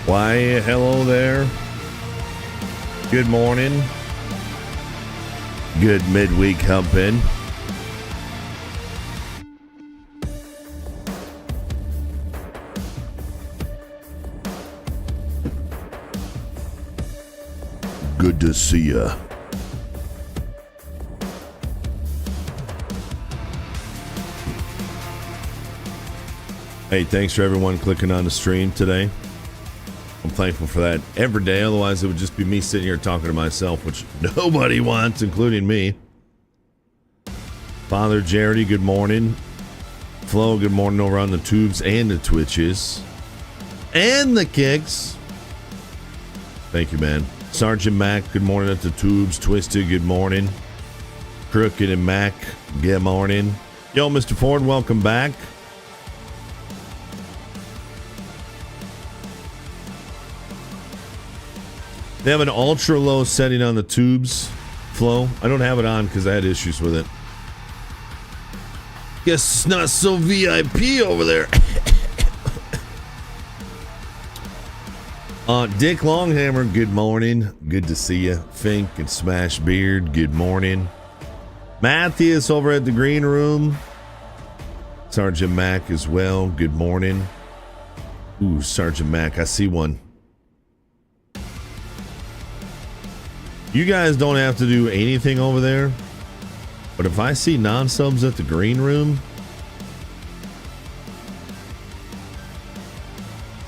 Why, hello there. Good morning. Good midweek humping. Good to see ya. Hey, thanks for everyone clicking on the stream today. I'm thankful for that every day. Otherwise, it would just be me sitting here talking to myself, which nobody wants, including me. Father Jarity, good morning. Flo, good morning over on the tubes and the Twitches. And the kicks. Thank you, man. Sergeant Mac, good morning at the tubes. Twisted, good morning. Crooked and Mac, good morning. Yo, Mr. Ford, welcome back. They have an ultra low setting on the tubes, Flo. I don't have it on because I had issues with it. Guess it's not so VIP over there. Dick Longhammer, good morning. Good to see you. Fink and Smash Beard, good morning. Matthias over at the green room. Sergeant Mac as well, good morning. Ooh, Sergeant Mac, I see one. You guys don't have to do anything over there, but if I see non-subs at the green room,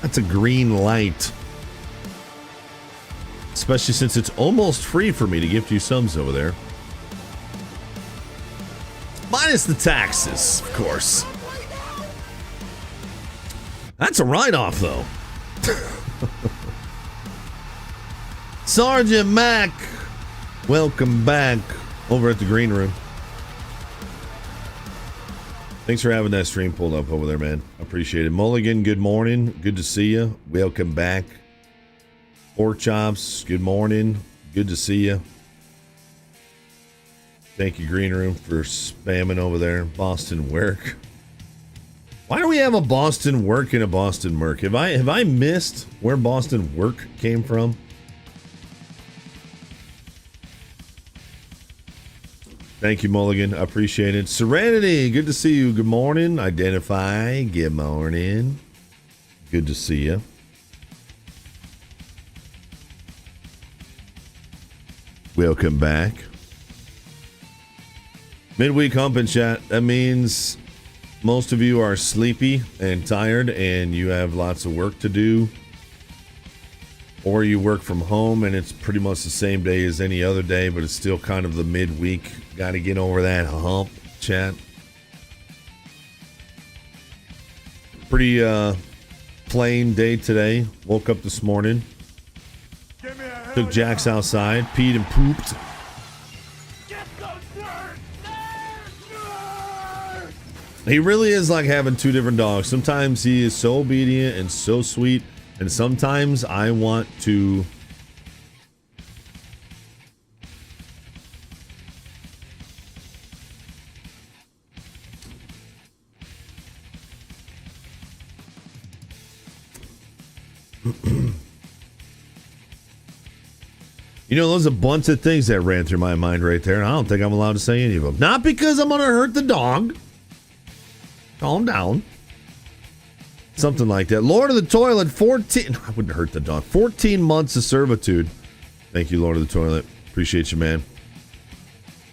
that's a green light. Especially since it's almost free for me to gift you subs over there. Minus the taxes, of course. That's a write-off, though. Sergeant Mac, welcome back over at the green room. Thanks for having that stream pulled up over there, man. I appreciate it. Mulligan, good morning. Good to see you. Welcome back. Pork Chops, good morning. Good to see you. Thank you, green room, for spamming over there. Boston Work. Why do we have a Boston Work and a Boston Merc? Have I missed where Boston Work came from? Thank you, Mulligan. I appreciate it. Serenity, good to see you. Good morning. Identify, good morning. Good to see you. Welcome back. Midweek humping chat. That means most of you are sleepy and tired and you have lots of work to do. Or you work from home and it's pretty much the same day as any other day, but it's still kind of the midweek. Got to get over that hump, chat. Pretty plain day today. Woke up this morning. Took Jax outside, peed and pooped. He really is like having two different dogs. Sometimes he is so obedient and so sweet. And sometimes I want to you know, there's a bunch of things that ran through my mind right there, and I don't think I'm allowed to say any of them. Not because I'm gonna hurt the dog. Calm down. Something like that. Lord of the Toilet, 14... I wouldn't hurt the dog. 14 months of servitude. Thank you, Lord of the Toilet. Appreciate you, man.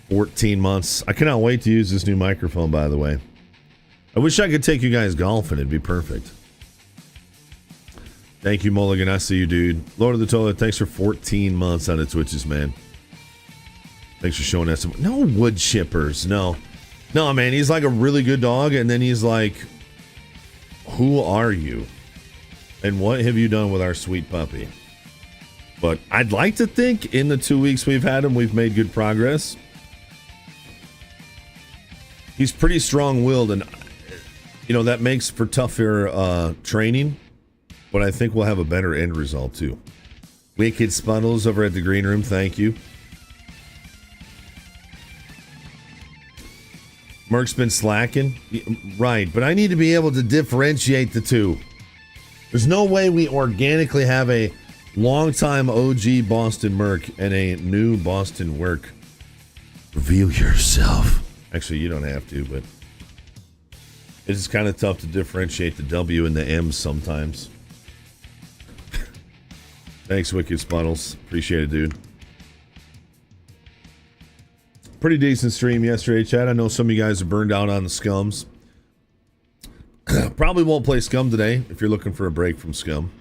14 months. I cannot wait to use this new microphone, by the way. I wish I could take you guys golfing. It'd be perfect. Thank you, Mulligan. I see you, dude. Lord of the Toilet, thanks for 14 months on the Twitches, man. Thanks for showing us some... No wood chippers. No. No, man. He's like a really good dog, and then he's like... Who are you? And what have you done with our sweet puppy? But I'd like to think in the 2 weeks we've had him, we've made good progress. He's pretty strong-willed, and, you know, that makes for tougher training. But I think we'll have a better end result, too. Wicked Spuddles over at the green room, thank you. Merc's been slacking. Right, but I need to be able to differentiate the two. There's no way we organically have a longtime OG Boston Merc and a new Boston Work. Reveal yourself. Actually, you don't have to, but it's kind of tough to differentiate the W and the M sometimes. Thanks, Wicked Spuddles. Appreciate it, dude. Pretty decent stream yesterday, Chad. I know some of you guys are burned out on the Scums. Probably won't play Scum today if you're looking for a break from Scum.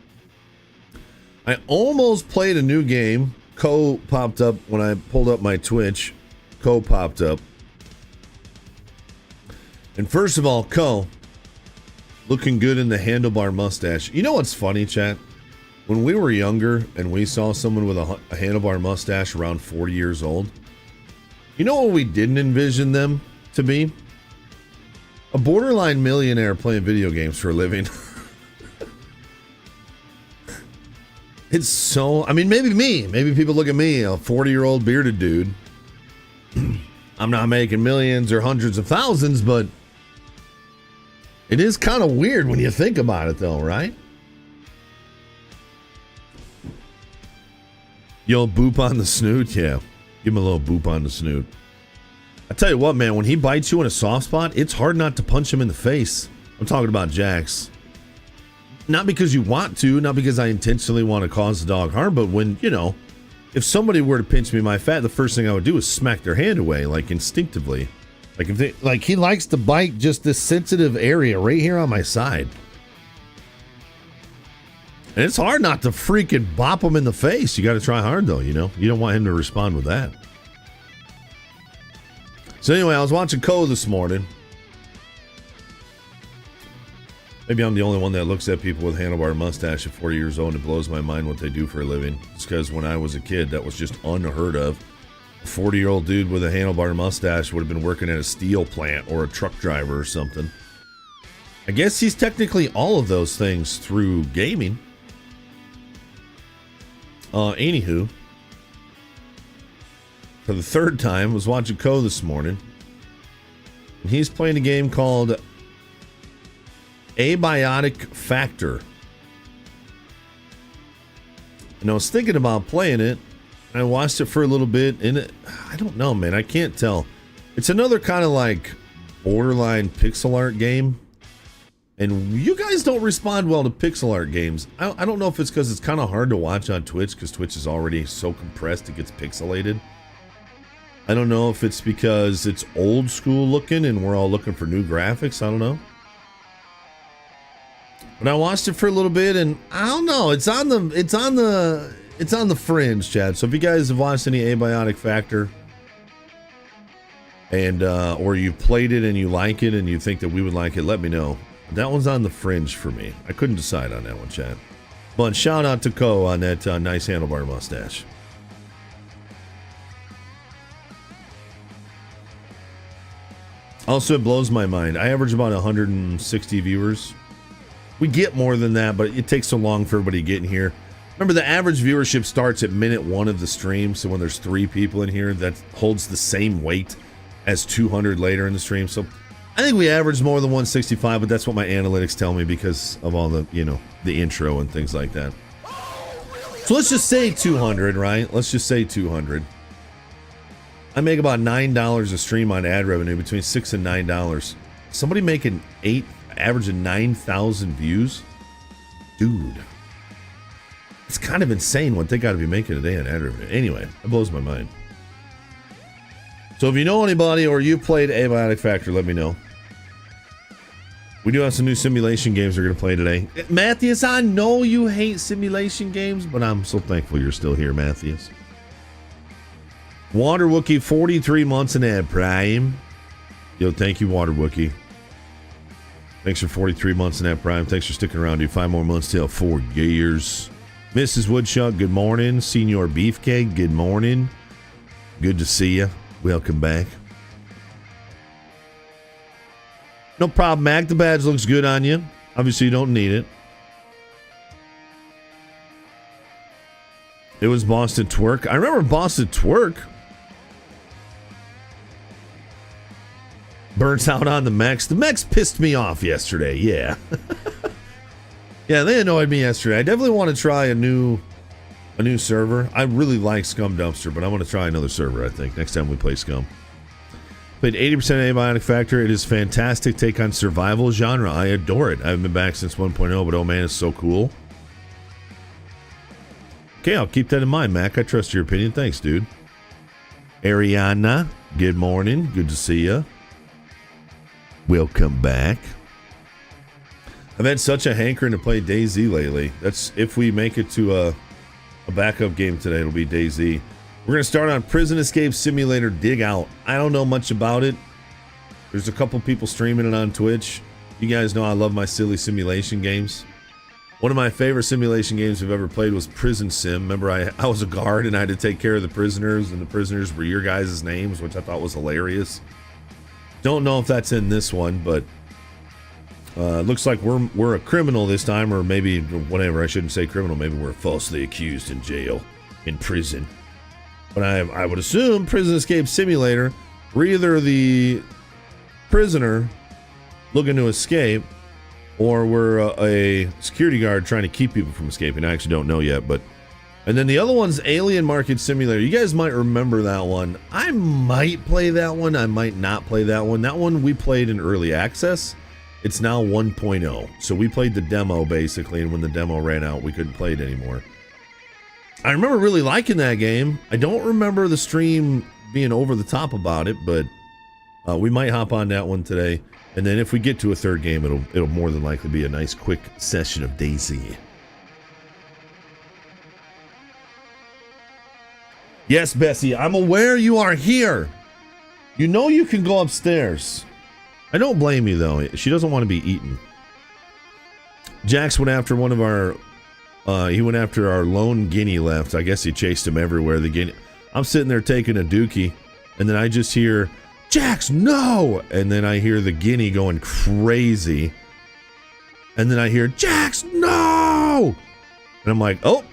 I almost played a new game. Co popped up when I pulled up my Twitch. Co popped up. And first of all, Co, looking good in the handlebar mustache. You know what's funny, chat? When we were younger and we saw someone with a handlebar mustache around 40 years old, you know what we didn't envision them to be? A borderline millionaire playing video games for a living. It's so, I mean, maybe me. Maybe people look at me, a 40-year-old bearded dude. I'm not making millions or hundreds of thousands, but it is kind of weird when you think about it, though, right? Yo, boop on the snoot? Yeah. Give him a little boop on the snoot. I tell you what, man, when he bites you in a soft spot, it's hard not to punch him in the face. I'm talking about Jax. Not because you want to, not because I intentionally want to cause the dog harm, but when, you know, if somebody were to pinch me in my fat, the first thing I would do is smack their hand away, like instinctively. Like if they, like he likes to bite just this sensitive area right here on my side. And it's hard not to freaking bop him in the face. You got to try hard, though, you know? You don't want him to respond with that. So anyway, I was watching Co this morning. Maybe I'm the only one that looks at people with handlebar mustache at 40 years old and it blows my mind what they do for a living. It's because when I was a kid, that was just unheard of. A 40-year-old dude with a handlebar mustache would have been working at a steel plant or a truck driver or something. I guess he's technically all of those things through gaming. Anywho, for the third time, was watching Co this morning. And he's playing a game called Abiotic Factor. And I was thinking about playing it. I watched it for a little bit, and I don't know, man. I can't tell. It's another kind of like borderline pixel art game. And you guys don't respond well to pixel art games. I don't know if it's because it's kind of hard to watch on Twitch, because Twitch is already so compressed it gets pixelated. I don't know if it's because it's old school looking and we're all looking for new graphics. I don't know. But I watched it for a little bit, and I don't know. It's on the fringe, Chad. So if you guys have watched any Abiotic Factor, and or you played it and you like it and you think that we would like it, let me know. That one's on the fringe for me. I couldn't decide on that one, Chad. But shout out to Co on that nice handlebar mustache. Also, it blows my mind. I average about 160 viewers. We get more than that, but it takes so long for everybody to get in here. Remember, the average viewership starts at minute 1 of the stream, so when there's 3 people in here, that holds the same weight as 200 later in the stream. So I think we average more than 165, but that's what my analytics tell me because of all the, you know, the intro and things like that. So let's just say 200, right? Let's just say 200. I make about $9 a stream on ad revenue, between $6 and $9. Somebody making averaging 9,000 views? Dude. It's kind of insane what they got to be making a day on ad revenue. Anyway, it blows my mind. So if you know anybody or you've played Abiotic Factor, let me know. We do have some new simulation games we're going to play today. Matthias, I know you hate simulation games, but I'm so thankful you're still here, Matthias. Water Wookie, 43 months in ad prime. Yo, thank you, Water Wookie. Thanks for 43 months in that prime. Thanks for sticking around, dude. 5 more months till 4 years. Mrs. Woodchuck, good morning. Senior Beefcake, good morning. Good to see you. Welcome back. No problem, Mac. The badge looks good on you. Obviously, you don't need it. It was Boston Twerk. I remember Boston Twerk. Burns out on the mechs. The mechs pissed me off yesterday, yeah. Yeah, they annoyed me yesterday. I definitely want to try a new server. I really like Scum Dumpster, but I want to try another server, I think, next time we play Scum. Played 80% Abiotic Factor. It is fantastic take on survival genre. I adore it. I haven't been back since 1.0, but oh man, it's so cool. Okay, I'll keep that in mind, Mac. I trust your opinion. Thanks, dude. Ariana, good morning. Good to see you. Welcome back. I've had such a hankering to play DayZ lately. That's if we make it to a backup game today, it'll be DayZ. We're going to start on Prison Escape Simulator Dig Out. I don't know much about it. There's a couple people streaming it on Twitch. You guys know I love my silly simulation games. One of my favorite simulation games I've ever played was Prison Sim. Remember, I was a guard and I had to take care of the prisoners, and the prisoners were your guys' names, which I thought was hilarious. Don't know if that's in this one, but looks like we're a criminal this time, or maybe whatever. I shouldn't say criminal. Maybe we're falsely accused in jail, in prison. But I would assume Prison Escape Simulator, we're either the prisoner looking to escape, or we're a security guard trying to keep people from escaping. I actually don't know yet, but... And then the other one's Alien Market Simulator. You guys might remember that one. I might play that one. I might not play that one. That one we played in early access. It's now 1.0. So we played the demo, basically, and when the demo ran out, we couldn't play it anymore. I remember really liking that game. I don't remember the stream being over the top about it, but we might hop on that one today. And then if we get to a third game, it'll more than likely be a nice quick session of DayZ. Yes, Bessie, I'm aware you are here. You know you can go upstairs. I don't blame you, though. She doesn't want to be eaten. Jax went after one of our... he went after our lone guinea left. I guess he chased him everywhere. The guinea... I'm sitting there taking a dookie, and then I just hear, Jax, no! And then I hear the guinea going crazy. And then I hear, Jax, no! And I'm like, oh!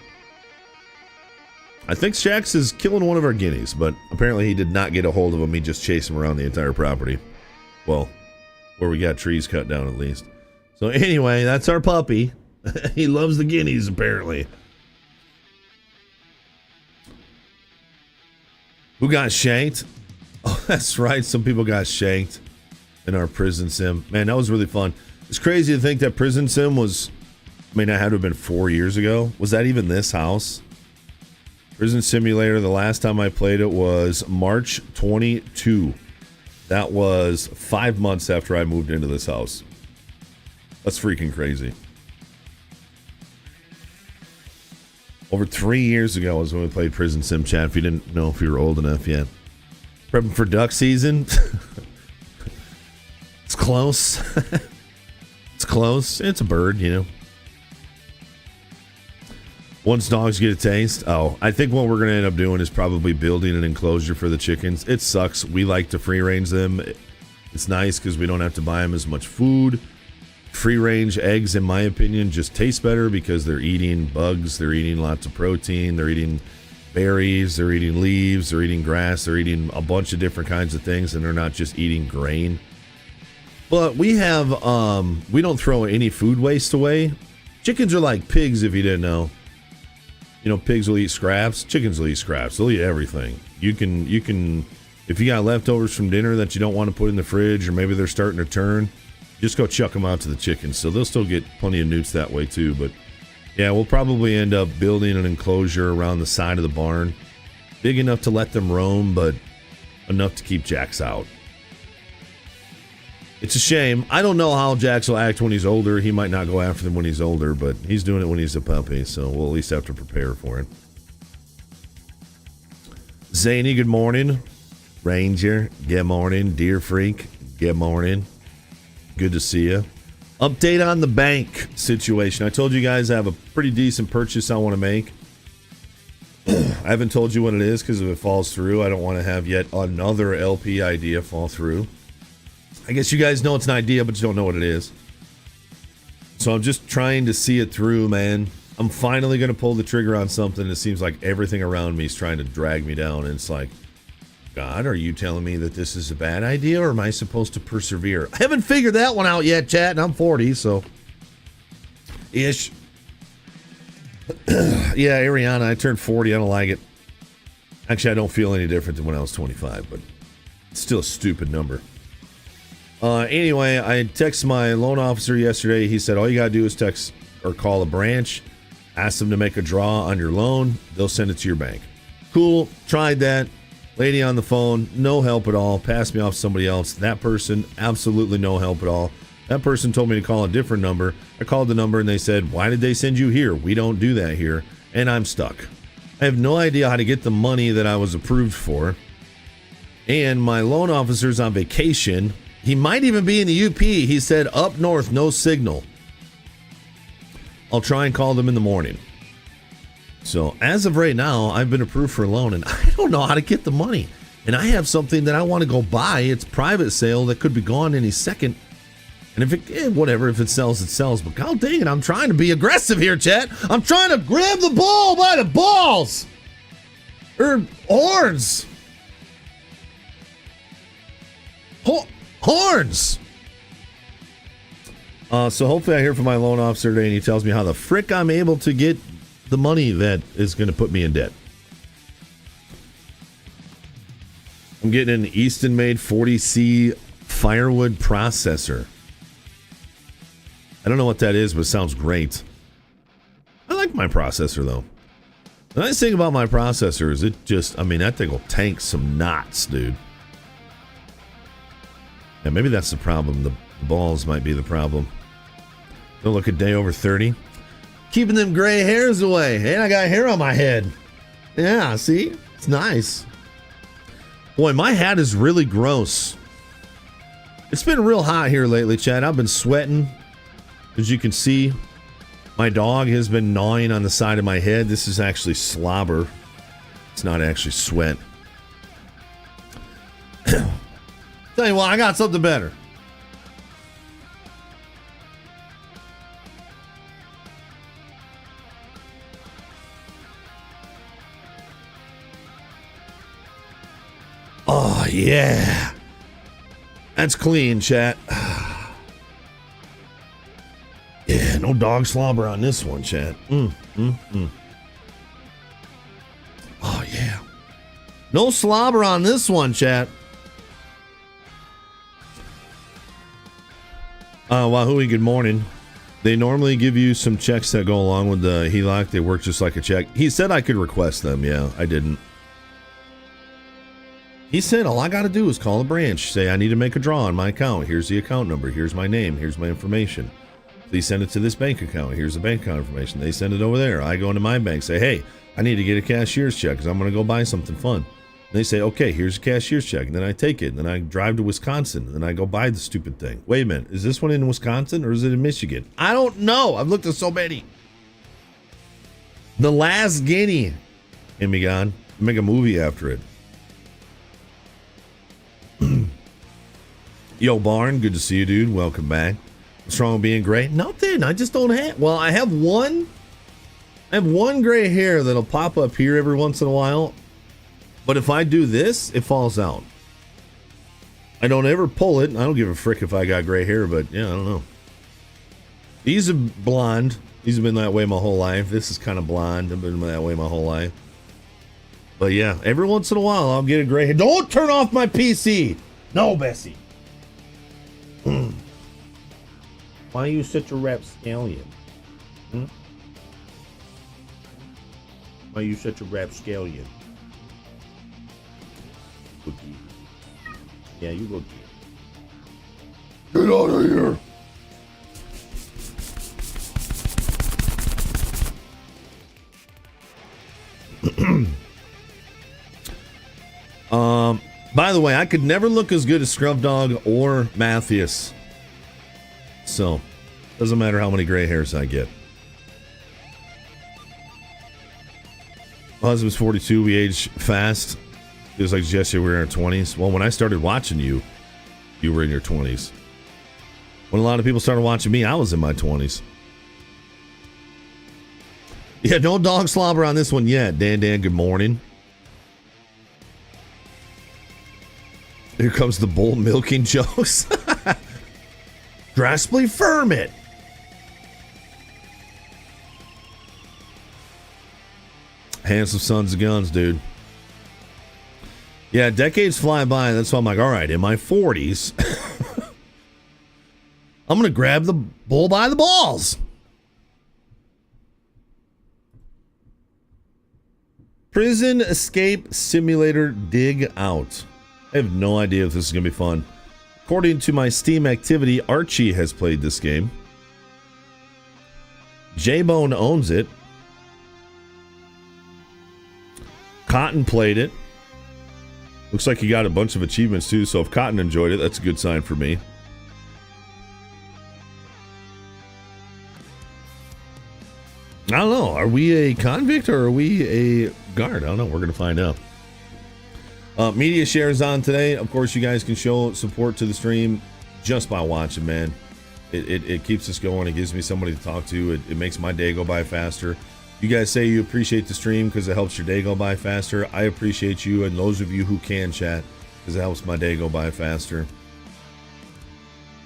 I think Jax is killing one of our guineas, but apparently he did not get a hold of him. He just chased him around the entire property. Well, where we got trees cut down at least. So anyway, that's our puppy. He loves the guineas, apparently. Who got shanked? Oh, that's right. Some people got shanked in our prison sim. Man, that was really fun. It's crazy to think that prison sim was... I mean, that had to have been 4 years ago. Was that even this house? Prison Simulator, the last time I played it was March 22. That was 5 months after I moved into this house. That's freaking crazy. Over 3 years ago was when we played Prison Sim, chat, if you didn't know if you were old enough yet. Prepping for duck season. It's close. It's close. It's a bird, you know. Once dogs get a taste. Oh, I think what we're going to end up doing is probably building an enclosure for the chickens. It sucks. We like to free range them. It's nice because we don't have to buy them as much food. Free range eggs, in my opinion, just taste better because they're eating bugs. They're eating lots of protein. They're eating berries. They're eating leaves. They're eating grass. They're eating a bunch of different kinds of things, and they're not just eating grain. But we have, we don't throw any food waste away. Chickens are like pigs, if you didn't know. You know, pigs will eat scraps. Chickens will eat scraps. They'll eat everything. You can, if you got leftovers from dinner that you don't want to put in the fridge, or maybe they're starting to turn, just go chuck them out to the chickens. So they'll still get plenty of newts that way too. But yeah, we'll probably end up building an enclosure around the side of the barn. Big enough to let them roam, but enough to keep Jax out. It's a shame. I don't know how Jax will act when he's older. He might not go after them when he's older, but he's doing it when he's a puppy, so we'll at least have to prepare for it. Zany, good morning. Ranger, good morning. Deer Freak, good morning. Good to see you. Update on the bank situation. I told you guys I have a pretty decent purchase I want to make. I haven't told you what it is because if it falls through, I don't want to have yet another LP idea fall through. I guess you guys know it's an idea, but you don't know what it is. So I'm just trying to see it through, man. I'm finally going to pull the trigger on something. It seems like everything around me is trying to drag me down. And it's like, God, are you telling me that this is a bad idea, or am I supposed to persevere? I haven't figured that one out yet, chat, and I'm 40, so Ish. Yeah, Ariana, I turned 40. I don't like it. Actually, I don't feel any different than when I was 25, but it's still a stupid number. Anyway, I texted my loan officer yesterday. He said, all you got to do is text or call a branch, ask them to make a draw on your loan. They'll send it to your bank. Cool. Tried that. Lady on the phone, no help at all. Passed me off to somebody else. That person, absolutely no help at all. That person told me to call a different number. I called the number and they said, why did they send you here? We don't do that here. And I'm stuck. I have no idea how to get the money that I was approved for. And my loan officer's on vacation. He might even be in the UP. He said, up north, no signal. I'll try and call them in the morning. So as of right now, I've been approved for a loan and I don't know how to get the money. And I have something that I want to go buy. It's private sale that could be gone any second. And if it, whatever, if it sells, it sells. But god dang it, I'm trying to be aggressive here, chat. I'm trying to grab the ball by the balls. Or horns. Horns. So hopefully I hear from my loan officer today and he tells me how the frick I'm able to get the money that is going to put me in debt. I'm getting an Easton-made 40C firewood processor. I don't know what that is, but it sounds great. I like my processor, though. The nice thing about my processor is it just, I mean, that thing will tank some knots, dude. Yeah, maybe that's the problem. The balls might be the problem. Don't look a day over 30. Keeping them gray hairs away. And I got hair on my head. Yeah, see? It's nice. Boy, my hat is really gross. It's been real hot here lately, Chad. I've been sweating. As you can see, my dog has been gnawing on the side of my head. This is actually slobber. It's not actually sweat. Tell you what, I got something better. Oh, yeah. That's clean, chat. Yeah, no dog slobber on this one, chat. Oh, yeah. No slobber on this one, chat. Wahoo, good morning. They normally give you some checks that go along with the HELOC. They work just like a check. He said I could request them. Yeah, I didn't. He said all I got to do is call a branch. Say I need to make a draw on my account. Here's the account number. Here's my name. Here's my information. Please send it to this bank account. Here's the bank account information. They send it over there. I go into my bank, say, hey, I need to get a cashier's check because I'm going to go buy something fun. And they say, okay, here's a cashier's check. And then I take it. And then I drive to Wisconsin. And then I go buy the stupid thing. Wait a minute. Is this one in Wisconsin or is it in Michigan? I don't know. I've looked at so many. The Last Guinea. Amigon. Make a movie after it. Yo, Barn. Good to see you, dude. Welcome back. What's wrong with being gray? Nothing. I just don't have. Well, I have one gray hair that'll pop up here every once in a while. But if I do this, it falls out. I don't ever pull it. I don't give a frick if I got gray hair, but yeah, I don't know. These are blonde. These have been that way my whole life. This is kind of blonde. I've been that way my whole life. But yeah, every once in a while I'll get a gray hair. Don't turn off my PC. No, Bessie. Why are you such a rapscallion? Why are you such a rapscallion? Yeah, you go. Get out of here. By the way, I could never look as good as Scrub Dog or Matthias. So, doesn't matter how many gray hairs I get. My husband's 42. We age fast. Feels like Jesse, we were in our 20s. Well, when I started watching you, you were in your 20s. When a lot of people started watching me, I was in my 20s. Yeah, no dog slobber on this one yet. Dan, good morning. Here comes the bull milking jokes. Grasply Ferment. Handsome sons of guns, dude. Yeah, decades fly by. That's why I'm like, all right, in my 40s, I'm going to grab the bull by the balls. Prison Escape Simulator Dig Out. I have no idea if this is going to be fun. According to my Steam activity, Archie has played this game. J-Bone owns it. Cotton played it. Looks like he got a bunch of achievements too, so if Cotton enjoyed it, that's a good sign for me. I don't know. Are we a convict or are we a guard? I don't know. We're going to find out. Media shares on today. Of course, you guys can show support to the stream just by watching, man. It keeps us going. It gives me somebody to talk to. It makes my day go by faster. You guys say you appreciate the stream because it helps your day go by faster. I appreciate you and those of you who can chat because it helps my day go by faster.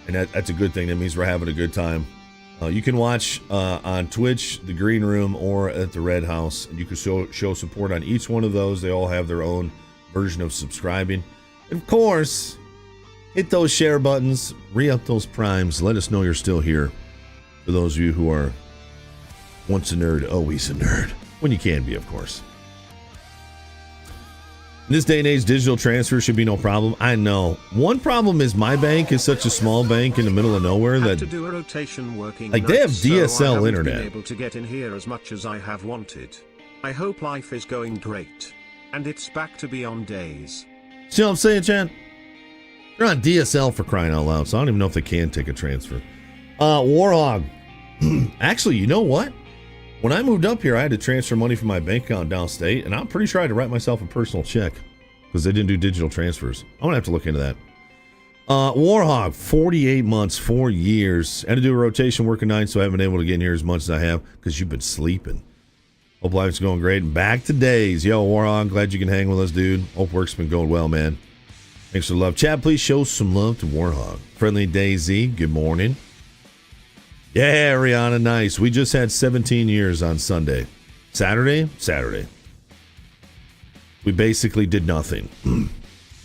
And that's a good thing. That means we're having a good time. You can watch on Twitch, the Green Room, or at the Red House. You can show support on each one of those. They all have their own version of subscribing. And of course, hit those share buttons, re-up those primes. Let us know you're still here. For those of you who are once a nerd, always a nerd. When you can be, of course. In this day and age, digital transfer should be no problem. I know. One problem is my bank is such a small bank in the middle of nowhere that to do a rotation working like they have DSL so I internet. been able to get in here as much as I have wanted. I hope life is going great, and it's back to be on days. See what I'm saying, Chan? They're on DSL for crying out loud, so I don't even know if they can take a transfer. Warhog. Actually, you know what? When I moved up here, I had to transfer money from my bank account downstate, and I'm pretty sure I had to write myself a personal check because they didn't do digital transfers. I'm going to have to look into that. Warhog, 48 months, 4 years. Had to do a rotation working nights, so I haven't been able to get in here as much as I have because you've been sleeping. Hope life's going great. And back to days. Yo, Warhog, glad you can hang with us, dude. Hope work's been going well, man. Thanks for the love. Chad, please show some love to Warhog. Friendly Daisy, good morning. Yeah, Rihanna, nice. We just had 17 years on Sunday. Saturday? We basically did nothing.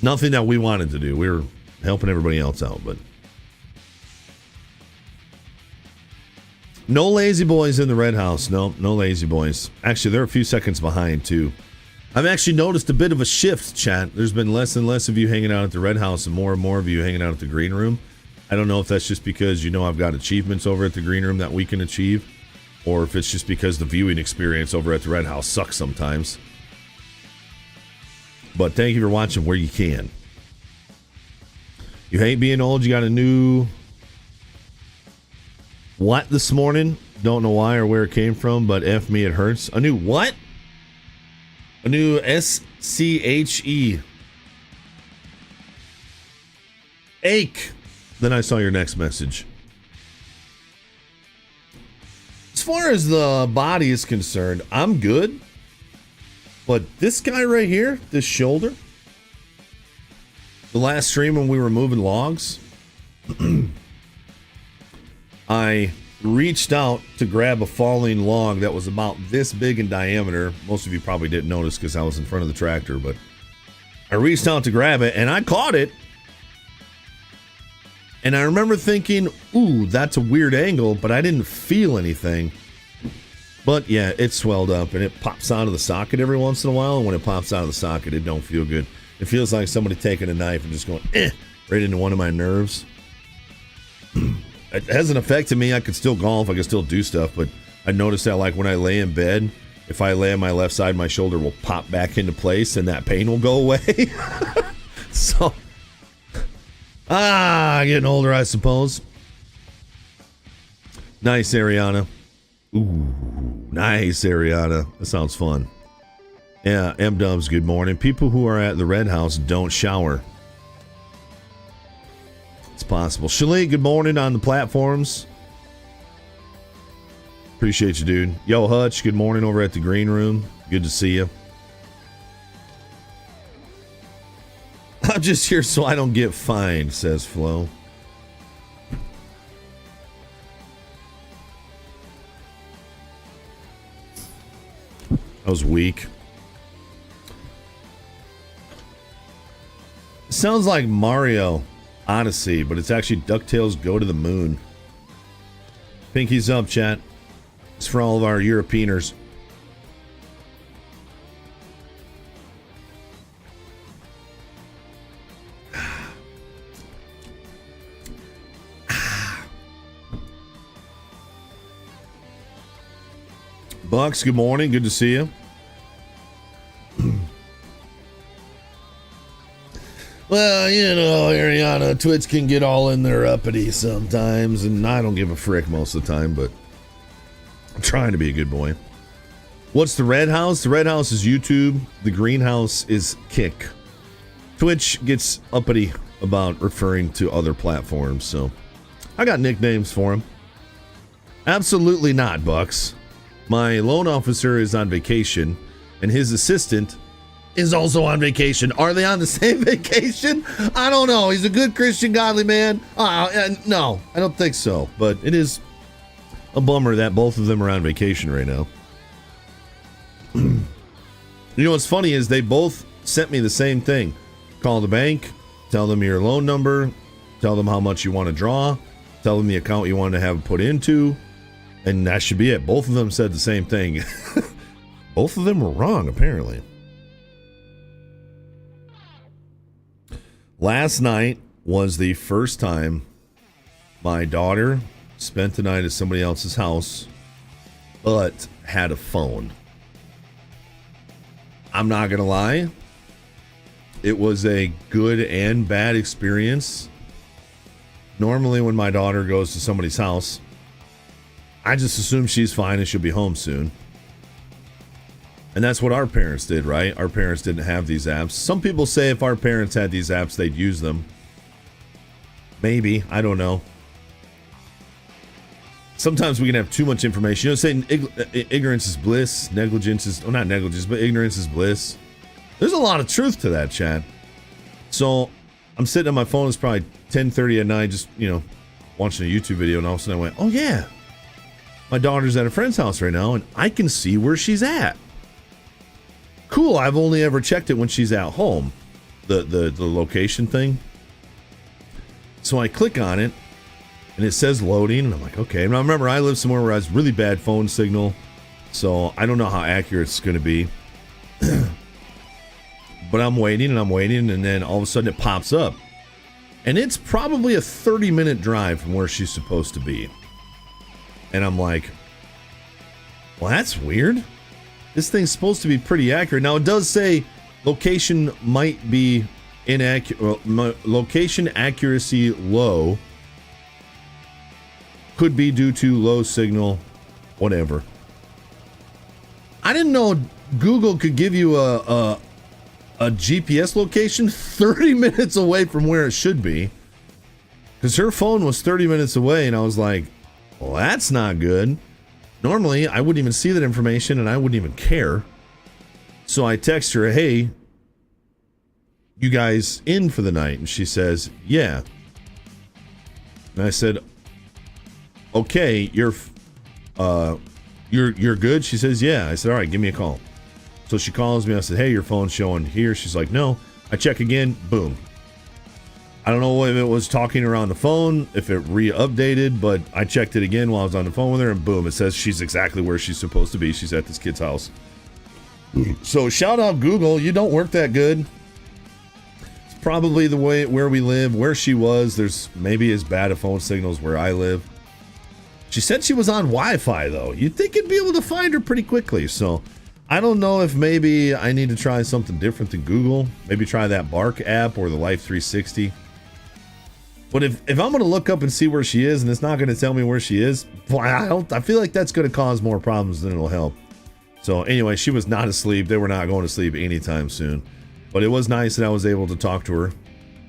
Nothing that we wanted to do. We were helping everybody else out, but no lazy boys in the Red House. No lazy boys. Actually, they're a few seconds behind, too. I've actually noticed a bit of a shift, chat. There's been less and less of you hanging out at the Red House and more of you hanging out at the Green Room. I don't know if that's just because I've got achievements over at the Green Room that we can achieve, or if it's just because the viewing experience over at the Red House sucks sometimes. But thank you for watching where you can. You hate being old. You got a new what this morning? Don't know why or where it came from, but F me, it hurts. A new what? A new SCHE. Ache. Then I saw your next message. As far as the body is concerned, I'm good. But this guy right here, this shoulder, the last stream when we were moving logs, I reached out to grab a falling log that was about this big in diameter. Most of you probably didn't notice because I was in front of the tractor, but I reached out to grab it and I caught it. And I remember thinking, ooh, that's a weird angle, but I didn't feel anything. But yeah, it swelled up and it pops out of the socket every once in a while. And when it pops out of the socket, it don't feel good. It feels like somebody taking a knife and just going, right into one of my nerves. It hasn't affected me. I could still golf. I could still do stuff. But I noticed that like when I lay in bed, if I lay on my left side, my shoulder will pop back into place and that pain will go away. So... getting older, I suppose. Nice, Ariana. Ooh, nice, Ariana. That sounds fun. Yeah, M-Dubs, good morning. People who are at the Red House don't shower. It's possible. Shalik, good morning on the platforms. Appreciate you, dude. Yo, Hutch, good morning over at the Green Room. Good to see you. I'm just here so I don't get fined, says Flo. That was weak. Sounds like Mario Odyssey, but it's actually DuckTales Go to the Moon. Pinkies up, chat. It's for all of our Europeaners. Bucks, good morning. Good to see you. Well, you know, Ariana, Twits can get all in their uppity sometimes, and I don't give a frick most of the time, but I'm trying to be a good boy. What's the red house? The red house is YouTube. The green house is Kick. Twitch gets uppity about referring to other platforms, so I got nicknames for him. Absolutely not, Bucks. My loan officer is on vacation, and his assistant is also on vacation. Are they on the same vacation? I don't know. He's a good Christian, godly man. No, I don't think so. But it is a bummer that both of them are on vacation right now. You know what's funny is they both sent me the same thing. Call the bank, tell them your loan number, tell them how much you want to draw, tell them the account you want to have put into, and that should be it. Both of them said the same thing. Both of them were wrong, apparently. Last night was the first time my daughter spent the night at somebody else's house, but had a phone. I'm not going to lie. It was a good and bad experience. Normally when my daughter goes to somebody's house, I just assume she's fine and she'll be home soon. And that's what our parents did, right? Our parents didn't have these apps. Some people say if our parents had these apps, they'd use them. Maybe. I don't know. Sometimes we can have too much information. You know, saying ignorance is bliss, negligence is... Well, not negligence, but ignorance is bliss. There's a lot of truth to that, Chad. So, I'm sitting on my phone. It's probably 10:30 at night, just, you know, watching a YouTube video, and all of a sudden I went, oh, yeah. My daughter's at a friend's house right now, and I can see where she's at. Cool, I've only ever checked it when she's at home, the location thing. So I click on it, and it says loading, and I'm like, okay. And I remember I live somewhere where I has really bad phone signal, so I don't know how accurate it's going to be. But I'm waiting, and then all of a sudden it pops up. And it's probably a 30-minute drive from where she's supposed to be. And I'm like, well, that's weird. This thing's supposed to be pretty accurate. Now, it does say location might be inaccurate. Location accuracy low. Could be due to low signal, whatever. I didn't know Google could give you a GPS location 30 minutes away from where it should be. Because her phone was 30 minutes away, and I was like, well, that's not good. Normally, I wouldn't even see that information, and I wouldn't even care. So I text her, hey, you guys in for the night? And she says, yeah. And I said, okay, you're good? She says, yeah. I said, all right, give me a call. So she calls me. I said, hey, your phone's showing here. She's like, no. I check again. Boom. I don't know if it was talking her on the phone, if it re-updated, but I checked it again while I was on the phone with her, and boom, it says she's exactly where she's supposed to be. She's at this kid's house. So shout out Google. You don't work that good. It's probably the way where we live, where she was. There's maybe as bad a phone signals where I live. She said she was on Wi-Fi, though. You'd think you'd be able to find her pretty quickly. So I don't know if maybe I need to try something different than Google. Maybe try that Bark app or the Life 360. But if I'm going to look up and see where she is and it's not going to tell me where she is, well, I feel like that's going to cause more problems than it'll help. So anyway, she was not asleep. They were not going to sleep anytime soon. But it was nice that I was able to talk to her.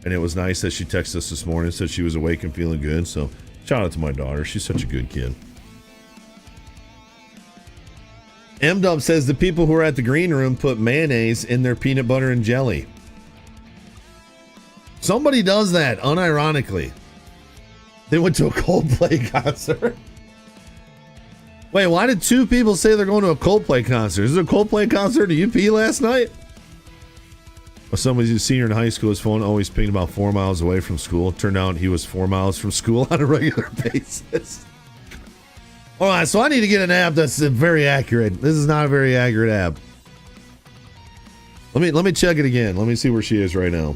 And it was nice that she texted us this morning, said she was awake and feeling good. So shout out to my daughter. She's such a good kid. M-Dub says the people who are at the green room put mayonnaise in their peanut butter and jelly. Somebody does that, unironically. They went to a Coldplay concert. Wait, why did two people say they're going to a Coldplay concert? Is there a Coldplay concert at UP last night? Well, somebody's a senior in high school. His phone always pinged about 4 miles away from school. It turned out he was 4 miles from school on a regular basis. All right, so I need to get an app that's very accurate. This is not a very accurate app. Let me check it again. Let me see where she is right now.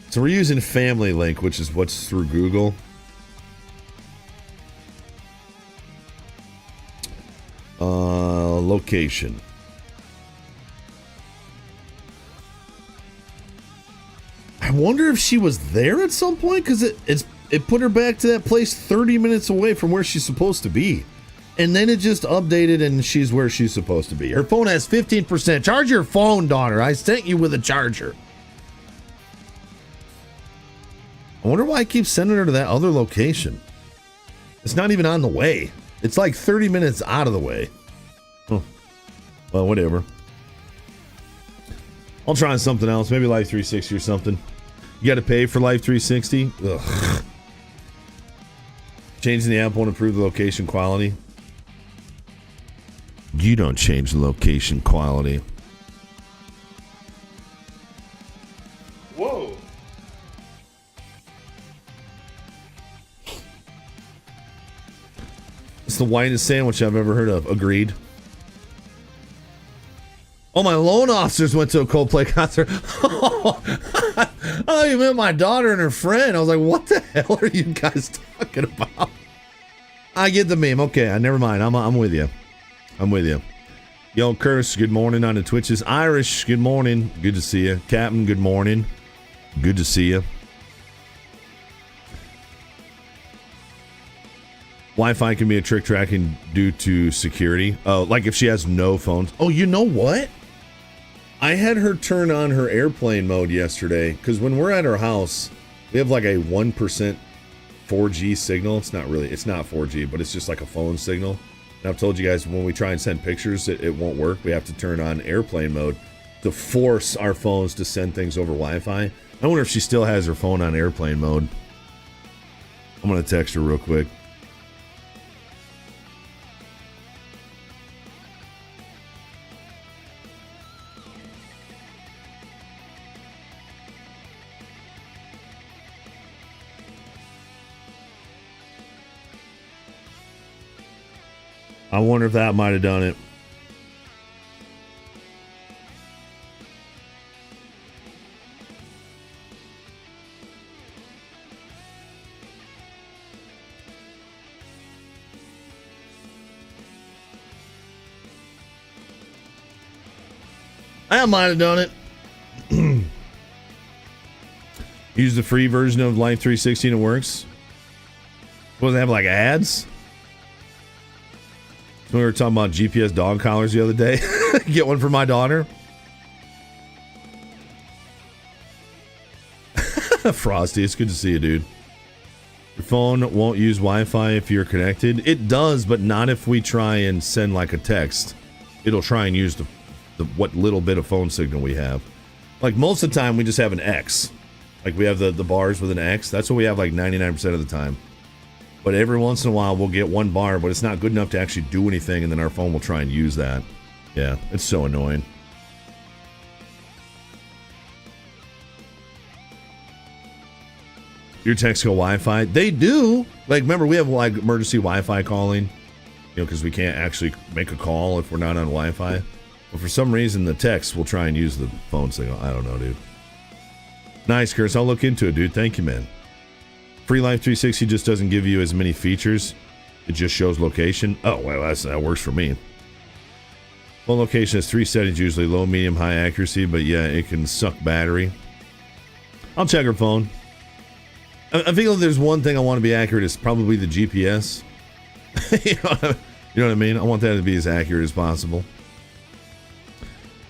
So we're using Family Link, which is what's through Google. Location. I wonder if she was there at some point, because it put her back to that place 30 minutes away from where she's supposed to be. And then it just updated and she's where she's supposed to be. Her phone has 15%. Charge your phone, daughter. I sent you with a charger. I wonder why I keep sending her to that other location. It's not even on the way. It's like 30 minutes out of the way. Oh, well, whatever. I'll try something else. Maybe Life 360 or something. You got to pay for Life 360? Ugh. Changing the app won't improve the location quality. You don't change the location quality. Whoa. It's the whitest sandwich I've ever heard of. Agreed. Oh, my loan officers went to a Coldplay concert. I thought you meant my daughter and her friend. I was like, what the hell are you guys talking about? I get the meme. Okay, never mind. I'm with you. I'm with you. Yo, Curse, good morning on the Twitches. Irish, good morning. Good to see you. Captain, good morning. Good to see you. Wi-Fi can be a trick tracking due to security. Oh, like if she has no phones. Oh, you know what? I had her turn on her airplane mode yesterday because when we're at her house, we have like a 1% 4G signal. It's not 4G, but it's just like a phone signal. And I've told you guys when we try and send pictures, it won't work. We have to turn on airplane mode to force our phones to send things over Wi-Fi. I wonder if she still has her phone on airplane mode. I'm going to text her real quick. I wonder if that might have done it. I might have done it. Use the free version of Life 360 and it works. Does it have like ads? We were talking about GPS dog collars the other day. Get one for my daughter. Frosty, it's good to see you, dude. Your phone won't use Wi-Fi if you're connected. It does, but not if we try and send like a text. It'll try and use the what little bit of phone signal we have. Like most of the time, we just have an X. Like we have the bars with an X. That's what we have like 99% of the time. But every once in a while, we'll get one bar, but it's not good enough to actually do anything, and then our phone will try and use that. Yeah, it's so annoying. Your texts go Wi-Fi? They do. Like, remember, we have like emergency Wi-Fi calling, because we can't actually make a call if we're not on Wi-Fi. But for some reason, the text will try and use the phone signal. I don't know, dude. Nice, Chris. I'll look into it, dude. Thank you, man. Free Life 360 just doesn't give you as many features. It just shows location. Oh, well, that works for me. Phone location has 3 settings usually. Low, medium, high accuracy. But yeah, it can suck battery. I'll check her phone. I feel if there's one thing I want to be accurate, it's probably the GPS. You know what I mean? I want that to be as accurate as possible.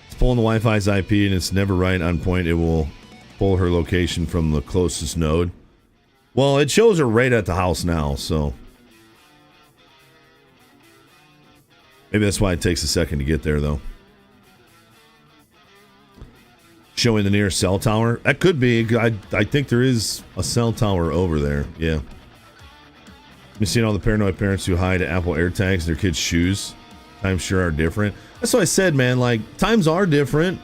It's pulling the Wi-Fi's IP and it's never right on point. It will pull her location from the closest node. Well, it shows her right at the house now, so maybe that's why it takes a second to get there, though. Showing the nearest cell tower. That could be. I think there is a cell tower over there. Yeah. You seen all the paranoid parents who hide Apple AirTags in their kids' shoes? Times sure are different. That's what I said, man. Like, times are different.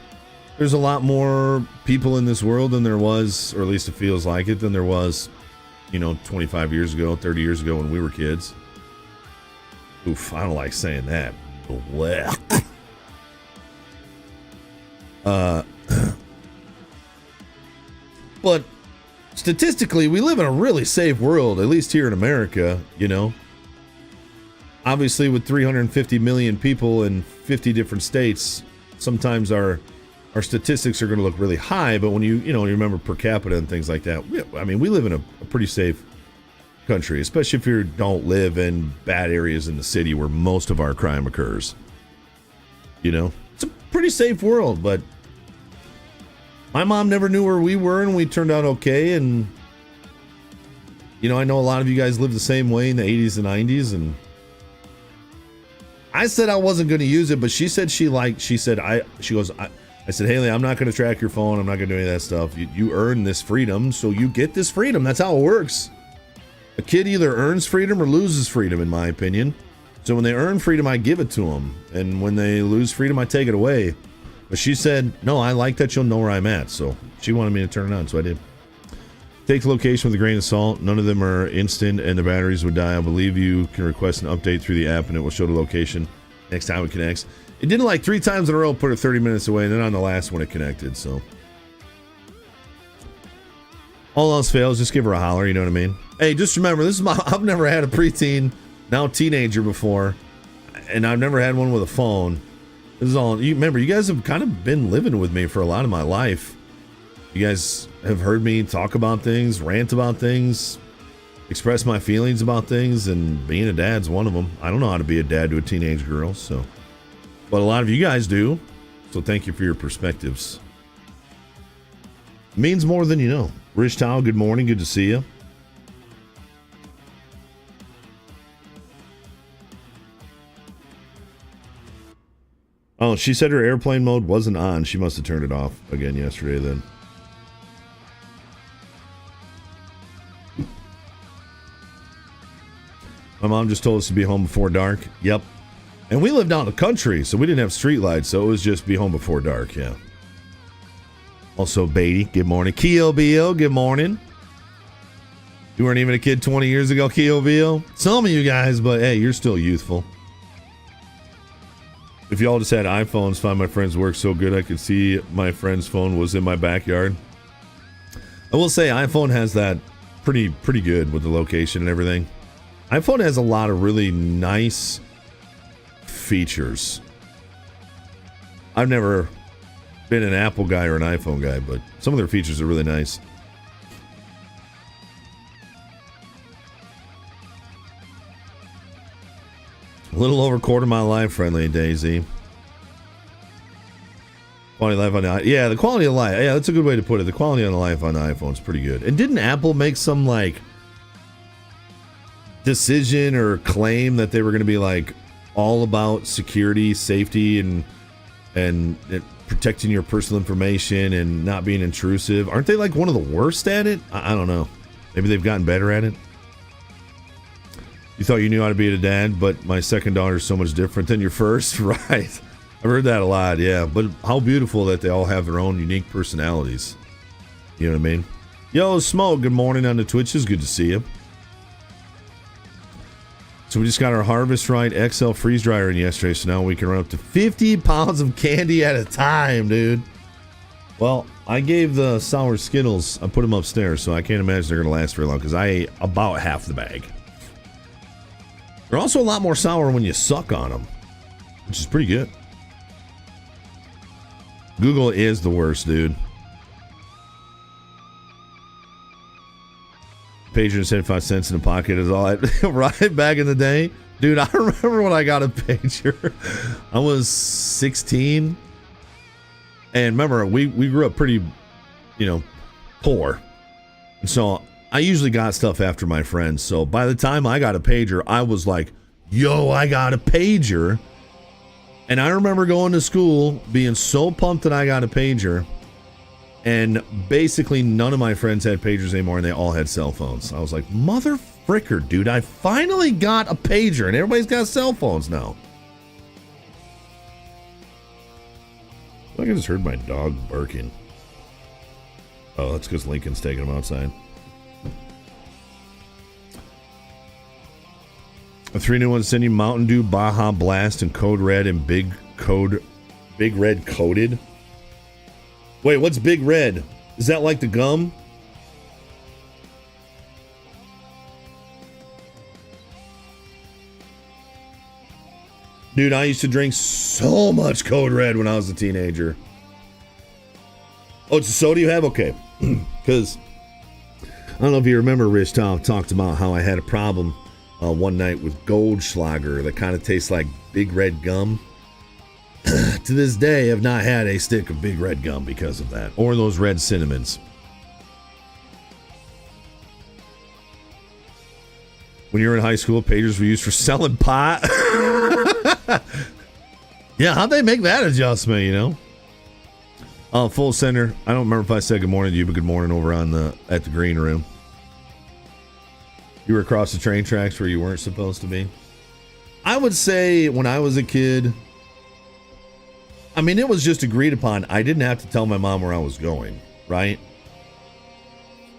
There's a lot more people in this world than there was, or at least it feels like it, than there was, 25 years ago, 30 years ago when we were kids. Oof, I don't like saying that. But statistically, we live in a really safe world, at least here in America, Obviously, with 350 million people in 50 different states, sometimes our statistics are going to look really high, but when you remember per capita and things like that, we live in a pretty safe country, especially if you don't live in bad areas in the city where most of our crime occurs. It's a pretty safe world, but my mom never knew where we were, and we turned out okay. And I know a lot of you guys lived the same way in the 80s and 90s, and I said I wasn't going to use it, but she said I said, Haley, I'm not going to track your phone. I'm not going to do any of that stuff. You earn this freedom, so you get this freedom. That's how it works. A kid either earns freedom or loses freedom, in my opinion. So when they earn freedom, I give it to them. And when they lose freedom, I take it away. But she said, no, I like that you'll know where I'm at. So she wanted me to turn it on, so I did. Take the location with a grain of salt. None of them are instant, and the batteries would die. I believe you can request an update through the app, and it will show the location next time it connects. It did like 3 times in a row, put it 30 minutes away, and then on the last one it connected. So all else fails, just give her a holler, you know what I mean? Hey, just remember, I've never had a preteen, now teenager before, and I've never had one with a phone. This is all, you remember, you guys have kind of been living with me for a lot of my life. You guys have heard me talk about things, rant about things, express my feelings about things, and being a dad's one of them. I don't know how to be a dad to a teenage girl, but a lot of you guys do, so thank you for your perspectives. It means more than you know. Rich Towel, good morning, good to see you. Oh, she said her airplane mode wasn't on. She must have turned it off again yesterday then. My mom just told us to be home before dark. Yep. And we lived out in the country, so we didn't have street lights, so it was just be home before dark, yeah. Also, Beatty, good morning. Keo Bio, good morning. You weren't even a kid 20 years ago, Keo Bio. Some of you guys, but hey, you're still youthful. If y'all just had iPhones, find my friend's work so good I could see my friend's phone was in my backyard. I will say iPhone has that pretty good with the location and everything. iPhone has a lot of really nice features. I've never been an Apple guy or an iPhone guy, but some of their features are really nice. A little over quarter mile life friendly, Daisy. Quality of life on the the quality of life. Yeah, that's a good way to put it. The quality of life on the iPhone is pretty good. And didn't Apple make some like decision or claim that they were going to be like all about security, safety, and protecting your personal information and not being intrusive? Aren't they like one of the worst at it? I don't know. Maybe they've gotten better at it. You thought you knew how to be a dad, but my second daughter is so much different than your first, right? I've heard that a lot, yeah. But how beautiful that they all have their own unique personalities. You know what I mean? Yo, Smoke, good morning on the Twitches. Good to see you. So we just got our Harvest Right XL freeze dryer in yesterday, so now we can run up to 50 pounds of candy at a time, dude. Well, I gave the sour Skittles, I put them upstairs, so I can't imagine they're going to last very long because I ate about half the bag. They're also a lot more sour when you suck on them, which is pretty good. Google is the worst, dude. Pager and 75 cents in the pocket is all right back in the day. Dude, I remember when I got a pager. I was 16. And remember, we grew up pretty, poor. And so I usually got stuff after my friends. So by the time I got a pager, I was like, yo, I got a pager. And I remember going to school being so pumped that I got a pager And basically none of my friends had pagers anymore, and they all had cell phones. I was like, mother fricker, dude, I finally got a pager, and everybody's got cell phones now. I think I just heard my dog barking. Oh, that's because Lincoln's taking him outside. 3 new ones sending Mountain Dew, Baja Blast, and Code Red and Big Red Coated. Wait, what's Big Red? Is that like the gum? Dude, I used to drink so much Code Red when I was a teenager. Oh, it's a soda you have? Okay. Because I don't know if you remember, Rich talked about how I had a problem one night with Goldschlager that kind of tastes like Big Red gum. To this day, I've not had a stick of Big Red gum because of that. Or those red cinnamons. When you were in high school, pagers were used for selling pot. Yeah, how'd they make that adjustment, you know? Full center. I don't remember if I said good morning to you, but good morning over at the green room. You were across the train tracks where you weren't supposed to be. I would say when I was a kid, I mean, it was just agreed upon. I didn't have to tell my mom where I was going, right?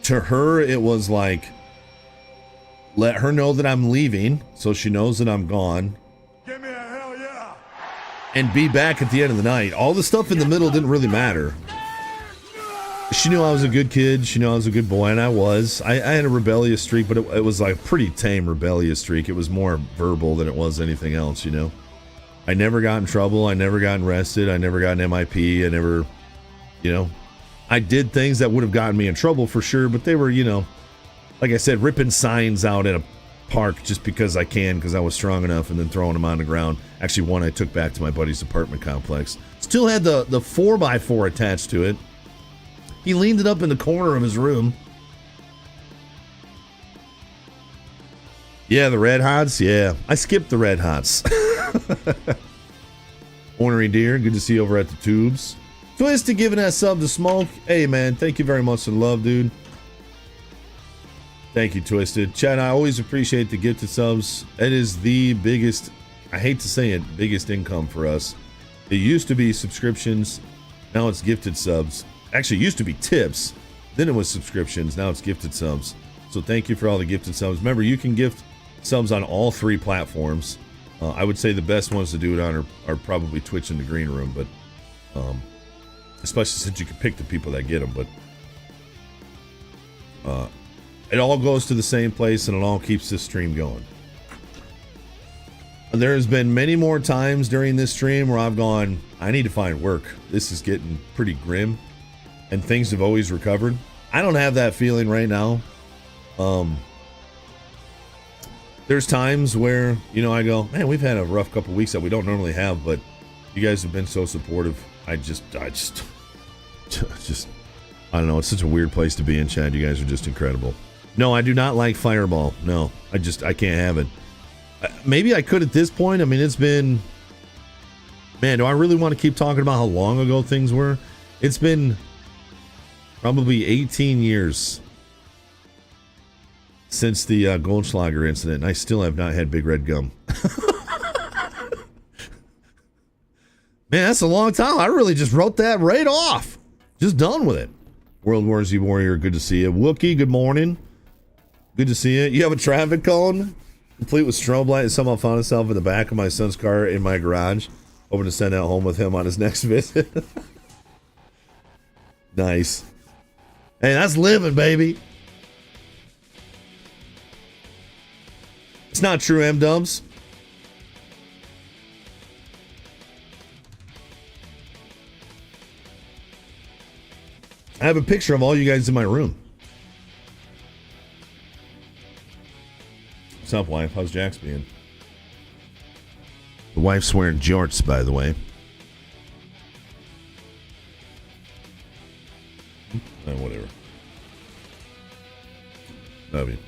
To her, it was like, let her know that I'm leaving so she knows that I'm gone. Give me a hell yeah! And be back at the end of the night. All the stuff in the middle didn't really matter. She knew I was a good kid. She knew I was a good boy, and I was. I had a rebellious streak, but it was like a pretty tame rebellious streak. It was more verbal than it was anything else, you know? I never got in trouble. I never got arrested. I never got an MIP. I never, you know, I did things that would have gotten me in trouble for sure, but they were, you know, like I said, ripping signs out at a park just because I can, because I was strong enough, and then throwing them on the ground. Actually, one I took back to my buddy's apartment complex. Still had the 4x4 attached to it. He leaned it up in the corner of his room. Yeah, the Red Hots. Yeah, I skipped the Red Hots. Ornery Deer, good to see you over at the Tubes. Twisted giving that sub to Smoke. Hey, man, thank you very much for the love, dude. Thank you, Twisted. Chad, I always appreciate the gifted subs. It is the biggest, I hate to say it, biggest income for us. It used to be subscriptions. Now it's gifted subs. Actually, it used to be tips. Then it was subscriptions. Now it's gifted subs. So thank you for all the gifted subs. Remember, you can gift subs on all 3 platforms. I would say the best ones to do it on are probably Twitch and the Green Room, but especially since you can pick the people that get them. But it all goes to the same place, and it all keeps this stream going. There has been many more times during this stream where I've gone, I need to find work. This is getting pretty grim, and things have always recovered. I don't have that feeling right now. There's times where, you know, I go, man, we've had a rough couple weeks that we don't normally have, but you guys have been so supportive. I just, I don't know. It's such a weird place to be in, Chad. You guys are just incredible. No, I do not like Fireball. No, I can't have it. Maybe I could at this point. I mean, it's been, man, do I really want to keep talking about how long ago things were? It's been probably 18 years since the Goldschlager incident, and I still have not had Big Red gum. Man, that's a long time. I really just wrote that right off. Just done with it. World War Z Warrior, good to see you. Wookie, good morning. Good to see you. You have a traffic cone, complete with strobe light, and somehow found himself in the back of my son's car in my garage. Hoping to send that home with him on his next visit. Nice. Hey, that's living, baby. It's not true, M-dubs. I have a picture of all you guys in my room. What's up, wife? How's Jax being? The wife's wearing jorts, by the way. Whatever. Love you.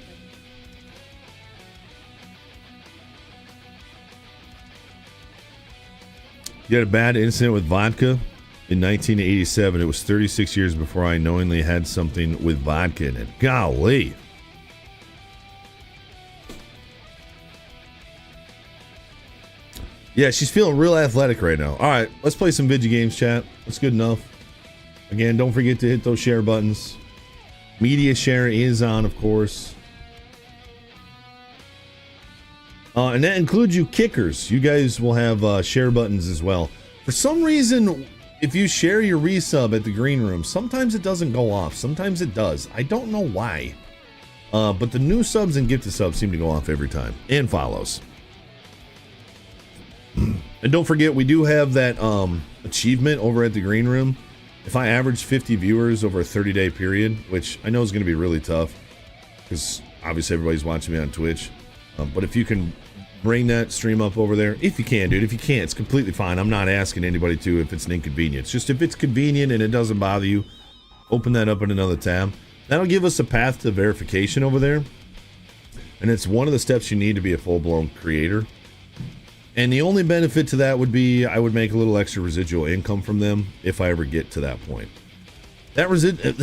You had a bad incident with vodka in 1987. It was 36 years before I knowingly had something with vodka in it. Golly. Yeah, she's feeling real athletic right now. All right, let's play some video games, chat. That's good enough. Again, don't forget to hit those share buttons. Media share is on, of course. And that includes you kickers. You guys will have share buttons as well. For some reason, if you share your resub at the green room, sometimes it doesn't go off. Sometimes it does. I don't know why. But the new subs and gifted subs seem to go off every time. And follows. And don't forget, we do have that achievement over at the green room. If I average 50 viewers over a 30-day period, which I know is going to be really tough, because obviously everybody's watching me on Twitch. But if you can bring that stream up over there, if you can, dude. If you can't, it's completely fine. I'm not asking anybody to if it's an inconvenience. Just if it's convenient and it doesn't bother you, open that up in another tab. That'll give us a path to verification over there. And it's one of the steps you need to be a full-blown creator. And the only benefit to that would be I would make a little extra residual income from them if I ever get to that point. That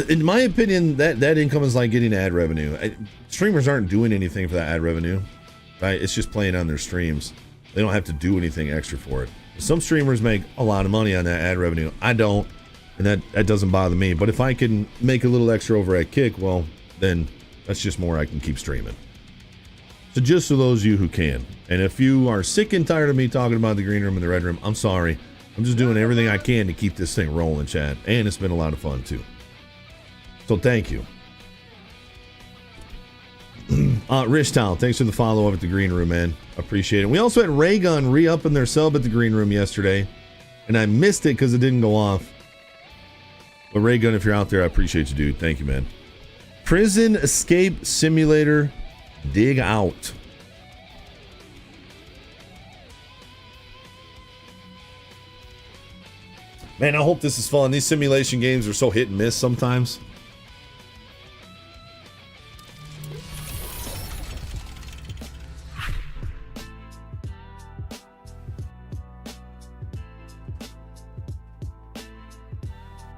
in my opinion, that income is like getting ad revenue. Streamers aren't doing anything for that ad revenue, right? It's just playing on their streams. They don't have to do anything extra for it. Some streamers make a lot of money on that ad revenue. I don't, and that doesn't bother me. But if I can make a little extra over at Kick, well, then that's just more I can keep streaming. So just for those of you who can. And if you are sick and tired of me talking about the green room and the red room, I'm sorry. I'm just doing everything I can to keep this thing rolling, chat. And it's been a lot of fun, too. So thank you. Rich Town, thanks for the follow-up at the green room, man. Appreciate it. We also had Raygun re-upping their sub at the green room yesterday. And I missed it because it didn't go off. But Raygun, if you're out there, I appreciate you, dude. Thank you, man. Prison Escape Simulator Dig Out. Man, I hope this is fun. These simulation games are so hit and miss sometimes.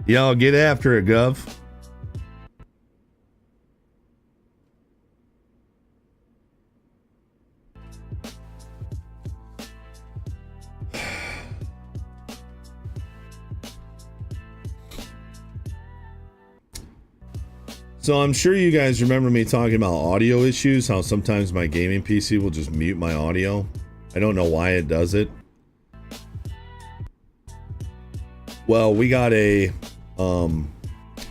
Y'all get after it, Gov. So I'm sure you guys remember me talking about audio issues, how sometimes my gaming PC will just mute my audio. I don't know why it does it. Well, we got a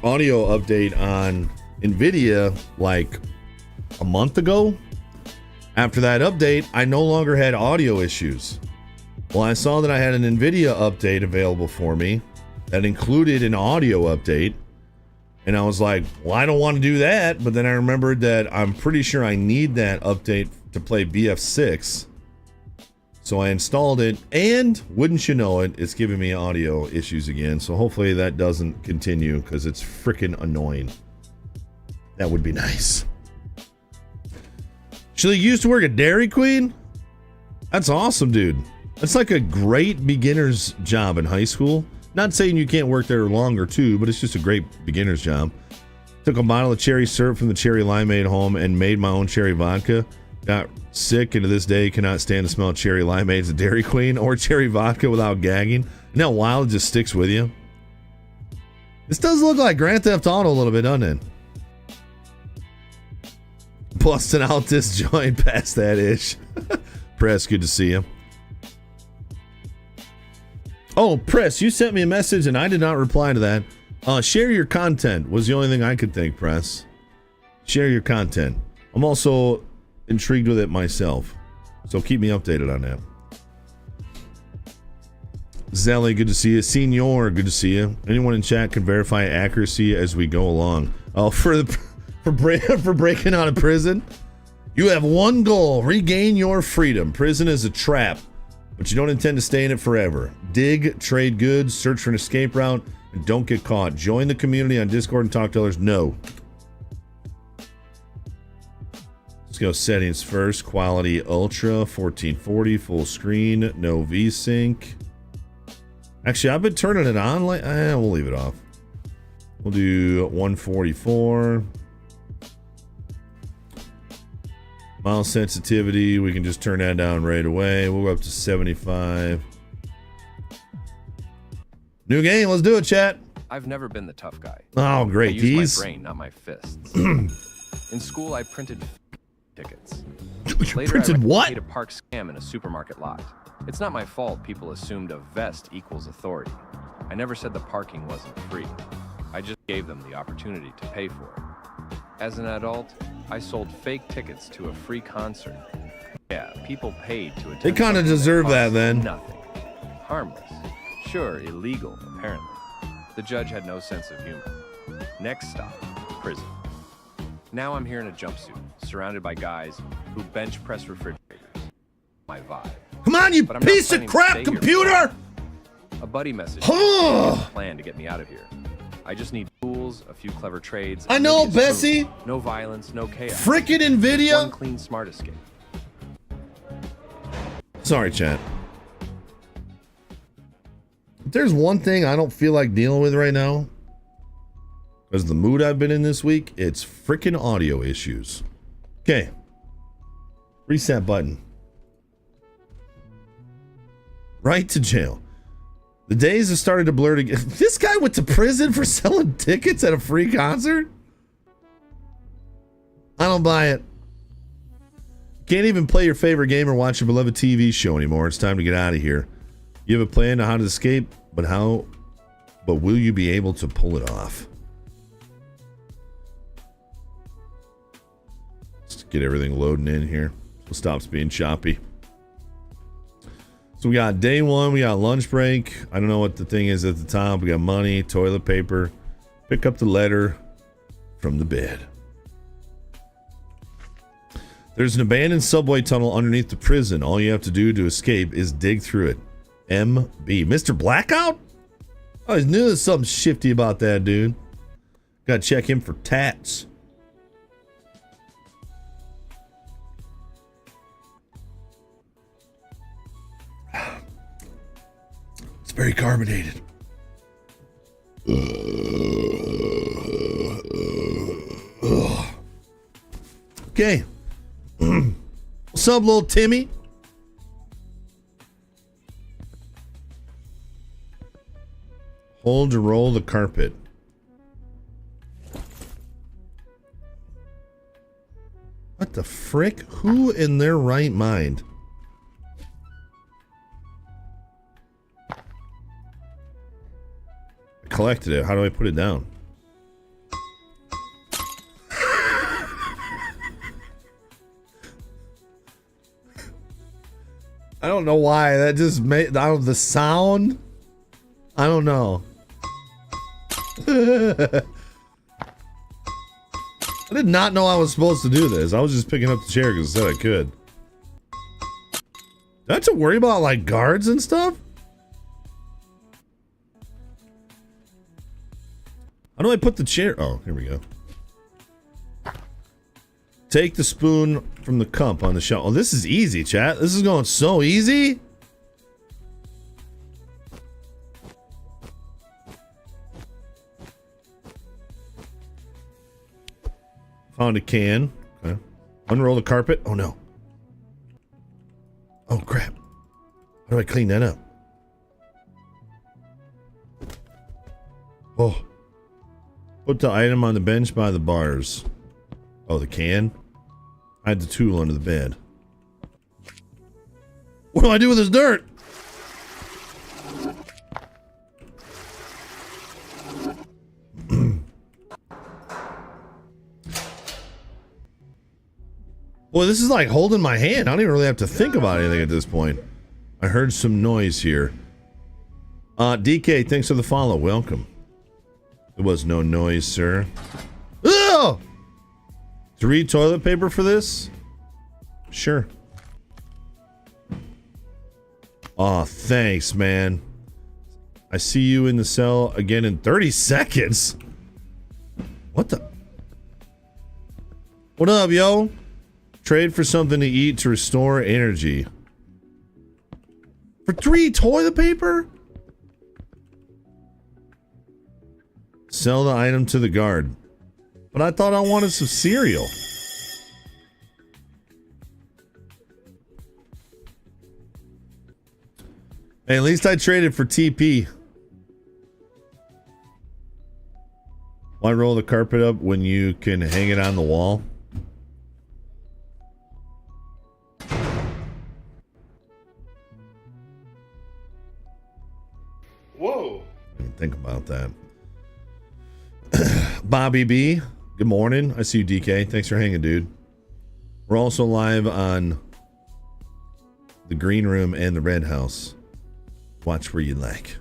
audio update on NVIDIA like a month ago. After that update, I no longer had audio issues. Well, I saw that I had an NVIDIA update available for me that included an audio update. And I was like, well, I don't want to do that. But then I remembered that I'm pretty sure I need that update to play BF6. So I installed it, and wouldn't you know it, it's giving me audio issues again. So hopefully that doesn't continue, because it's freaking annoying. That would be nice. She used to work at Dairy Queen? That's awesome, dude. That's like a great beginner's job in high school. Not saying you can't work there longer too, but it's just a great beginner's job. Took a bottle of cherry syrup from the cherry limeade home and made my own cherry vodka. Got sick, and to this day cannot stand the smell of cherry limeades at Dairy Queen or cherry vodka without gagging. Isn't that wild? It just sticks with you. This does look like Grand Theft Auto a little bit, doesn't it? Busting out this joint past that ish. Press, good to see you. Oh, Press, you sent me a message and I did not reply to that. Share your content was the only thing I could think, Press. Share your content. I'm also intrigued with it myself, so keep me updated on that. Zelly, good to see you. Senior, good to see you. Anyone in chat can verify accuracy as we go along. Oh, for breaking out of prison, you have one goal: regain your freedom. Prison is a trap, but you don't intend to stay in it forever. Dig, trade goods, search for an escape route, and don't get caught. Join the community on Discord and talk to others. No. Let's go settings first. Quality ultra, 1440, full screen, no VSync. Actually, I've been turning it on. Like, we'll leave it off. We'll do 144. Mouse sensitivity, we can just turn that down right away. We'll go up to 75. New game, let's do it, chat. I've never been the tough guy. Oh, great. I use my brain, not my fists. In school, I printed tickets. Later, Printed I what? paid a park scam in a supermarket lot. It's not my fault people assumed a vest equals authority. I never said the parking wasn't free. I just gave them the opportunity to pay for it. As an adult, I sold fake tickets to a free concert. Yeah, people paid to attend. They kind of deserve that then. Nothing. Harmless. Sure, illegal, apparently. The judge had no sense of humor. Next stop, prison. Now I'm here in a jumpsuit, surrounded by guys who bench press refrigerators. My vibe. Come on, you But I'm not piece of planning to crap stay here computer! A buddy messaged me a plan to get me out of here. I just need tools, a few clever trades. I and know, maybe a spoon. Bessie. No violence, no chaos. Frickin' Nvidia. One clean, smart escape. Sorry, chat. If there's one thing I don't feel like dealing with right now, because the mood I've been in this week, it's frickin' audio issues. Okay. Reset button. Right to jail. The days have started to blur together. This guy went to prison for selling tickets at a free concert? I don't buy it. Can't even play your favorite game or watch your beloved TV show anymore. It's time to get out of here. You have a plan on how to escape, but will you be able to pull it off? Let's get everything loading in here so it stops being choppy. So we got day one, we got lunch break. I don't know what the thing is at the top. We got money, toilet paper. Pick up the letter from the bed. There's an abandoned subway tunnel underneath the prison. All you have to do to escape is dig through it. MB. Mr. Blackout? I always knew there's something shifty about that dude. Gotta check him for tats. It's very carbonated. Okay. What's up, little Timmy? Hold to roll the carpet. What the frick? Who in their right mind? I collected it. How do I put it down? I don't know why. That just made the sound. I don't know. I did not know I was supposed to do this. I was just picking up the chair because I said I could. Do I have to worry about like guards and stuff? How do I put the chair? Oh, here we go. Take the spoon from the cup on the shelf. Oh, this is easy, chat. This is going so easy. Found a can. Okay. Unroll the carpet. Oh, no. Oh, crap. How do I clean that up? Oh. Put the item on the bench by the bars. Oh, the can? Hide the tool under the bed. What do I do with this dirt? Boy, this is like holding my hand. I don't even really have to think about anything at this point. I heard some noise here. DK, thanks for the follow. Welcome. There was no noise, sir. Oh! 3 toilet paper for this? Sure. Aw, thanks, man. I see you in the cell again in 30 seconds. What the? What up, yo? Trade for something to eat to restore energy. For 3 toilet paper? Sell the item to the guard. But I thought I wanted some cereal. Hey, at least I traded for TP. Why roll the carpet up when you can hang it on the wall? Whoa. Think about that. Bobby B, good morning. I see you, DK. Thanks for hanging, dude. We're also live on the Green Room and the Red House. Watch where you like.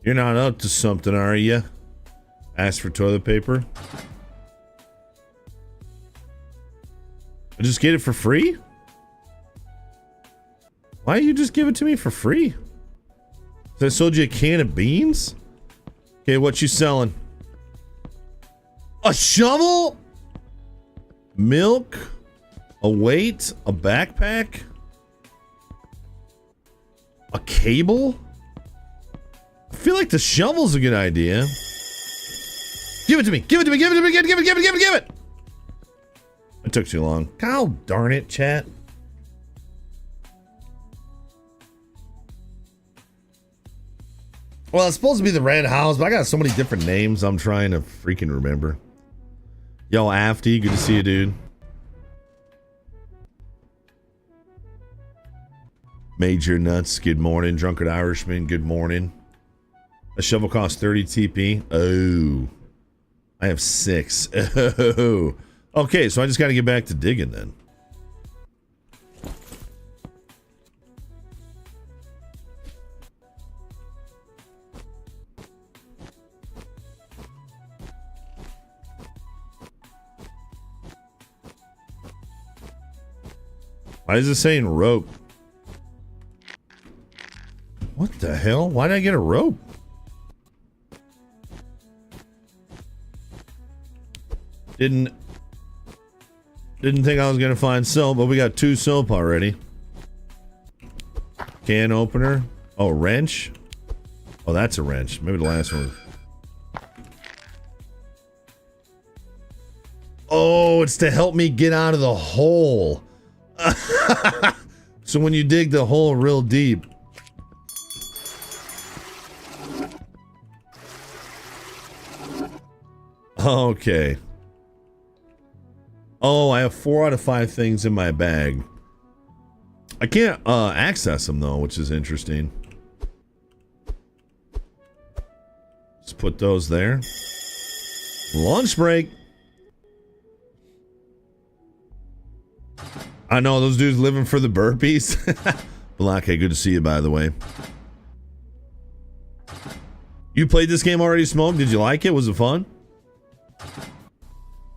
You're not up to something, are you? Ask for toilet paper. I just get it for free? Why you just give it to me for free? So I sold you a can of beans? Okay, what you selling? A shovel? Milk? A weight? A backpack? A cable? I feel like the shovel's a good idea. Give it to me! Give it to me! Give it to me! Give it! It took too long. God darn it, chat. Well, it's supposed to be the Red House, but I got so many different names I'm trying to freaking remember. Yo, Afty, good to see you, dude. Major Nuts, good morning. Drunkard Irishman, good morning. A shovel costs 30 TP. Oh. I have 6. Oh. Okay, so I just got to get back to digging then. Why is it saying rope? What the hell? Why did I get a rope? Didn't think I was gonna find soap, but we got 2 soap already. Can opener. Oh, wrench. Oh, that's a wrench. Maybe the last one. Oh, it's to help me get out of the hole. So when you dig the hole real deep. Okay. Oh, I have 4 out of 5 things in my bag. I can't access them though, which is interesting. Let's put those there. Lunch break. I know those dudes living for the burpees. Balake, good to see you, by the way. You played this game already, Smoke? Did you like it? Was it fun?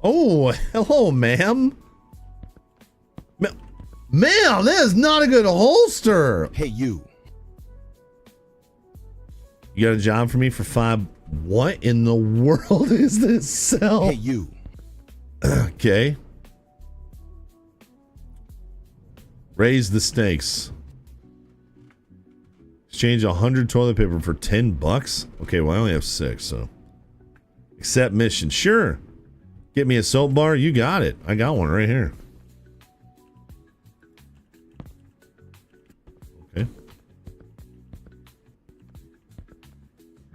Oh, hello, ma'am. Ma'am, that is not a good holster. Hey, you. You got a job for me for 5? What in the world is this cell? Hey, you. Okay. Raise the stakes. Exchange 100 toilet paper for $10. Okay, well I only have 6, so. Accept mission. Sure. Get me a soap bar. You got it. I got one right here. Okay.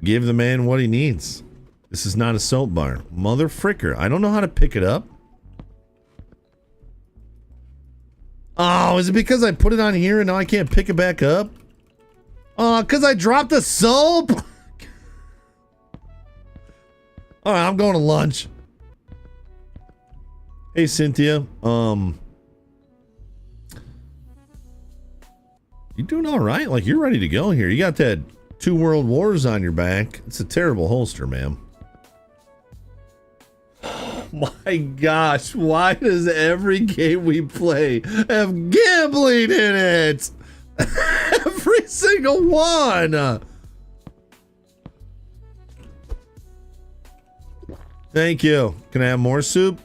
Give the man what he needs. This is not a soap bar. Mother fricker. I don't know how to pick it up. Oh, is it because I put it on here and now I can't pick it back up? Oh, because I dropped the soap? Alright, I'm going to lunch. Hey, Cynthia. You doing alright? Like, you're ready to go here. You got that 2 World Wars on your back. It's a terrible holster, ma'am. My gosh, why does every game we play have gambling in it? Every single one. Thank you. Can I have more soup?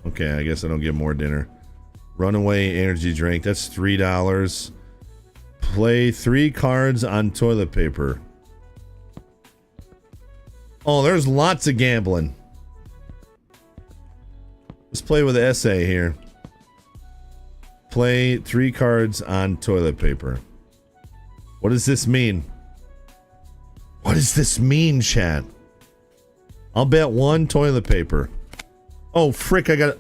Okay, I guess I don't get more dinner. Runaway energy drink. That's $3. Play 3 cards on toilet paper. Oh, there's lots of gambling. Let's play with the essay here. Play 3 cards on toilet paper. What does this mean? What does this mean, chat? I'll bet 1 toilet paper. Oh, frick, I got...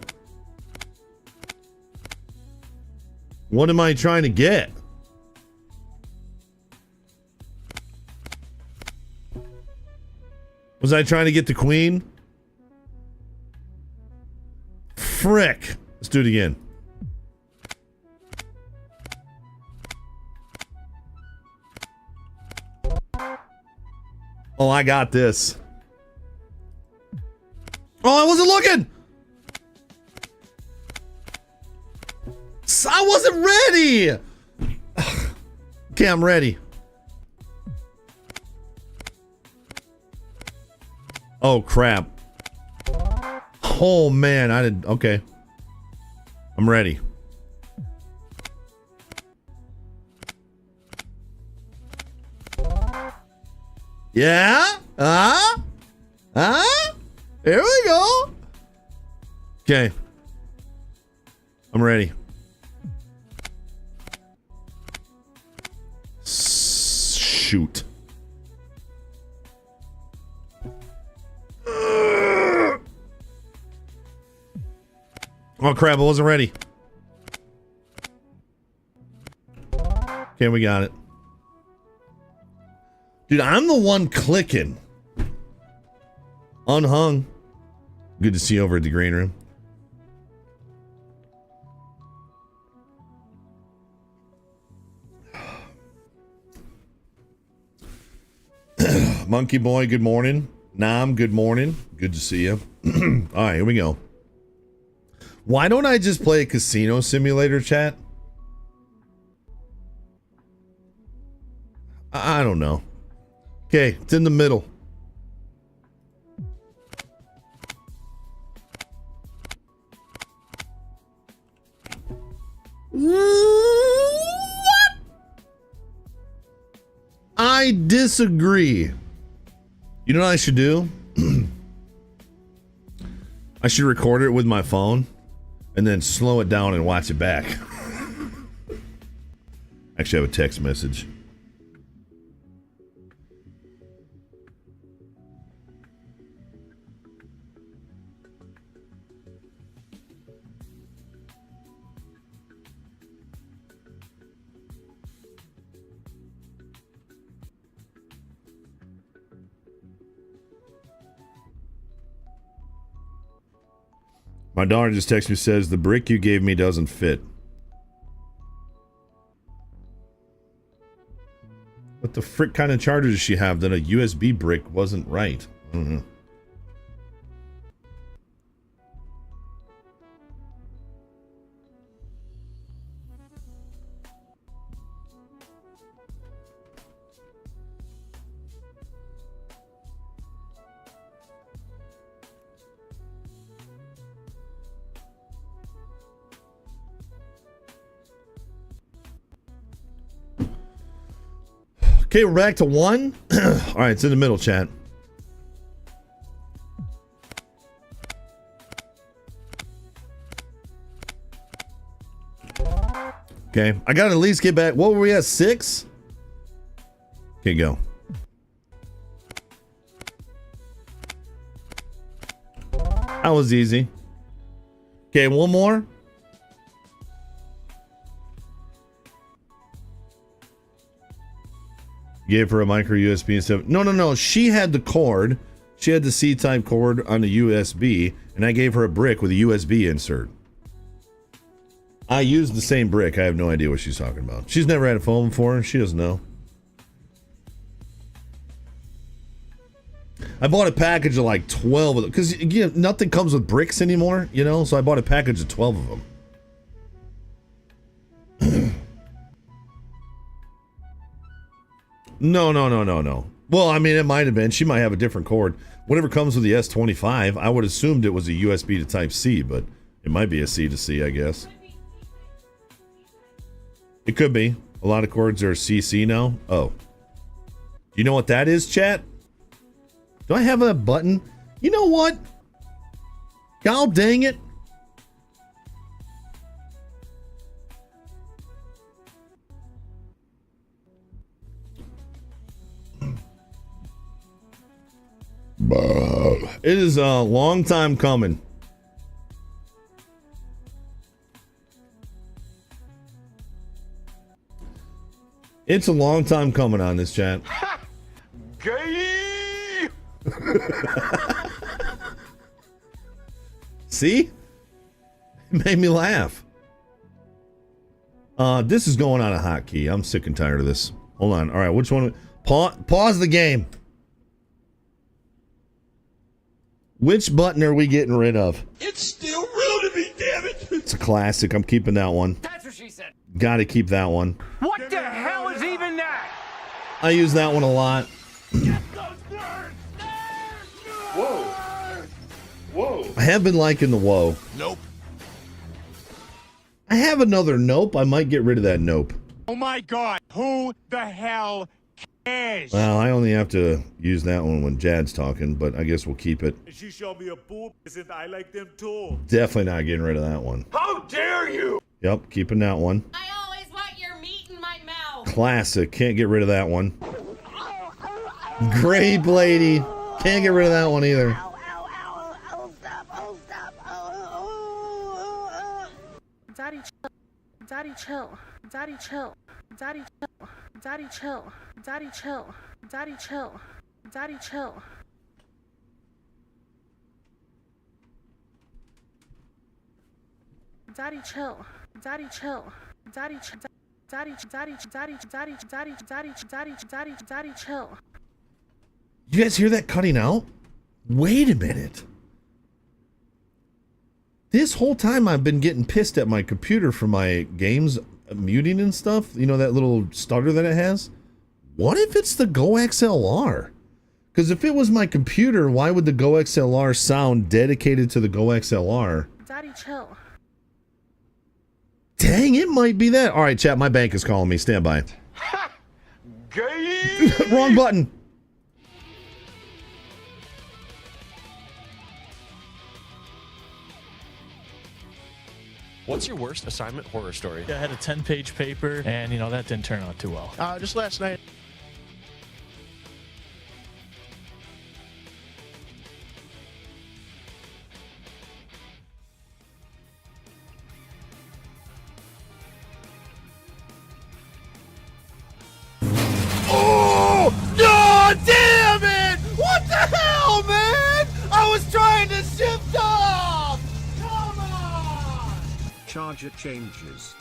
What am I trying to get? Was I trying to get the queen? Frick. Let's do it again. Oh, I got this. Oh, I wasn't looking. I wasn't ready. Okay, I'm ready. Oh, crap. Oh, man. I didn't. Okay. I'm ready. Yeah? Here we go. Okay. I'm ready. Shoot. Oh, crap. I wasn't ready. Okay, we got it. Dude, I'm the one clicking. Unhung. Good to see you over at the green room. Monkey Boy, good morning. Nam, good morning. Good to see you. All right, here we go. Why don't I just play a casino simulator, chat? I don't know. Okay, it's in the middle. What? I disagree. You know what I should do? I should record it with my phone and then slow it down and watch it back. Actually, I have a text message. My daughter just texted me, says the brick you gave me doesn't fit. What the frick kind of charger does she have that a USB brick wasn't right? I don't know. Okay, we're back to 1. All right, it's in the middle, chat. Okay, I gotta at least get back. What were we at, 6? Okay, go. That was easy. Okay, one more. Gave her a micro USB and stuff. No. She had the cord. She had the C-type cord on the USB, and I gave her a brick with a USB insert. I used the same brick. I have no idea what she's talking about. She's never had a phone before. She doesn't know. I bought a package of like 12 of them because again, nothing comes with bricks anymore, you know. So I bought a package of 12 of them. No. Well, I mean, it might have been. She might have a different cord. Whatever comes with the S25, I would assumed it was a USB to Type-C, but it might be a C to C, I guess. It could be. A lot of cords are CC now. Oh. You know what that is, chat? Do I have a button? You know what? God dang it. It is a long time coming. It's a long time coming on this, chat. Gay! See? It made me laugh. This is going on a hotkey. I'm sick and tired of this. Hold on. All right, which one? Pause the game. Which button are we getting rid of? It's still real to me, damn it! It's a classic. I'm keeping that one. That's what she said. Gotta keep that one. What the hell is even that? I use that one a lot. Whoa. Whoa. I have been liking the whoa. Nope. I have another nope. I might get rid of that nope. Oh my god. Who the hell cares? Well, I only have to use that one when Jad's talking, but I guess we'll keep it. She showed me a boob, and I like them too. Definitely not getting rid of that one. How dare you? Yep, keeping that one. I always want your meat in my mouth. Classic. Can't get rid of that one. Grape lady. Can't get rid of that one either. Daddy chill. Daddy chill. Daddy chill. Daddy chill. Daddy chill. Daddy chill. Daddy chill. Daddy chill. Daddy chill. Daddy chill. Daddy chill. Daddy daddy daddy daddy daddy daddy daddy daddy daddy chill. You guys hear that cutting out? Wait a minute. This whole time I've been getting pissed at my computer for my games muting and stuff. You know that little stutter that it has? What if it's the Go XLR? Because if it was my computer, why would the Go XLR sound dedicated to the Go XLR? Daddy chill. Dang, it might be that. All right, chat, my bank is calling me. Stand by. Gay! Wrong button. What's your worst assignment horror story? I had a 10-page paper, and, that didn't turn out too well. Just last night. Oh! God damn it! What the hell, man? I was trying to shift off! Come on! Charger changes.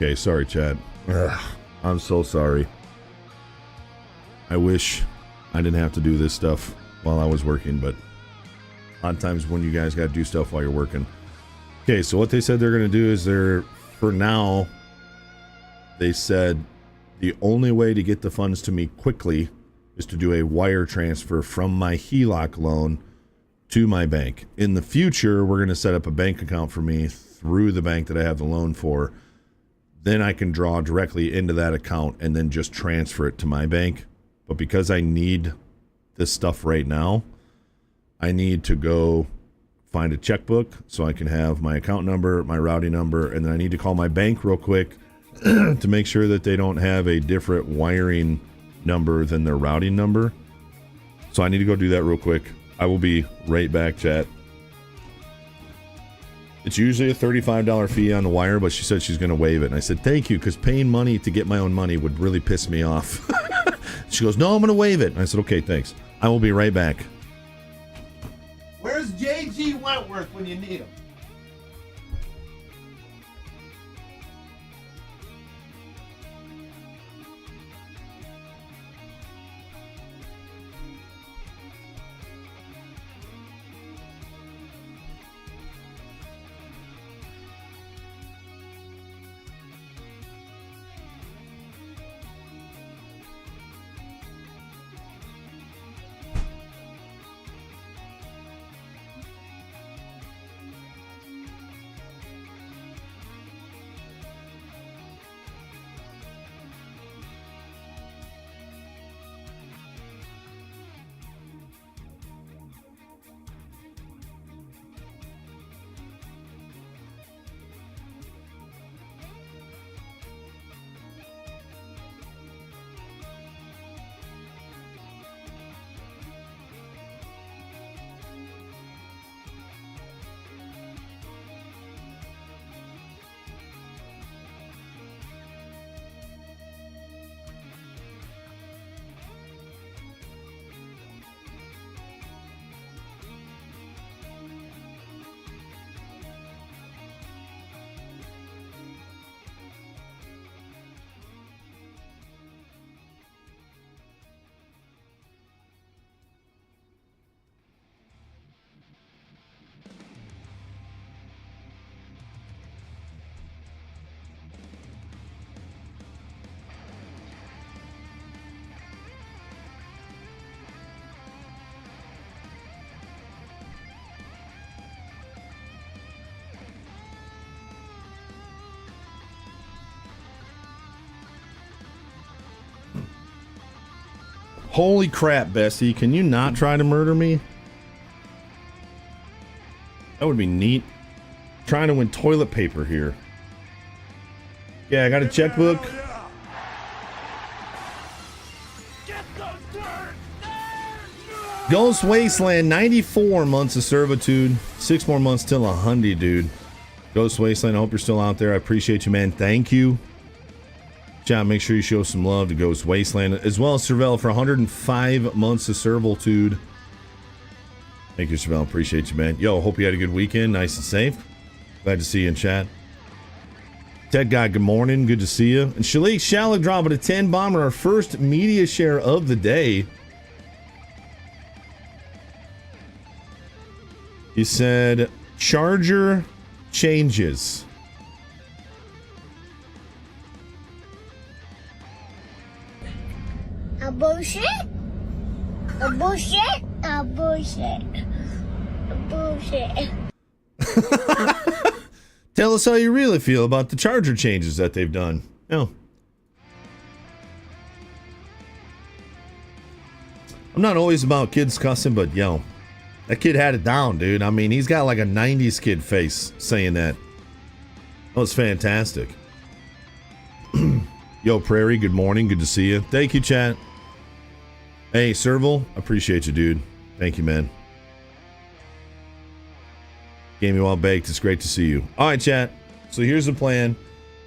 Okay, sorry, Chad. Ugh, I'm so sorry. I wish I didn't have to do this stuff while I was working, but a lot of times when you guys got to do stuff while you're working. Okay, so what they said they're going to do is for now, they said the only way to get the funds to me quickly is to do a wire transfer from my HELOC loan to my bank. In the future, we're going to set up a bank account for me through the bank that I have the loan for. Then I can draw directly into that account and then just transfer it to my bank. But because I need this stuff right now, I need to go find a checkbook so I can have my account number, my routing number, and then I need to call my bank real quick to make sure that they don't have a different wiring number than their routing number. So I need to go do that real quick. I will be right back, chat. It's usually a $35 fee on the wire, but she said she's going to waive it. And I said, thank you, because paying money to get my own money would really piss me off. She goes, no, I'm going to waive it. And I said, okay, thanks. I will be right back. Where's J.G. Wentworth when you need him? Holy crap, Bessie. Can you not try to murder me? That would be neat. Trying to win toilet paper here. Yeah, I got a checkbook. Ghost Wasteland, 94 months of servitude. 6 more months till 100, dude. Ghost Wasteland, I hope you're still out there. I appreciate you, man. Thank you. John, make sure you show some love to Ghost Wasteland, as well as Cervelle for 105 months of servitude. Thank you, Cervelle. Appreciate you, man. Yo, hope you had a good weekend. Nice and safe. Glad to see you in chat. Ted Guy, good morning. Good to see you. And Shalik Shallak dropping a 10 bomber, our first media share of the day. He said, charger changes. A bullshit? A bullshit? A bullshit. A bullshit. Tell us how you really feel about the charger changes that they've done. No. I'm not always about kids cussing, but yo, that kid had it down, dude. I mean, he's got like a 90s kid face saying that. That was fantastic. Yo, Prairie, good morning. Good to see you. Thank you, chat. Hey, Serval, appreciate you, dude. Thank you, man. Game you all baked. It's great to see you. All right, chat. So here's the plan.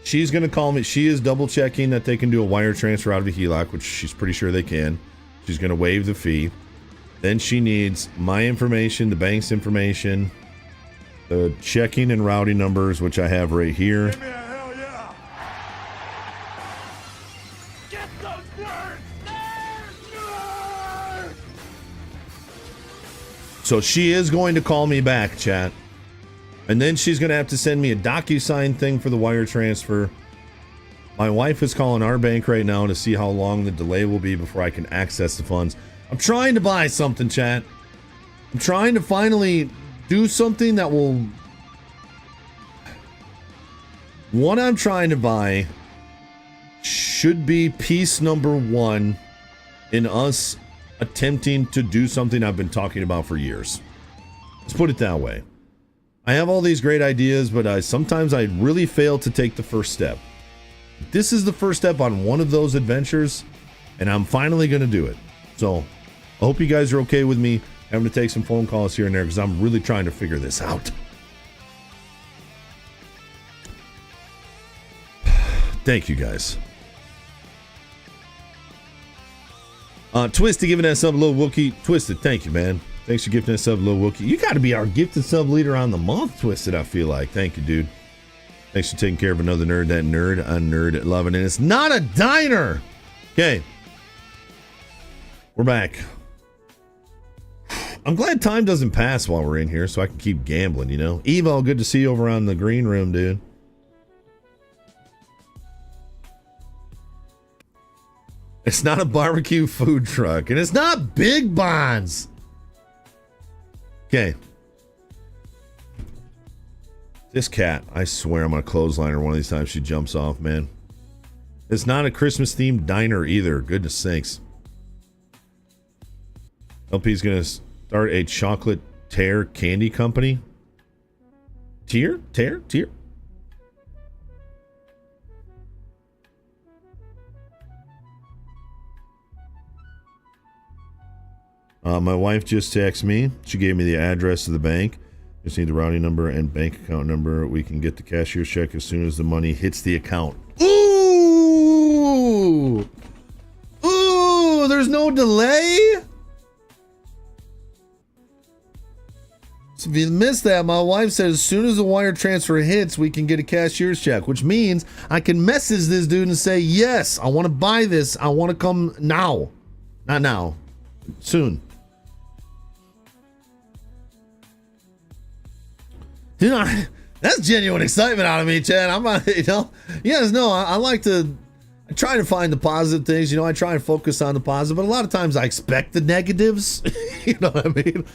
She's going to call me. She is double checking that they can do a wire transfer out of a HELOC, which she's pretty sure they can. She's going to waive the fee. Then she needs my information, the bank's information, the checking and routing numbers, which I have right here. So she is going to call me back, chat. And then she's going to have to send me a DocuSign thing for the wire transfer. My wife is calling our bank right now to see how long the delay will be before I can access the funds. I'm trying to buy something, chat. I'm trying to finally do something that will... What I'm trying to buy should be piece number 1 in us attempting to do something I've been talking about for years. Let's put it that way. I have all these great ideas, but sometimes I really fail to take the first step. This is the first step on one of those adventures, and I'm finally going to do it. So, I hope you guys are okay with me having to take some phone calls here and there, because I'm really trying to figure this out. Thank you, guys. Twisted giving that sub, Lil Wookie. Twisted, thank you, man. Thanks for gifting that sub, Lil Wookie. You got to be our gifted sub leader on the month, Twisted, I feel like. Thank you, dude. Thanks for taking care of another nerd. That nerd, a nerd at loving it. It's not a diner. Okay. We're back. I'm glad time doesn't pass while we're in here so I can keep gambling, you know? Evo, good to see you over on the green room, dude. It's not a barbecue food truck, and it's not Big Bonds. Okay. This cat, I swear I'm going to clothesline her one of these times she jumps off, man. It's not a Christmas-themed diner either. Goodness sakes. LP's going to start a chocolate tear candy company. Tear? My wife just texted me. She gave me the address of the bank. Just need the routing number and bank account number. We can get the cashier's check as soon as the money hits the account. Ooh! Ooh, there's no delay? So if you missed that, my wife said as soon as the wire transfer hits, we can get a cashier's check, which means I can message this dude and say, yes, I want to buy this. I want to come now. Not now. Soon. You know, that's genuine excitement out of me, Chad. I'm not, you know, yes, no, I like to, I try to find the positive things, you know, I try and focus on the positive, but a lot of times I expect the negatives, you know what I mean?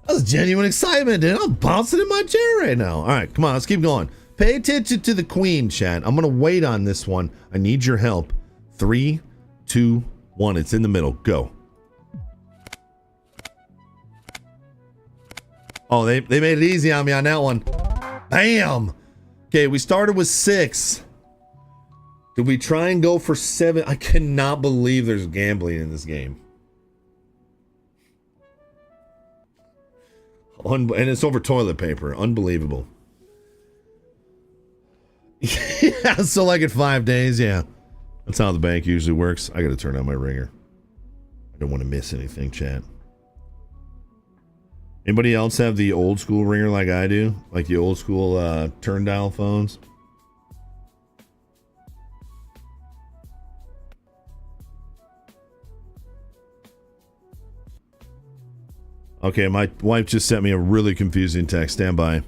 That's genuine excitement, dude. I'm bouncing in my chair right now. All right, come on, let's keep going. Pay attention to the queen, Chad. I'm going to wait on this one. I need your help. 3, 2, 1. It's in the middle. Go. Oh, they made it easy on me on that one. Bam! Okay, we started with 6. Did we try and go for 7? I cannot believe there's gambling in this game. And it's over toilet paper. Unbelievable. Yeah, so like at 5 days, yeah. That's how the bank usually works. I gotta turn on my ringer. I don't want to miss anything, chat. Anybody else have the old school ringer like I do? Like the old school turn dial phones? Okay, my wife just sent me a really confusing text. Stand by.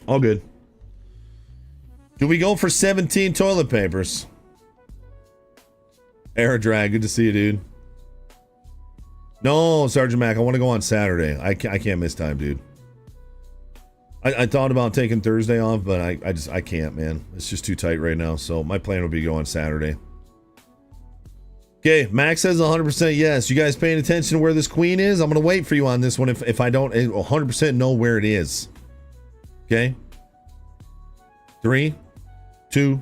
All good. Do we go for 17 toilet papers? Air drag, good to see you, dude. No, Sergeant Mac, I want to go on Saturday. I can't miss time, dude. I thought about taking Thursday off, but I can't, man. It's just too tight right now. So my plan would be to go on Saturday. Okay, Max says 100% yes. You guys paying attention to where this queen is? I'm going to wait for you on this one if I don't 100% know where it is. Okay? 3, 2,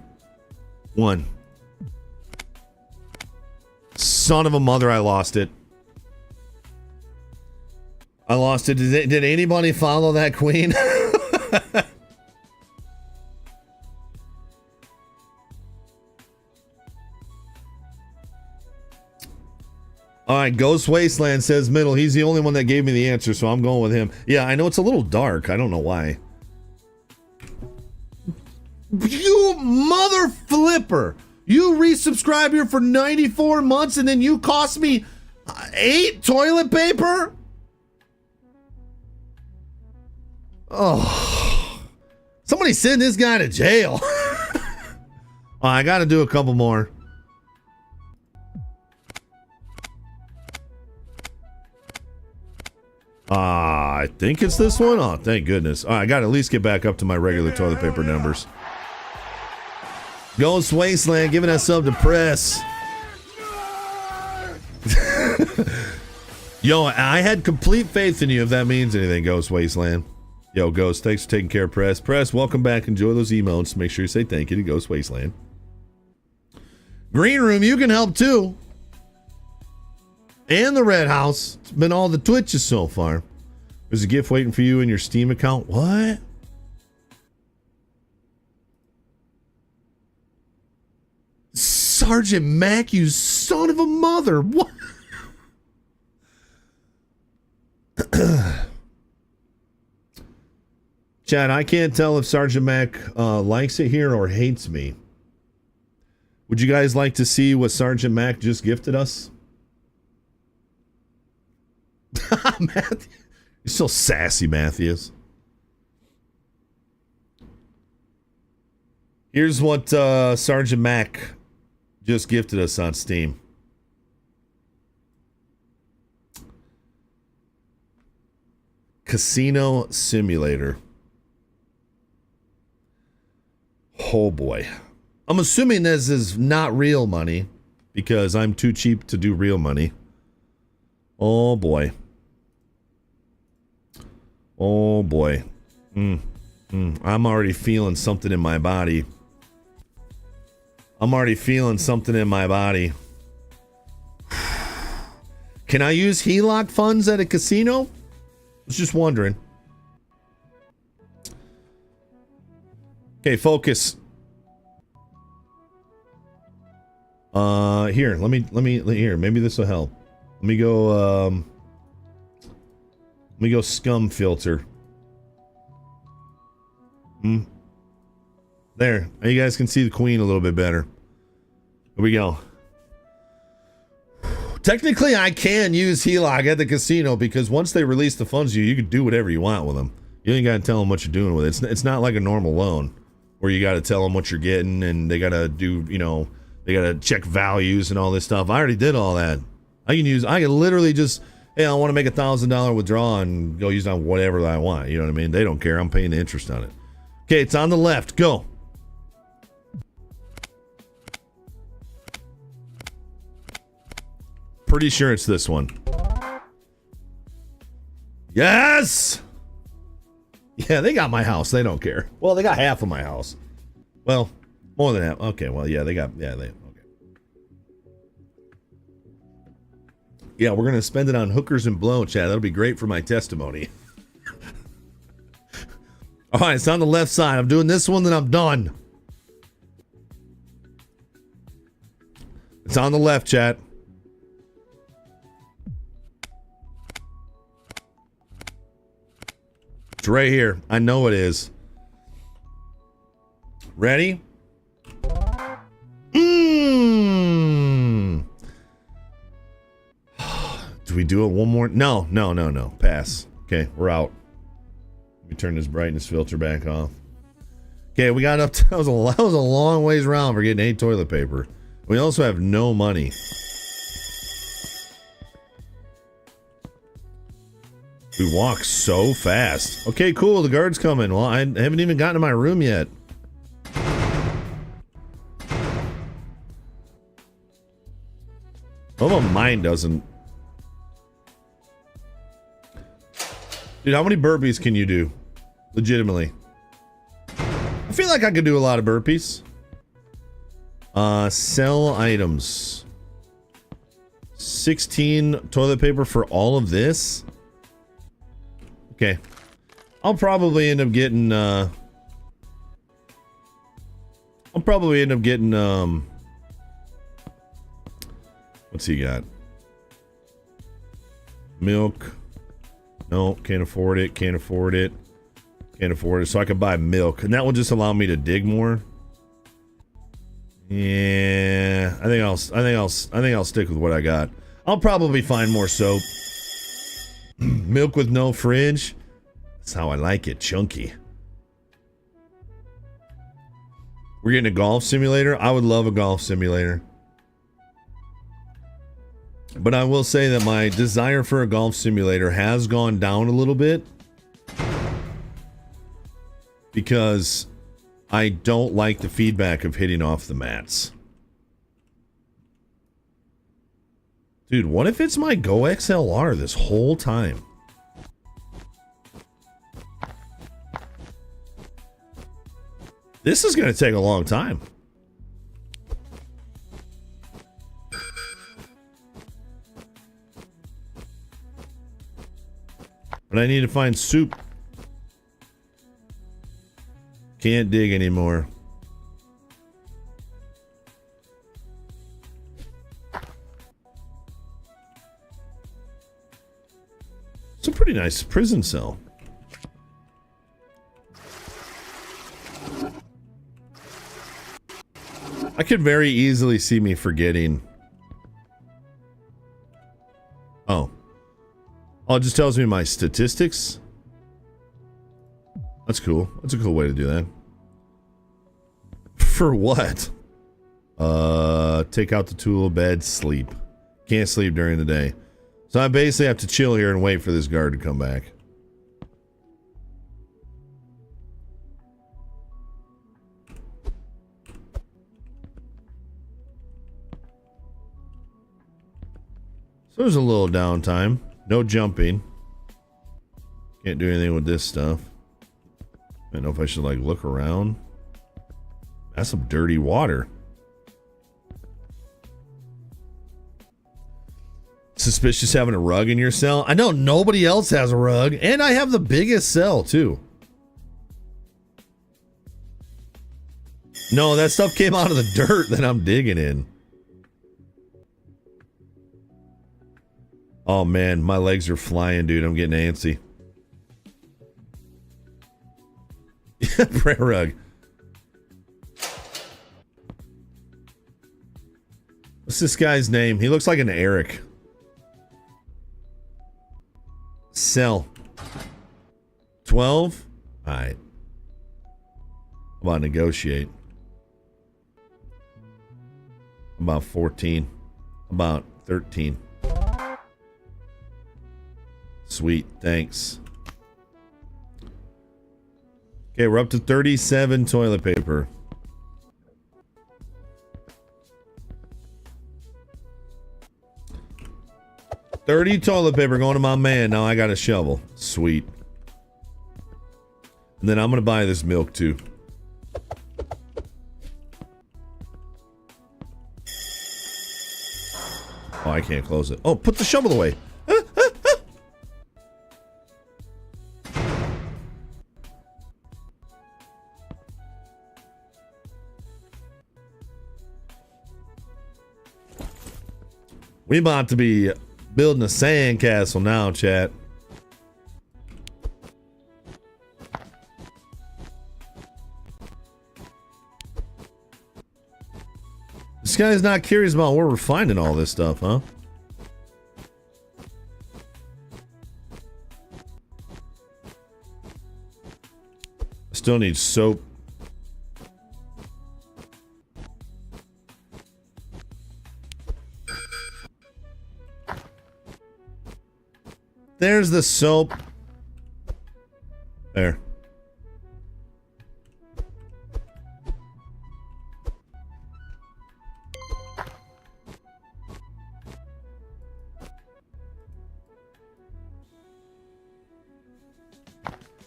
1. Son of a mother, I lost it. I lost it. Did anybody follow that queen? All right, Ghost Wasteland says middle. He's the only one that gave me the answer, so I'm going with him. Yeah, I know it's a little dark. I don't know why. You mother flipper. You resubscribe here for 94 months and then you cost me 8 toilet paper? Oh. Somebody send this guy to jail. Oh, I got to do a couple more. I think it's this one. Oh, thank goodness. All right, I got to at least get back up to my regular toilet paper numbers. Ghost Wasteland giving us something to press. Yo, I had complete faith in you, if that means anything, Ghost Wasteland. Yo, Ghost, thanks for taking care of Press. Press, welcome back. Enjoy those emotes. Make sure you say thank you to Ghost Wasteland. Green Room, you can help too. And the Red House. It's been all the Twitches so far. There's a gift waiting for you in your Steam account. What? Sergeant Mac, you son of a mother. What? Chad, I can't tell if Sergeant Mac likes it here or hates me. Would you guys like to see what Sergeant Mac just gifted us? Matthew, you're so sassy, Matthews. Here's what Sergeant Mac just gifted us on Steam. Casino Simulator. Oh boy. I'm assuming this is not real money because I'm too cheap to do real money. Oh boy. Oh boy. I'm already feeling something in my body. I'm already feeling something in my body. Can I use HELOC funds at a casino? I was just wondering. Okay, focus. Here, let me here, maybe this will help. Let me go scum filter. There. Now you guys can see the queen a little bit better. Here we go. Technically, I can use HELOC at the casino because once they release the funds to you, you can do whatever you want with them. You ain't got to tell them what you're doing with it. It's not like a normal loan where you got to tell them what you're getting and they got to do, you know, they got to check values and all this stuff. I already did all that. I can literally just, hey, I want to make $1,000 withdrawal and go use it on whatever I want. You know what I mean? They don't care. I'm paying the interest on it. Okay, it's on the left. Go. Pretty sure it's this one. Yes! Yeah, they got my house. They don't care. Well, they got half of my house. Well, more than half. Okay, well, yeah, okay. Yeah, we're going to spend it on hookers and blow, Chad. That'll be great for my testimony. All right, it's on the left side. I'm doing this one, then I'm done. It's on the left, chat. It's right here. I know it is. Ready? Do we do it one more? No. Pass. Okay, we're out. Let me turn this brightness filter back off. Okay, we got up to, that was a long ways around for getting 8 toilet paper. We also have no money. We walk so fast. Okay, cool. The guard's coming. Well, I haven't even gotten to my room yet. Oh, mine doesn't. Dude, how many burpees can you do? Legitimately. I feel like I could do a lot of burpees. Sell items. 16 toilet paper for all of this? Okay. I'll probably end up getting, what's he got? Milk. No, can't afford it. Can't afford it. Can't afford it. So I could buy milk, and that will just allow me to dig more. Yeah, I think I'll stick with what I got. I'll probably find more soap. Milk with no fridge. That's how I like it, chunky. We're getting a golf simulator. I would love a golf simulator. But I will say that my desire for a golf simulator has gone down a little bit. Because I don't like the feedback of hitting off the mats. Dude, what if it's my Go XLR this whole time? This is going to take a long time. But I need to find soup. Can't dig anymore. It's a pretty nice prison cell. I could very easily see me forgetting. Oh, it just tells me my statistics. That's cool. That's a cool way to do that. For what? Take out the tool, bed, sleep. Can't sleep during the day. So I basically have to chill here and wait for this guard to come back. So there's a little downtime. No jumping. Can't do anything with this stuff. I don't know if I should like look around. That's some dirty water. Suspicious having a rug in your cell? I know nobody else has a rug, and I have the biggest cell too. No, that stuff came out of the dirt that I'm digging in. Oh man, my legs are flying, dude. I'm getting antsy. Prayer rug. What's this guy's name? He looks like an Eric. Sell. 12? Alright. How about negotiate? About 14. About 13. Sweet, thanks. Okay, we're up to 37 toilet paper. $30 toilet paper going to my man. Now I got a shovel. Sweet. And then I'm going to buy this milk too. Oh, I can't close it. Oh, put the shovel away. We about to be building a sandcastle now, chat. This guy's not curious about where we're finding all this stuff, huh? Still need soap. There's the soap. There.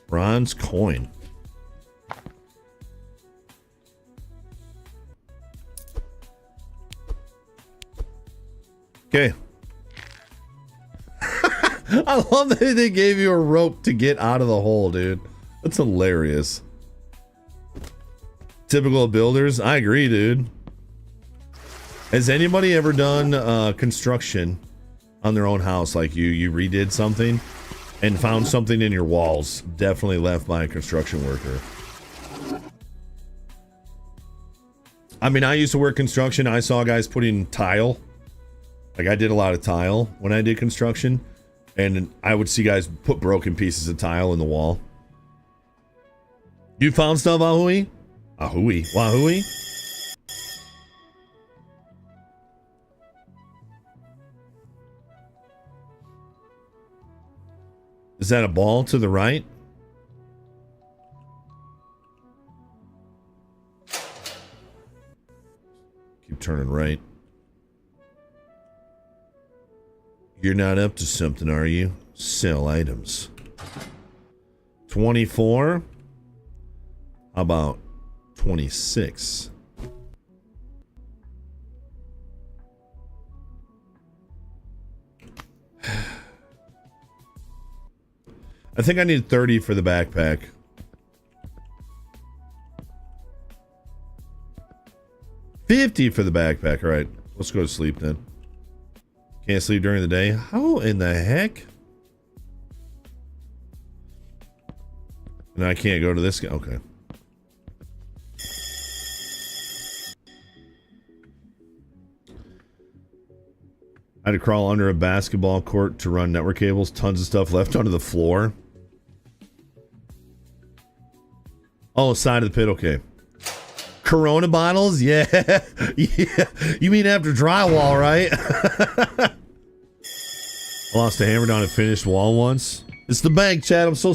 Bronze coin. Okay. I love that they gave you a rope to get out of the hole, dude. That's hilarious. Typical of builders. I agree, dude. Has anybody ever done construction on their own house? Like you redid something and found something in your walls, definitely left by a construction worker. I mean, I used to work construction. I saw guys putting tile. Like I did a lot of tile when I did construction, and I would see guys put broken pieces of tile in the wall. You found stuff, Ahui? Ahui. Wahui? Is that a ball to the right? Keep turning right. You're not up to something, are you? Sell items. 24. How about 26? I think I need 30 for the backpack. $50 for the backpack. All right, let's go to sleep then. Can't sleep during the day. How in the heck? And I can't go to this guy. Okay. I had to crawl under a basketball court to run network cables. Tons of stuff left under the floor. Oh, side of the pit. Okay. Corona bottles? Yeah. Yeah. You mean after drywall, right? I lost a hammer down a finished wall once. It's the bank, Chad. I'm so...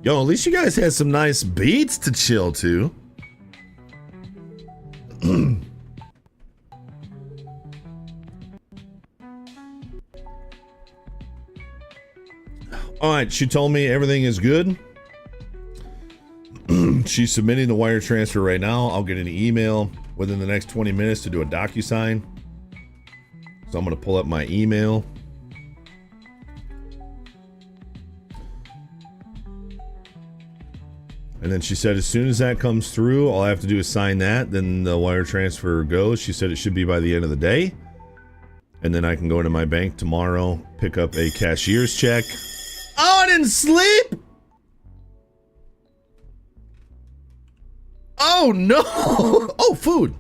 Yo, at least you guys had some nice beats to chill to. All right, she told me everything is good. She's submitting the wire transfer right now. I'll get an email within the next 20 minutes to do a DocuSign. So I'm going to pull up my email. And then she said as soon as that comes through, all I have to do is sign that. Then the wire transfer goes. She said it should be by the end of the day. And then I can go into my bank tomorrow, pick up a cashier's check. Oh, I didn't sleep? Oh, no. Oh, food.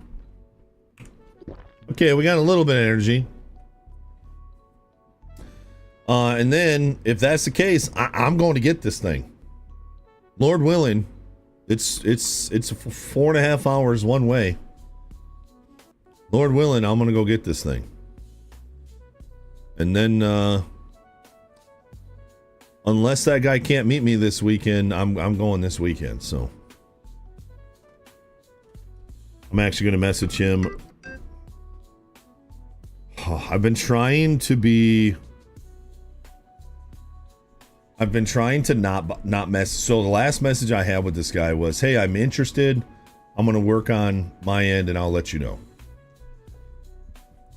Okay, we got a little bit of energy. And then, if that's the case, I'm going to get this thing. Lord willing, it's 4.5 hours one way. Lord willing, I'm going to go get this thing. And then, unless that guy can't meet me this weekend, I'm going this weekend, so. I'm actually going to message him. Oh, I've been trying to not mess. So the last message I had with this guy was, hey, I'm interested. I'm going to work on my end and I'll let you know.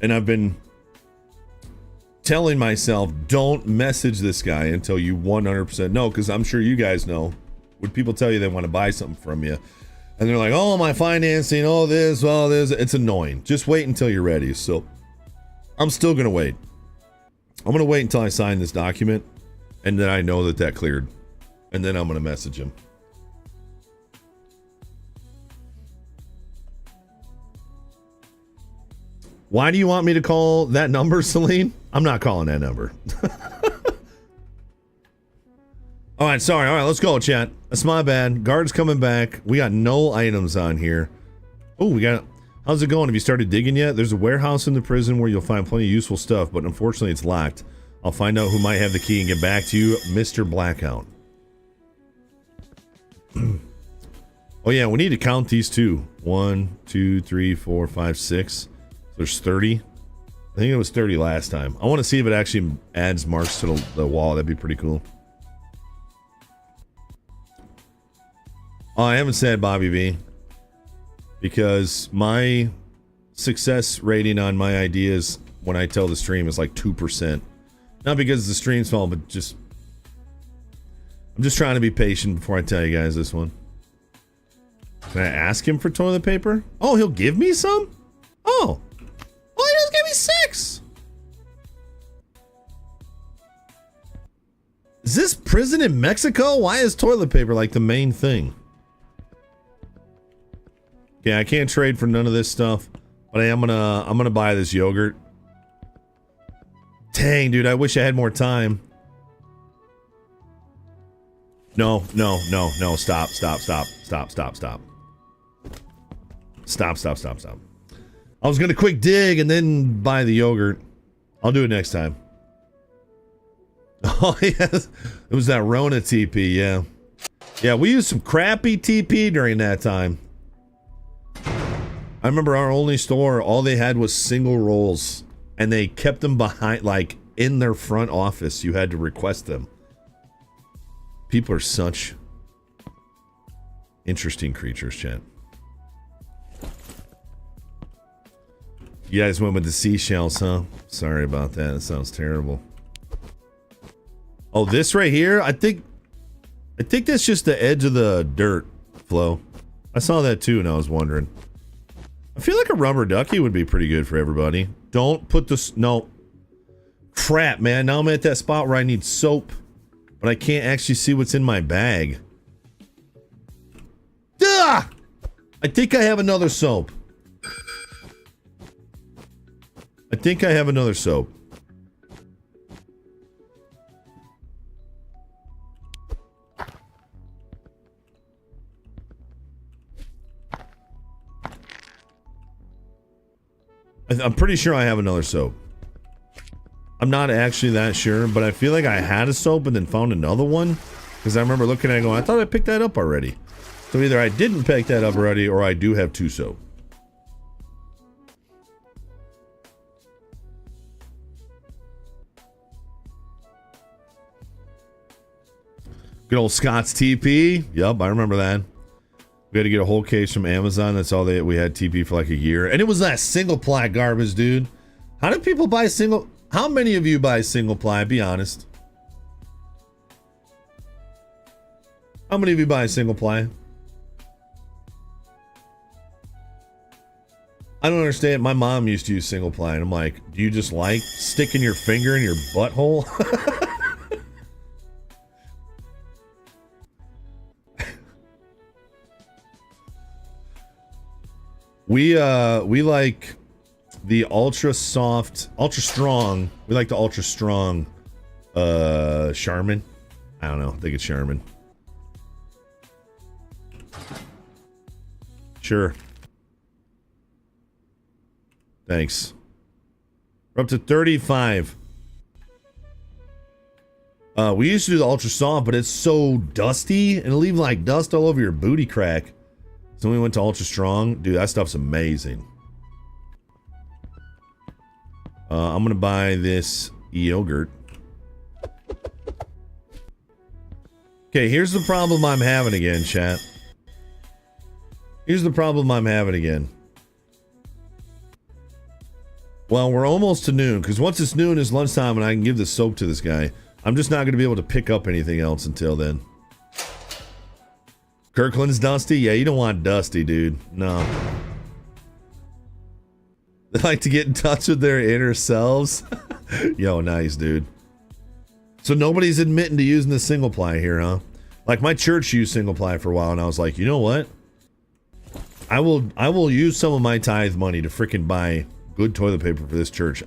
And I've been telling myself, don't message this guy until you 100% know, because I'm sure you guys know when people tell you they want to buy something from you and they're like, oh, my financing, all this, it's annoying. Just wait until you're ready. So I'm still going to wait. I'm going to wait until I sign this document and then I know that cleared. And then I'm going to message him. Why do you want me to call that number, Celine? I'm not calling that number. All right, sorry. All right, let's go, chat. That's my bad. Guard's coming back. We got no items on here. Oh, we got... How's it going? Have you started digging yet? There's a warehouse in the prison where you'll find plenty of useful stuff, but unfortunately it's locked. I'll find out who might have the key and get back to you, Mr. Blackout. Oh yeah, we need to count these too. 1, 2, 3, 4, 5, 6. There's 30. I think it was 30 last time. I want to see if it actually adds marks to the wall. That'd be pretty cool. Oh, I haven't said Bobby V. Because my success rating on my ideas when I tell the stream is like 2%. Not because the stream's small, but just... I'm just trying to be patient before I tell you guys this one. Can I ask him for toilet paper? Oh, he'll give me some? Oh. Oh, he just gave me 6. Is this prison in Mexico? Why is toilet paper like the main thing? Yeah, I can't trade for none of this stuff, but I'm gonna buy this yogurt. Dang, dude, I wish I had more time. No, stop. Stop. I was gonna quick dig and then buy the yogurt. I'll do it next time. Oh, yes. It was that Rona TP, yeah. Yeah, we used some crappy TP during that time. I remember our only store, all they had was single rolls. And they kept them behind, like, in their front office. You had to request them. People are such interesting creatures, chat. You guys went with the seashells, huh? Sorry about that. That sounds terrible. Oh, this right here? I think that's just the edge of the dirt, Flo. I saw that too, and I was wondering. I feel like a rubber ducky would be pretty good for everybody. Don't put this... No. Crap, man. Now I'm at that spot where I need soap. But I can't actually see what's in my bag. Duh! I think I have another soap. I'm pretty sure I have another soap. I'm not actually that sure, but I feel like I had a soap and then found another one. Because I remember looking at it going, I thought I picked that up already. So either I didn't pick that up already or I do have 2 soap. Good old Scott's TP. Yup, I remember that. We had to get a whole case from Amazon. That's all we had TP for like a year. And it was that single ply garbage, dude. How do people buy single... How many of you buy single ply? Be honest. How many of you buy single ply? I don't understand. My mom used to use single ply. And I'm like, do you just like sticking your finger in your butthole? We like the ultra strong. We like the ultra strong Charmin. I don't know. I think it's Charmin. Sure. Thanks. We're up to 35. We used to do the ultra soft, but it's so dusty and it'll leave like dust all over your booty crack. So we went to ultra strong. Dude, that stuff's amazing. I'm gonna buy this yogurt. Okay, here's the problem I'm having again, chat. Here's the problem I'm having again. Well, we're almost to noon, because once it's noon, it's lunchtime, and I can give the soap to this guy. I'm just not going to be able to pick up anything else until then. Kirkland's dusty? Yeah, you don't want dusty, dude. No. They like to get in touch with their inner selves. Yo, nice, dude. So nobody's admitting to using the single ply here, huh? Like, my church used single ply for a while, and I was like, you know what? I will use some of my tithe money to freaking buy good toilet paper for this church.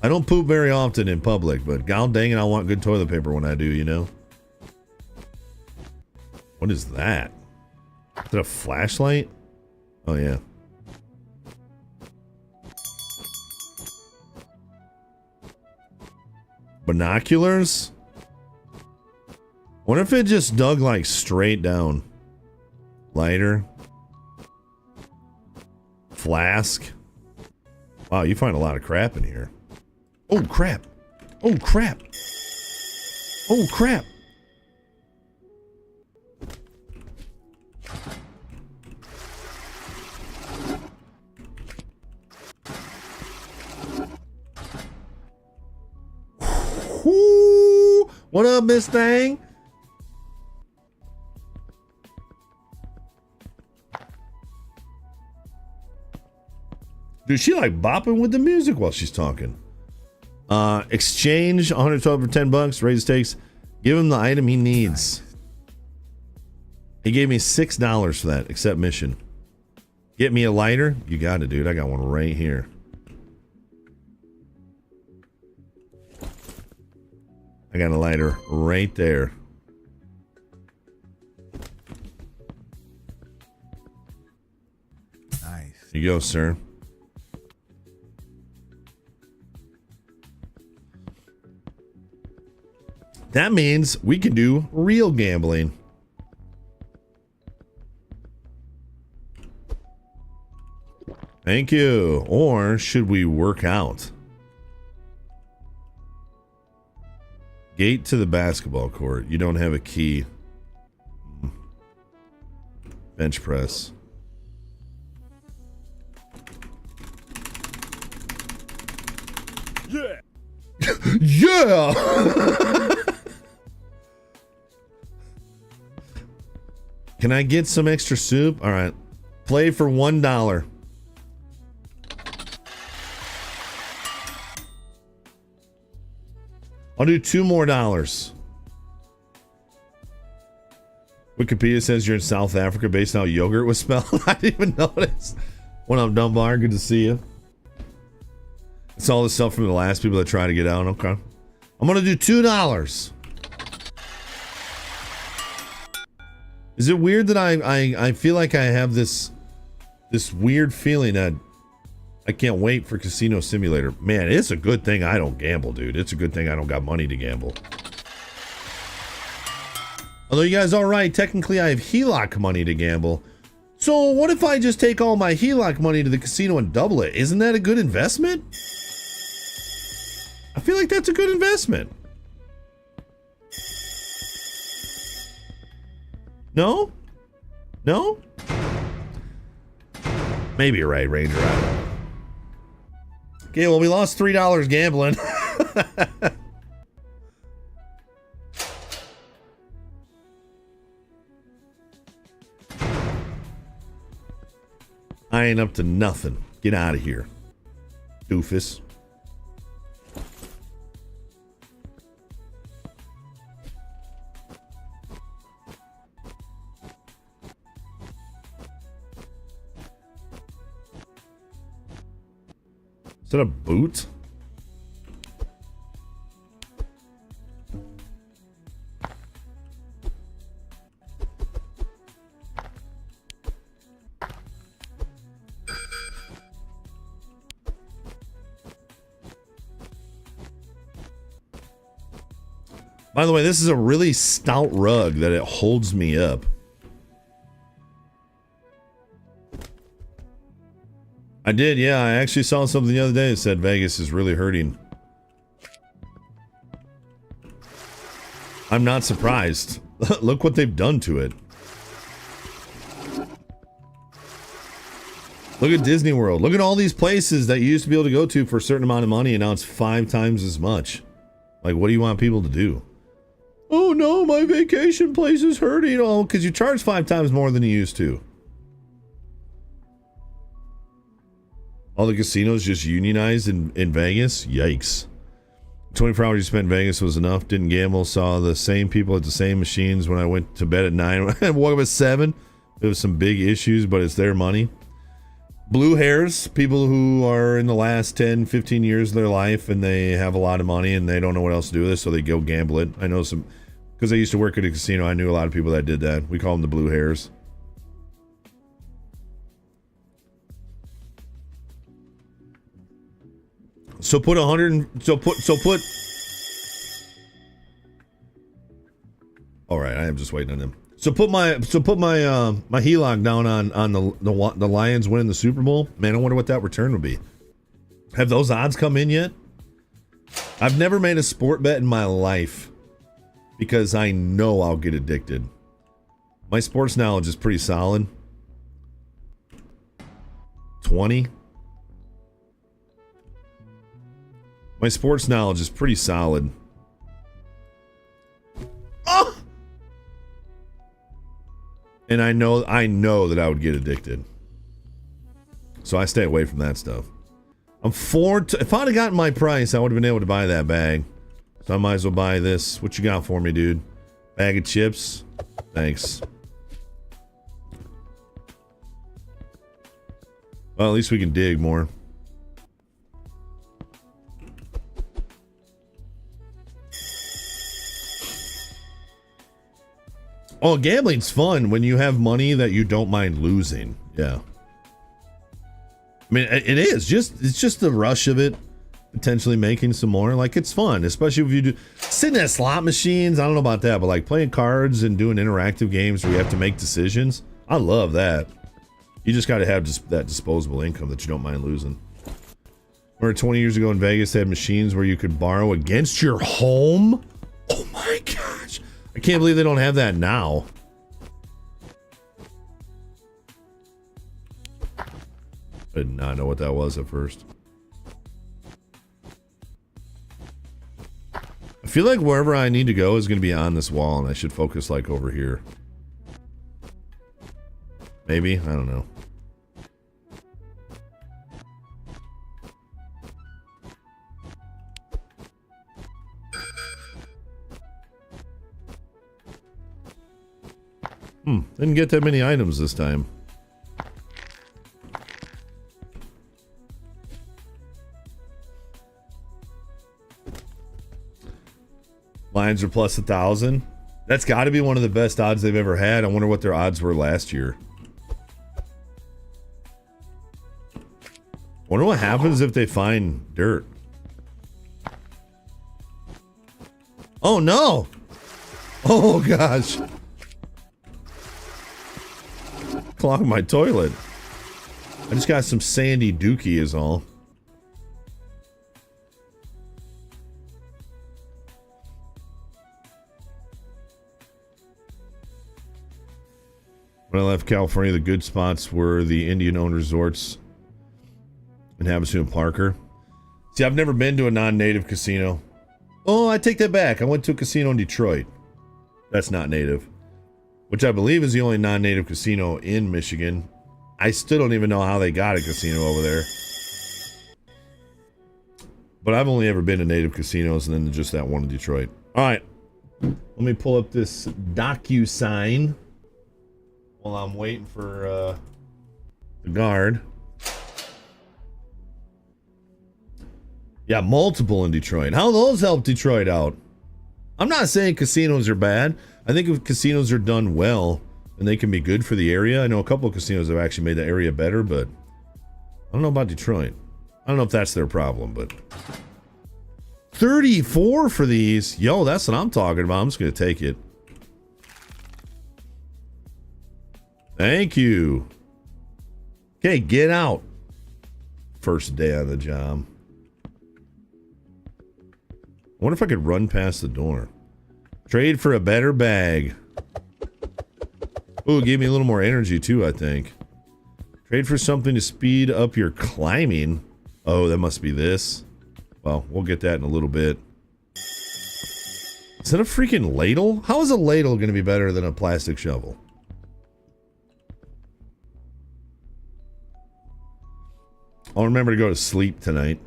I don't poop very often in public, but god dang it, I want good toilet paper when I do, you know? What is that? Is that a flashlight? Oh, yeah. Binoculars? What if it just dug like straight down? Lighter? Flask? Wow, you find a lot of crap in here. Oh crap. Oh crap. Oh crap. Whoo! What up, Miss Thing? Dude, she like bopping with the music while she's talking. Exchange 112 for $10. Raise stakes. Give him the item he needs. He gave me $6 for that. Accept mission. Get me a lighter. You got it, dude. I got one right here. I got a lighter right there. Nice. Here you go, sir. That means we can do real gambling. Thank you. Or should we work out? Gate to the basketball court. You don't have a key. Bench press. Yeah. Yeah. Can I get some extra soup? All right. Play for $1. I'll do $2 more. Wikipedia says you're in South Africa based on how yogurt was spelled. I didn't even notice. What up, Dunbar? Good to see you. It's all the stuff from the last people that try to get out. Okay. I'm going to do $2. Is it weird that I feel like I have this weird feeling that I can't wait for Casino Simulator? Man, it's a good thing I don't gamble, dude. It's a good thing I don't got money to gamble. Although you guys are right, technically I have HELOC money to gamble. So what if I just take all my HELOC money to the casino and double it? Isn't that a good investment? I feel like that's a good investment. No? No? Maybe you're right, Ranger. I don't know. Okay, well, we lost $3 gambling. I ain't up to nothing. Get out of here, doofus. Is that a boot? By the way, this is a really stout rug that it holds me up. I did, yeah. I actually saw something the other day that said Vegas is really hurting. I'm not surprised. Look what they've done to it. Look at Disney World. Look at all these places that you used to be able to go to for a certain amount of money, and now it's 5 times as much. Like, what do you want people to do? Oh no, my vacation place is hurting. Oh, because you charge 5 times more than you used to. All the casinos just unionized in Vegas? Yikes. 24 hours you spent in Vegas was enough. Didn't gamble. Saw the same people at the same machines when I went to bed at 9. I woke up at 7. There was some big issues, but it's their money. Blue hairs, people who are in the last 10, 15 years of their life and they have a lot of money and they don't know what else to do with it, so they go gamble it. I know some, because I used to work at a casino, I knew a lot of people that did that. We call them the blue hairs. So put 100, so put. All right, I am just waiting on them. So put my my HELOC down on the Lions winning the Super Bowl. Man, I wonder what that return would be. Have those odds come in yet? I've never made a sport bet in my life because I know I'll get addicted. My sports knowledge is pretty solid. 20. My sports knowledge is pretty solid. Oh! And I know that I would get addicted. So I stay away from that stuff. If I'd have gotten my price, I would have been able to buy that bag. So I might as well buy this. What you got for me, dude? Bag of chips? Thanks. Well, at least we can dig more. Oh, gambling's fun when you have money that you don't mind losing. Yeah. I mean, it is. It's just the rush of it. Potentially making some more. Like, it's fun. Especially if you do sitting at slot machines. I don't know about that. But like playing cards and doing interactive games where you have to make decisions. I love that. You just got to have just that disposable income that you don't mind losing. Remember 20 years ago in Vegas, they had machines where you could borrow against your home? Oh my gosh. I can't believe they don't have that now. I did not know what that was at first. I feel like wherever I need to go is going to be on this wall, and I should focus like over here. Maybe? I don't know. Didn't get that many items this time. Lions are plus 1,000. That's got to be one of the best odds they've ever had. I wonder what their odds were last year. Wonder what happens if they find dirt. Oh no! Oh gosh! Clogged my toilet. I just got some sandy dookie is all. When I left California, the good spots were the Indian-owned resorts in Havasu and Parker. See, I've never been to a non-native casino. Oh, I take that back. I went to a casino in Detroit. That's not native. Which I believe is the only non-native casino in Michigan. I still don't even know how they got a casino over there. But I've only ever been to native casinos and then just that one in Detroit. Alright. Let me pull up this DocuSign while I'm waiting for the guard. Yeah, multiple in Detroit. How those help Detroit out? I'm not saying casinos are bad. I think if casinos are done well, then they can be good for the area. I know a couple of casinos have actually made the area better, but I don't know about Detroit. I don't know if that's their problem, but 34 for these. Yo, that's what I'm talking about. I'm just going to take it. Thank you. Okay, get out. First day on the job. I wonder if I could run past the door. Trade for a better bag. Ooh, it gave me a little more energy too, I think. Trade for something to speed up your climbing. Oh, that must be this. Well, we'll get that in a little bit. Is that a freaking ladle? How is a ladle going to be better than a plastic shovel? I'll remember to go to sleep tonight.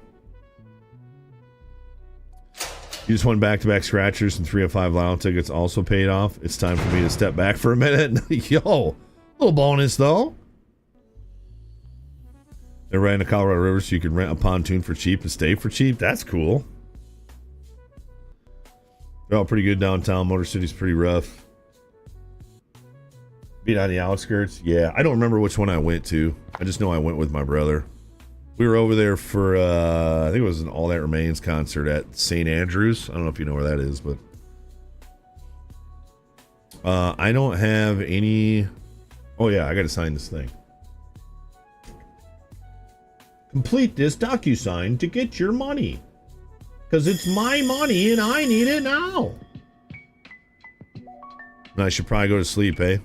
You just won back-to-back scratchers and 3 of 5 Lotto tickets also paid off. It's time for me to step back for a minute. Yo, little bonus though. They're right in the Colorado River, so you can rent a pontoon for cheap and stay for cheap. That's cool. They're all pretty good downtown. Motor City's pretty rough. Beat on the outskirts. Yeah, I don't remember which one I went to. I just know I went with my brother. We were over there for, I think it was an All That Remains concert at St. Andrews. I don't know if you know where that is, but I don't have any. Oh yeah, I got to sign this thing. Complete this DocuSign to get your money. Because it's my money and I need it now. I should probably go to sleep, eh?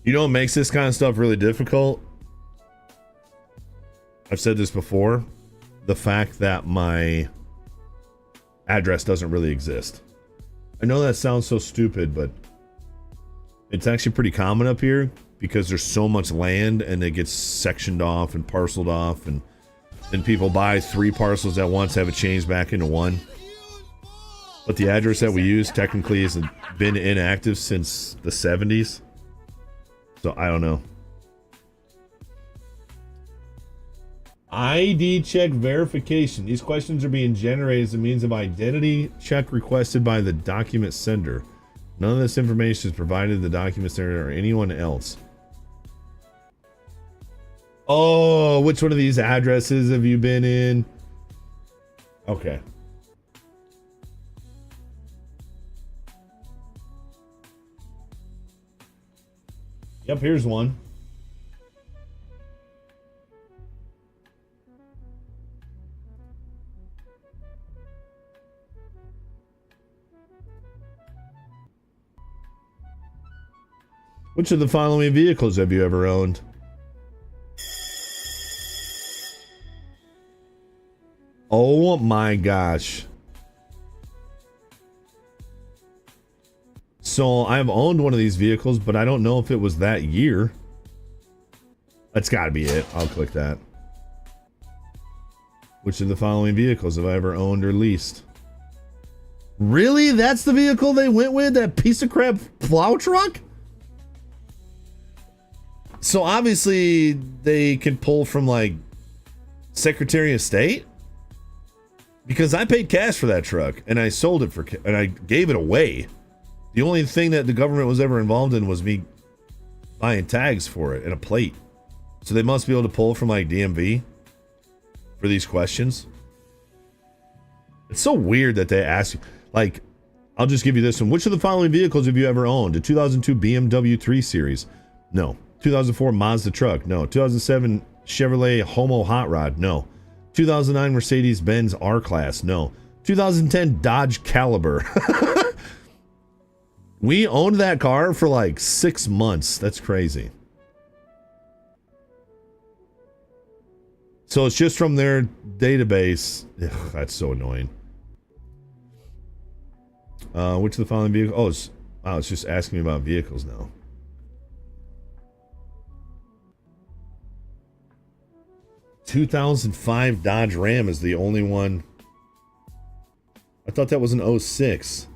You know what makes this kind of stuff really difficult? I've said this before. The fact that my address doesn't really exist. I know that sounds so stupid, but it's actually pretty common up here because there's so much land and it gets sectioned off and parceled off, and then people buy 3 parcels at once, have it changed back into one. But the address that we use technically has been inactive since the 70s. So I don't know. ID check verification. These questions are being generated as a means of identity check requested by the document sender. None of this information is provided to the document sender or anyone else. Oh, which one of these addresses have you been in? Okay. Yep, here's one. Which of the following vehicles have you ever owned? Oh my gosh. So I've owned one of these vehicles, but I don't know if it was that year. That's got to be it. I'll click that. Which of the following vehicles have I ever owned or leased? Really? That's the vehicle they went with? That piece of crap plow truck? So obviously they can pull from like Secretary of State? Because I paid cash for that truck and I sold it and I gave it away. The only thing that the government was ever involved in was me buying tags for it and a plate. So they must be able to pull from like DMV for these questions. It's so weird that they ask you, like, I'll just give you this one. Which of the following vehicles have you ever owned? A 2002 BMW 3 Series? No. 2004 Mazda truck? No. 2007 Chevrolet Homo Hot Rod? No. 2009 Mercedes-Benz R-Class? No. 2010 Dodge Caliber? We owned that car for like 6 months. That's crazy. So it's just from their database. Ugh, that's so annoying. Which of the following vehicles? Oh, it's just asking me about vehicles now. ...2005 Dodge Ram is the only one. I thought that was an 06.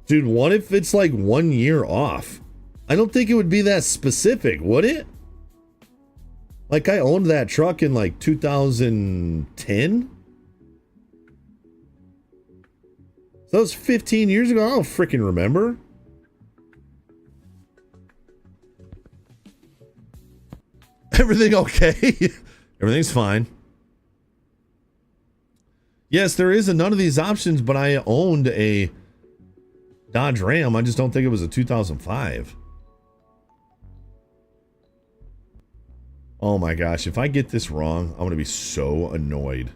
Dude, what if it's like 1 year off? I don't think it would be that specific, would it? Like, I owned that truck in like 2010? So that was 15 years ago? I don't freaking remember. Everything okay? Everything's fine. Yes, there is none of these options, but I owned a Dodge Ram. I just don't think it was a 2005. Oh my gosh, if I get this wrong, I'm going to be so annoyed.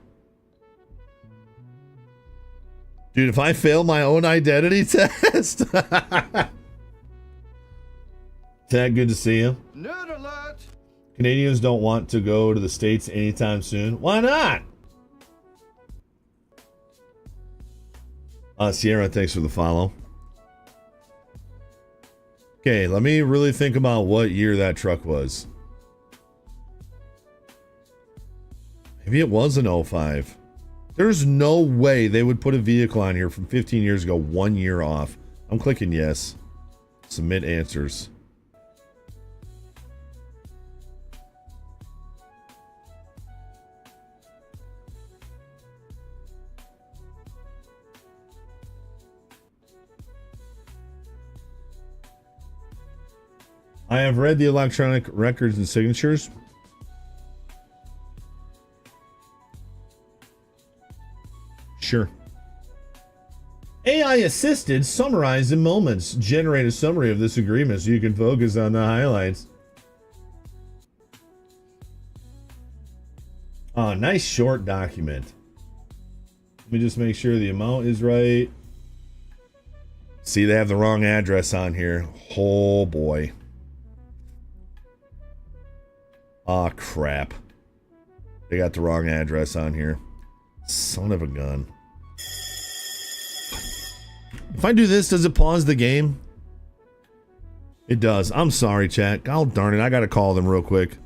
Dude, if I fail my own identity test. Tad, good to see you. Nerd alert! Canadians don't want to go to the States anytime soon. Why not? Sierra, thanks for the follow. Okay, let me really think about what year that truck was. Maybe it was an 05. There's no way they would put a vehicle on here from 15 years ago, 1 year off. I'm clicking yes. Submit answers. I have read the electronic records and signatures. Sure. AI assisted summarize in moments. Generate a summary of this agreement so you can focus on the highlights. Oh, nice short document. Let me just make sure the amount is right. See, they have the wrong address on here. Oh boy. Ah, crap. They got the wrong address on here. Son of a gun. If I do this, does it pause the game? It does. I'm sorry, chat. Oh, darn it. I gotta call them real quick.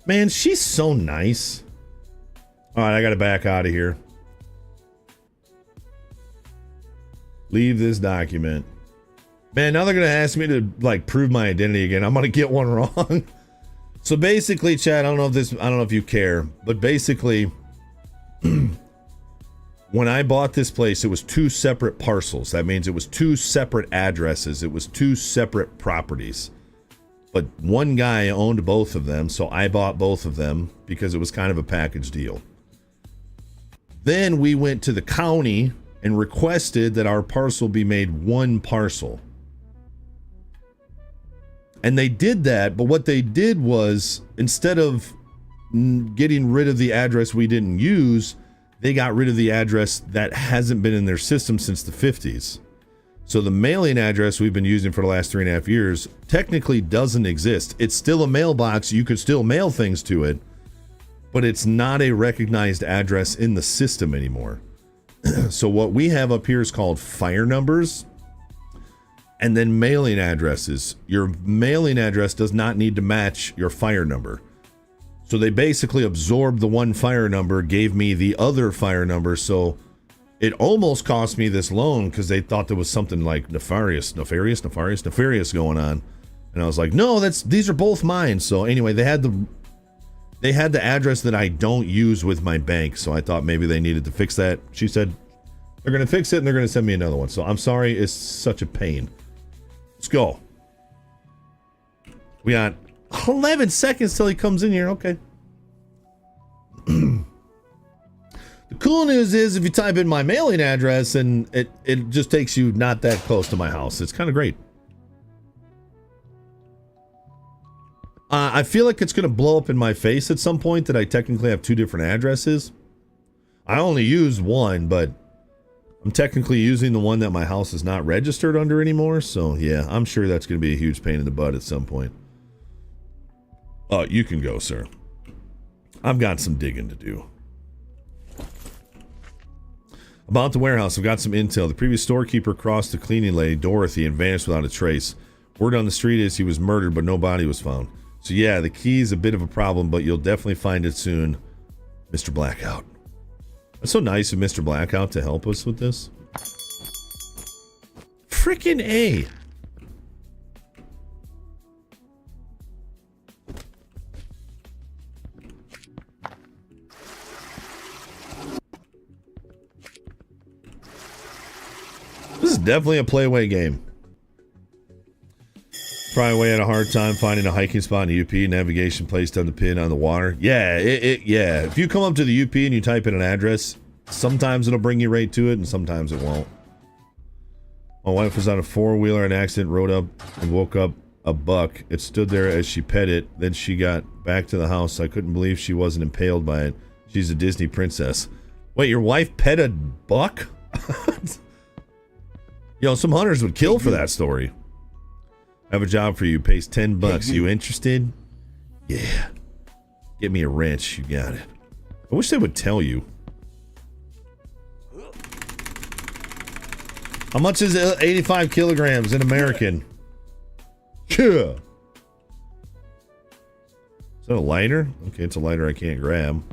Man, she's so nice. All right, I got to back out of here. Leave this document. Man, now they're going to ask me to like prove my identity again. I'm going to get one wrong. So basically, Chad, I don't know if you care, but basically when I bought this place, it was 2 separate parcels. That means it was 2 separate addresses. It was 2 separate properties. But one guy owned both of them, so I bought both of them because it was kind of a package deal. Then we went to the county and requested that our parcel be made one parcel. And they did that, but what they did was, instead of getting rid of the address we didn't use, they got rid of the address that hasn't been in their system since the 50s. So the mailing address we've been using for the last 3.5 years technically doesn't exist. It's still a mailbox. You could still mail things to it, but it's not a recognized address in the system anymore. So what we have up here is called fire numbers. And then mailing addresses. Your mailing address does not need to match your fire number. So they basically absorbed the one fire number, gave me the other fire number. So it almost cost me this loan because they thought there was something like nefarious going on. And I was like, no, these are both mine. So anyway, they had the address that I don't use with my bank. So I thought maybe they needed to fix that. She said they're going to fix it and they're going to send me another one. So I'm sorry, it's such a pain. Let's go. We got 11 seconds till he comes in here. Okay. The cool news is if you type in my mailing address and it just takes you not that close to my house. It's kind of great. I feel like it's going to blow up in my face at some point that I technically have 2 different addresses. I only use one, but I'm technically using the one that my house is not registered under anymore. So yeah, I'm sure that's going to be a huge pain in the butt at some point. You can go, sir. I've got some digging to do. About the warehouse, I've got some intel. The previous storekeeper crossed the cleaning lady, Dorothy, and vanished without a trace. Word on the street is he was murdered, but no body was found. So yeah, the key is a bit of a problem, but you'll definitely find it soon, Mr. Blackout. That's so nice of Mr. Blackout to help us with this. Frickin' A. This is definitely a play-away game. Probably had a hard time finding a hiking spot in the UP. Navigation placed on the pin on the water. Yeah, yeah. If you come up to the UP and you type in an address, sometimes it'll bring you right to it, and sometimes it won't. My wife was on a 4-wheeler in an accident, rode up and woke up a buck. It stood there as she pet it. Then she got back to the house. I couldn't believe she wasn't impaled by it. She's a Disney princess. Wait, your wife pet a buck? Yo, some hunters would kill for that story. I have a job for you. Pays $10. You interested? Yeah. Get me a wrench. You got it. I wish they would tell you. How much is 85 kilograms in American? Yeah. Is that a lighter? Okay, it's a lighter I can't grab.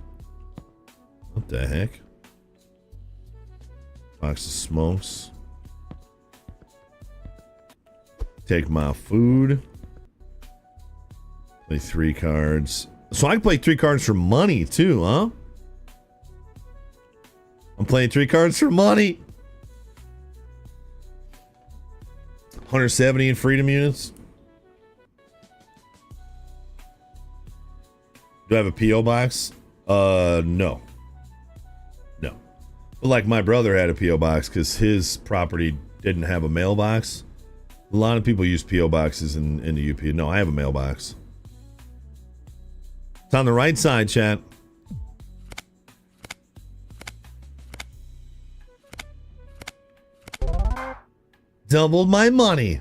What the heck? Box of smokes. Take my food. Play 3 cards. So I can play 3 cards for money too, huh? I'm playing 3 cards for money. 170 in freedom units. Do I have a P.O. box? No. No. But like my brother had a P.O. box because his property didn't have a mailbox. A lot of people use P.O. boxes in the UP. No, I have a mailbox. It's on the right side, chat. Doubled my money.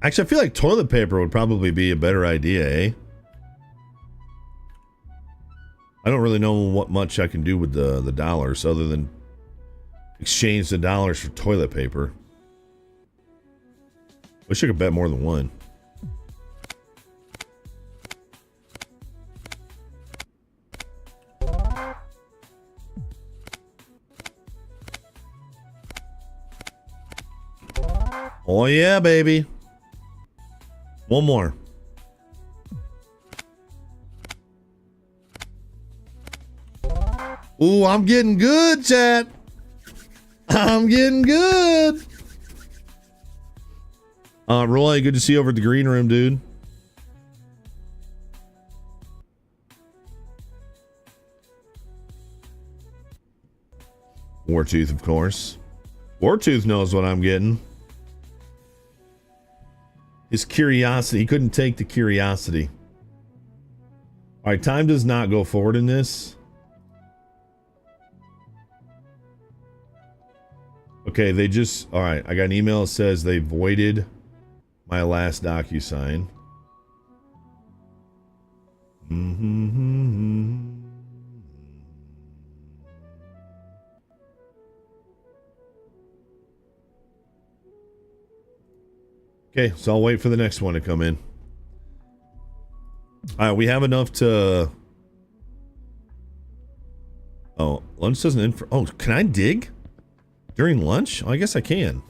Actually, I feel like toilet paper would probably be a better idea, eh? I don't really know what much I can do with the dollars other than exchange the dollars for toilet paper. Wish I could bet more than one. Oh yeah, baby. One more. Ooh, I'm getting good, chat. I'm getting good. Roy, good to see you over at the green room, dude. Wartooth, of course. Wartooth knows what I'm getting. His curiosity. He couldn't take the curiosity. All right, time does not go forward in this. Okay, they just... All right, I got an email that says they voided my last DocuSign. Okay, so I'll wait for the next one to come in. All right, we have enough to... Oh, lunch doesn't end for... Oh, can I dig during lunch? Oh, I guess I can.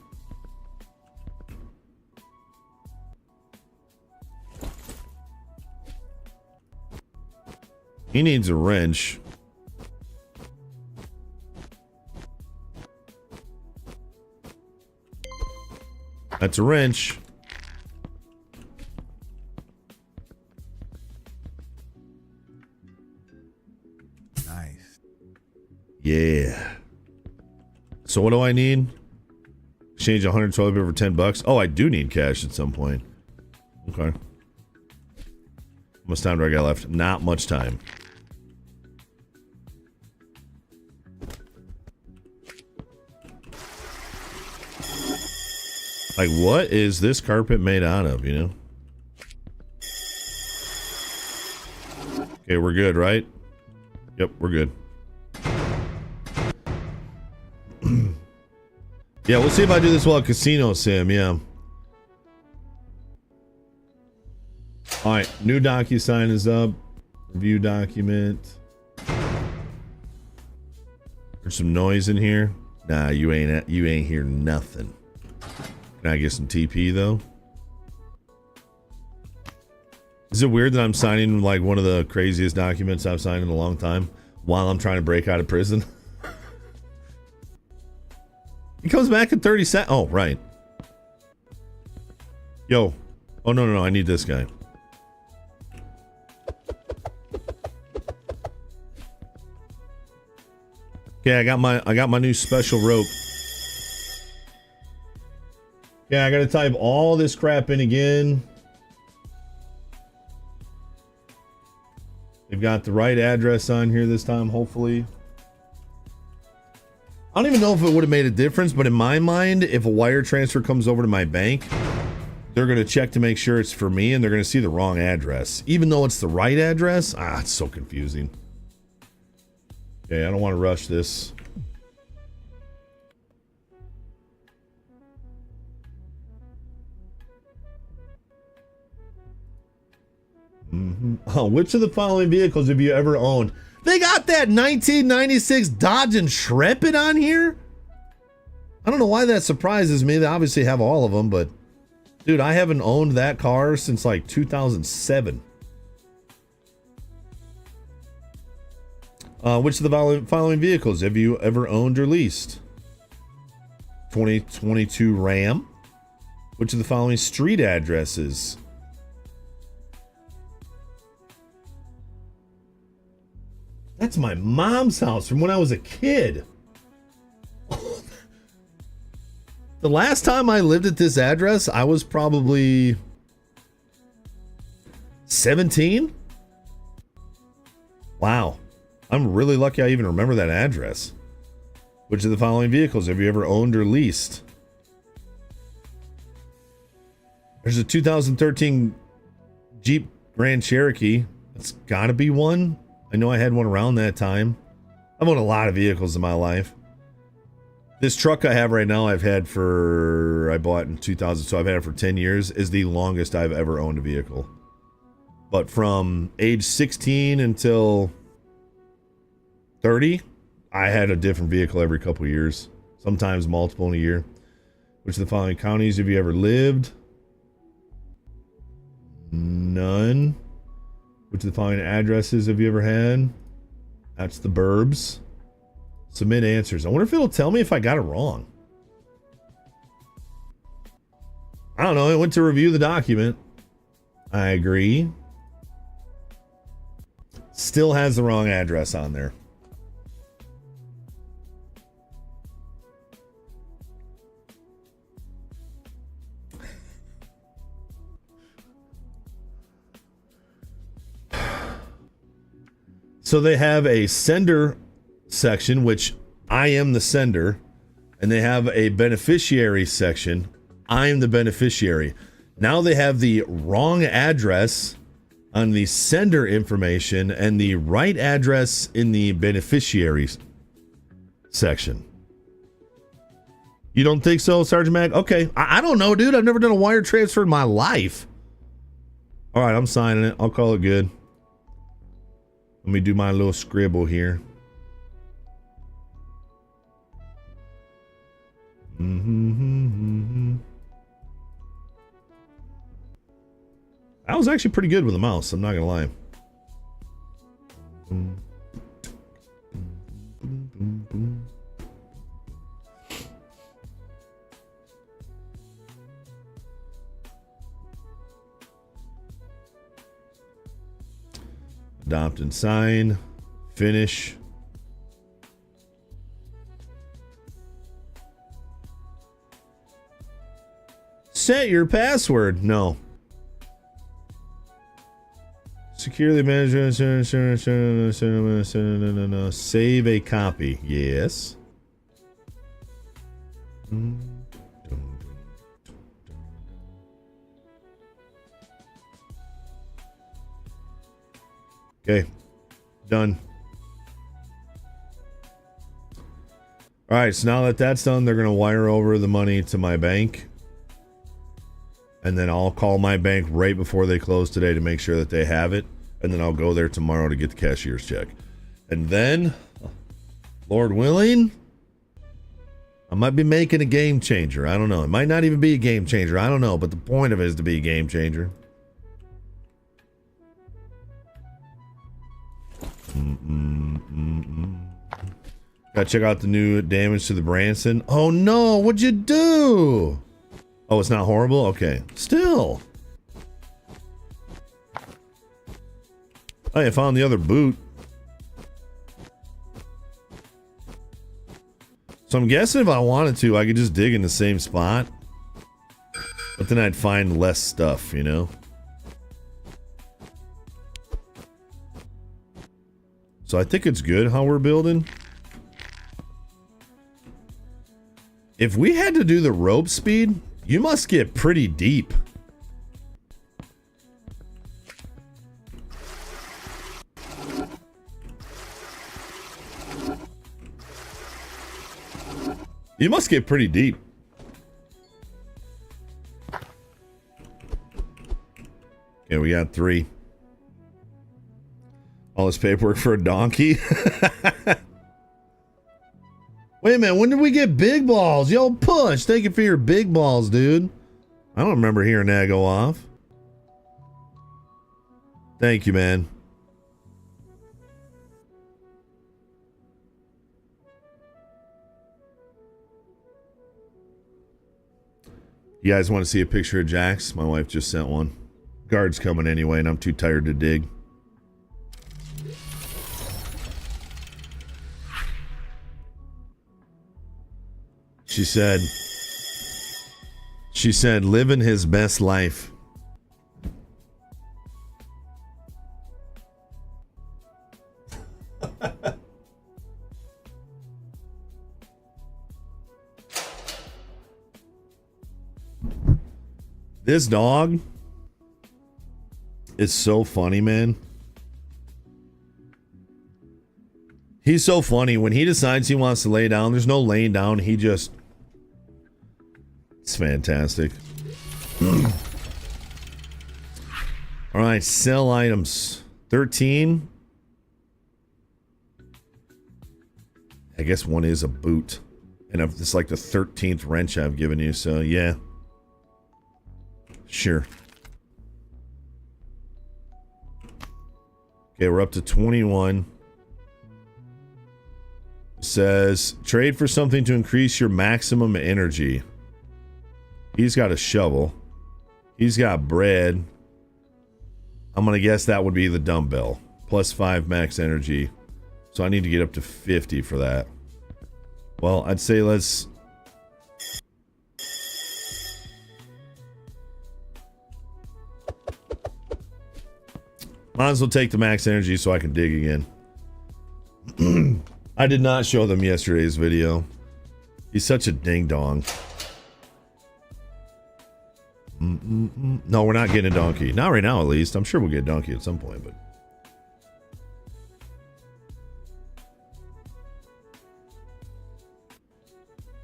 He needs a wrench. That's a wrench. Nice. Yeah. So what do I need? Exchange 112 over $10. Oh, I do need cash at some point. Okay. How much time do I got left? Not much time. Like, what is this carpet made out of, you know? Okay, we're good, right? Yep, we're good. Yeah, we'll see if I do this well at Casino Sim, yeah. Alright, new DocuSign is up. Review document. There's some noise in here. Nah, you ain't hear nothing. Can I get some TP though? Is it weird that I'm signing like one of the craziest documents I've signed in a long time while I'm trying to break out of prison? He comes back in 30 seconds. Oh, right. Yo. Oh, no. I need this guy. Okay, I got my new special rope. Yeah, I gotta type all this crap in again. They've got the right address on here this time, hopefully. I don't even know if it would have made a difference, but in my mind, if a wire transfer comes over to my bank, they're gonna check to make sure it's for me, and they're gonna see the wrong address. Even though it's the right address, it's so confusing. Okay, I don't want to rush this. Oh, which of the following vehicles have you ever owned? They got that 1996 Dodge Intrepid on here? I don't know why that surprises me. They obviously have all of them, but dude, I haven't owned that car since like 2007. Which of the following vehicles have you ever owned or leased? 2022 Ram. Which of the following street addresses? That's my mom's house from when I was a kid. The last time I lived at this address, I was probably 17. Wow. I'm really lucky I even remember that address. Which of the following vehicles have you ever owned or leased? There's a 2013 Jeep Grand Cherokee. That's gotta be one. I know I had one around that time. I've owned a lot of vehicles in my life. This truck I have right now, I bought in 2000, so I've had it for 10 years, is the longest I've ever owned a vehicle. But from age 16 until 30, I had a different vehicle every couple of years. Sometimes multiple in a year. Which of the following counties have you ever lived? None. Which of the following addresses have you ever had? That's the burbs. Submit answers. I wonder if it'll tell me if I got it wrong. I don't know. I went to review the document. I agree. Still has the wrong address on there. So they have a sender section, which I am the sender, and they have a beneficiary section. I am the beneficiary. Now they have the wrong address on the sender information and the right address in the beneficiary section. You don't think so, Sergeant Mac? Okay. I don't know, dude. I've never done a wire transfer in my life. All right, I'm signing it. I'll call it good. Let me do my little scribble here. I was actually pretty good with the mouse. I'm not gonna lie. Adopt and sign. Finish. Set your password. No. Securely manage. Save a copy. Yes. Okay. Done. All right. So now that that's done, they're going to wire over the money to my bank. And then I'll call my bank right before they close today to make sure that they have it. And then I'll go there tomorrow to get the cashier's check. And then, Lord willing, I might be making a game changer. I don't know. It might not even be a game changer. I don't know. But the point of it is to be a game changer. Gotta check out the new damage to the Branson. Oh no, what'd you do? Oh, it's not horrible? Okay. Still. Oh, I found the other boot. So I'm guessing if I wanted to, I could just dig in the same spot. But then I'd find less stuff, you know? So I think it's good how we're building. If we had to do the rope speed, you must get pretty deep. You must get pretty deep. Okay, we got 3. All this paperwork for a donkey. Wait a minute, when did we get big balls? Yo, Push, thank you for your big balls, dude. I don't remember hearing that go off. Thank you, man. You guys want to see a picture of Jax? My wife just sent one. Guard's coming anyway, and I'm too tired to dig. She said, living his best life. This dog is so funny, man. He's so funny. When he decides he wants to lay down, there's no laying down. He just... It's fantastic. All right, sell items. 13. I guess one is a boot. And it's like the 13th wrench I've given you, so yeah. Sure. Okay, we're up to 21. Says, trade for something to increase your maximum energy. He's got a shovel. He's got bread. I'm going to guess that would be the dumbbell. Plus 5 max energy. So I need to get up to 50 for that. Well, I'd say let's... Might as well take the max energy so I can dig again. I did not show them yesterday's video. He's such a ding-dong. No, we're not getting a donkey. Not right now, at least. I'm sure we'll get a donkey at some point, but...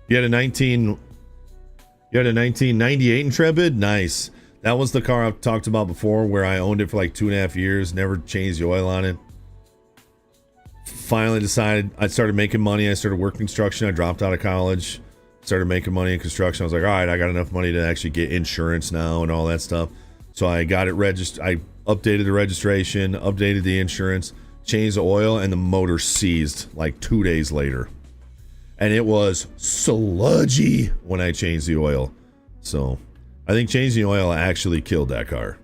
You had a 1998 Intrepid? Nice. That was the car I've talked about before where I owned it for like 2.5 years, never changed the oil on it. Finally decided I started making money. I started working construction. I dropped out of college, started making money in construction. I was like, all right, I got enough money to actually get insurance now and all that stuff. So I got it registered. I updated the registration, updated the insurance, changed the oil, and the motor seized like 2 days later. And it was sludgy when I changed the oil. So I think changing the oil actually killed that car.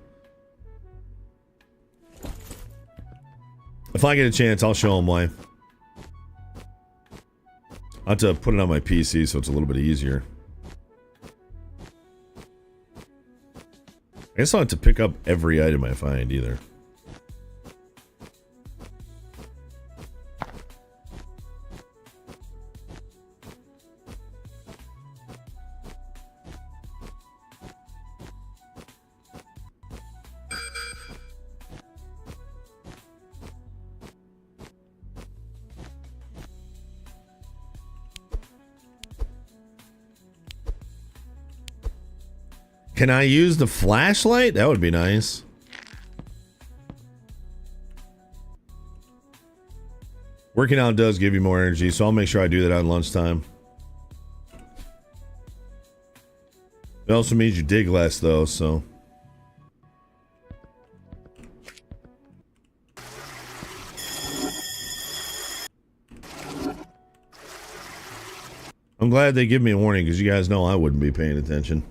If I get a chance, I'll show them why. I'll have to put it on my PC so it's a little bit easier. I guess I'll have to pick up every item I find either. Can I use the flashlight? That would be nice. Working out does give you more energy, so I'll make sure I do that on lunchtime. It also means you dig less, though, so. I'm glad they give me a warning, because you guys know I wouldn't be paying attention.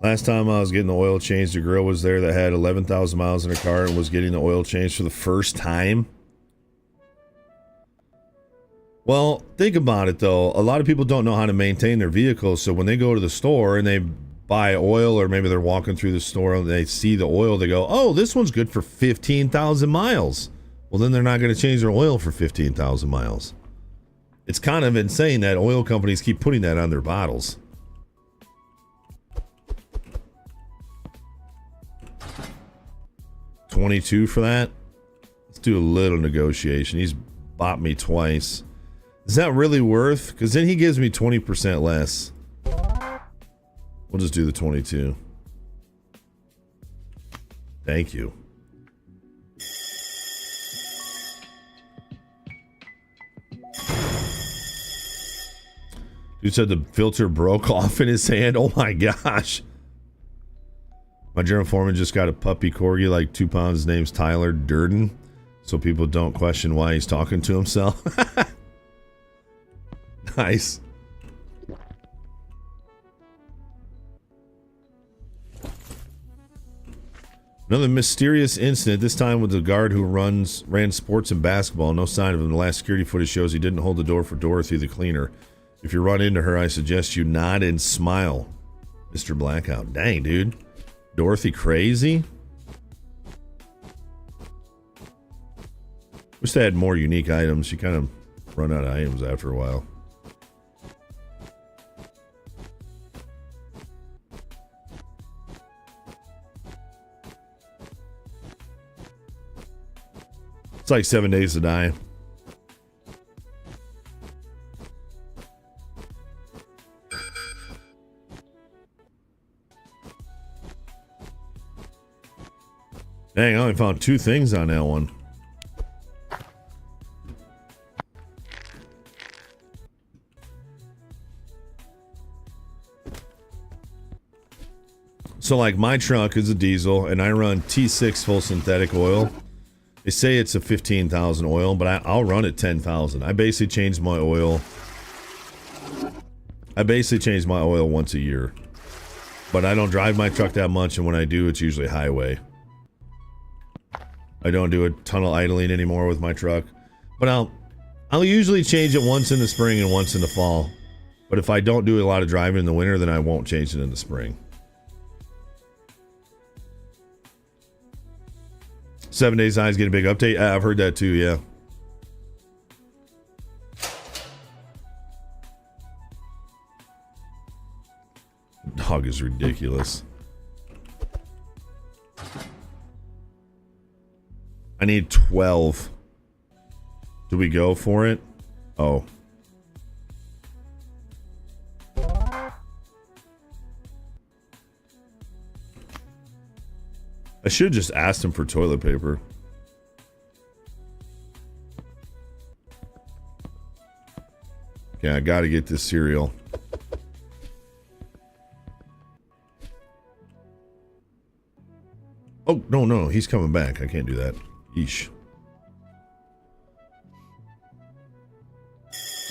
Last time I was getting the oil changed, the girl was there that had 11,000 miles in her car and was getting the oil changed for the first time. Well, think about it though. A lot of people don't know how to maintain their vehicles, so when they go to the store and they buy oil, or maybe they're walking through the store and they see the oil, they go, oh, this one's good for 15,000 miles. Well, then they're not going to change their oil for 15,000 miles. It's kind of insane that oil companies keep putting that on their bottles. $22 for that. Let's do a little negotiation. He's bought me twice. Is that really worth? Because then he gives me 20% less. We'll just do the 22. Thank you. Dude said the filter broke off in his hand. Oh my gosh. My German foreman just got a puppy corgi, like 2 pounds. His name's Tyler Durden, so people don't question why he's talking to himself. Nice. Another mysterious incident, this time with the guard who ran sports and basketball. No sign of him. The last security footage shows he didn't hold the door for Dorothy, the cleaner. If you run into her, I suggest you nod and smile. Mr. Blackout. Dang, dude. Dorothy crazy? Wish they had more unique items. You kind of run out of items after a while. It's like 7 Days to Die. Dang, I only found 2 things on that one. So like my truck is a diesel and I run T6 full synthetic oil. They say it's a 15,000 oil, but I'll run it 10,000. I basically change my oil. Once a year. But I don't drive my truck that much, and when I do, it's usually highway. I don't do a ton of idling anymore with my truck. But I'll usually change it once in the spring and once in the fall. But if I don't do a lot of driving in the winter, then I won't change it in the spring. 7 Days Eyes get a big update. I've heard that too, yeah. Dog is ridiculous. I need 12. Do we go for it? Oh. I should have just asked him for toilet paper. Yeah, I gotta get this cereal. Oh, no, he's coming back. I can't do that. Yeesh.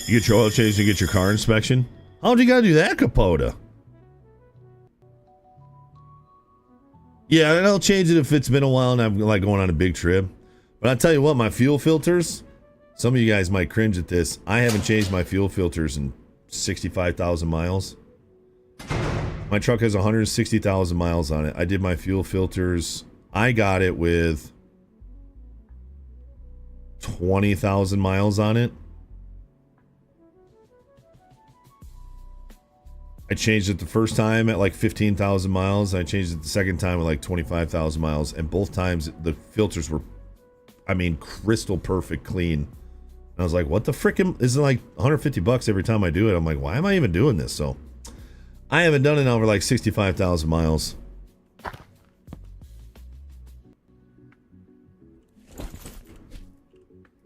You get your oil change, you get your car inspection? How do you gotta do that, Capote? Yeah, and I'll change it if it's been a while and I'm like going on a big trip. But I'll tell you what, my fuel filters, some of you guys might cringe at this. I haven't changed my fuel filters in 65,000 miles. My truck has 160,000 miles on it. I did my fuel filters. I got it with 20,000 miles on it. I changed it the first time at like 15,000 miles. I changed it the second time at like 25,000 miles. And both times the filters were, I mean, crystal perfect clean. And I was like, what the frickin'? Is it like 150 bucks every time I do it? I'm like, why am I even doing this? So I haven't done it over like 65,000 miles.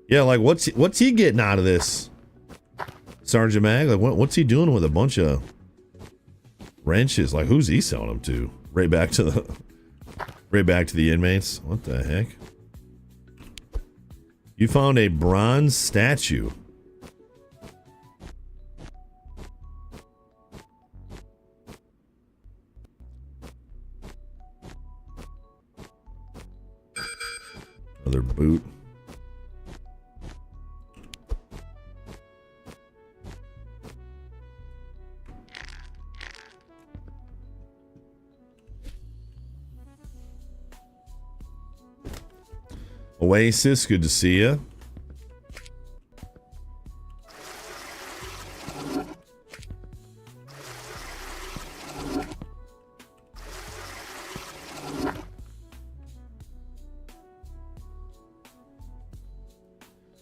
Yeah, like what's he getting out of this? Sergeant Mag? Like what's he doing with a bunch of wrenches? Like who's he selling them to? Right back to the inmates. What the heck? You found a bronze statue. Another boot. Oasis, good to see you.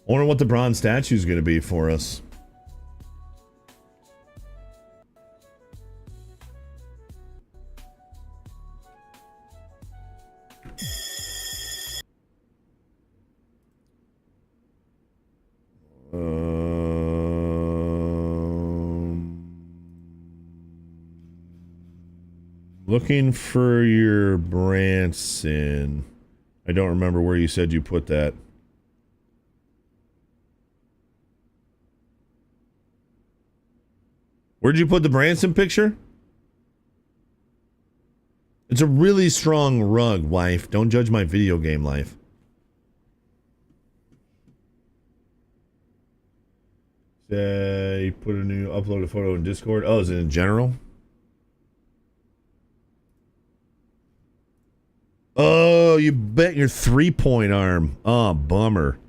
I wonder what the bronze statue is going to be for us. Looking for your Branson. I don't remember where you said you put that. Where'd you put the Branson picture? It's a really strong rug, wife. Don't judge my video game life. Say, put a new, upload a photo in Discord. Oh, is it in general? Oh, you bet your 3-point arm. Oh, bummer.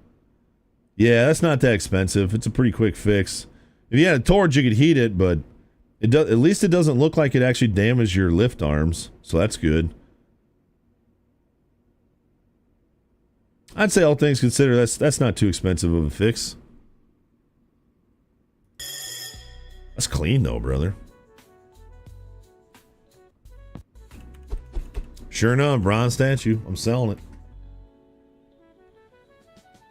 Yeah, that's not that expensive. It's a pretty quick fix. If you had a torch, you could heat it, but it does. At least it doesn't look like it actually damaged your lift arms, so that's good. I'd say all things considered, that's not too expensive of a fix. That's clean though, brother. Sure enough, bronze statue. I'm selling it.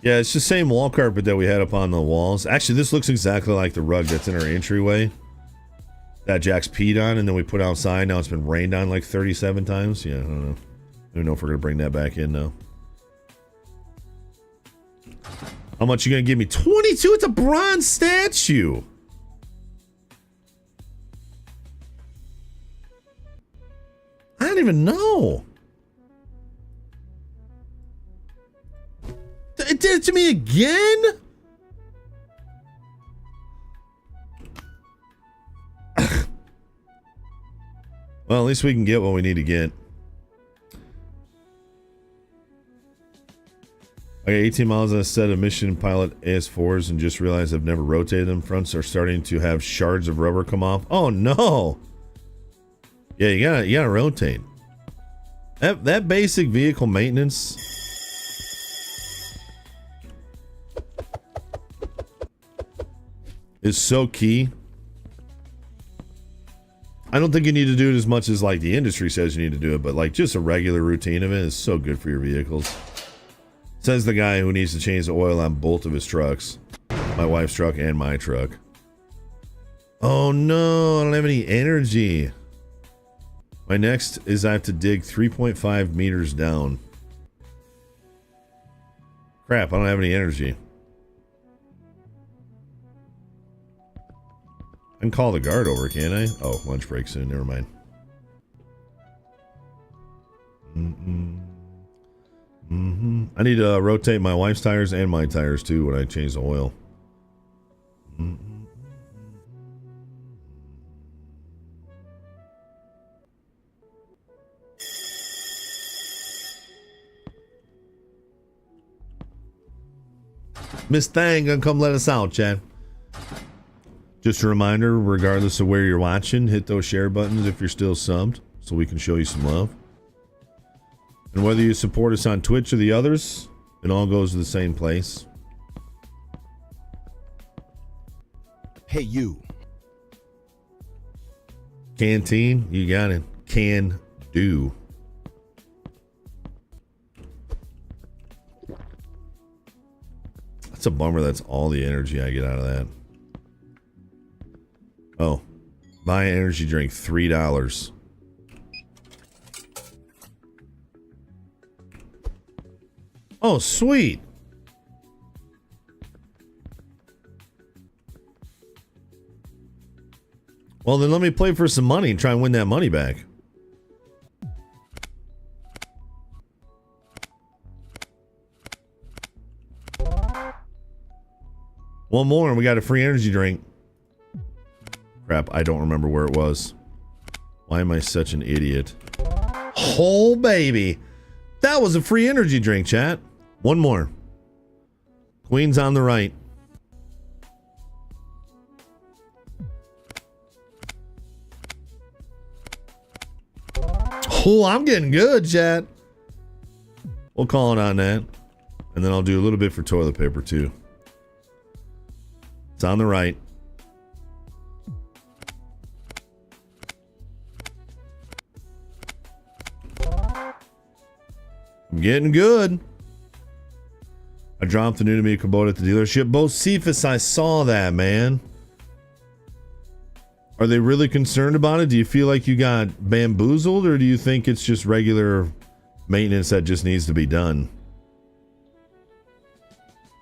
Yeah, it's the same wall carpet that we had up on the walls. Actually, this looks exactly like the rug that's in our entryway that Jack's peed on and then we put outside. Now it's been rained on like 37 times. Yeah, I don't know. I don't know if we're going to bring that back in now. How much you going to give me? 22? It's a bronze statue. I don't even know. It did it to me again? Well, at least we can get what we need to get. I got 18 miles on a set of Mission Pilot AS4s and just realized I've never rotated them. Fronts are starting to have shards of rubber come off. Oh no! Yeah, you gotta rotate. That basic vehicle maintenance. is so key. I don't think you need to do it as much as like the industry says you need to do it, but like just a regular routine of it is so good for your vehicles. Says the guy who needs to change the oil on both of his trucks. My wife's truck and my truck. Oh no, I don't have any energy. My next is I have to dig 3.5 meters down. Crap, I don't have any energy. I can call the guard over, can't I? Oh, lunch break soon. Never mind. I need to rotate my wife's tires and my tires too when I change the oil. Miss Thang gonna come let us out, Chad. Just a reminder, regardless of where you're watching, hit those share buttons if you're still subbed so we can show you some love. And whether you support us on Twitch or the others, it all goes to the same place. Hey, you. Canteen, you got it. Can do. It's a bummer that's all the energy I get out of that. Oh, buy an energy drink, $3. Oh, sweet. Well, then let me play for some money and try and win that money back. One more and we got a free energy drink. Crap, I don't remember where it was. Why am I such an idiot? Oh, baby. That was a free energy drink, chat. One more. Queen's on the right. Oh, I'm getting good, chat. We'll call it on that. And then I'll do a little bit for toilet paper, too. It's on the right. I'm getting good. I dropped the new to me Kubota at the dealership. Both Cephas, I saw that, man. Are they really concerned about it? Do you feel like you got bamboozled, or do you think it's just regular maintenance that just needs to be done?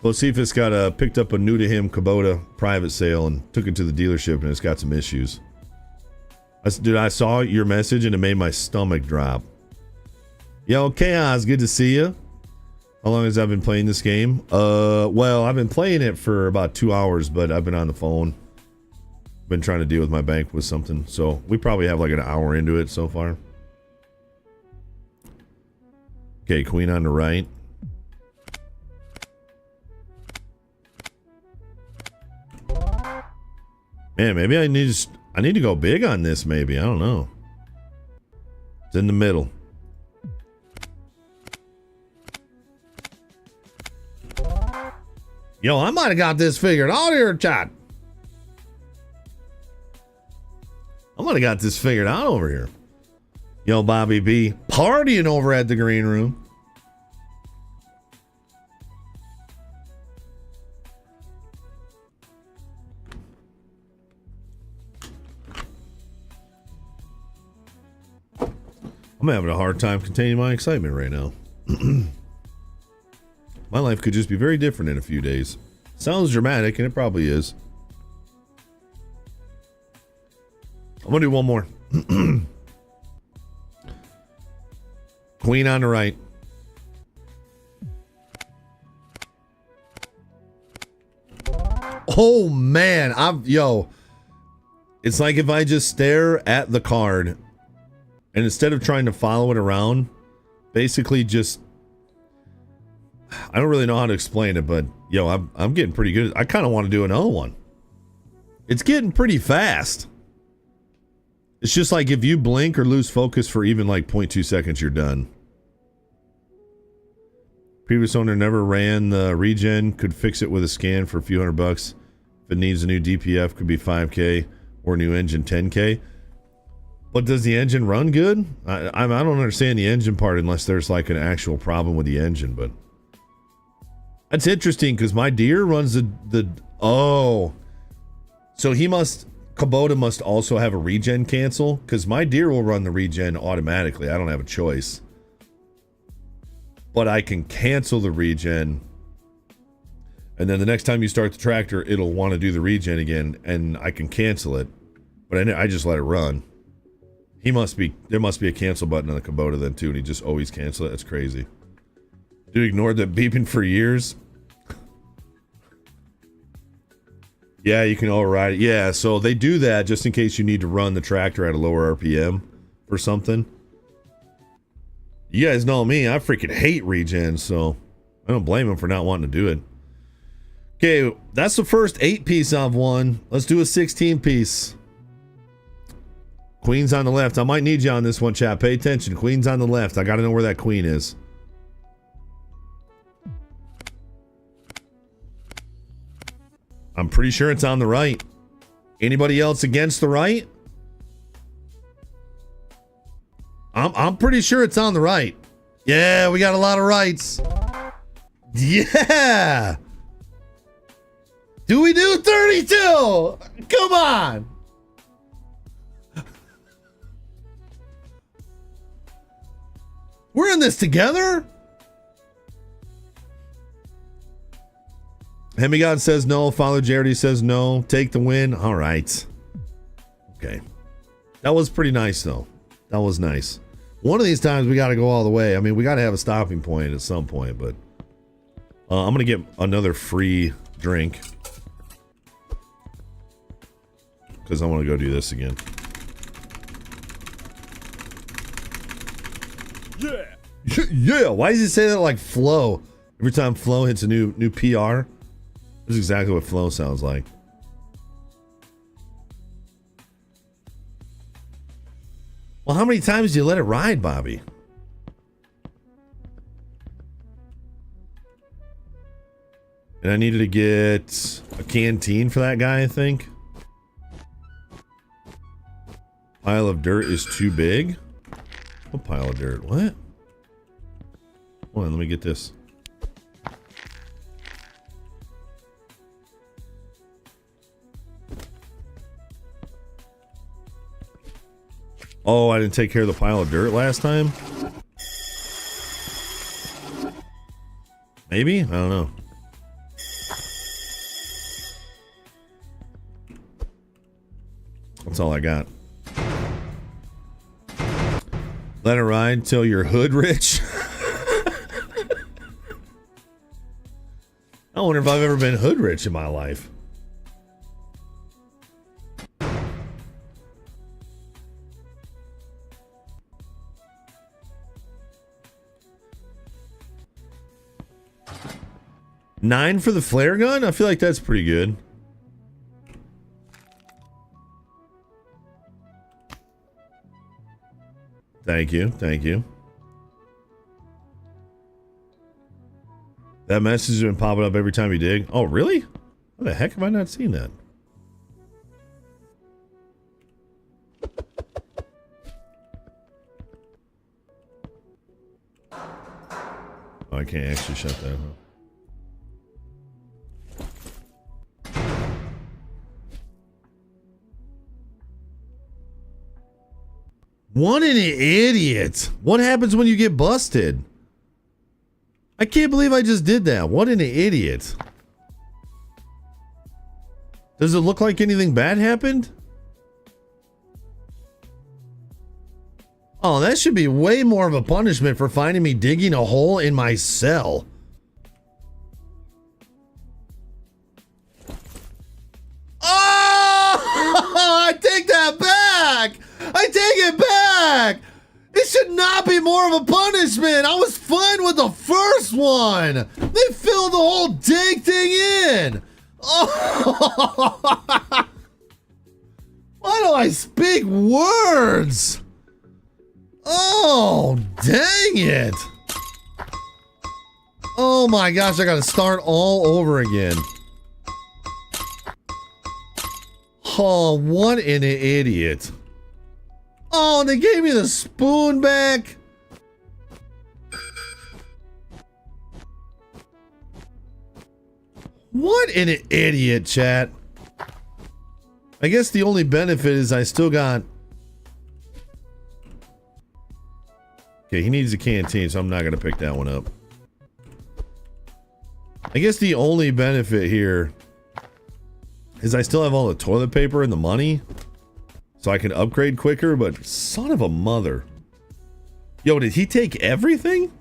Well, Cephas got picked up a new to him Kubota private sale and took it to the dealership, and it's got some issues. Dude, I saw your message and it made my stomach drop. Yo, Chaos, good to see you. How long has I been playing this game? Well, I've been playing it for about 2 hours, but I've been on the phone. Been trying to deal with my bank with something, so we probably have like an hour into it so far. Okay, Queen on the right. Man, maybe I need to go big on this, maybe. I don't know. It's in the middle. Yo, I might have got this figured out here, chat. I might have got this figured out over here. Yo, Bobby B, partying over at the green room. I'm having a hard time containing my excitement right now. My life could just be very different in a few days. Sounds dramatic, and it probably is. I'm gonna do one more. Queen on the right. Oh man, it's like if I just stare at the card and instead of trying to follow it around, basically just, I don't really know how to explain it, but I'm getting pretty good. I kind of want to do another one. It's getting pretty fast. It's just like if you blink or lose focus for even like 0.2 seconds, you're done. Previous owner never ran the regen, could fix it with a scan for a few $100. If it needs a new DPF, could be 5K or new engine 10K. But does the engine run good? I don't understand the engine part unless there's like an actual problem with the engine. But that's interesting because my deer runs so Kubota must also have a regen cancel because my deer will run the regen automatically. I don't have a choice. But I can cancel the regen, and then the next time you start the tractor, it'll want to do the regen again, and I can cancel it. But I just let it run. There must be a cancel button on the Kubota then too, and he just always cancel it. That's crazy. Dude ignored that beeping for years. Yeah, you can override it. Yeah, so they do that just in case you need to run the tractor at a lower RPM or something. You guys know me, I freaking hate regen, so I don't blame him for not wanting to do it. Okay, that's the first 8-piece I've won. Let's do a 16-piece. Queen's on the left. I might need you on this one, chat. Pay attention. Queen's on the left. I gotta know where that queen is. I'm pretty sure it's on the right. Anybody else against the right? I'm pretty sure it's on the right. Yeah, we got a lot of rights. Yeah. Do we do 32? Come on. We're in this together. Hemigod says no. Father Jaredy says no. Take the win. All right. Okay. That was pretty nice, though. That was nice. One of these times we got to go all the way. I mean, we got to have a stopping point at some point, but I'm going to get another free drink because I want to go do this again. Yeah. Yeah. Why does he say that like Flo? Every time Flo hits a new PR? This is exactly what Flo sounds like. Well, how many times do you let it ride, Bobby? And I needed to get a canteen for that guy, I think. Pile of dirt is too big. What pile of dirt? What? Hold on, let me get this. Oh, I didn't take care of the pile of dirt last time? Maybe? I don't know. That's all I got. Let it ride till you're hood rich. I wonder if I've ever been hood rich in my life. $9 for the flare gun? I feel like that's pretty good. Thank you. Thank you. That message has been popping up every time you dig. Oh, really? How the heck have I not seen that? Oh, I can't actually shut that, huh? What an idiot. What happens when you get busted? I can't believe I just did that. What an idiot. Does it look like anything bad happened? Oh, that should be way more of a punishment for finding me digging a hole in my cell. Oh! I take that back! I take it back! It should not be more of a punishment! I was fine with the first one! They filled the whole dang thing in! Oh! Why do I speak words? Oh, dang it! Oh my gosh, I gotta start all over again. Oh, what an idiot. Oh, they gave me the spoon back. What an idiot, chat. I guess the only benefit is I still got... Okay, he needs a canteen, so I'm not going to pick that one up. I guess the only benefit here is I still have all the toilet paper and the money, so I can upgrade quicker, but son of a mother. Yo, did he take everything?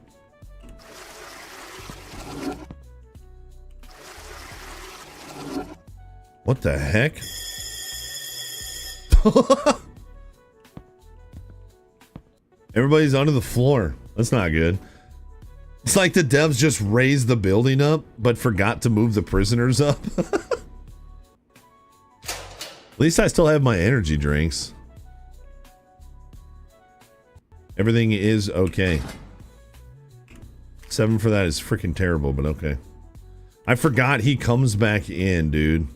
What the heck? Everybody's under the floor. That's not good. It's like the devs just raised the building up, but forgot to move the prisoners up. At least I still have my energy drinks. Everything is okay. 7 for that is freaking terrible, but okay. I forgot he comes back in, dude.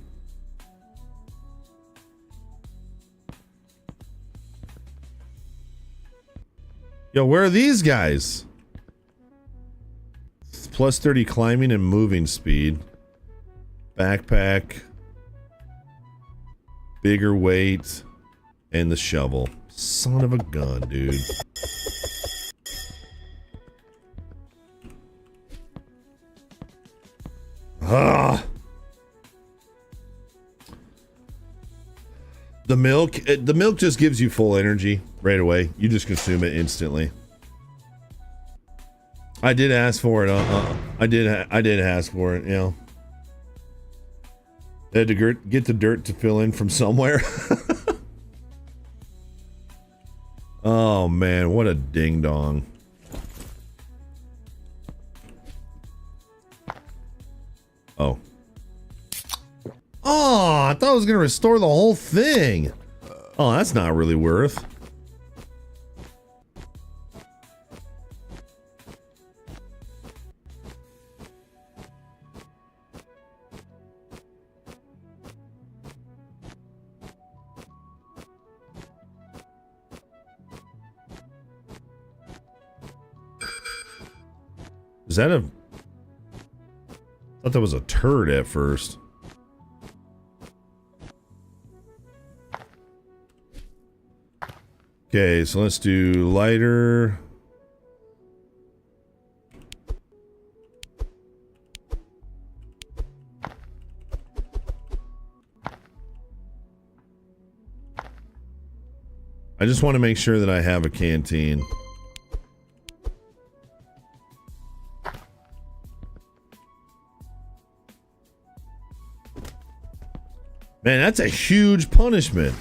Yo, where are these guys? Plus 30 climbing and moving speed. Backpack. Bigger weight. And the shovel. Son of a gun, dude. Ah. The milk just gives you full energy right away. You just consume it instantly. I did ask for it. I did ask for it. You know, they had to get the dirt to fill in from somewhere. Oh man, what a ding dong! Oh. Oh, I thought I was gonna restore the whole thing. Oh, that's not really worth. Is that a... I thought that was a turd at first. Okay, so let's do lighter. I just want to make sure that I have a canteen. Man, that's a huge punishment.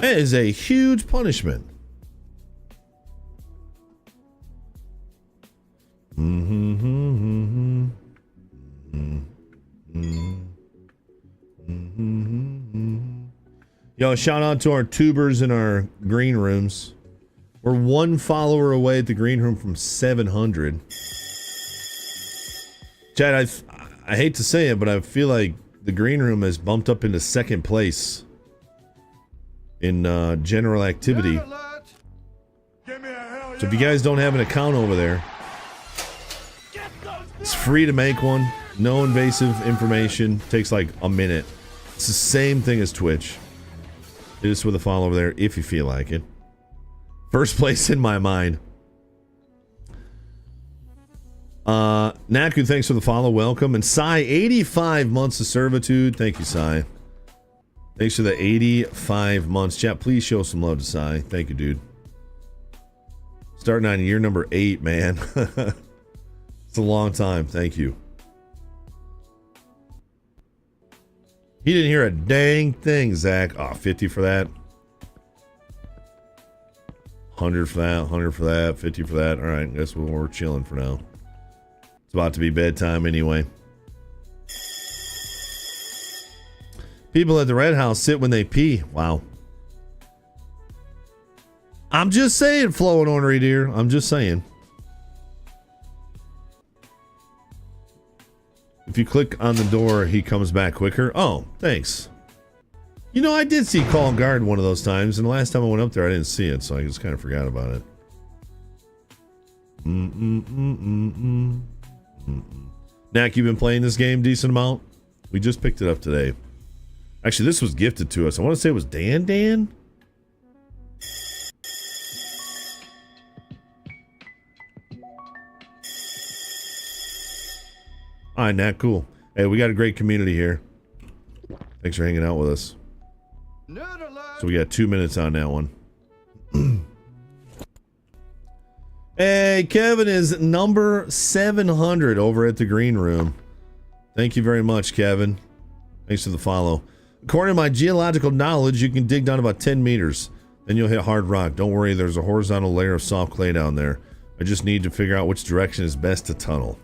That is a huge punishment. Yo, shout out to our tubers in our green rooms. We're 1 follower away at the green room from 700. Chad, I hate to say it, but I feel like the green room has bumped up into 2nd place in general activity. So if you guys don't have an account over there, it's free to make one. No invasive information. Takes like a minute. It's the same thing as Twitch. Hit us with a follow over there if you feel like it. First place in my mind. Naku, thanks for the follow. Welcome. And Sai, 85 months of servitude. Thank you, Sai. Thanks for the 85 months. Chat, please show some love to Sai. Thank you, dude. Starting on year number 8, man. It's a long time. Thank you. He didn't hear a dang thing, Zach. Oh, 50 for that. 100 for that. 100 for that. 50 for that. All right. Guess we're chilling for now. It's about to be bedtime anyway. People at the Red House sit when they pee. Wow. I'm just saying, Flo and Ornery Deer. I'm just saying. If you click on the door, he comes back quicker. Oh, thanks. You know, I did see Call Guard one of those times, and the last time I went up there, I didn't see it, so I just kind of forgot about it. Knack, you been playing this game decent amount? We just picked it up today. Actually, this was gifted to us. I want to say it was Dan? All right, Knack, cool. Hey, we got a great community here. Thanks for hanging out with us. So we got 2 minutes on that one. Hey, Kevin is number 700 over at the Green Room. Thank you very much, Kevin. Thanks for the follow. According to my geological knowledge, you can dig down about 10 meters. Then you'll hit hard rock. Don't worry, there's a horizontal layer of soft clay down there. I just need to figure out which direction is best to tunnel.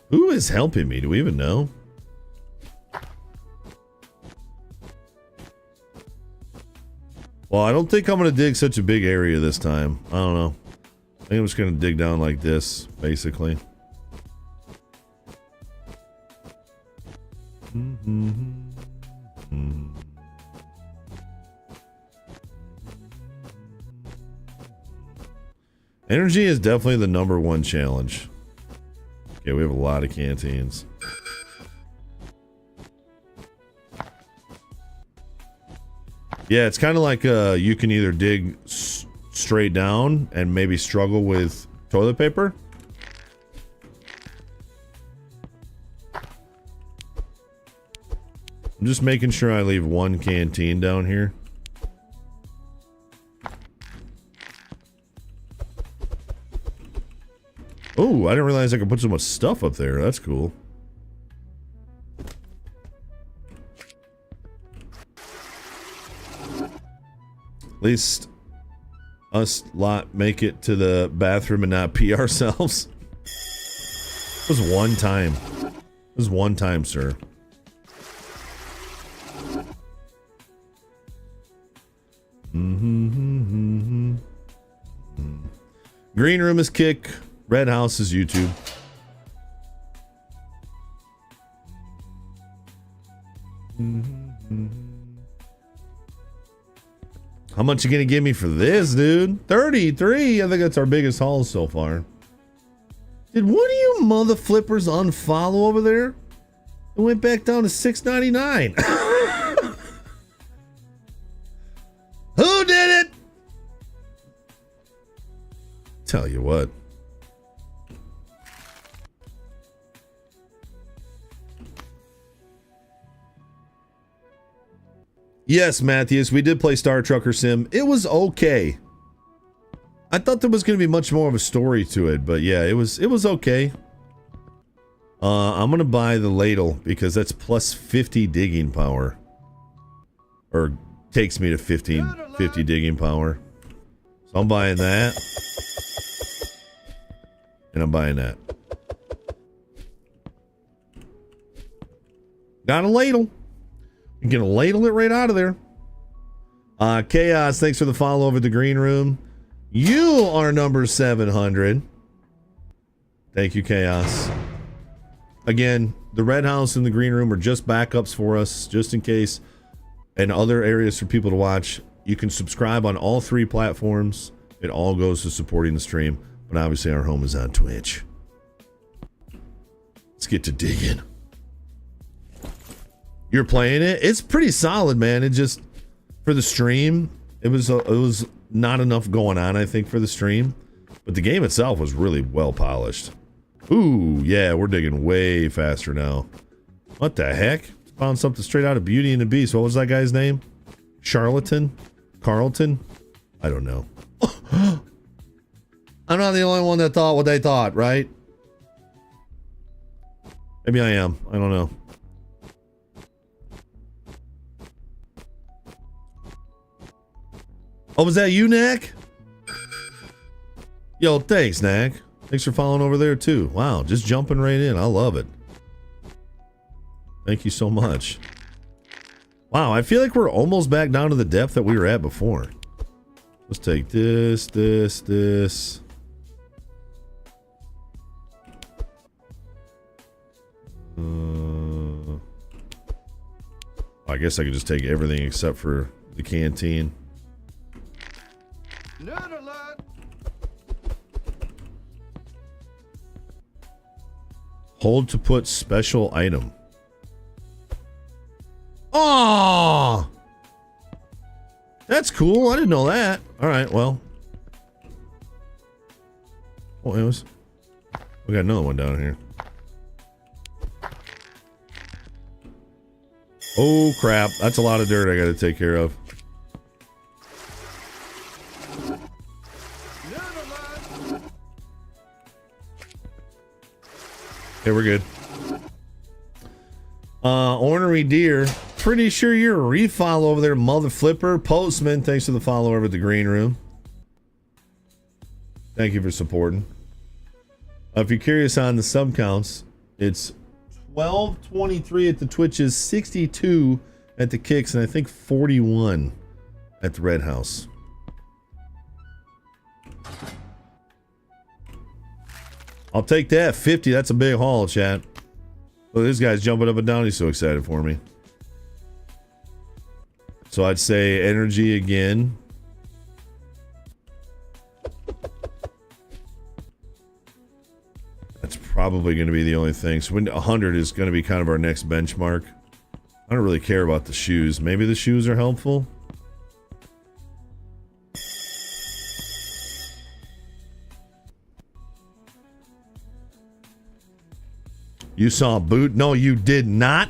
Who is helping me? Do we even know? Well, I don't think I'm going to dig such a big area this time. I don't know. I think I'm just going to dig down like this, basically. Energy is definitely the #1 challenge. Okay, we have a lot of canteens. Yeah, it's kind of like you can either dig straight down and maybe struggle with toilet paper. I'm just making sure I leave one canteen down here. Oh, I didn't realize I could put so much stuff up there. That's cool. At least us lot make it to the bathroom and not pee ourselves. It was one time. It was one time, sir. Green Room is Kick. Red House is YouTube. How much you gonna give me for this, dude? 33. I think that's our biggest haul so far. Did one of you mother flippers unfollow over there? It went back down to $6.99. Who did it? Tell you what. Yes, Matthews, we did play Star Trucker Sim. It was okay. I thought there was going to be much more of a story to it, but yeah, it was okay. I'm going to buy the ladle because that's plus 50 digging power. Or takes me to 50 digging power. So I'm buying that. And I'm buying that. Got a ladle. You can ladle it right out of there. Chaos, thanks for the follow over the Green Room. You are number 700. Thank you, Chaos. Again, the Red House and the Green Room are just backups for us, just in case, and other areas for people to watch. You can subscribe on all 3 platforms. It all goes to supporting the stream, but obviously our home is on Twitch. Let's get to digging. You're playing it? It's pretty solid, man. It just, for the stream, it was not enough going on, I think, for the stream. But the game itself was really well polished. Ooh, yeah, we're digging way faster now. What the heck? Found something straight out of Beauty and the Beast. What was that guy's name? Charlatan? Carlton? I don't know. I'm not the only one that thought what they thought, right? Maybe I am. I don't know. Oh, was that you, Knack? Yo, thanks, Knack. Thanks for following over there, too. Wow, just jumping right in. I love it. Thank you so much. Wow, I feel like we're almost back down to the depth that we were at before. Let's take this. guess I could just take everything except for the canteen. Hold to put special item. Oh, that's cool. I didn't know that. All right, well. Oh, anyways, we got another one down here. Oh crap, that's a lot of dirt I gotta take care of. Okay, we're good. Ornery Deer, pretty sure you're a refollow over there, mother flipper. Postman, thanks for the follow over at the green room. Thank you for supporting. If you're curious on the sub counts, it's 1223 at the Twitches, 62 at the Kicks, and I think 41 at the Red House. I'll take that. 50, that's a big haul, chat. Look, this guy's jumping up and down. He's so excited for me. So I'd say energy again. That's probably going to be the only thing. So 100 is going to be kind of our next benchmark. I don't really care about the shoes. Maybe the shoes are helpful. You saw a boot? No, you did not.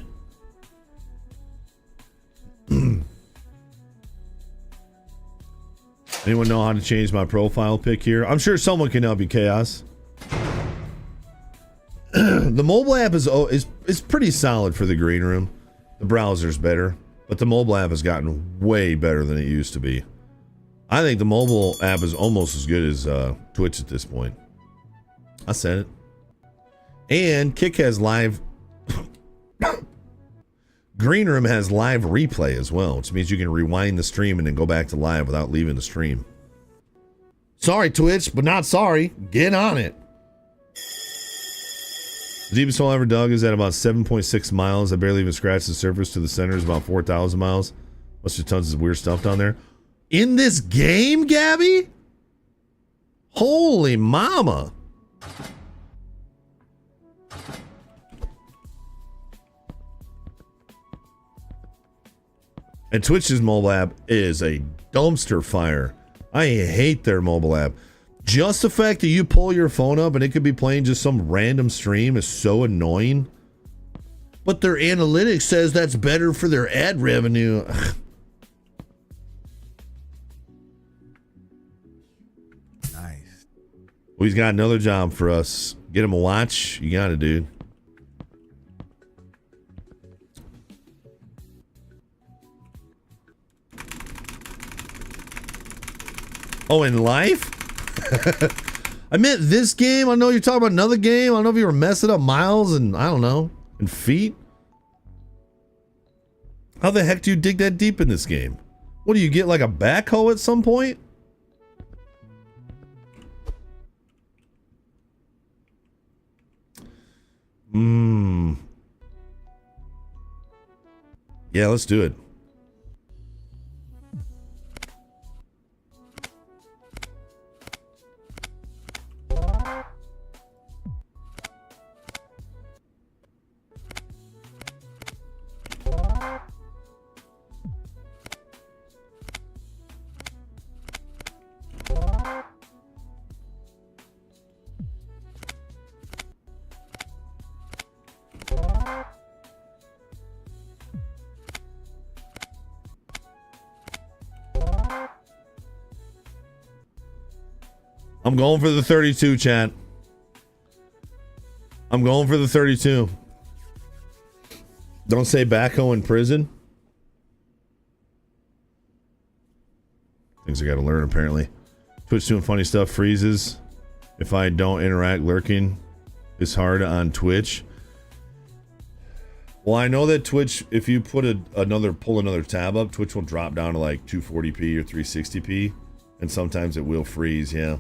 Anyone know how to change my profile pic here? I'm sure someone can help you, Chaos. The mobile app is pretty solid for the green room. The browser's better, but the mobile app has gotten way better than it used to be. I think the mobile app is almost as good as Twitch at this point. I said it. And Kick has live. Green Room has live replay as well, which means you can rewind the stream and then go back to live without leaving the stream. Sorry, Twitch, but not sorry. Get on it. The deepest hole I ever dug is at about 7.6 miles. I barely even scratched the surface. To the center is about 4,000 miles. Must be tons of weird stuff down there. In this game, Gabby? Holy mama. And Twitch's mobile app is a dumpster fire. I hate their mobile app. Just the fact that you pull your phone up and it could be playing just some random stream is so annoying. But their analytics says that's better for their ad revenue. Nice. Well, he's got another job for us. Get him a watch. You got it, dude. Oh, in life? I meant this game. I know you're talking about another game. I don't know if you were messing up miles and I don't know, and feet. How the heck do you dig that deep in this game? What do you get, like a backhoe at some point? Yeah, let's do it. I'm going for the 32, chat. I'm going for the 32. Don't say backhoe in prison. Things I gotta learn, apparently. Twitch doing funny stuff freezes. If I don't interact, lurking is hard on Twitch. Well, I know that Twitch, if you put pull another tab up, Twitch will drop down to like 240p or 360p, and sometimes it will freeze. Yeah.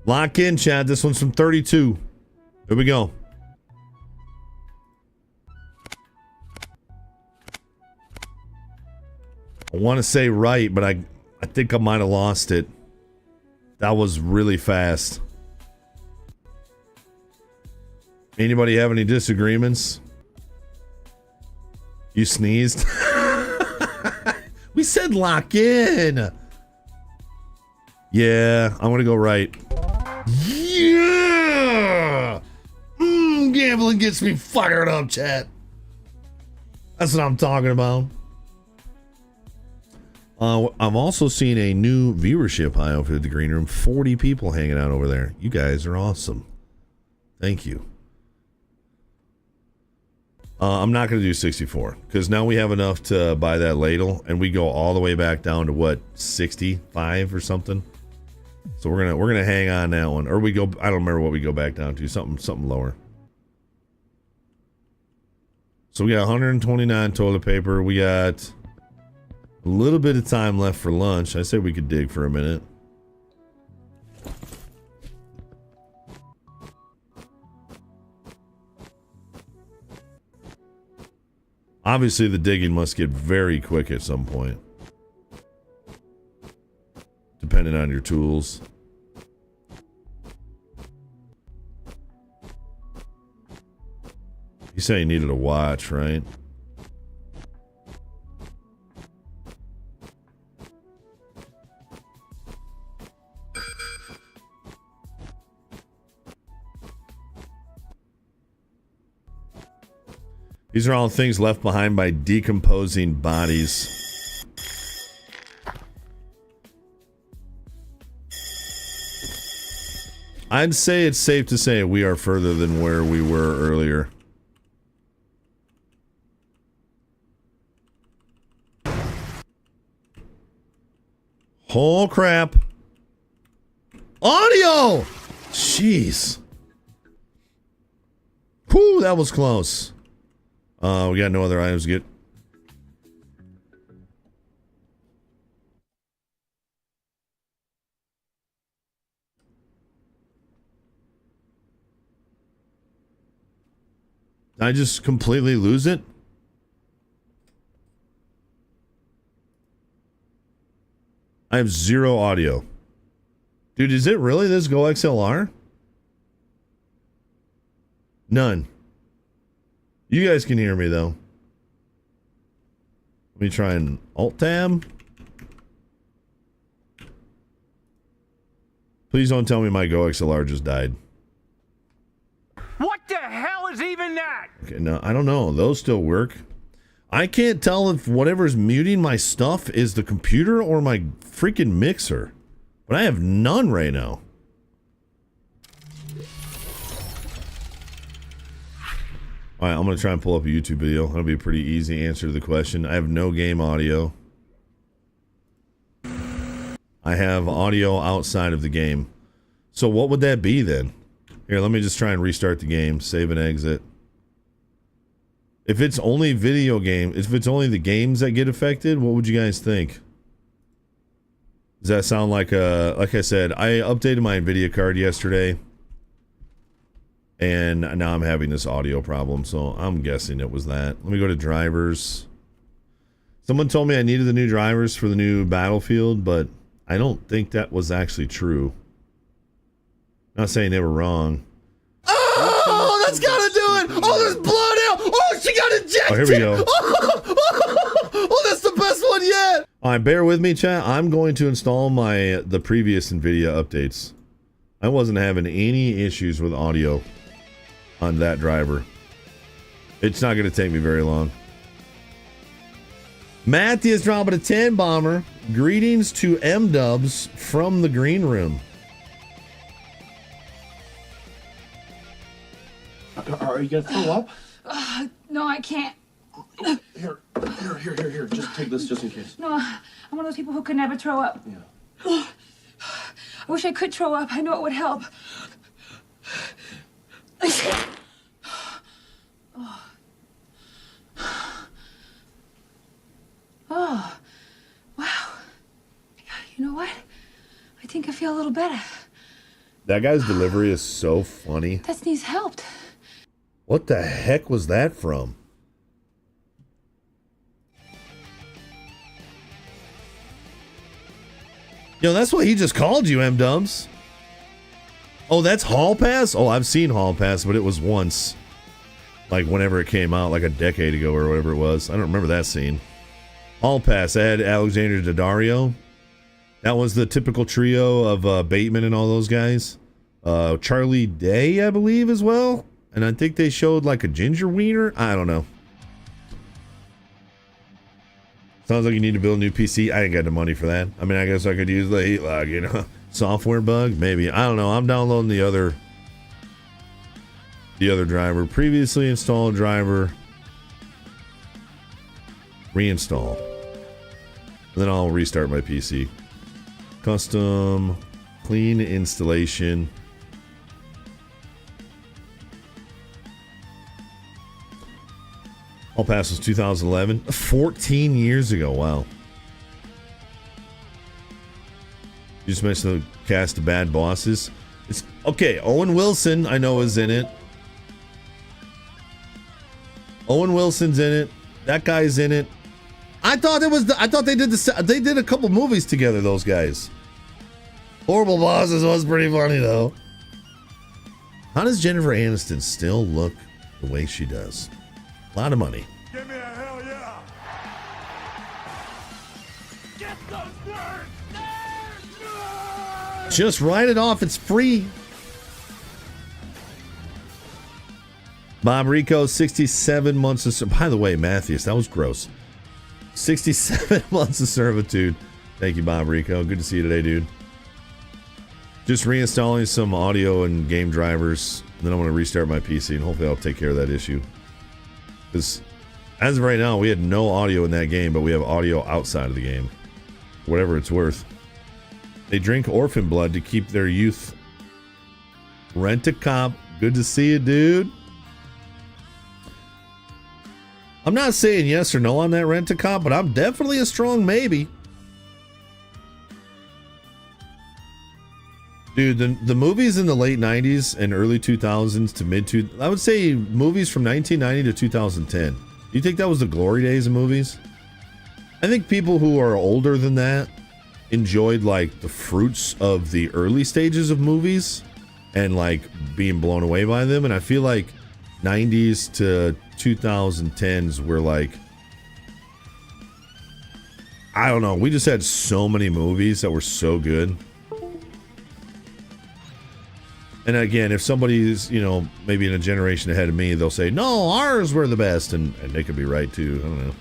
Lock in, Chad. This one's from 32. Here we go. I want to say right, but I think I might have lost it. That was really fast. Anybody have any disagreements? You sneezed? We said lock in. Yeah, I'm gonna go right. Yeah! Gambling gets me fired up, chat. That's what I'm talking about. I've also seen a new viewership high over at the green room. 40 people hanging out over there. You guys are awesome. Thank you. I'm not going to do 64 because now we have enough to buy that ladle, and we go all the way back down to what, 65 or something. So we're gonna hang on that one, or we go. I don't remember what we go back down to. Something lower. So we got 129 toilet paper. We got a little bit of time left for lunch. I say we could dig for a minute. Obviously, the digging must get very quick at some point, depending on your tools. You say you needed a watch, right? These are all things left behind by decomposing bodies. I'd say it's safe to say we are further than where we were earlier. Oh crap. Audio! Jeez. Whew, that was close. We got no other items to get. Did I just completely lose it? I have zero audio. Dude, is it really this Go XLR? None. You guys can hear me though. Let me try and alt tab. Please don't tell me my Go XLR just died. What the hell is even that? Okay, no, I don't know. Those still work. I can't tell if whatever's muting my stuff is the computer or my freaking mixer. But I have none right now. Alright, I'm going to try and pull up a YouTube video. That'll be a pretty easy answer to the question. I have no game audio. I have audio outside of the game. So what would that be then? Here, let me just try and restart the game. Save and exit. If it's only video game, if it's only the games that get affected, what would you guys think? Does that sound like I said, I updated my NVIDIA card yesterday. And now I'm having this audio problem, so I'm guessing it was that. Let me go to drivers. Someone told me I needed the new drivers for the new Battlefield, but I don't think that was actually true. Not saying they were wrong. Oh, that's gotta do it! Oh, there's blood out! Oh, she got ejected! Oh, here we go. Oh, that's the best one yet! Alright, bear with me, chat. I'm going to install the previous NVIDIA updates. I wasn't having any issues with audio on that driver. It's not going to take me very long. Matthew is dropping a 10 bomber. Greetings to M-Dubs from the green room. Are you going to throw up? No, I can't. Here. Just take this just in case. No, I'm one of those people who could never throw up. Yeah. I wish I could throw up. I know it would help. Oh, wow. You know what? I think I feel a little better. That guy's delivery is so funny. That sneeze helped. What the heck was that from? Yo, that's what he just called you, M-Dubs. Oh, that's Hall Pass? Oh, I've seen Hall Pass, but it was once. Like, whenever it came out, like a decade ago or whatever it was. I don't remember that scene. Hall Pass, I had Alexander Daddario. That was the typical trio of Bateman and all those guys. Charlie Day, I believe, as well. And I think they showed, like, a ginger wiener. I don't know. Sounds like you need to build a new PC. I ain't got the money for that. I mean, I guess I could use the heat log, you know. Software bug, maybe. I don't know. I'm downloading the other driver. Previously installed driver. Reinstall. And then I'll restart my PC. Custom. Clean installation. All Pass was 2011. 14 years ago. Wow. You just mentioned the cast of Bad Bosses. It's okay. Owen Wilson, I know, is in it. Owen Wilson's in it. That guy's in it. I thought they did a couple movies together. Those guys. Horrible Bosses was pretty funny though. How does Jennifer Aniston still look the way she does? A lot of money. Give me a hell yeah! Get those nerds! Nerds! Just write it off. It's free. Bob Rico, 67 months of... By the way, Matthews, that was gross. 67 months of servitude. Thank you, Bob Rico. Good to see you today, dude. Just reinstalling some audio and game drivers. Then I'm going to restart my PC, and hopefully I'll take care of that issue. Because as of right now, we had no audio in that game, but we have audio outside of the game. Whatever it's worth. They drink orphan blood to keep their youth. Rent-A-Cop. Good to see you, dude. I'm not saying yes or no on that Rent-A-Cop, but I'm definitely a strong maybe. Dude, the movies in the late 90s and early 2000s to I would say movies from 1990 to 2010. Do you think that was the glory days of movies? I think people who are older than that enjoyed like the fruits of the early stages of movies and like being blown away by them. And I feel like 90s to 2010s were like, I don't know. We just had so many movies that were so good. And again, if somebody's, you know, maybe in a generation ahead of me, they'll say, no, ours were the best. And they could be right, too. I don't know.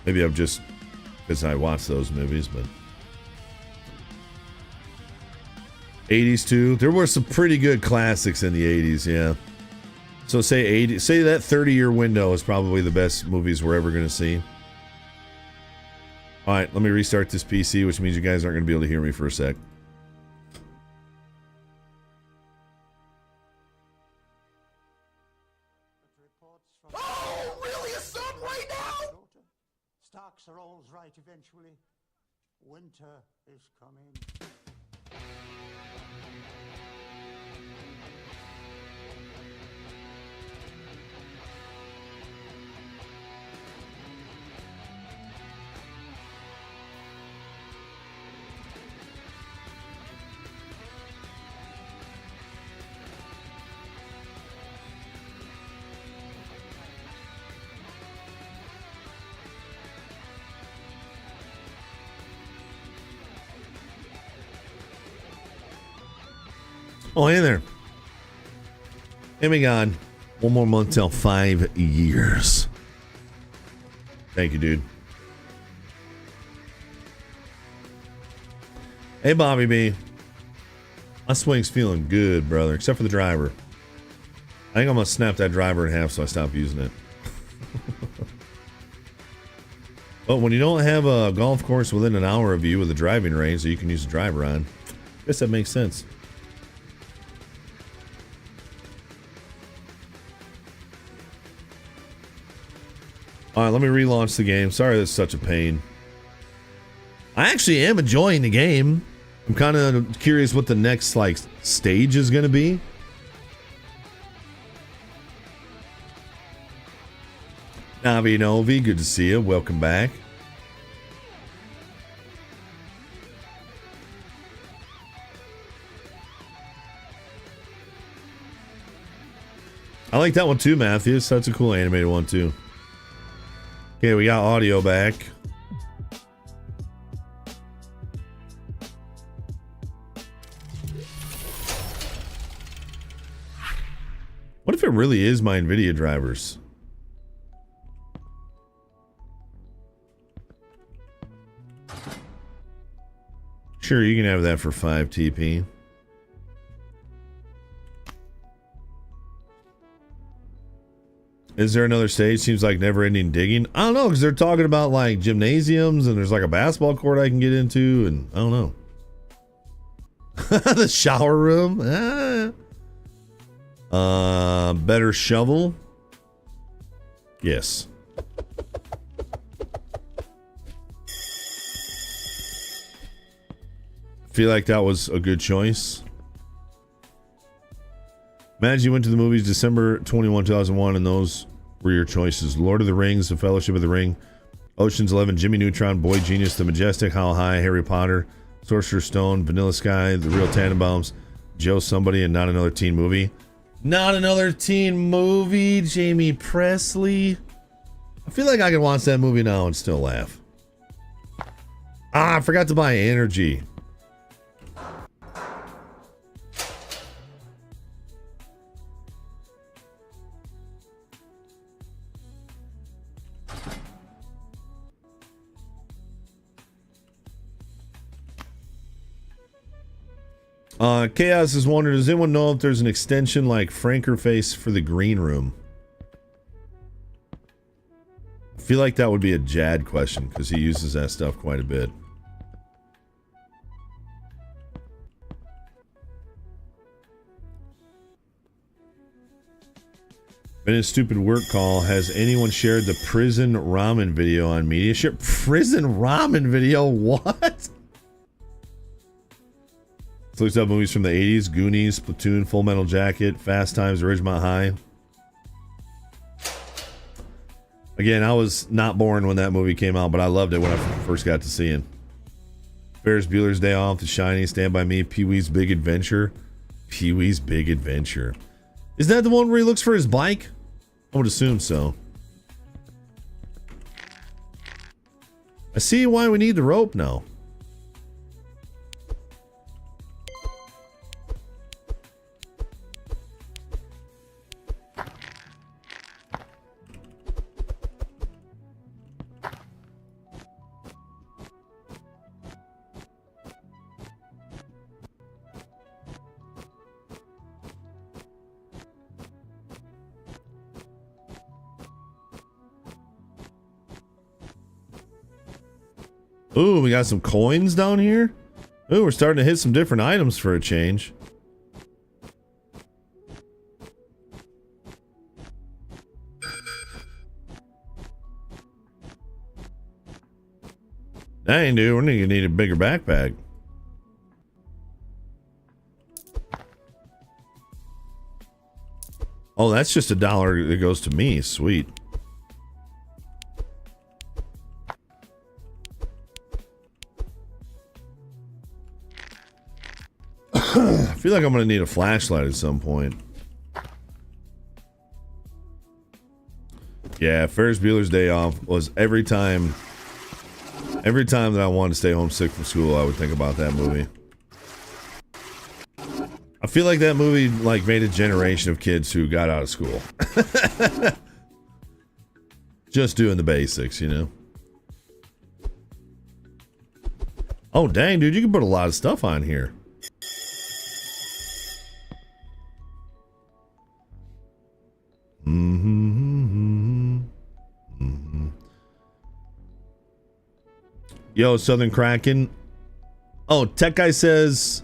Maybe I'm just because I watched those movies, but 80s, too. There were some pretty good classics in the 80s, yeah. So say that 30-year window is probably the best movies we're ever going to see. All right, let me restart this PC, which means you guys aren't going to be able to hear me for a sec. Oh, really? A subway now? Stocks are all right eventually. Winter is coming. Oh, hey there. Hey, my God. One more month till 5 years. Thank you, dude. Hey, Bobby B. My swing's feeling good, brother, except for the driver. I think I'm going to snap that driver in half so I stop using it. But when you don't have a golf course within an hour of you with a driving range that you can use a driver on, I guess that makes sense. All right, let me relaunch the game. Sorry that's such a pain. I actually am enjoying the game. I'm kind of curious what the next like stage is going to be. Navi Novi, good to see you. Welcome back. I like that one too, Matthews. That's a cool animated one too. Okay, we got audio back. What if it really is my NVIDIA drivers? Sure, you can have that for 5 TP. Is there another stage? Seems like never-ending digging. I don't know, because they're talking about like gymnasiums and there's like a basketball court I can get into, and I don't know. The shower room. Better shovel. Yes. Feel like that was a good choice. Imagine you went to the movies December 21, 2001, and those were your choices. Lord of the Rings, The Fellowship of the Ring, Ocean's 11, Jimmy Neutron, Boy Genius, The Majestic, How High, Harry Potter, Sorcerer's Stone, Vanilla Sky, The Real Tannenbaums, Joe Somebody, and Not Another Teen Movie. Not Another Teen Movie, Jamie Presley. I feel like I can watch that movie now and still laugh. I forgot to buy energy. Chaos is wondering, does anyone know if there's an extension like Frankerface for the green room? I feel like that would be a Jad question because he uses that stuff quite a bit. Been a stupid work call. Has anyone shared the prison ramen video on media? Share prison ramen video? What? Let's look up movies from the 80s. Goonies, Platoon, Full Metal Jacket, Fast Times, Ridgemont High. Again, I was not born when that movie came out, but I loved it when I first got to see it. Ferris Bueller's Day Off, The Shining, Stand By Me, Pee-wee's Big Adventure. Pee-wee's Big Adventure. Is that the one where he looks for his bike? I would assume so. I see why we need the rope now. Ooh, we got some coins down here. Ooh, we're starting to hit some different items for a change. Dang, dude, we're gonna need a bigger backpack. Oh, that's just $1 that goes to me. Sweet. I feel like I'm gonna need a flashlight at some point. Yeah, Ferris Bueller's Day Off was every time that I wanted to stay home sick from school, I would think about that movie. I feel like that movie like made a generation of kids who got out of school. Just doing the basics, you know. Oh dang, dude, you can put a lot of stuff on here. Yo, Southern Kraken. Oh, Tech Guy says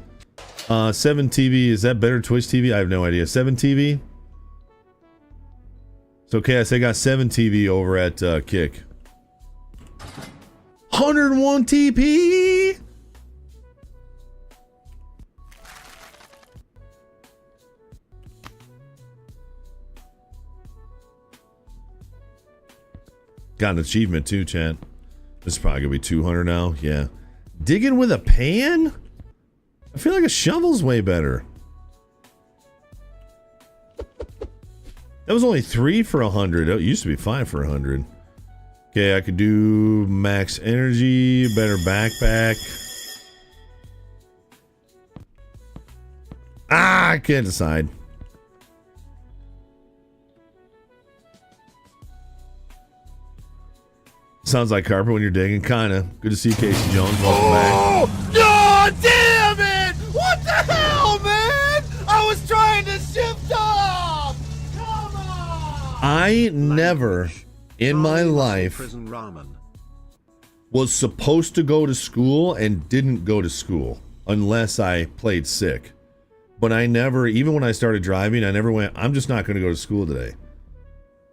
7 TV. Is that better Twitch TV? I have no idea. 7 TV? It's okay. I say got 7 TV over at Kick. 101 TP. Got an achievement too, Chad. This is probably gonna be 200 now. Yeah. Digging with a pan? I feel like a shovel's way better. That was only 3 for 100. It used to be 5 for 100. Okay, I could do max energy, better backpack. I can't decide. Sounds like carpet when you're digging, kinda. Good to see you, Casey Jones. Welcome back. God damn it! What the hell, man? I was trying to shift off! Come on! I never in my life Prison ramen. was supposed to go to school and didn't go to school unless I played sick. But I never, even when I started driving, I never went, I'm just not going to go to school today.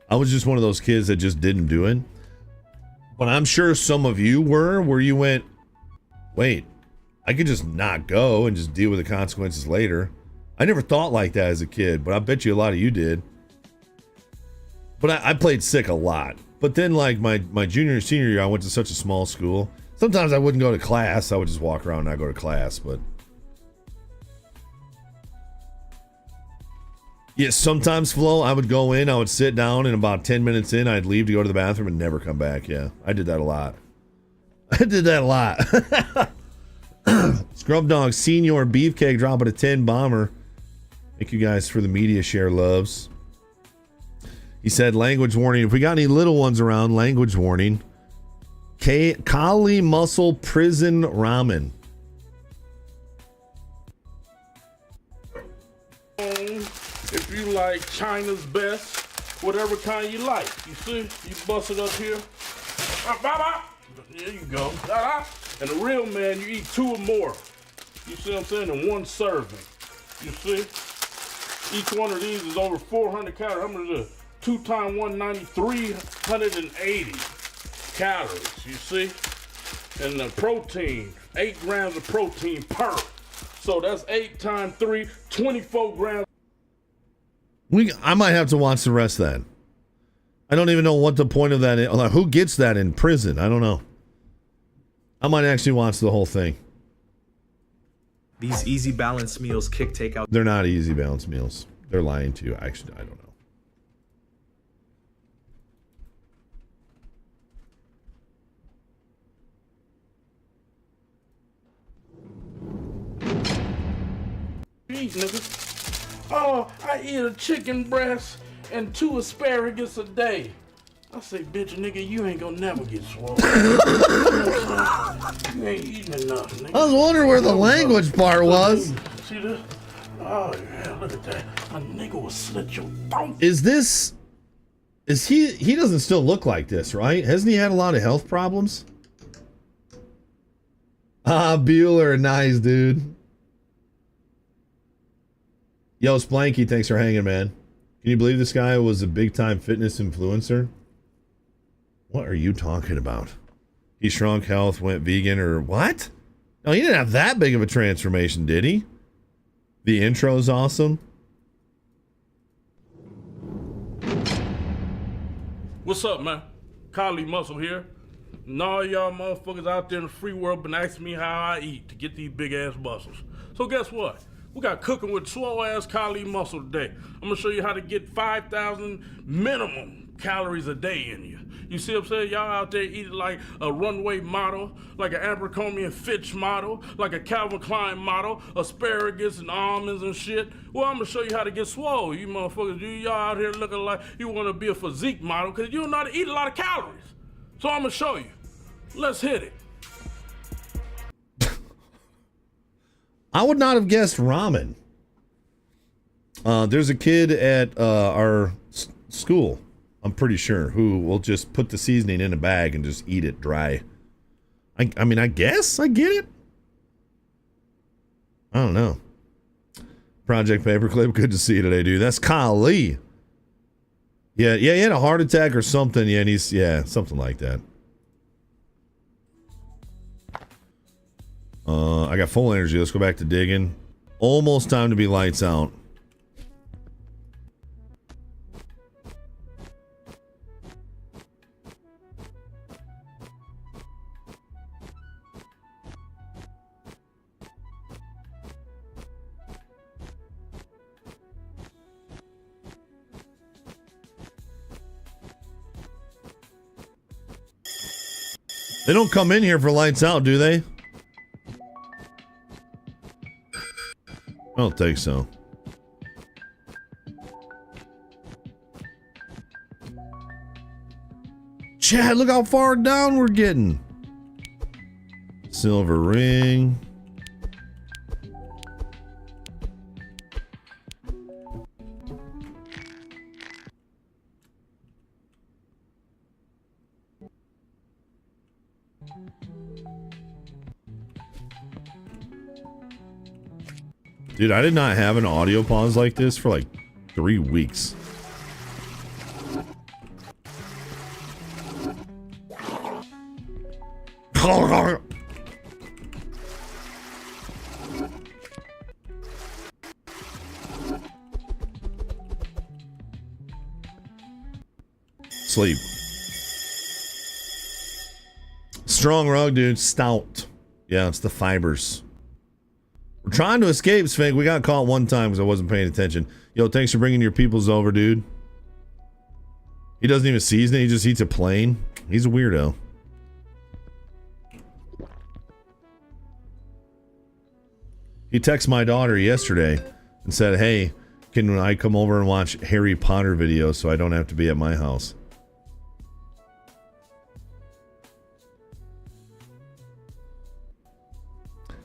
I was just one of those kids that just didn't do it. But I'm sure some of you were, where you went, wait, I could just not go and just deal with the consequences later. I never thought like that as a kid, but I bet you a lot of you did. But I played sick a lot. But then like my junior and senior year, I went to such a small school. Sometimes I wouldn't go to class. I would just walk around and not go to class. But yeah, sometimes, Flo, I would go in, I would sit down, and about 10 minutes in, I'd leave to go to the bathroom and never come back. Yeah, I did that a lot. Scrub Dog Senior Beefcake dropping a 10 bomber. Thank you guys for the media share loves. He said, language warning. If we got any little ones around, language warning. Kali Muscle Prison Ramen. If you like China's best, whatever kind you like. You see, you bust it up here. There you go. And a real man, you eat 2 or more. You see what I'm saying? In one serving. You see? Each one of these is over 400 calories. How much is it? 2 times 190, 380 calories. You see? And the protein, 8 grams of protein per. So that's 8 times 3, 24 grams. I might have to watch the rest of that. I don't even know what the point of that is. Like, who gets that in prison? I don't know. I might actually watch the whole thing. These easy balance meals kick takeout. They're not easy balance meals. They're lying to you. Actually, I don't know. Eat, nigga. Oh, I eat a chicken breast and 2 asparagus a day. I say, bitch, nigga, you ain't gonna never get swole. You ain't eating enough, nigga. I was wondering where the language part was. See this? Oh, yeah, look at that. A nigga will slit your throat. Is he doesn't still look like this, right? Hasn't he had a lot of health problems? Bueller, nice, dude. Yo, Splanky, thanks for hanging, man. Can you believe this guy was a big-time fitness influencer? What are you talking about? He shrunk, health, went vegan, or what? No, he didn't have that big of a transformation, did he? The intro's awesome. What's up, man? Kali Muscle here. And all y'all motherfuckers out there in the free world been asking me how I eat to get these big-ass muscles. So guess what? We got cooking with swole-ass Kali Muscle today. I'm gonna show you how to get 5,000 minimum calories a day in you. You see what I'm saying? Y'all out there eating like a runway model, like an Abercrombie and Fitch model, like a Calvin Klein model, asparagus and almonds and shit. Well, I'm gonna show you how to get swole. You motherfuckers, y'all out here looking like you wanna be a physique model because you don't know how to eat a lot of calories. So I'm gonna show you. Let's hit it. I would not have guessed ramen. There's a kid at our school, I'm pretty sure, who will just put the seasoning in a bag and just eat it dry. I mean, I guess I get it. I don't know. Project Paperclip, good to see you today, dude. That's Kyle Lee. Yeah, he had a heart attack or something. Yeah, and he's something like that. I got full energy. Let's go back to digging. Almost time to be lights out. They don't come in here for lights out, do they? I don't think so. Chad, look how far down we're getting. Silver ring. Dude, I did not have an audio pause like this for like 3 weeks. Sleep. Strong rug, dude. Stout. Yeah, it's the fibers. We're trying to escape, Sphink. We got caught one time because I wasn't paying attention. Yo, thanks for bringing your peoples over, dude. He doesn't even season it. He just eats it plain. He's a weirdo. He texted my daughter yesterday and said, hey, can I come over and watch Harry Potter videos so I don't have to be at my house?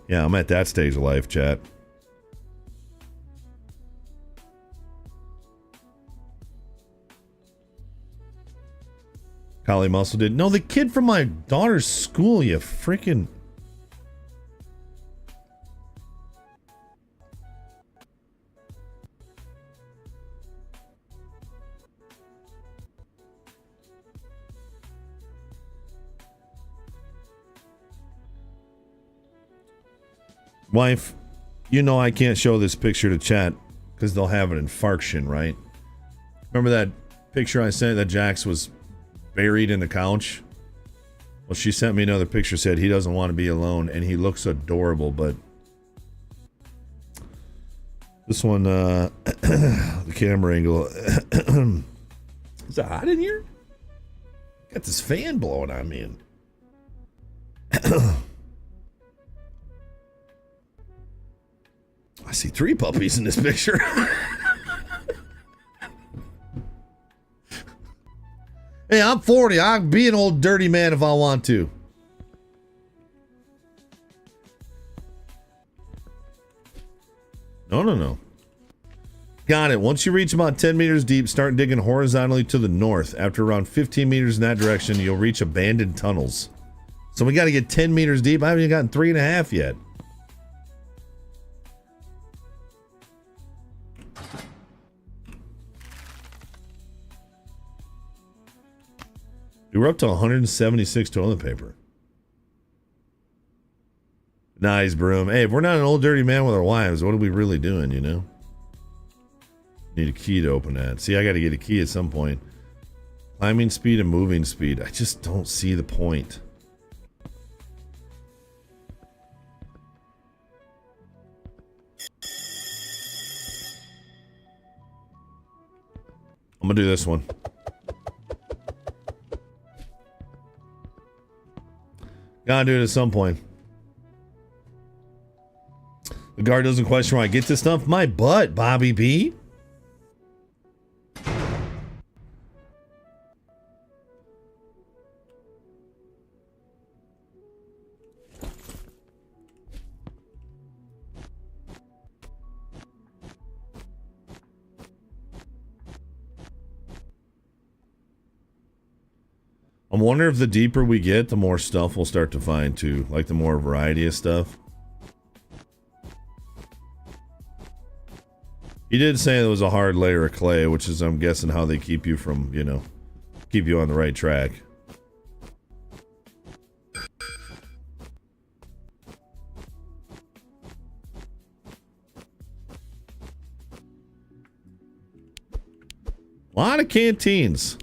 Yeah, I'm at that stage of life, chat. Collie Muscle did. No, the kid from my daughter's school, you freaking... Wife, you know I can't show this picture to chat because they'll have an infarction, right? Remember that picture I sent that Jax was buried in the couch? Well, she sent me another picture, said he doesn't want to be alone, and he looks adorable, but... This one, the camera angle... Is it hot in here? Got this fan blowing on me. I see 3 puppies in this picture. Hey, I'm 40. I can be an old dirty man if I want to. No. Got it. Once you reach about 10 meters deep, start digging horizontally to the north. After around 15 meters in that direction, you'll reach abandoned tunnels. So we got to get 10 meters deep. I haven't even gotten 3.5 yet. We're up to 176 toilet paper. Nice, Broom. Hey, if we're not an old dirty man with our wives, what are we really doing, you know? Need a key to open that. See, I got to get a key at some point. Climbing speed and moving speed. I just don't see the point. I'm going to do this one. Gotta do it at some point. The guard doesn't question where I get this stuff. My butt, Bobby B. I'm wondering if the deeper we get, the more stuff we'll start to find too. Like the more variety of stuff. He did say there was a hard layer of clay, which is, I'm guessing, how they keep you from, you know, keep you on the right track. A lot of canteens.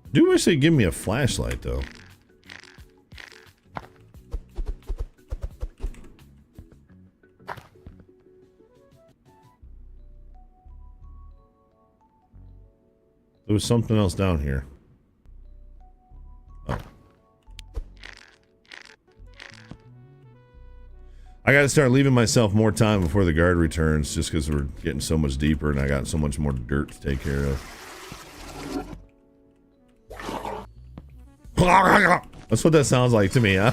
I do wish they'd give me a flashlight, though. There was something else down here. Oh. I gotta start leaving myself more time before the guard returns, just because we're getting so much deeper and I got so much more dirt to take care of. That's what that sounds like to me, huh?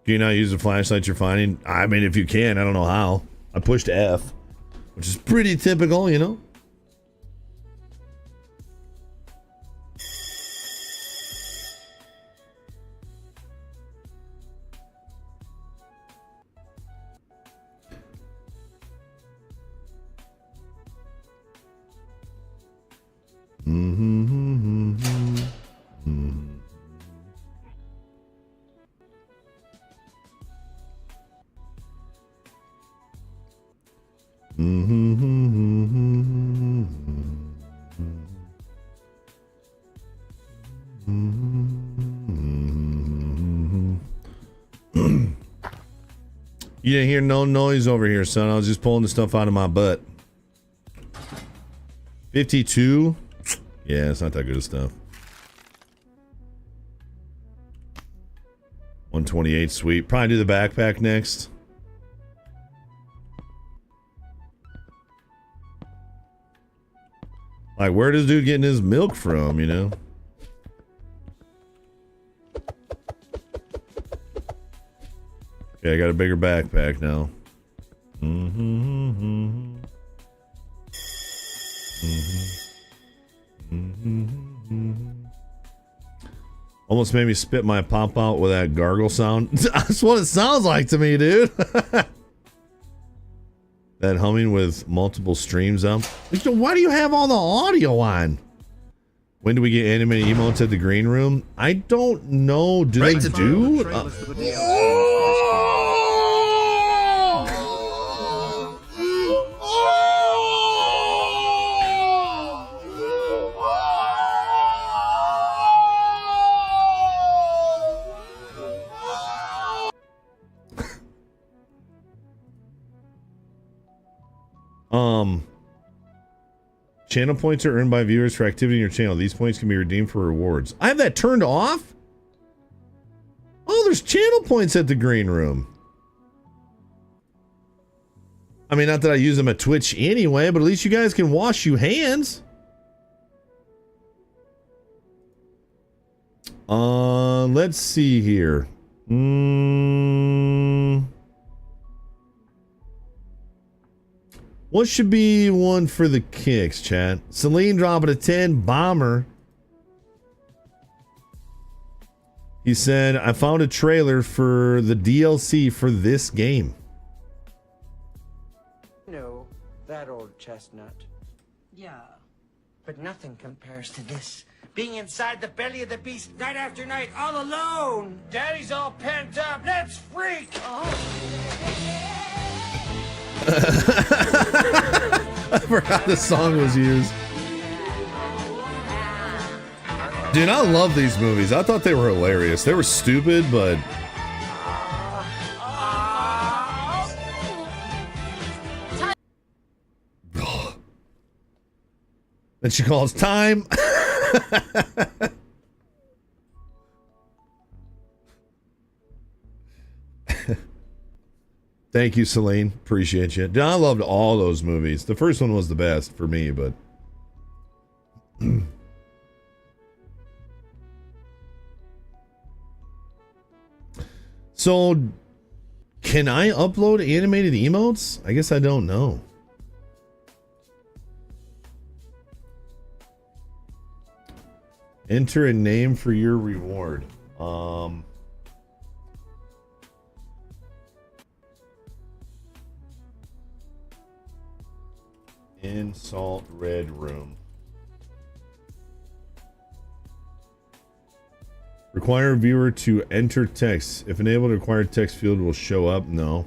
Do you not use the flashlight you're finding? I mean, if you can, I don't know how. I pushed F, which is pretty typical, you know? You didn't hear no noise over here, son. I was just pulling the stuff out of my butt. 52? Yeah, it's not that good of stuff. 128, sweet. Probably do the backpack next. Like, where does dude getting his milk from, you know? Okay, I got a bigger backpack now. Almost made me spit my pop out with that gargle sound. That's what it sounds like to me, dude. That humming with multiple streams up. Why do you have all the audio on? When do we get animated emotes at the green room? I don't know. Do they do? Channel points are earned by viewers for activity in your channel. These points can be redeemed for rewards. I have that turned off? Oh, there's channel points at the green room. I mean, not that I use them at Twitch anyway, but at least you guys can wash your hands. Let's see here. What should be one for the kicks, chat? Celine dropping a 10. Bomber. He said, I found a trailer for the DLC for this game. No, that old chestnut. Yeah. But nothing compares to this. Being inside the belly of the beast night after night, all alone. Daddy's all pent up. Let's freak. I forgot the song was used. Dude, I love these movies. I thought they were hilarious. They were stupid, but... Then she calls time. Thank you, Celine. Appreciate you. Dude, I loved all those movies. The first one was the best for me, but... So, can I upload animated emotes? I guess I don't know. Enter a name for your reward. Insult Red Room. Require viewer to enter text. If enabled, required text field will show up. No.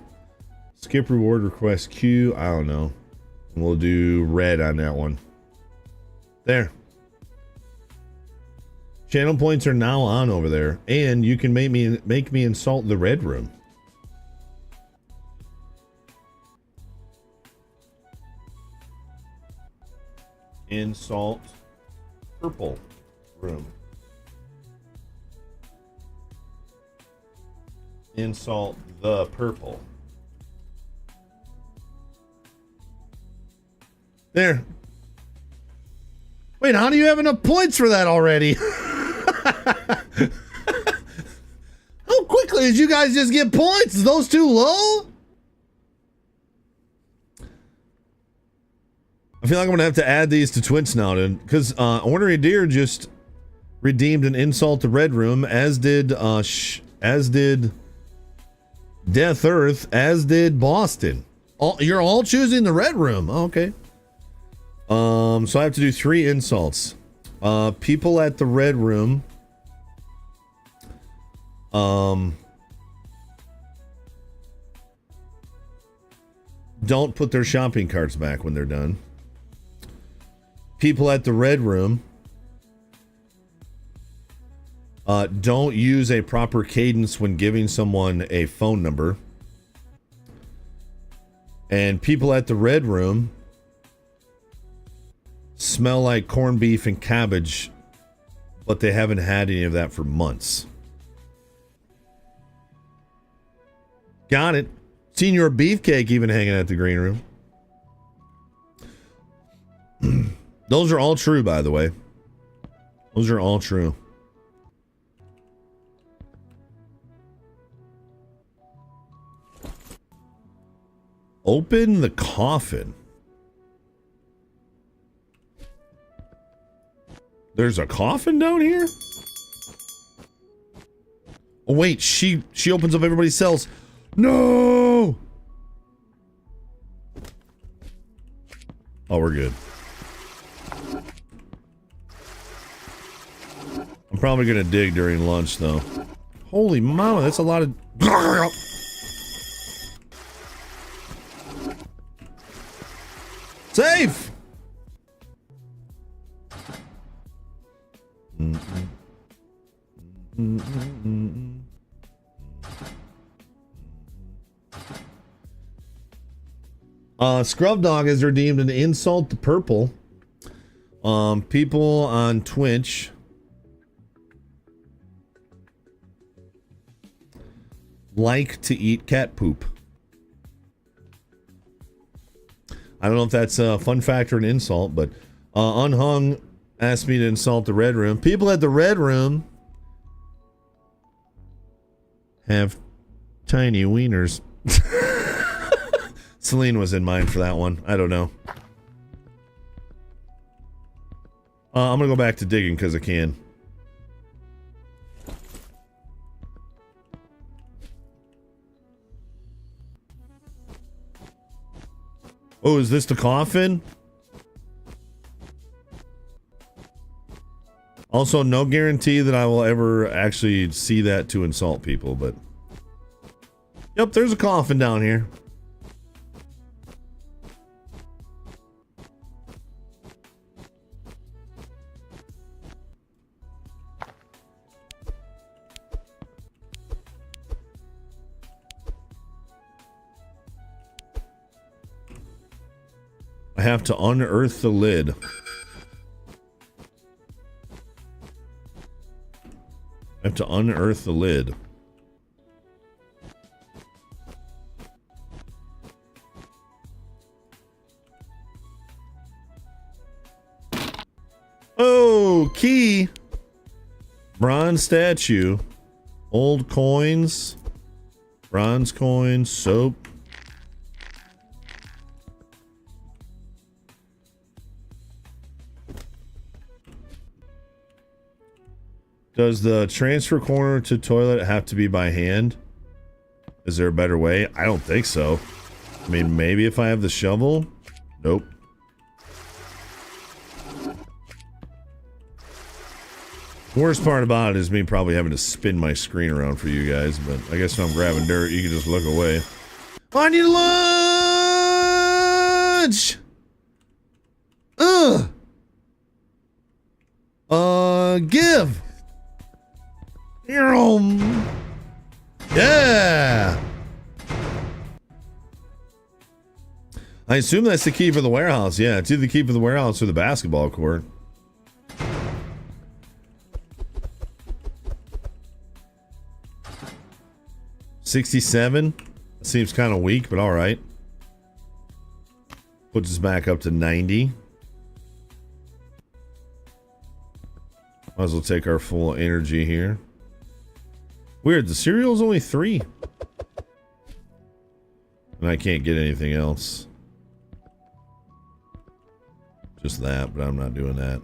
Skip reward request queue. I don't know. We'll do red on that one. There. Channel points are now on over there, and you can make me insult the red room. Insult purple room. Insult the purple. There. Wait, how do you have enough points for that already? How quickly did you guys just get points? Is those too low? I feel like I'm gonna have to add these to Twitch now, dude, because Ornery Deer just redeemed an insult to Red Room, as did Death Earth, as did Boston. You're all choosing the Red Room. Oh, okay. So I have to do 3 insults. People at the Red Room. Don't put their shopping carts back when they're done. People at the Red Room. Don't use a proper cadence when giving someone a phone number. And people at the Red Room smell like corned beef and cabbage, but they haven't had any of that for months. Got it. Senior Beefcake even hanging at the green room. Those are all true, by the way. Those are all true. Open the coffin. There's a coffin down here? Oh wait, she opens up everybody's cells. No! Oh, we're good. I'm probably gonna dig during lunch though. Holy mama, that's a lot of... Safe! Scrub Dog has redeemed an insult to purple. People on Twitch like to eat cat poop. I don't know if that's a fun fact or an insult, but Unhung asked me to insult the Red Room. People at the Red Room have tiny wieners. Celine was in mind for that one. I don't know. I'm gonna go back to digging because I can. Oh, is this the coffin? Also, no guarantee that I will ever actually see that to insult people, but... Yep, there's a coffin down here. I have to unearth the lid. I have to unearth the lid. Oh, key. Bronze statue. Old coins. Bronze coins. Soap. Does the transfer corner to toilet have to be by hand? Is there a better way? I don't think so. I mean, maybe if I have the shovel? Nope. Worst part about it is me probably having to spin my screen around for you guys, but I guess when I'm grabbing dirt, you can just look away. I need lunch! Ugh! Give! Yeah. I assume that's the key for the warehouse. Yeah, it's either the key for the warehouse or the basketball court. $67 seems kind of weak, but all right. Puts us back up to 90. Might as well take our full energy here. Weird, the cereal's only 3. And I can't get anything else. Just that, but I'm not doing that.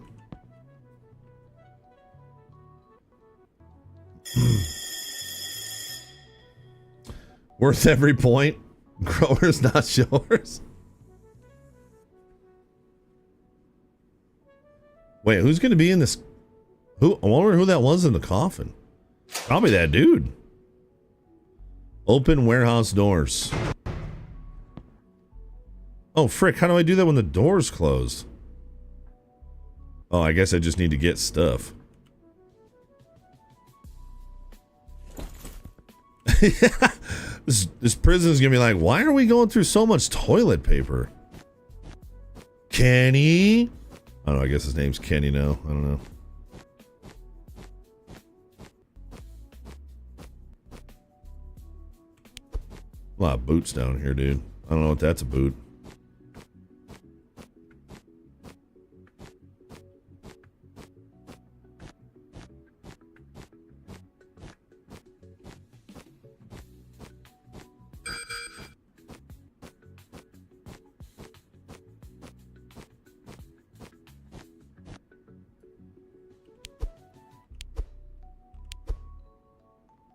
Worth every point. Growers, not showers. Wait, who's going to be in this? I wonder who that was in the coffin. Probably that dude. Open warehouse doors. Oh, frick. How do I do that when the door's closed? Oh, I guess I just need to get stuff. This prison is going to be like, why are we going through so much toilet paper? Kenny? I don't know. I guess his name's Kenny now. I don't know. A lot of boots down here, dude. I don't know what that's a boot.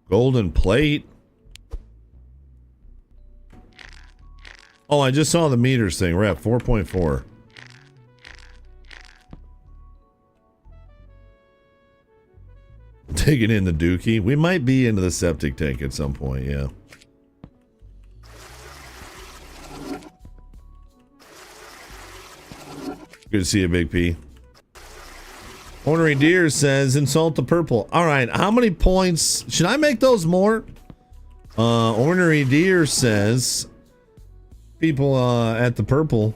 Golden plate. Oh, I just saw the meters thing. We're at 4.4. Taking in the dookie. We might be into the septic tank at some point, yeah. Good to see you, Big P. Ornery Deer says, insult the purple. All right, how many points? Should I make those more? Ornery Deer says, people at the purple.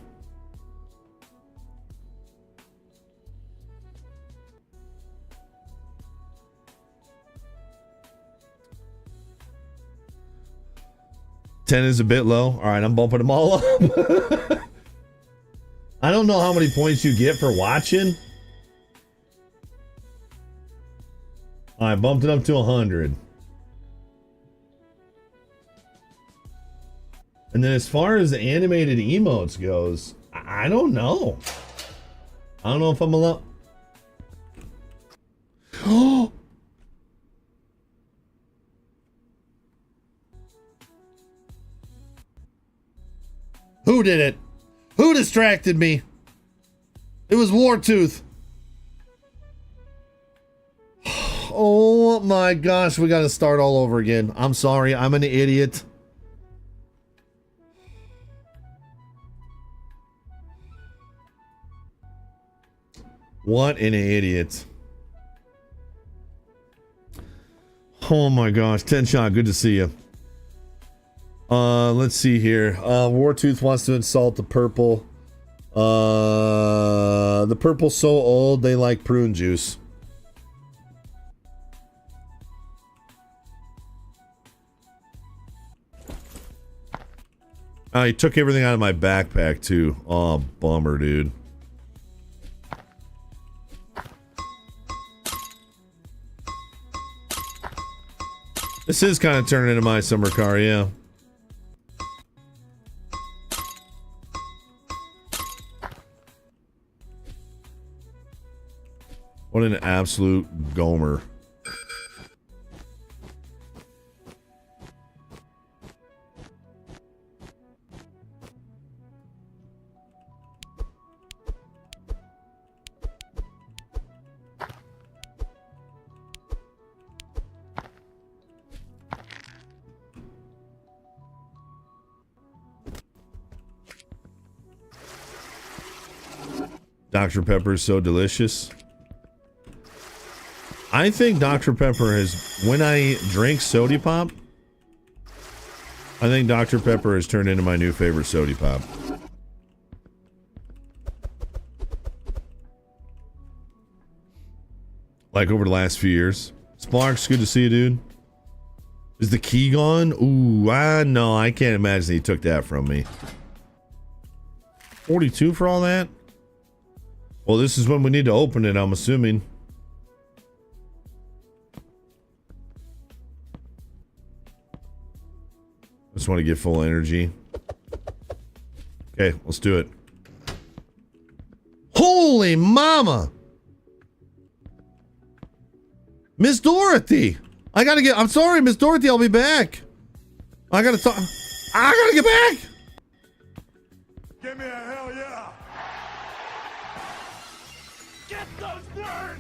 $10 is a bit low. All right, I'm bumping them all up. I don't know how many points you get for watching. I bumped it up to 100. And then as far as the animated emotes goes, I don't know. I don't know if I'm allowed. Oh! Who did it? Who distracted me? It was Wartooth. Oh my gosh, we gotta start all over again. I'm sorry, I'm an idiot. What an idiot. Oh my gosh, 10 shot, good to see you. Let's see here. Wartooth wants to insult the purple. The purple's so old they like prune juice. He took everything out of my backpack too. Oh, bummer, dude. This is kind of turning into my summer car, yeah. What an absolute gomer. Dr. Pepper is so delicious. I think Dr. Pepper has, when I drink Sody Pop, I think Dr. Pepper has turned into my new favorite Sody Pop. Like over the last few years. Sparks, good to see you, dude. Is the key gone? Ooh, no, I can't imagine he took that from me. 42 for all that? Well, this is when we need to open it, I'm assuming. Just want to get full energy. Okay, let's do it. Holy mama! Miss Dorothy! I'm sorry, Miss Dorothy, I'll be back. I gotta get back! Give me a hell yeah! Get those nerds!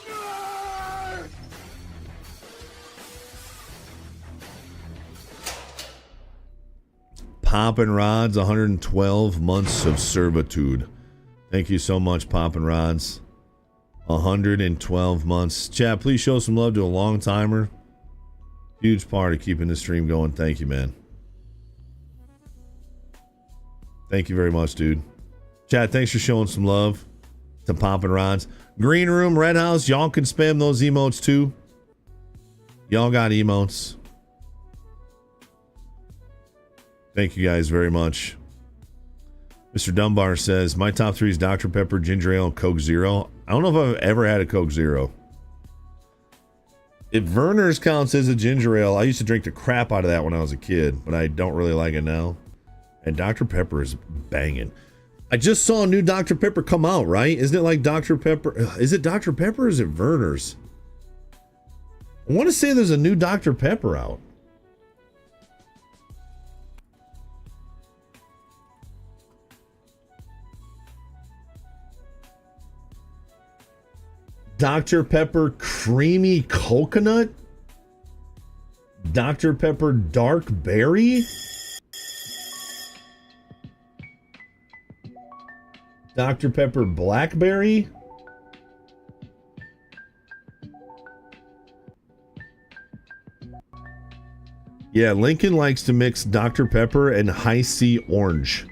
Nerds! Poppin' Rods, 112 months of servitude. Thank you so much, Poppin' Rods. 112 months. Chat, please show some love to a long timer. Huge part of keeping this stream going. Thank you, man. Thank you very much, dude. Chat, thanks for showing some love to Poppin' Rods. Green Room, Red House, y'all can spam those emotes too. Y'all got emotes. Thank you guys very much. Mr. Dunbar says, my top 3 is Dr. Pepper, Ginger Ale, and Coke Zero. I don't know if I've ever had a Coke Zero. If Werner's counts as a ginger ale, I used to drink the crap out of that when I was a kid, but I don't really like it now. And Dr. Pepper is banging. I just saw a new Dr. Pepper come out, right? Isn't it like Dr. Pepper? Is it Dr. Pepper or is it Werner's? I want to say there's a new Dr. Pepper out. Dr. Pepper Creamy Coconut? Dr. Pepper Dark Berry? Dr. Pepper Blackberry? Yeah, Lincoln likes to mix Dr. Pepper and High C Orange.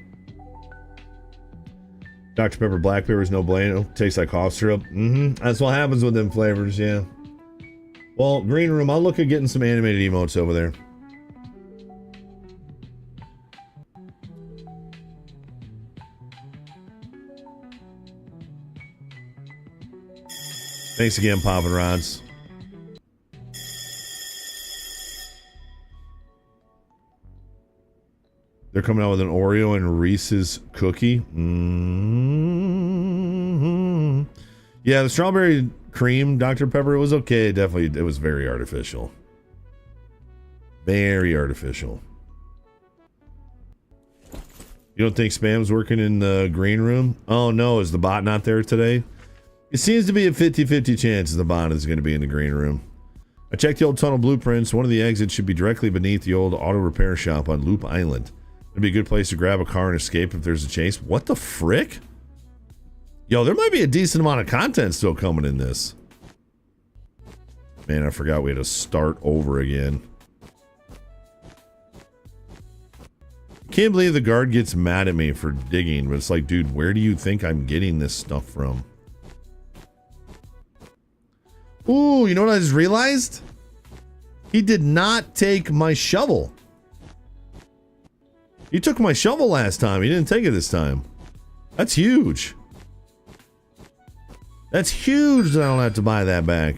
Dr. Pepper Blackberry is no bueno. Tastes like cough syrup. That's what happens with them flavors, yeah. Well, Green Room, I'll look at getting some animated emotes over there. Thanks again, Poppin' Rods. They're coming out with an Oreo and Reese's cookie. Yeah, the strawberry cream Dr. Pepper, it was okay. Definitely, it was very artificial. Very artificial. You don't think spam's working in the green room? Oh no, is the bot not there today? It seems to be a 50-50 chance the bot is going to be in the green room. I checked the old tunnel blueprints. One of the exits should be directly beneath the old auto repair shop on Loop Island. It'd be a good place to grab a car and escape if there's a chase. What the frick? Yo, there might be a decent amount of content still coming in this. Man, I forgot we had to start over again. Can't believe the guard gets mad at me for digging, but it's like, dude, where do you think I'm getting this stuff from? Ooh, you know what I just realized? He did not take my shovel. He took my shovel last time. He didn't take it this time. That's huge. That's huge that I don't have to buy that back.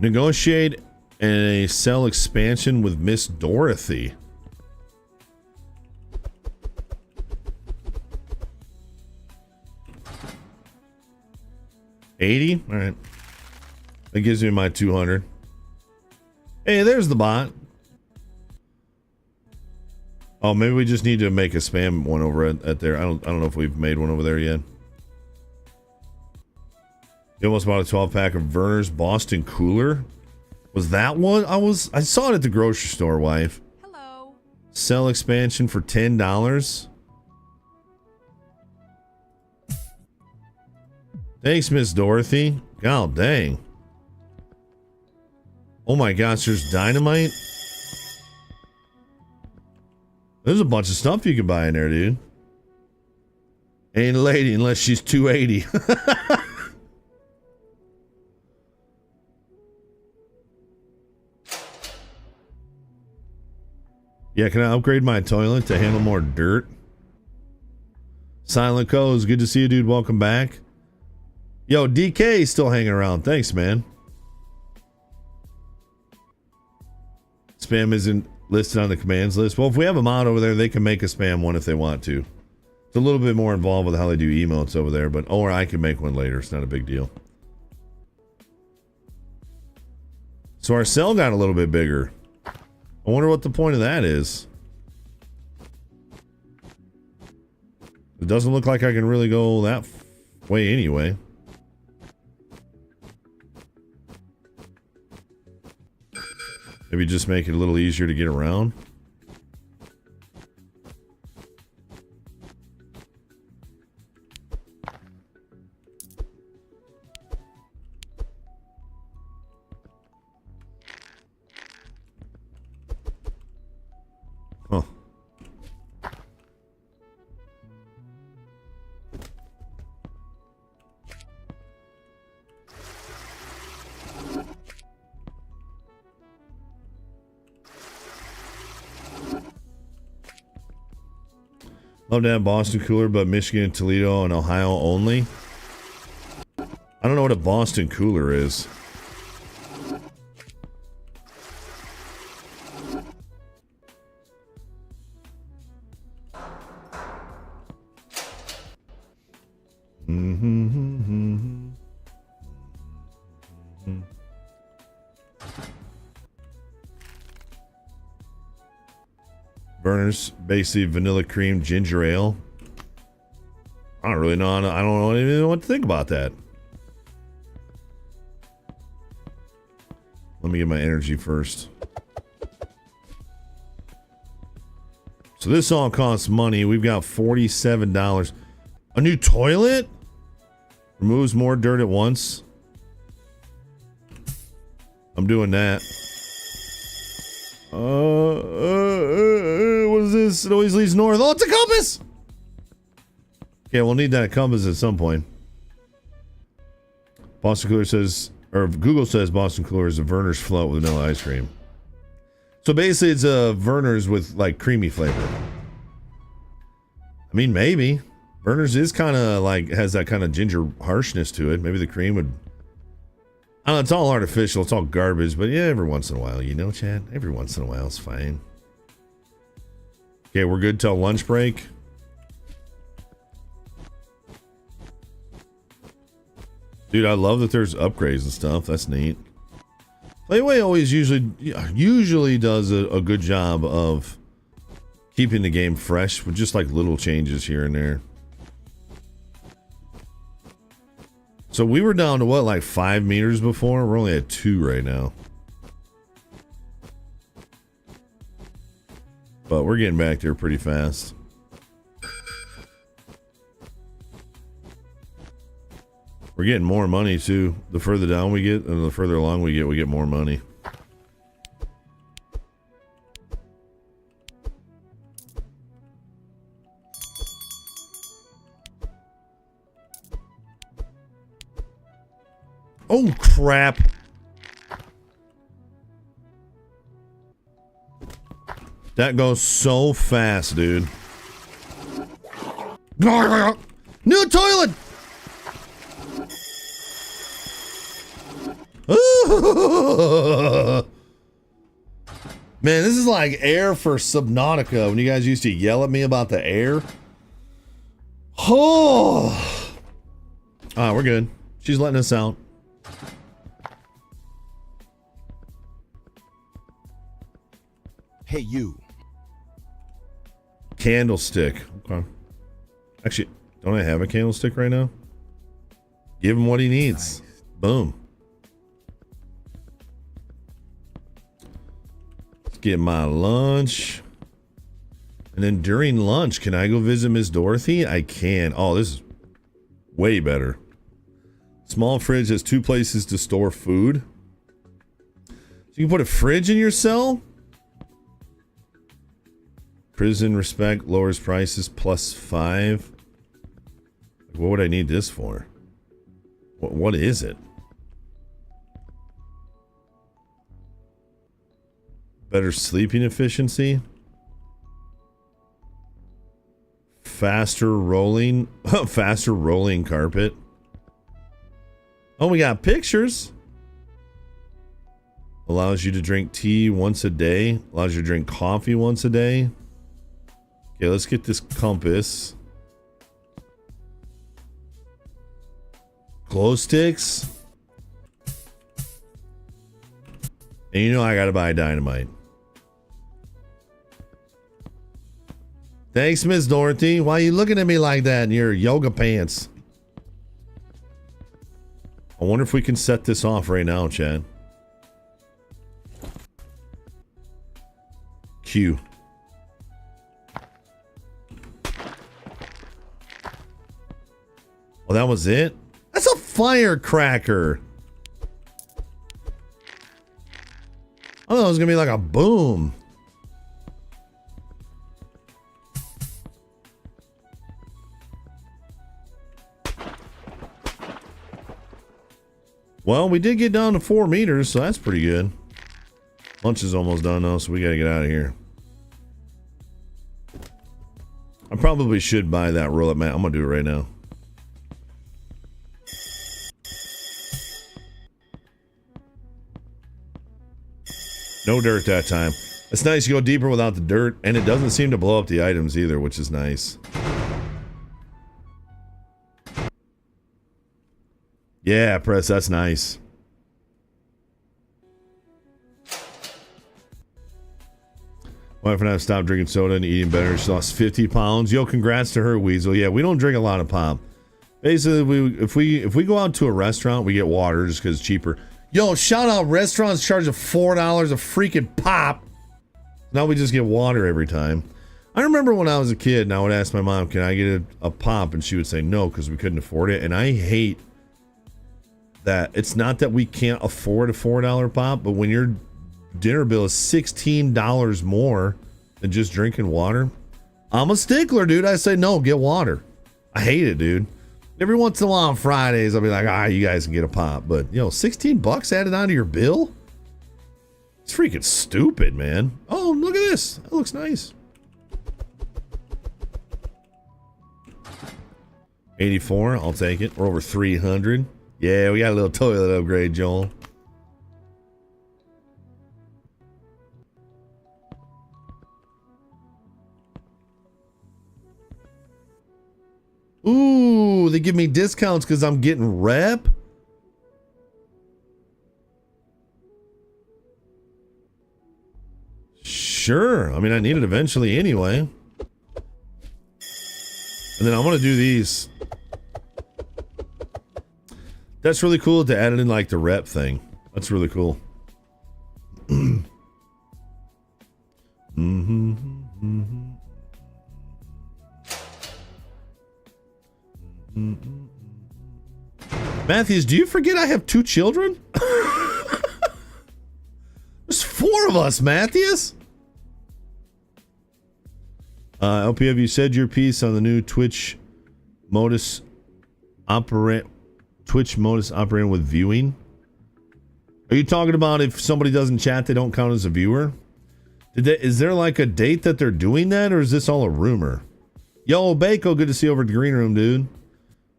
Negotiate a cell expansion with Miss Dorothy. $80? All right. That gives me my 200. Hey, there's the bot. Oh, maybe we just need to make a spam one over at there. I don't know if we've made one over there yet. You almost bought a 12-pack of Werner's Boston Cooler. Was that one? I saw it at the grocery store, wife. Hello. Cell expansion for $10. Thanks, Miss Dorothy. God dang. Oh my gosh, there's dynamite. There's a bunch of stuff you can buy in there, dude. Ain't a lady unless she's 280. Yeah, can I upgrade my toilet to handle more dirt? Silent Co's, good to see you, dude. Welcome back. Yo, DK still hanging around. Thanks, man. Spam isn't listed on the commands list. Well, if we have them out over there, they can make a spam one if they want to. It's a little bit more involved with how they do emotes over there, but or I can make one later. It's not a big deal. So our cell got a little bit bigger. I wonder what the point of that is. It doesn't look like I can really go that way anyway. Maybe just make it a little easier to get around. Huh. Love to have Boston Cooler, but Michigan, Toledo, and Ohio only. I don't know what a Boston Cooler is. Burners, basically vanilla cream ginger ale. I don't really know. I don't even know what to think about that. Let me get my energy first. So this all costs money. We've got $47. A new toilet? Removes more dirt at once. I'm doing that. What is this? It always leads north. Oh, it's a compass! Okay, we'll need that compass at some point. Boston Cooler says, or Google says Boston Cooler is a Werner's float with vanilla ice cream. So basically it's a Werner's with like creamy flavor. I mean, maybe. Werner's is kind of like, has that kind of ginger harshness to it. Maybe the cream would... I don't know, it's all artificial, it's all garbage, but yeah, every once in a while, you know, Chad? Every once in a while, it's fine. Okay, we're good till lunch break. Dude, I love that there's upgrades and stuff. That's neat. Playway always usually does a good job of keeping the game fresh with just like little changes here and there. So we were down to what, like 5 meters before? We're only at 2 right now. But we're getting back there pretty fast. We're getting more money too. The further down we get and the further along we get more money. Oh crap. That goes so fast, dude. New toilet! Man, this is like air for Subnautica when you guys used to yell at me about the air. Oh. All right, we're good. She's letting us out. Hey, you. Candlestick. Okay. Actually, don't I have a candlestick right now? Give him what he needs. Nice. Boom. Let's get my lunch. And then during lunch, can I go visit Miss Dorothy? I can. Oh, this is way better. Small fridge has 2 places to store food. So you can put a fridge in your cell? Prison respect lowers prices +5. What would I need this for? What is it? Better sleeping efficiency? Faster rolling carpet. Oh, we got pictures. Allows you to drink tea once a day. Allows you to drink coffee once a day. Okay, let's get this compass. Glow sticks. And you know I gotta buy dynamite. Thanks, Miss Dorothy. Why are you looking at me like that in your yoga pants? I wonder if we can set this off right now, Chad. Q. Well, that was it? That's a firecracker. I thought it was gonna be like a boom. Well, we did get down to 4 meters, so that's pretty good. Lunch is almost done though, so we gotta get out of here. I probably should buy that roll-up mat. I'm gonna do it right now. No dirt that time. It's nice you go deeper without the dirt, and it doesn't seem to blow up the items either, which is nice. Yeah, Press, that's nice. Wife and I have stopped drinking soda and eating better. She lost 50 pounds. Yo, congrats to her, Weasel. Yeah, we don't drink a lot of pop. Basically, if we go out to a restaurant, we get water just because it's cheaper. Yo, shout out restaurants charge $4 a freaking pop. Now we just get water every time. I remember when I was a kid and I would ask my mom, can I get a pop? And she would say no because we couldn't afford it. And I hate that. It's not that we can't afford a $4 pop, but when your dinner bill is $16 more than just drinking water, I'm a stickler, dude. I say no, get water. I hate it, dude. Every once in a while on Fridays, I'll be like, you guys can get a pop. But, $16 added onto your bill? It's freaking stupid, man. Oh, look at this. That looks nice. 84, I'll take it. We're over 300. Yeah, we got a little toilet upgrade, Joel. Ooh, they give me discounts because I'm getting rep. Sure. I mean, I need it eventually anyway. And then I'm going to do these. That's really cool to add it in like the rep thing. That's really cool. Matthews, do you forget I have 2 children? There's 4 of us, Matthews. LP, have you said your piece on the new Twitch modus operating with viewing? Are you talking about if somebody doesn't chat, they don't count as a viewer? Is there like a date that they're doing that, or is this all a rumor? Yo, Bako, good to see you over at the green room, dude.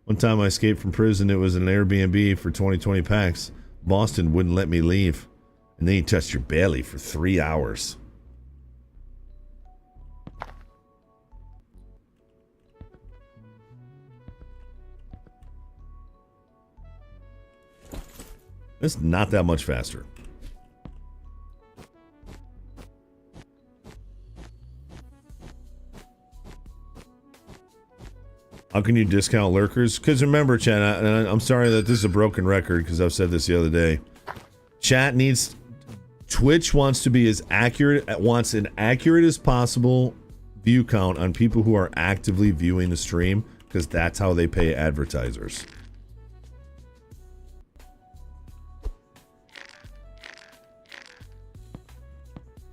One time I escaped from prison. It was an Airbnb for 2020 packs. Boston wouldn't let me leave. And then he touched your belly for 3 hours. It's not that much faster. How can you discount lurkers? Because remember, chat, I'm sorry that this is a broken record because I've said this the other day. Chat needs... Twitch wants to be as accurate, wants an accurate as possible view count on people who are actively viewing the stream because that's how they pay advertisers.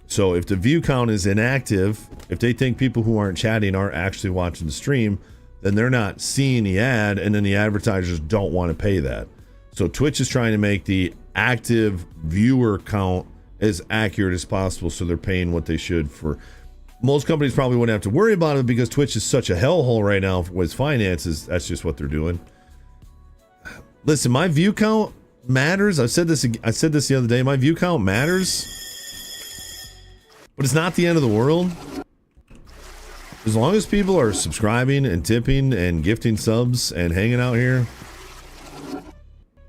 So if the view count is inactive, if they think people who aren't chatting aren't actually watching the stream, then they're not seeing the ad, and then the advertisers don't want to pay that. So Twitch is trying to make the active viewer count as accurate as possible, so they're paying what they should for. Most companies probably wouldn't have to worry about it because Twitch is such a hellhole right now with finances. That's just what they're doing. Listen, my view count matters. I said this the other day. My view count matters, but it's not the end of the world. As long as people are subscribing and tipping and gifting subs and hanging out here,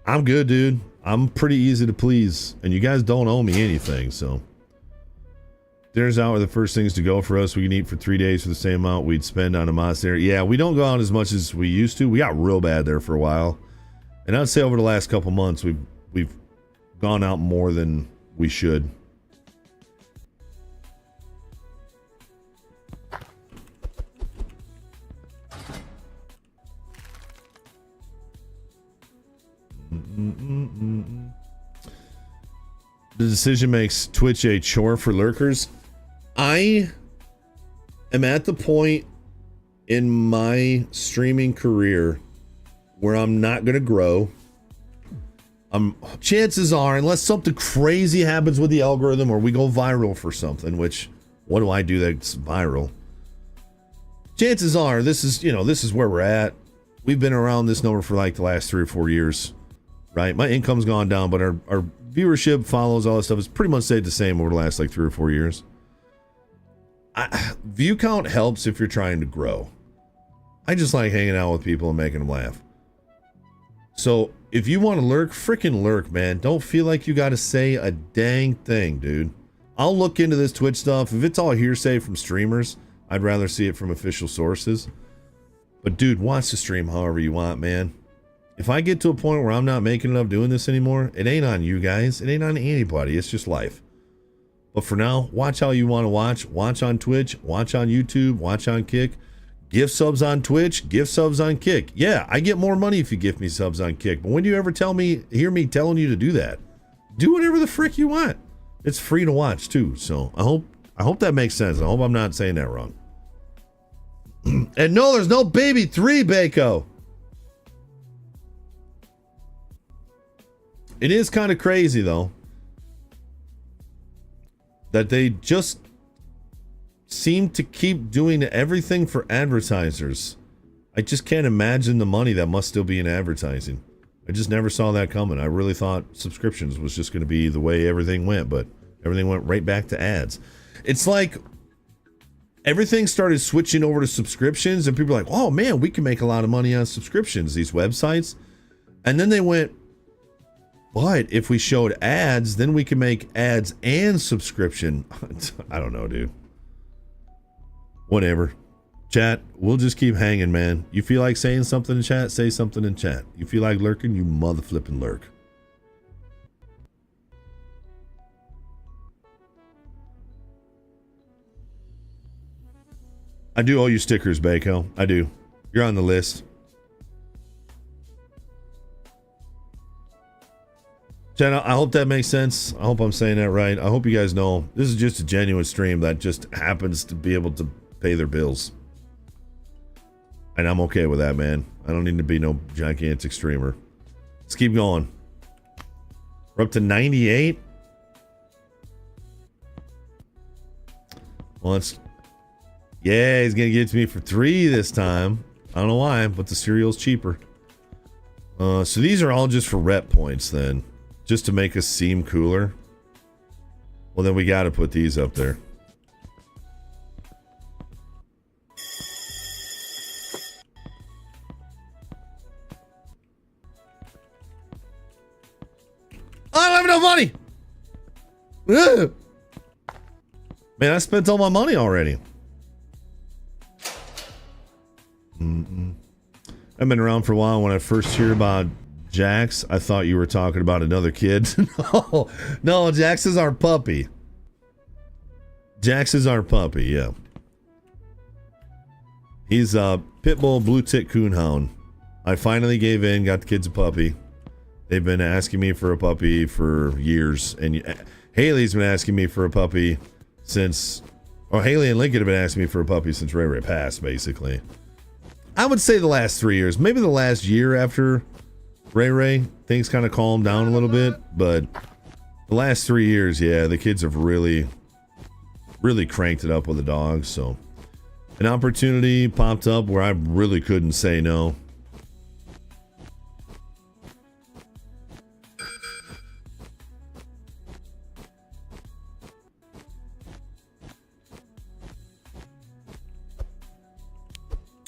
I'm good, dude. I'm pretty easy to please, and you guys don't owe me anything, so. Dinners out are the first things to go for us. We can eat for 3 days for the same amount we'd spend on a monastery. Yeah, we don't go out as much as we used to. We got real bad there for a while. And I'd say over the last couple months, we've gone out more than we should. The decision makes Twitch a chore for lurkers. I am at the point in my streaming career where I'm not going to grow. Chances are, unless something crazy happens with the algorithm or we go viral for something, which, what do I do that's viral? Chances are, this is where we're at. We've been around this number for like the last 3 or 4 years, right? My income's gone down, but our viewership, follows, all that stuff has pretty much stayed the same over the last like 3 or 4 years. View count helps if you're trying to grow. I just like hanging out with people and making them laugh. So if you want to lurk, freaking lurk, man. Don't feel like you got to say a dang thing, dude. I'll look into this Twitch stuff. If it's all hearsay from streamers, I'd rather see it from official sources. But dude, watch the stream however you want, man. If I get to a point where I'm not making enough doing this anymore, it ain't on you guys. It ain't on anybody. It's just life. But for now, watch how you want to watch. Watch on Twitch. Watch on YouTube. Watch on Kick. Gift subs on Twitch. Gift subs on Kick. Yeah, I get more money if you gift me subs on Kick. But when do you ever hear me telling you to do that? Do whatever the frick you want. It's free to watch too. So I hope that makes sense. I hope I'm not saying that wrong. And no, there's no baby 3, Bako. It is kind of crazy, though, that they just seem to keep doing everything for advertisers. I just can't imagine the money that must still be in advertising. I just never saw that coming. I really thought subscriptions was just going to be the way everything went, but everything went right back to ads. It's like everything started switching over to subscriptions, and people are like, oh man, we can make a lot of money on subscriptions, these websites. And then they went, but if we showed ads, then we can make ads and subscription. I don't know, dude. Whatever. Chat, we'll just keep hanging, man. You feel like saying something in chat? Say something in chat. You feel like lurking? You mother flipping lurk. I do owe you stickers, Bako. I do. You're on the list. Chat, I hope that makes sense. I hope I'm saying that right. I hope you guys know this is just a genuine stream that just happens to be able to pay their bills. And I'm okay with that, man. I don't need to be no gigantic streamer. Let's keep going. We're up to 98. Well, yeah, he's gonna get to me for 3 this time. I don't know why, but the cereal's cheaper. So these are all just for rep points then. just to make us seem cooler. Well, then we got to put these up there. I don't have enough money. Ugh. Man, I spent all my money already. I've been around for a while. When I first heard about Jax, I thought you were talking about another kid. No, Jax is our puppy. Jax is our puppy, yeah. He's a pit bull blue tick coonhound. I finally gave in, got the kids a puppy. They've been asking me for a puppy for years, and Haley's been asking me for a puppy since, Haley and Lincoln have been asking me for a puppy since Ray Ray passed, basically. I would say the last 3 years, maybe the last year after Ray Ray, things kind of calmed down a little bit, but the last 3 years, yeah, the kids have really cranked it up with the dogs. So an opportunity popped up where I really couldn't say no.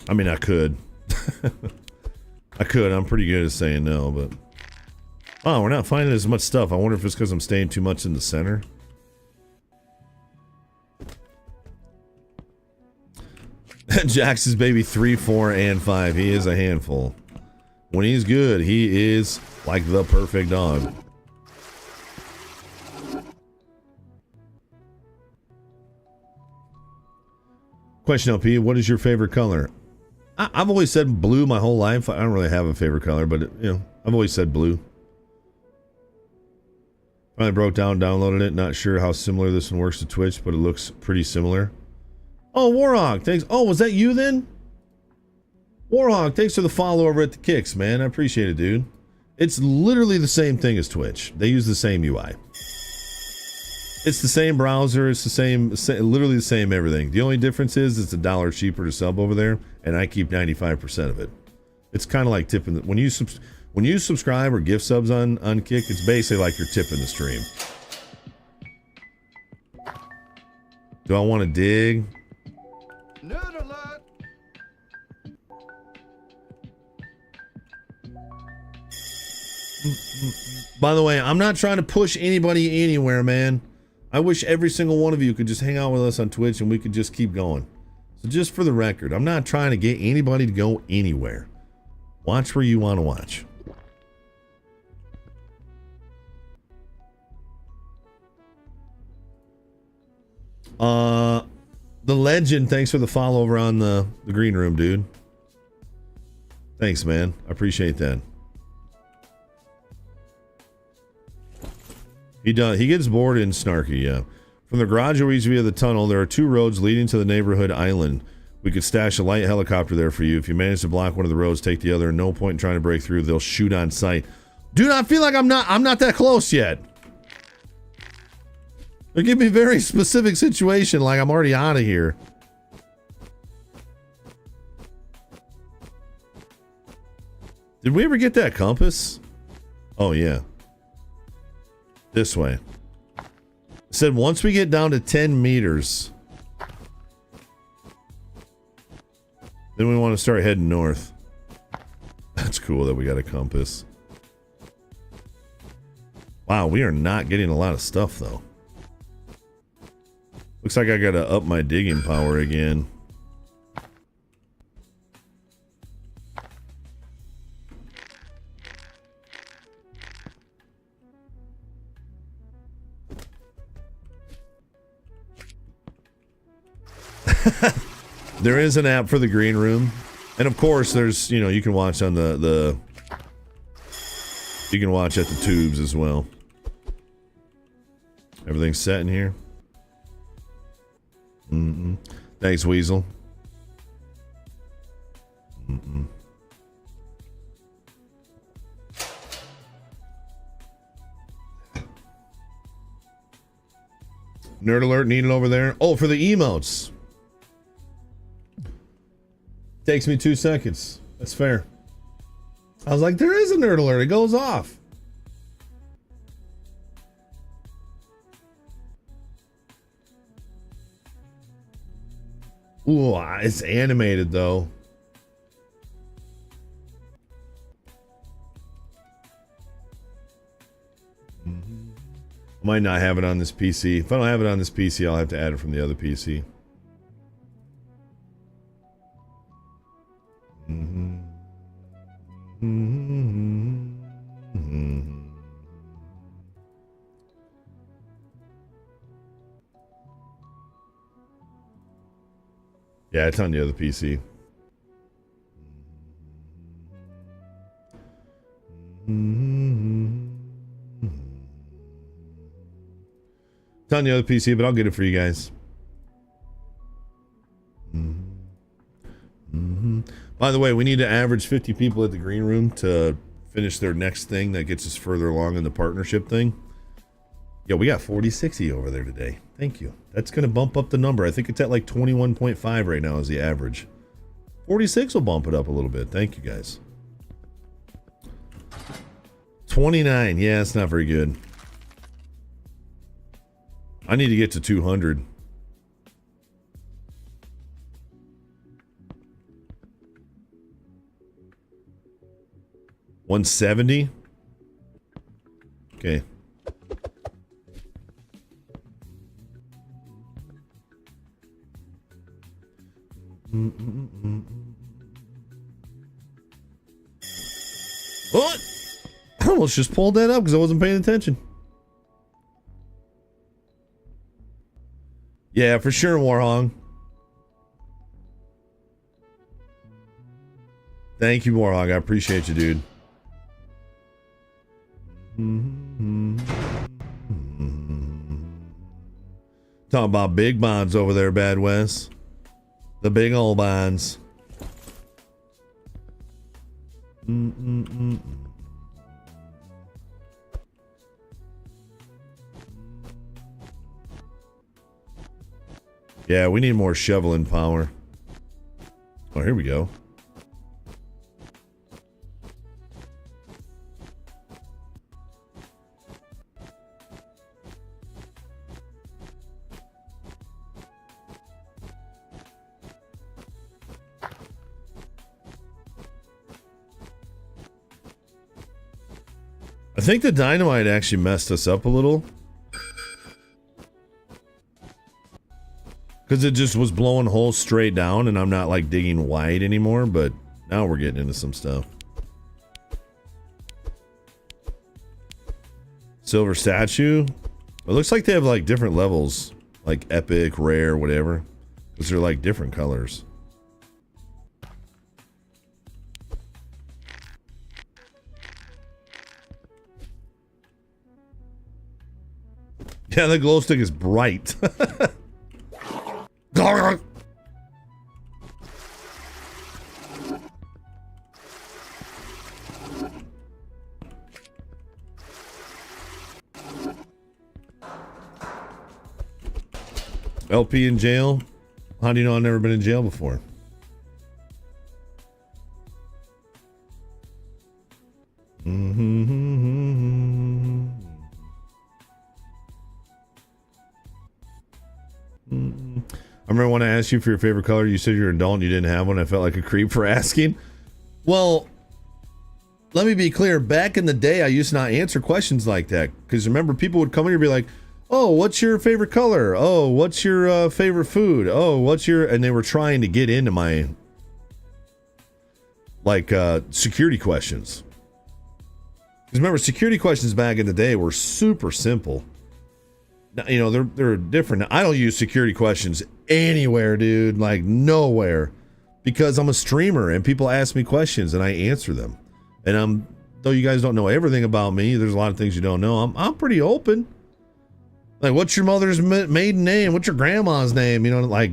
I mean, I could. I'm pretty good at saying no, but... Oh, we're not finding as much stuff. I wonder if it's because I'm staying too much in the center. Jackson's baby 3, 4, and 5. He is a handful. When he's good, he is like the perfect dog. Question LP, what is your favorite color? I've always said blue my whole life. I don't really have a favorite color, but I've always said blue. Finally broke down, downloaded it. Not sure how similar this one works to Twitch, but it looks pretty similar. Oh, Warhawk, thanks. Oh, was that you then? Warhawk, thanks for the follow over at the Kicks, man. I appreciate it, dude. It's literally the same thing as Twitch. They use the same UI. It's the same browser. It's the same, literally the same everything. The only difference is it's $1 cheaper to sub over there, and I keep 95% of it. It's kind of like tipping. When you subscribe or gift subs on Kick, it's basically like you're tipping the stream. Do I want to dig? Nerd alert! By the way, I'm not trying to push anybody anywhere, man. I wish every single one of you could just hang out with us on Twitch and we could just keep going. So just for the record, I'm not trying to get anybody to go anywhere. Watch where you want to watch. The Legend, thanks for the follow over on the green room, dude. Thanks, man. I appreciate that. He does. He gets bored and snarky, yeah. From the garage or easy via the tunnel, there are 2 roads leading to the neighborhood island. We could stash a light helicopter there for you. If you manage to block one of the roads, take the other. No point in trying to break through. They'll shoot on sight. Dude, I feel like I'm not that close yet. They give me a very specific situation, like I'm already out of here. Did we ever get that compass? Oh, yeah. This way. It said once we get down to 10 meters, then we want to start heading north. That's cool that we got a compass. Wow, we are not getting a lot of stuff, though. Looks like I gotta up my digging power again. There is an app for the green room, and of course there's, you can watch on the you can watch at the tubes as well. Everything's set in here. Thanks, Weasel. Nerd alert needed over there. Oh, for the emotes. Takes me 2 seconds. That's fair. I was like, there is a nerd alert. It goes off. Ooh, it's animated though. Might not have it on this PC. If I don't have it on this PC, I'll have to add it from the other PC. Yeah, it's on the other PC. It's on the other PC, but I'll get it for you guys. By the way, we need to average 50 people at the green room to finish their next thing that gets us further along in the partnership thing. Yeah, we got 4060 over there today. Thank you. That's going to bump up the number. I think it's at like 21.5 right now is the average. 46 will bump it up a little bit. Thank you, guys. 29. Yeah, it's not very good. I need to get to 200. $170? Okay. What? I almost just pulled that up because I wasn't paying attention. Yeah, for sure, Warhong. Thank you, Warhog. I appreciate you, dude. Talking about big bonds over there, Bad West. The big old bonds. Yeah, we need more shoveling power. Oh, here we go. I think the dynamite actually messed us up a little. Because it just was blowing holes straight down and I'm not like digging wide anymore, but now we're getting into some stuff. Silver statue. It looks like they have like different levels, like epic, rare, whatever. Because they're like different colors. Yeah, the glow stick is bright. LP in jail? How do you know I've never been in jail before? I remember when I asked you for your favorite color, you said you're an adult and you didn't have one. I felt like a creep for asking. Well, let me be clear. Back in the day, I used to not answer questions like that. Because remember, people would come in here and be like, oh, what's your favorite color? Oh, what's your favorite food? Oh, what's your... And they were trying to get into my, like, security questions. Because remember, security questions back in the day were super simple. Now, you know, they're different. I don't use security questions anywhere, dude. Like, nowhere. Because I'm a streamer and people ask me questions and I answer them. And though you guys don't know everything about me, there's a lot of things you don't know. I'm pretty open. Like, what's your mother's maiden name? What's your grandma's name? You know, like,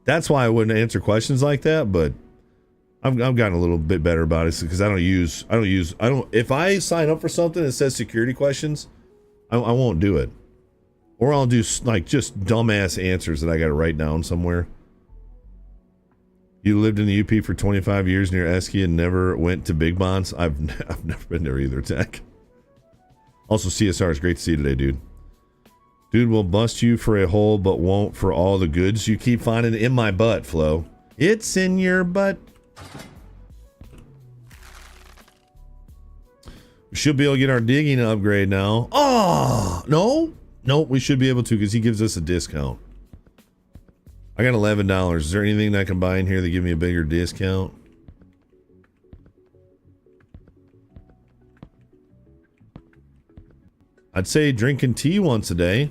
that's why I wouldn't answer questions like that. But I've gotten a little bit better about it because if I sign up for something that says security questions, I won't do it. Or I'll do like just dumbass answers that I got to write down somewhere. You lived in the UP for 25 years near Esky and never went to Big Bonds. I've never been there either, Tech. Also, CSR is great to see you today, dude. Dude will bust you for a hole, but won't for all the goods you keep finding in my butt, Flo. It's in your butt. We should be able to get our digging upgrade now. Oh, no. Nope, we should be able to because he gives us a discount. I got $11. Is there anything that I can buy in here that give me a bigger discount? I'd say drinking tea once a day.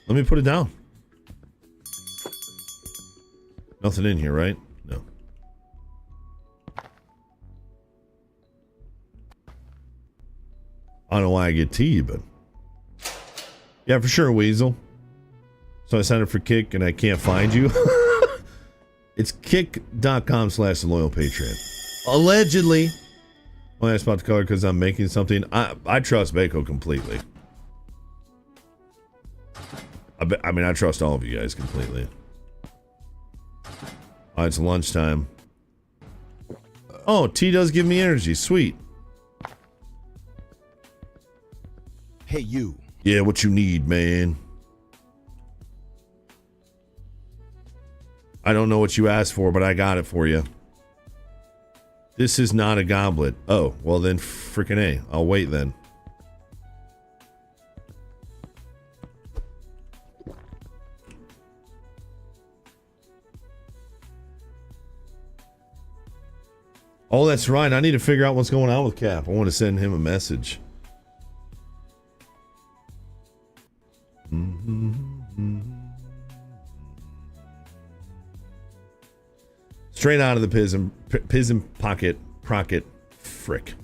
Let me put it down. Nothing in here, right? No. I don't know why I get tea, but yeah, for sure, Weasel. So I signed up for Kick and I can't find you. It's kick.com/loyal-patron. Allegedly. Well, I spot the color because I'm making something. I trust Bako completely. I mean, I trust all of you guys completely. Oh, it's lunchtime. Oh, tea does give me energy. Sweet. Hey, you. Yeah, what you need, man? I don't know what you asked for, but I got it for you. This is not a goblet. Oh, well then frickin' A. I'll wait then. Oh, that's right. I need to figure out what's going on with Cap. I want to send him a message. Straight out of the Pism pocket, frick.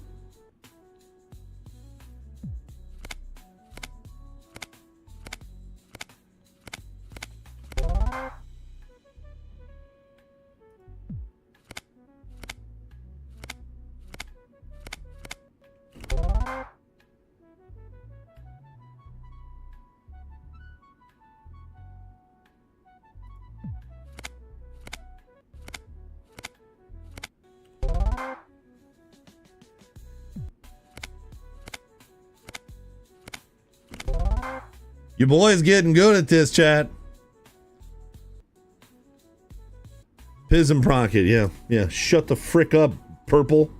Your boy's getting good at this, chat. Pism Procket, yeah. Shut the frick up, purple.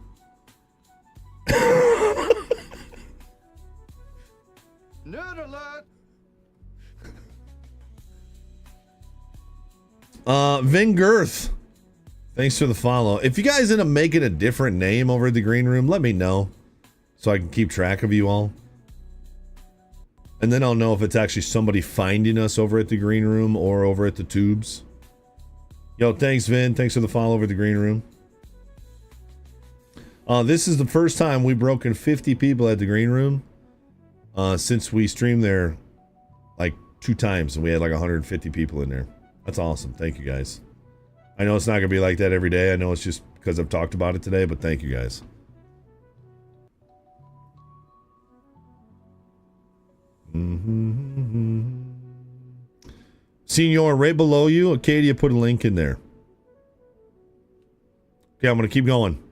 Nerd alert. Vin Girth. Thanks for the follow. If you guys end up making a different name over at the green room, let me know so I can keep track of you all. And then I'll know if it's actually somebody finding us over at the green room or over at the tubes. Yo, thanks, Vin. Thanks for the follow over at the green room. This is the first time we've broken 50 people at the green room since we streamed there like 2 times and we had like 150 people in there. That's awesome. Thank you, guys. I know it's not going to be like that every day. I know it's just because I've talked about it today, but thank you, guys. Senior, right below you, Acadia put a link in there. Okay, I'm going to keep going.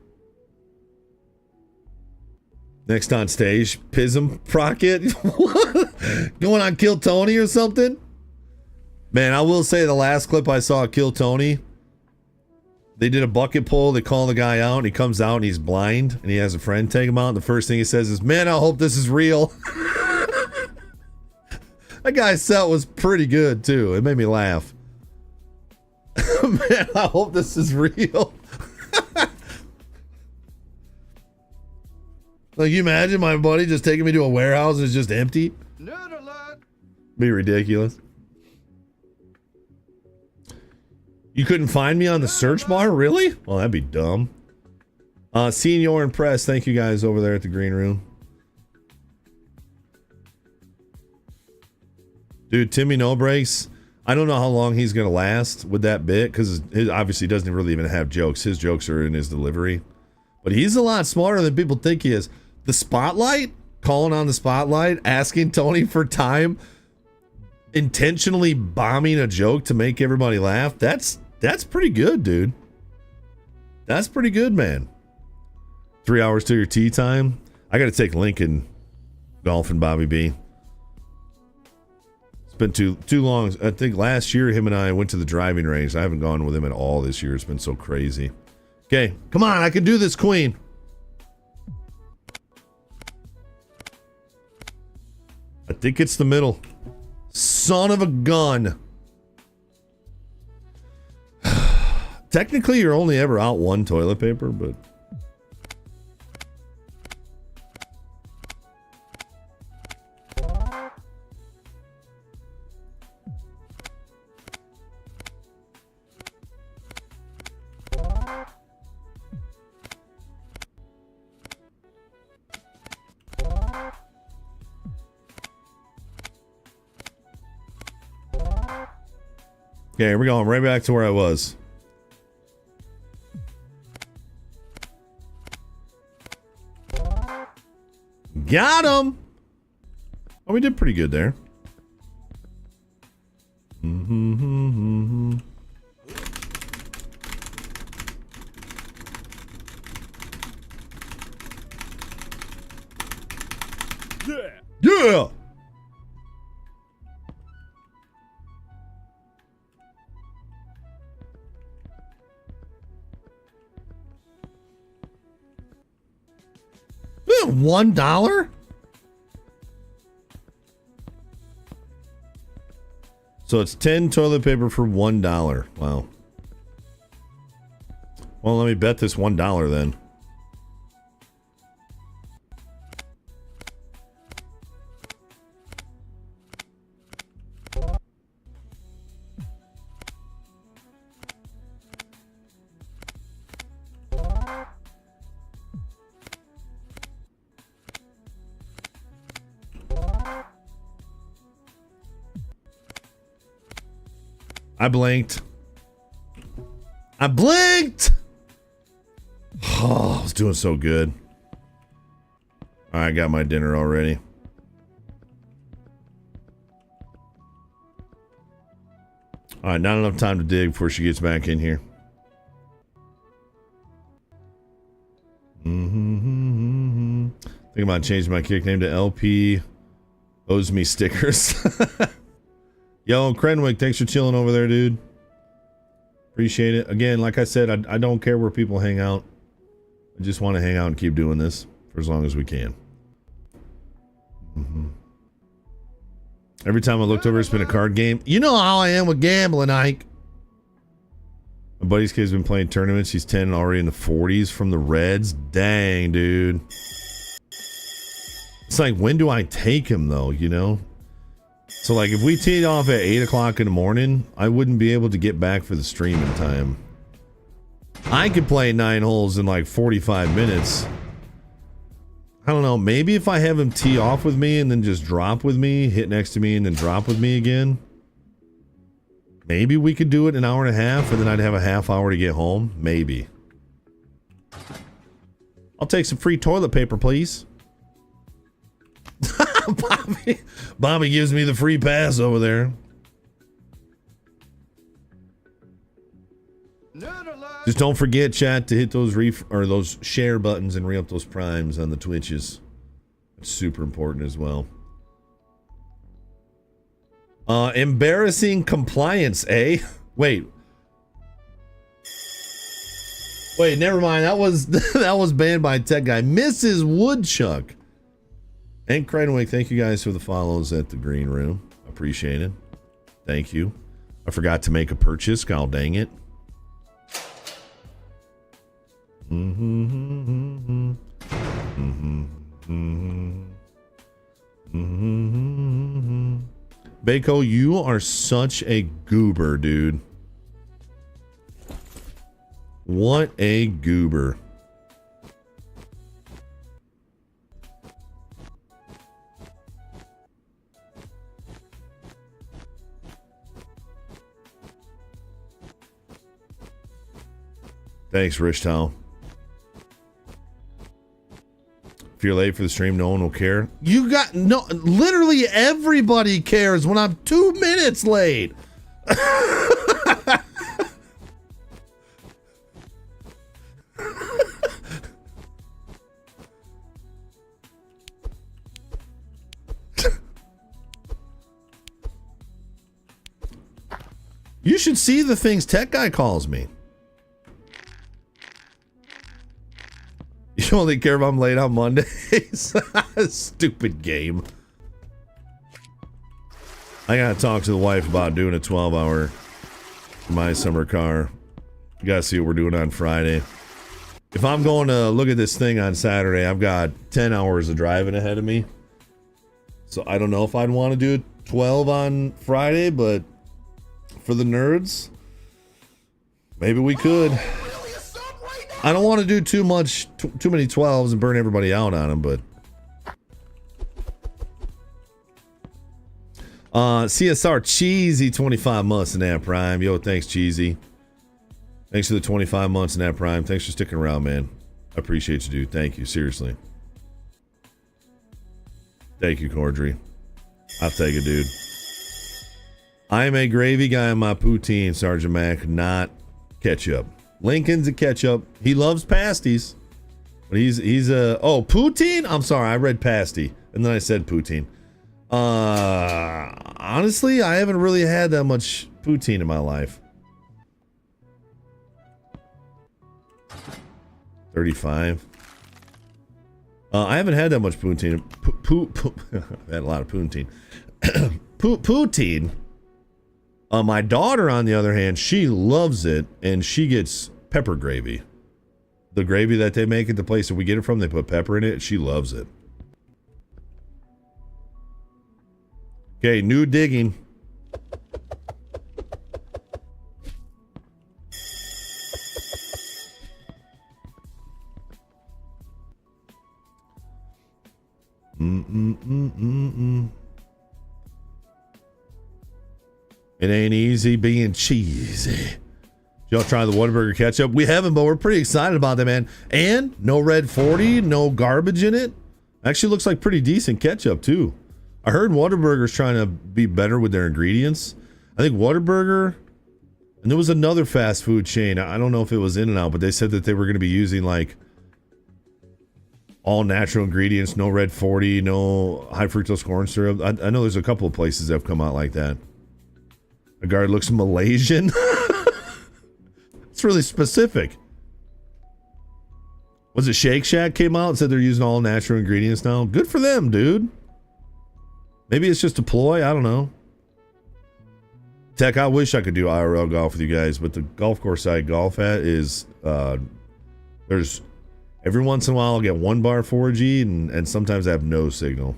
Next on stage, Pism Procket. Going on Kill Tony or something? Man, I will say the last clip I saw of Kill Tony, they did a bucket pull, they call the guy out, and he comes out and he's blind, and he has a friend take him out, and the first thing he says is, man, I hope this is real. That guy's set was pretty good, too. It made me laugh. Man, I hope this is real. Like, you imagine my buddy just taking me to a warehouse and it's just empty? Nerd alert. Be ridiculous. You couldn't find me on the search bar? Really? Well, that'd be dumb. Senior and Press, thank you guys over there at the green room. Dude, Timmy No Breaks, I don't know how long he's going to last with that bit because obviously he doesn't really even have jokes. His jokes are in his delivery. But he's a lot smarter than people think he is. The spotlight, calling on the spotlight, asking Tony for time, intentionally bombing a joke to make everybody laugh. That's pretty good, dude. That's pretty good, man. 3 hours till your tea time. I got to take Lincoln golfing, Bobby B. It's been too long. I think last year him and I went to the driving range. I haven't gone with him at all this year. It's been so crazy. Okay, come on, I can do this, Queen. I think it's the middle. Son of a gun. Technically, you're only ever out one toilet paper, but... Okay, here we go. I'm right back to where I was. Got him! Oh, we did pretty good there. Yeah! $1? So it's 10 toilet paper for $1. Wow. Well, let me bet this $1 then. I blinked. I blinked! Oh, I was doing so good. I got my dinner already. Alright, not enough time to dig before she gets back in here. Thinking about changing my kick name to LP Owes Me Stickers. Yo, Crenwick, thanks for chilling over there, dude. Appreciate it. Again, like I said, I don't care where people hang out. I just want to hang out and keep doing this for as long as we can. Every time I looked over, it's been a card game. You know how I am with gambling, Ike. My buddy's kid's been playing tournaments. He's 10 and already in the 40s from the Reds. Dang, dude. It's like, when do I take him, though, you know? So, like, if we teed off at 8 o'clock in the morning, I wouldn't be able to get back for the stream in time. I could play 9 holes in, like, 45 minutes. I don't know. Maybe if I have him tee off with me and then just drop with me, hit next to me, and then drop with me again. Maybe we could do it an hour and a half, and then I'd have a half hour to get home. Maybe. I'll take some free toilet paper, please. Bobby gives me the free pass over there. Just don't forget, chat, to hit those those share buttons and re-up those primes on the Twitches. It's super important as well. Embarrassing compliance, eh? Wait, never mind. That was banned by Tech Guy. Mrs. Woodchuck. And Crenwick, thank you guys for the follows at the green room. Appreciate it. Thank you. I forgot to make a purchase. God dang it. Bako, you are such a goober, dude. What a goober. Thanks, Rich Towel. If you're late for the stream, no one will care. You got no, literally everybody cares when I'm 2 minutes late. You should see the things Tech Guy calls me. You only care if I'm late on Mondays. Stupid game. I gotta talk to the wife about doing a 12-hour my summer car. You gotta see what we're doing on Friday. If I'm going to look at this thing on Saturday, I've got 10 hours of driving ahead of me. So I don't know if I'd want to do 12 on Friday, but for the nerds, maybe we could. I don't want to do too many 12s and burn everybody out on them, but CSR Cheesy 25 months in that Prime. Yo, thanks Cheesy. Thanks for the 25 months in that Prime. Thanks for sticking around, man. I appreciate you, dude. Thank you, seriously. Thank you, Cordry. I'll take it, dude. I am a gravy guy on my poutine, Sergeant Mac, not ketchup. Lincoln's a ketchup. He loves pasties. But he's a... Oh, poutine? I'm sorry, I read pasty. And then I said poutine. Honestly, I haven't really had that much poutine in my life. 35. I haven't had that much poutine. I've had a lot of poutine. Poutine. My daughter, on the other hand, she loves it, and she gets pepper gravy. The gravy that they make at the place that we get it from, they put pepper in it. She loves it. Okay, new digging. It ain't easy being cheesy. Y'all try the Whataburger ketchup? We haven't, but we're pretty excited about that, man. And no red 40, no garbage in it. Actually looks like pretty decent ketchup, too. I heard Whataburger's trying to be better with their ingredients. I think Whataburger, and there was another fast food chain. I don't know if it was In-N-Out, but they said that they were going to be using like all natural ingredients, no red 40, no high fructose corn syrup. I know there's a couple of places that have come out like that. A guard looks Malaysian. It's really specific. Was it Shake Shack came out and said they're using all natural ingredients now? Good for them, dude. Maybe it's just a ploy. I don't know. Tech, I wish I could do IRL golf with you guys, but the golf course I golf at is there's every once in a while I'll get 1 bar 4G and sometimes I have no signal.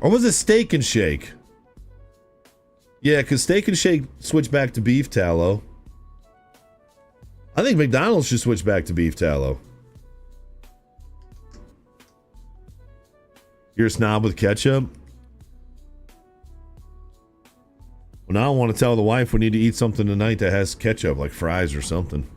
Or was it Steak and Shake? Yeah, because Steak and Shake switched back to beef tallow. I think McDonald's should switch back to beef tallow. You're a snob with ketchup? Well, now I want to tell the wife we need to eat something tonight that has ketchup, like fries or something.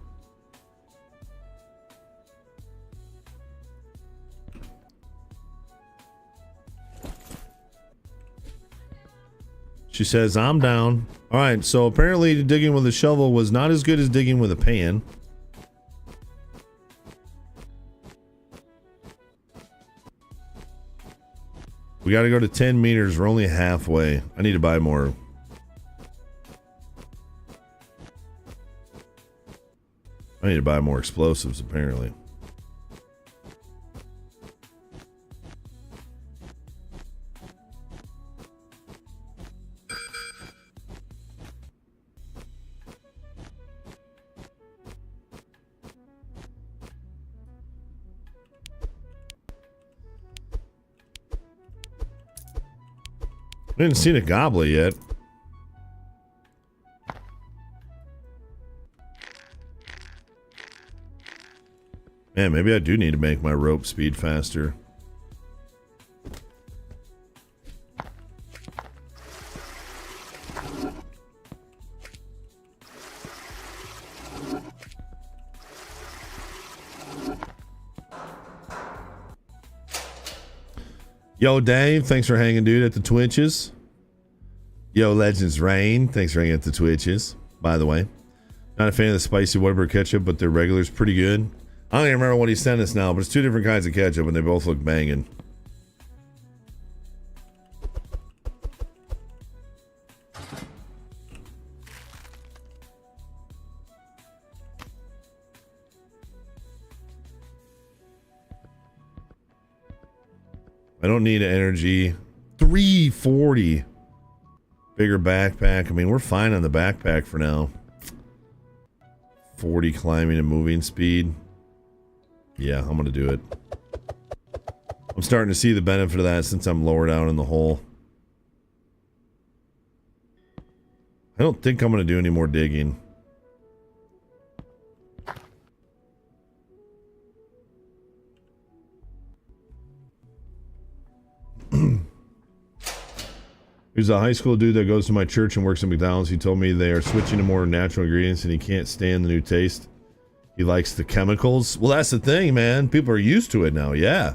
She says, I'm down. All right, so apparently digging with a shovel was not as good as digging with a pan. We got to go to 10 meters. We're only halfway. I need to buy more. I need to buy more explosives, apparently. I didn't see the gobbler yet. Man, maybe I do need to make my rope speed faster. Yo, Dave, thanks for hanging, dude, at the Twitches. Yo, Legends Rain, thanks for hanging at the Twitches, by the way. Not a fan of the spicy Whataburger ketchup, but their regular's pretty good. I don't even remember what he sent us now, but it's 2 different kinds of ketchup, and they both look banging. I don't need energy. 340. Bigger backpack. I mean, we're fine on the backpack for now. 40 climbing and moving speed. Yeah, I'm going to do it. I'm starting to see the benefit of that since I'm lower down in the hole. I don't think I'm going to do any more digging. There's a high school dude that goes to my church and works at McDonald's. He told me they are switching to more natural ingredients and he can't stand the new taste. He likes the chemicals. Well, that's the thing, man. People are used to it now. Yeah.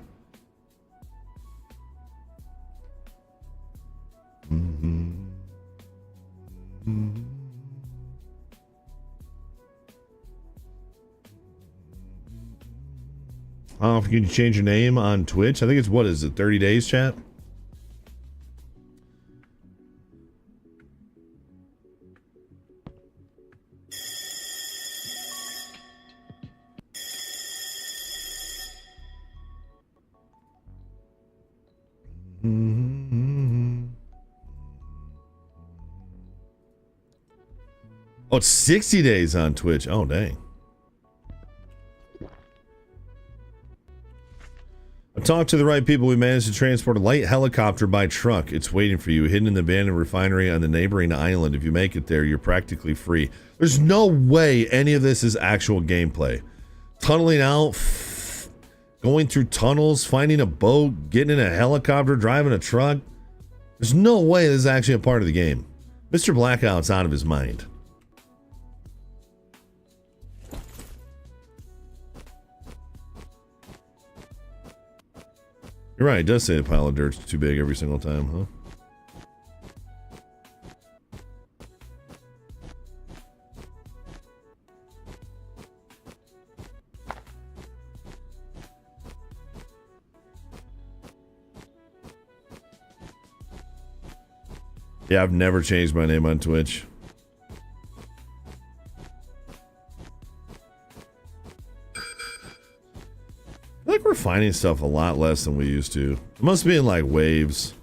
Can you change your name on Twitch? I think it's, what is it, 30 days, chat? Oh, it's 60 days on Twitch. Oh, dang. I talked to the right people. We managed to transport a light helicopter by truck. It's waiting for you, hidden in the abandoned refinery on the neighboring island. If you make it there, you're practically free. There's no way any of this is actual gameplay. Tunneling out, going through tunnels, finding a boat, getting in a helicopter, driving a truck. There's no way this is actually a part of the game. Mr. Blackout's out of his mind. You're right, it does say the pile of dirt's too big every single time, huh? Yeah, I've never changed my name on Twitch. I think we're finding stuff a lot less than we used to. It must be in like waves.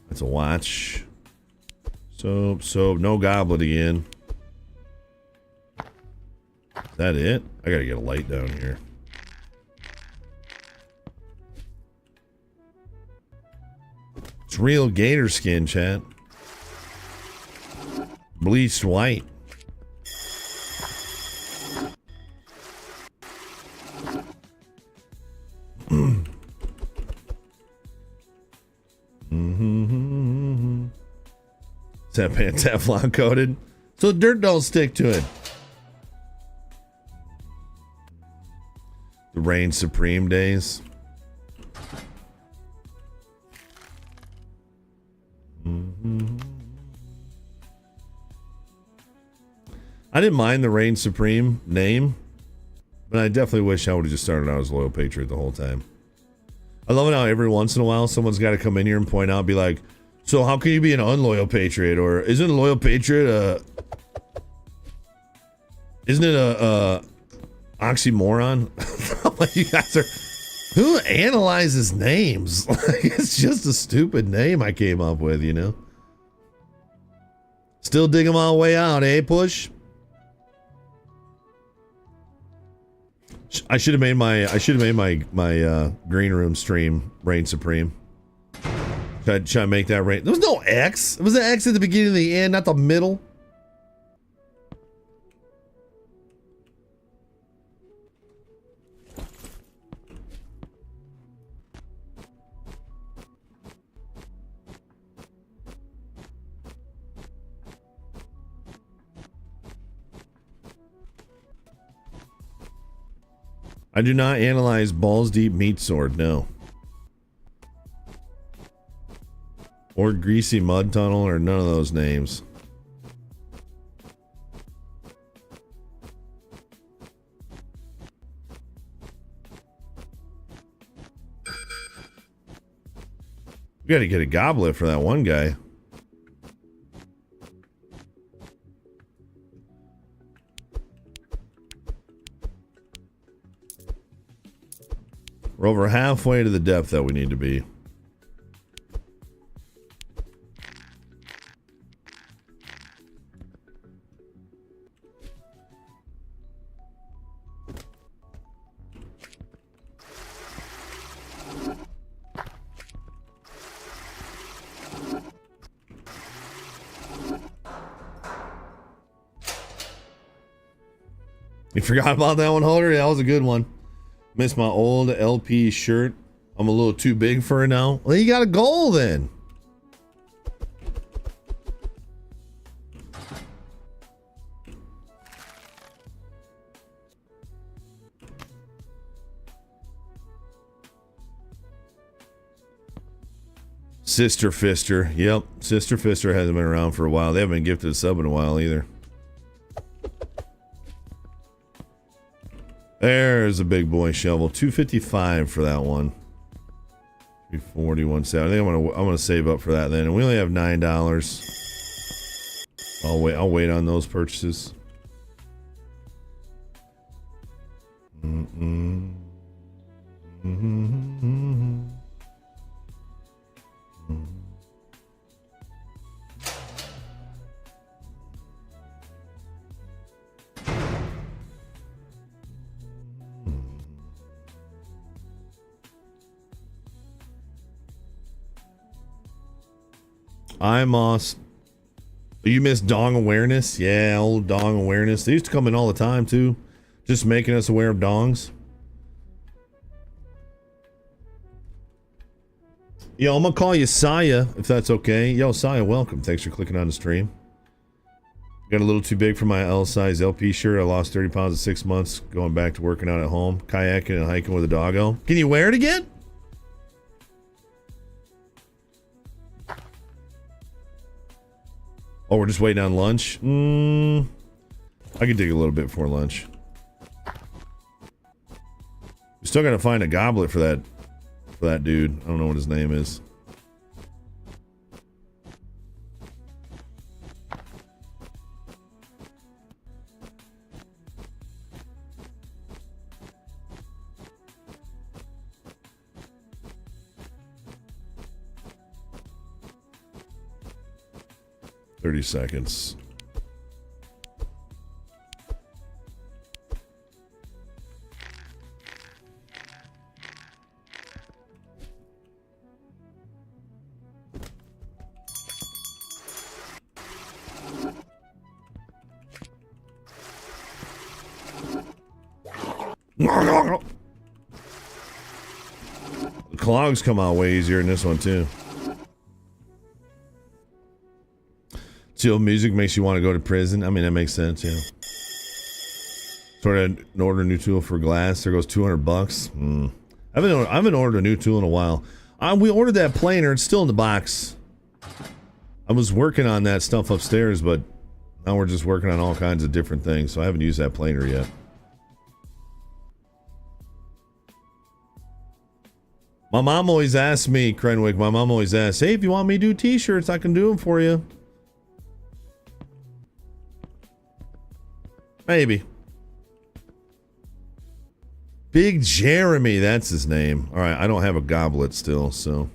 That's a watch. Soap, no goblet again. Is that it? I gotta get a light down here. It's real gator skin, chat. Bleached white. Is that pant Teflon coated? So the dirt don't stick to it. The Reign Supreme days. I didn't mind the Reign Supreme name, but I definitely wish I would have just started out as Loyal Patriot the whole time. I love it how every once in a while someone's got to come in here and point out, be like, so how can you be an unloyal patriot? Or isn't a loyal patriot isn't it a oxymoron? Like, you guys are, who analyzes names? Like, it's just a stupid name I came up with, you know? Still digging my way out, eh, Push? I should have made my green room stream Reign Supreme. Should I make that Reign? There was no X. It was an X at the beginning and the end, not the middle. I do not analyze balls deep meat sword, no. Or greasy mud tunnel, or none of those names. We gotta get a goblet for that one guy. We're over halfway to the depth that we need to be. You forgot about that one, Holder? That was a good one. Missed my old LP shirt. I'm a little too big for it now. Well, you got a goal then. Sister Fister. Yep. Sister Fister hasn't been around for a while. They haven't been gifted a sub in a while either. There's a big boy shovel. $255 for that one. $340, $170. I think I'm gonna save up for that then. And we only have $9. I'll wait on those purchases. I'm Moss. You missed dong awareness? Yeah, old dong awareness. They used to come in all the time too. Just making us aware of dongs. Yo, I'm gonna call you Saya, if that's okay. Yo, Saya, welcome. Thanks for clicking on the stream. Got a little too big for my L size LP shirt. I lost 30 pounds in 6 months going back to working out at home. Kayaking and hiking with a doggo. Can you wear it again? Oh, we're just waiting on lunch? I can dig a little bit before lunch. We still gotta find a goblet for that dude. I don't know what his name is. $30 seconds. The clogs come out way easier in this one too. Chill music makes you want to go to prison. I mean, that makes sense, yeah. Sort of order a new tool for glass. There goes $200. I haven't ordered a new tool in a while. We ordered that planer. It's still in the box. I was working on that stuff upstairs, but now we're just working on all kinds of different things, so I haven't used that planer yet. My mom always asks me, Crenwick, my mom always asks, hey, if you want me to do t-shirts, I can do them for you. Maybe. Big Jeremy, that's his name. All right, I don't have a goblet still, so.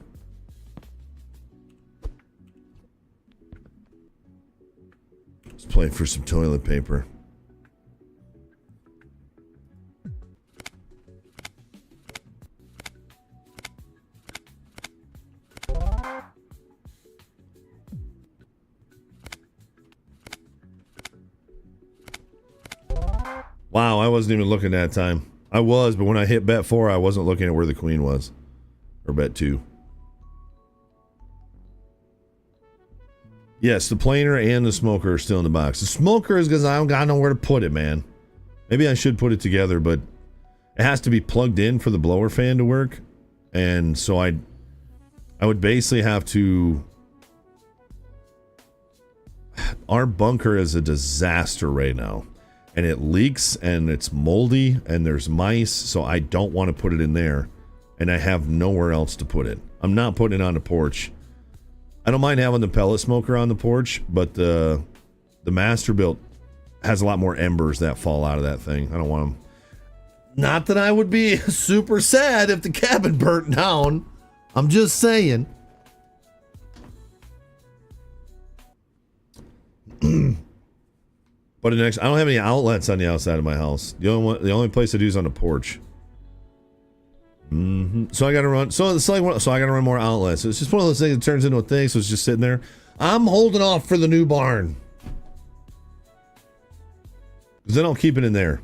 Let's play for some toilet paper. Wow, I wasn't even looking that time. I was, but when I hit bet 4, I wasn't looking at where the queen was. Or bet 2. Yes, the planer and the smoker are still in the box. The smoker is because I don't got nowhere to put it, man. Maybe I should put it together, but it has to be plugged in for the blower fan to work. And so I would basically have to... Our bunker is a disaster right now. And it leaks and it's moldy and there's mice, so I don't want to put it in there. And I have nowhere else to put it. I'm not putting it on the porch. I don't mind having the pellet smoker on the porch, but the Masterbuilt has a lot more embers that fall out of that thing. I don't want them. Not that I would be super sad if the cabin burnt down. I'm just saying. But I don't have any outlets on the outside of my house. The only place I do is on the porch. So I gotta run. So I gotta run more outlets. So it's just one of those things that turns into a thing. So it's just sitting there. I'm holding off for the new barn. Because then I'll keep it in there.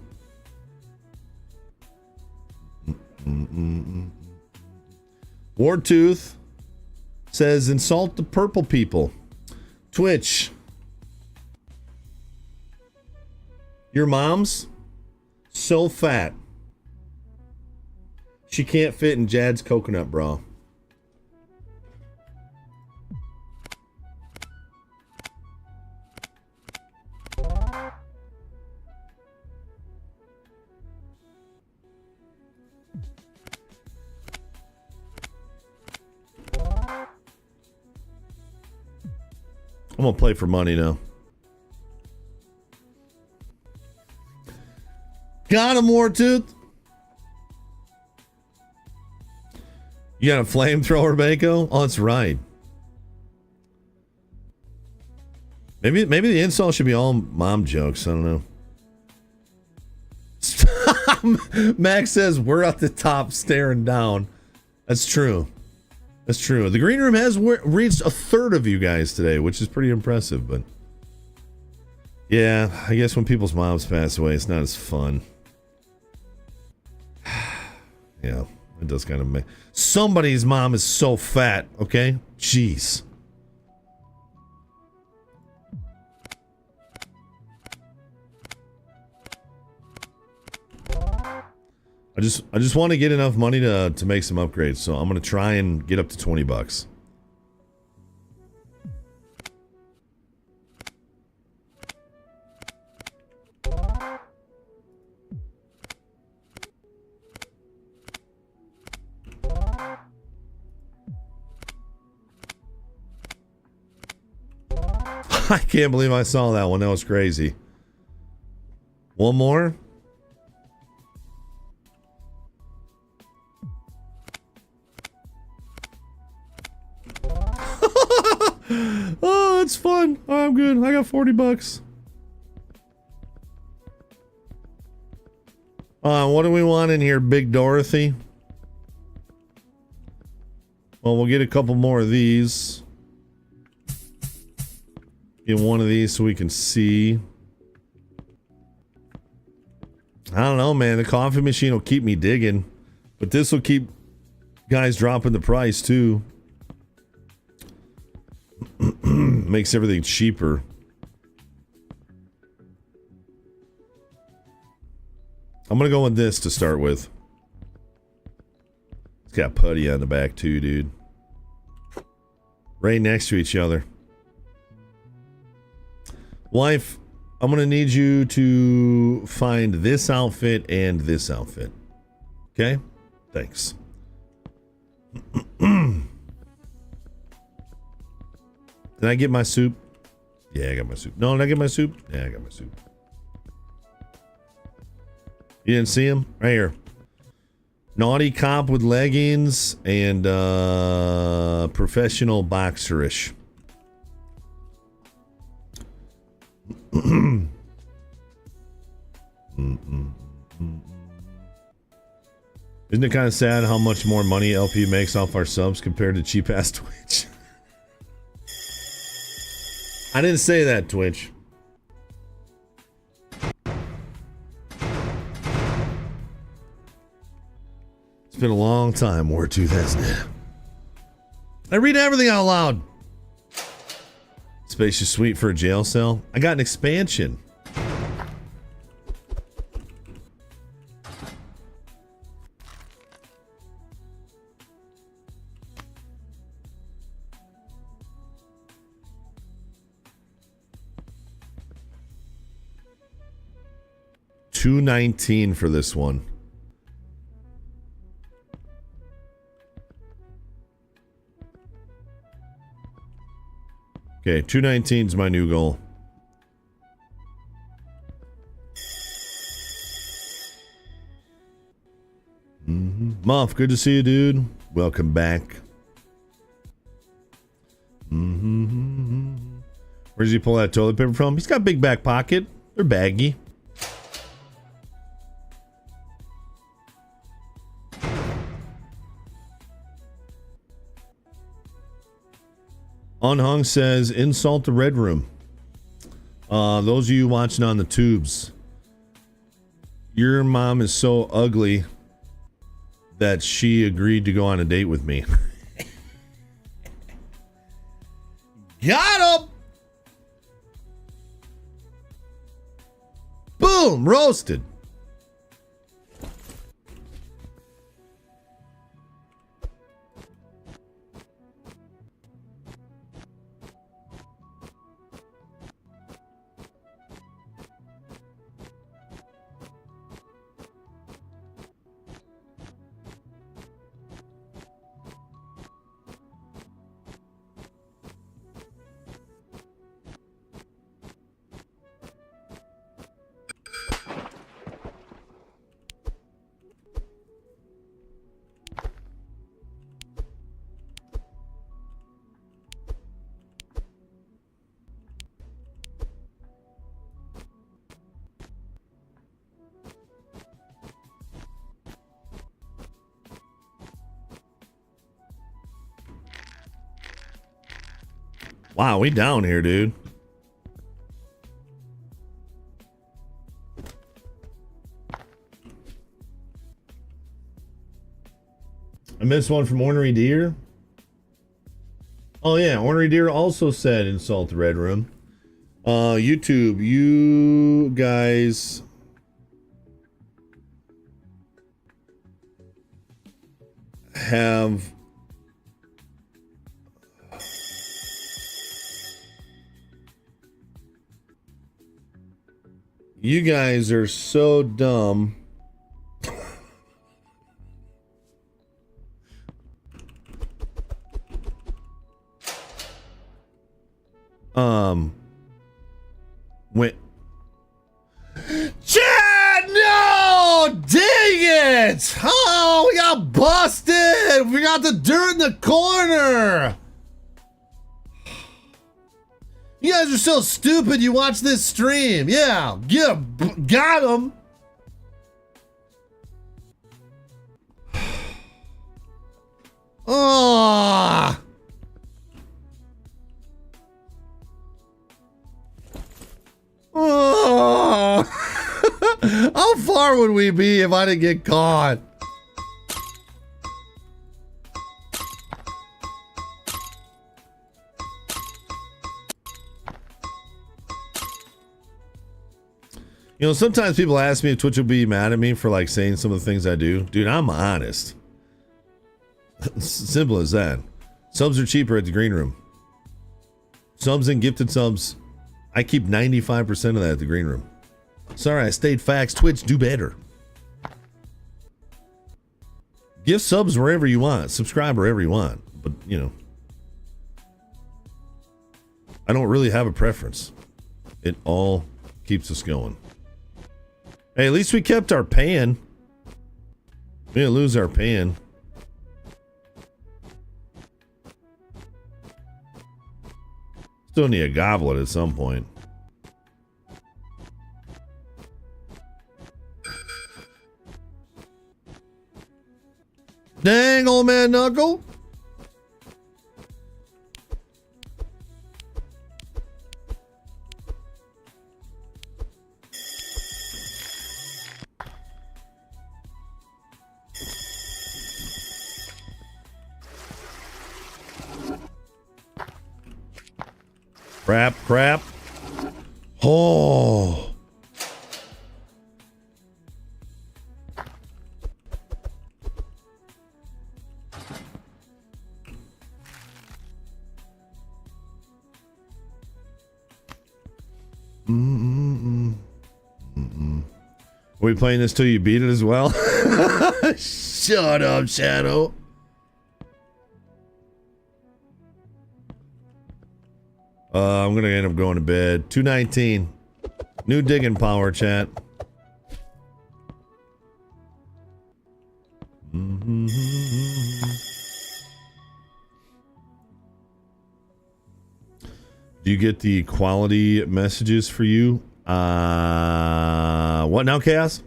Wartooth says, insult the purple people. Twitch. Your mom's so fat. She can't fit in Jad's coconut bra. I'm gonna play for money now. Got him, Wartooth. You got a flamethrower, Bako? Oh, that's right. Maybe the insult should be all mom jokes. I don't know. Max says we're at the top staring down. That's true. That's true. The green room has reached a third of you guys today, which is pretty impressive. But yeah, I guess when people's moms pass away, it's not as fun. Yeah, it does kind of make somebody's mom is so fat. Okay, jeez. I just want to get enough money to make some upgrades, so I'm gonna try and get up to $20. I can't believe I saw that one. That was crazy. One more. Oh, it's fun. Oh, I'm good. I got $40. What do we want in here, Big Dorothy? Well, we'll get a couple more of these. Get one of these so we can see. I don't know, man. The coffee machine will keep me digging, but this will keep guys dropping the price too. Makes everything cheaper. I'm gonna go with this to start with. It's got putty on the back too, dude. Right next to each other. Wife, I'm gonna need you to find this outfit and this outfit. Okay? Thanks. Did I get my soup? Yeah, I got my soup. No, did I get my soup? Yeah, I got my soup. You didn't see him? Right here. Naughty cop with leggings and professional boxerish. Isn't it kind of sad how much more money LP makes off our subs compared to cheap ass Twitch? I didn't say that, Twitch. It's been a long time, Wartooth, hasn't it? I read everything out loud. Spacious suite for a jail cell. I got an expansion. $219 for this one. Okay, $219 is my new goal. Muff, good to see you, dude. Welcome back. Where does he pull that toilet paper from? He's got a big back pocket. They're baggy. Unhung says, insult the Red Room. Those of you watching on the tubes, your mom is so ugly that she agreed to go on a date with me. Got him! Boom! Roasted. Wow, we down here, dude. I missed one from Ornery Deer. Oh yeah, Ornery Deer also said insult the Red Room. YouTube, you guys have you guys are so dumb. Went. Chad, no! Dang it! Oh, we got busted! We got the dirt in the corner! You guys are so stupid you watch this stream. Yeah, got him! Oh! Oh! How far would we be if I didn't get caught? You know, sometimes people ask me if Twitch will be mad at me for like saying some of the things I do. Dude, I'm honest. Simple as that. Subs are cheaper at the green room. Subs and gifted subs, I keep 95% of that at the green room. Sorry, I stayed facts. Twitch, do better. Gift subs wherever you want. Subscribe wherever you want. But, you know, I don't really have a preference. It all keeps us going. Hey, at least we kept our pan. We didn't lose our pan. Still need a goblet at some point. Dang, old man Knuckle. Crap. Oh. Are we playing this till you beat it as well? Shut up, Shadow. I'm gonna end up going to bed. 2:19. New digging power, chat. Do you get the quality messages for you? What now, Chaos?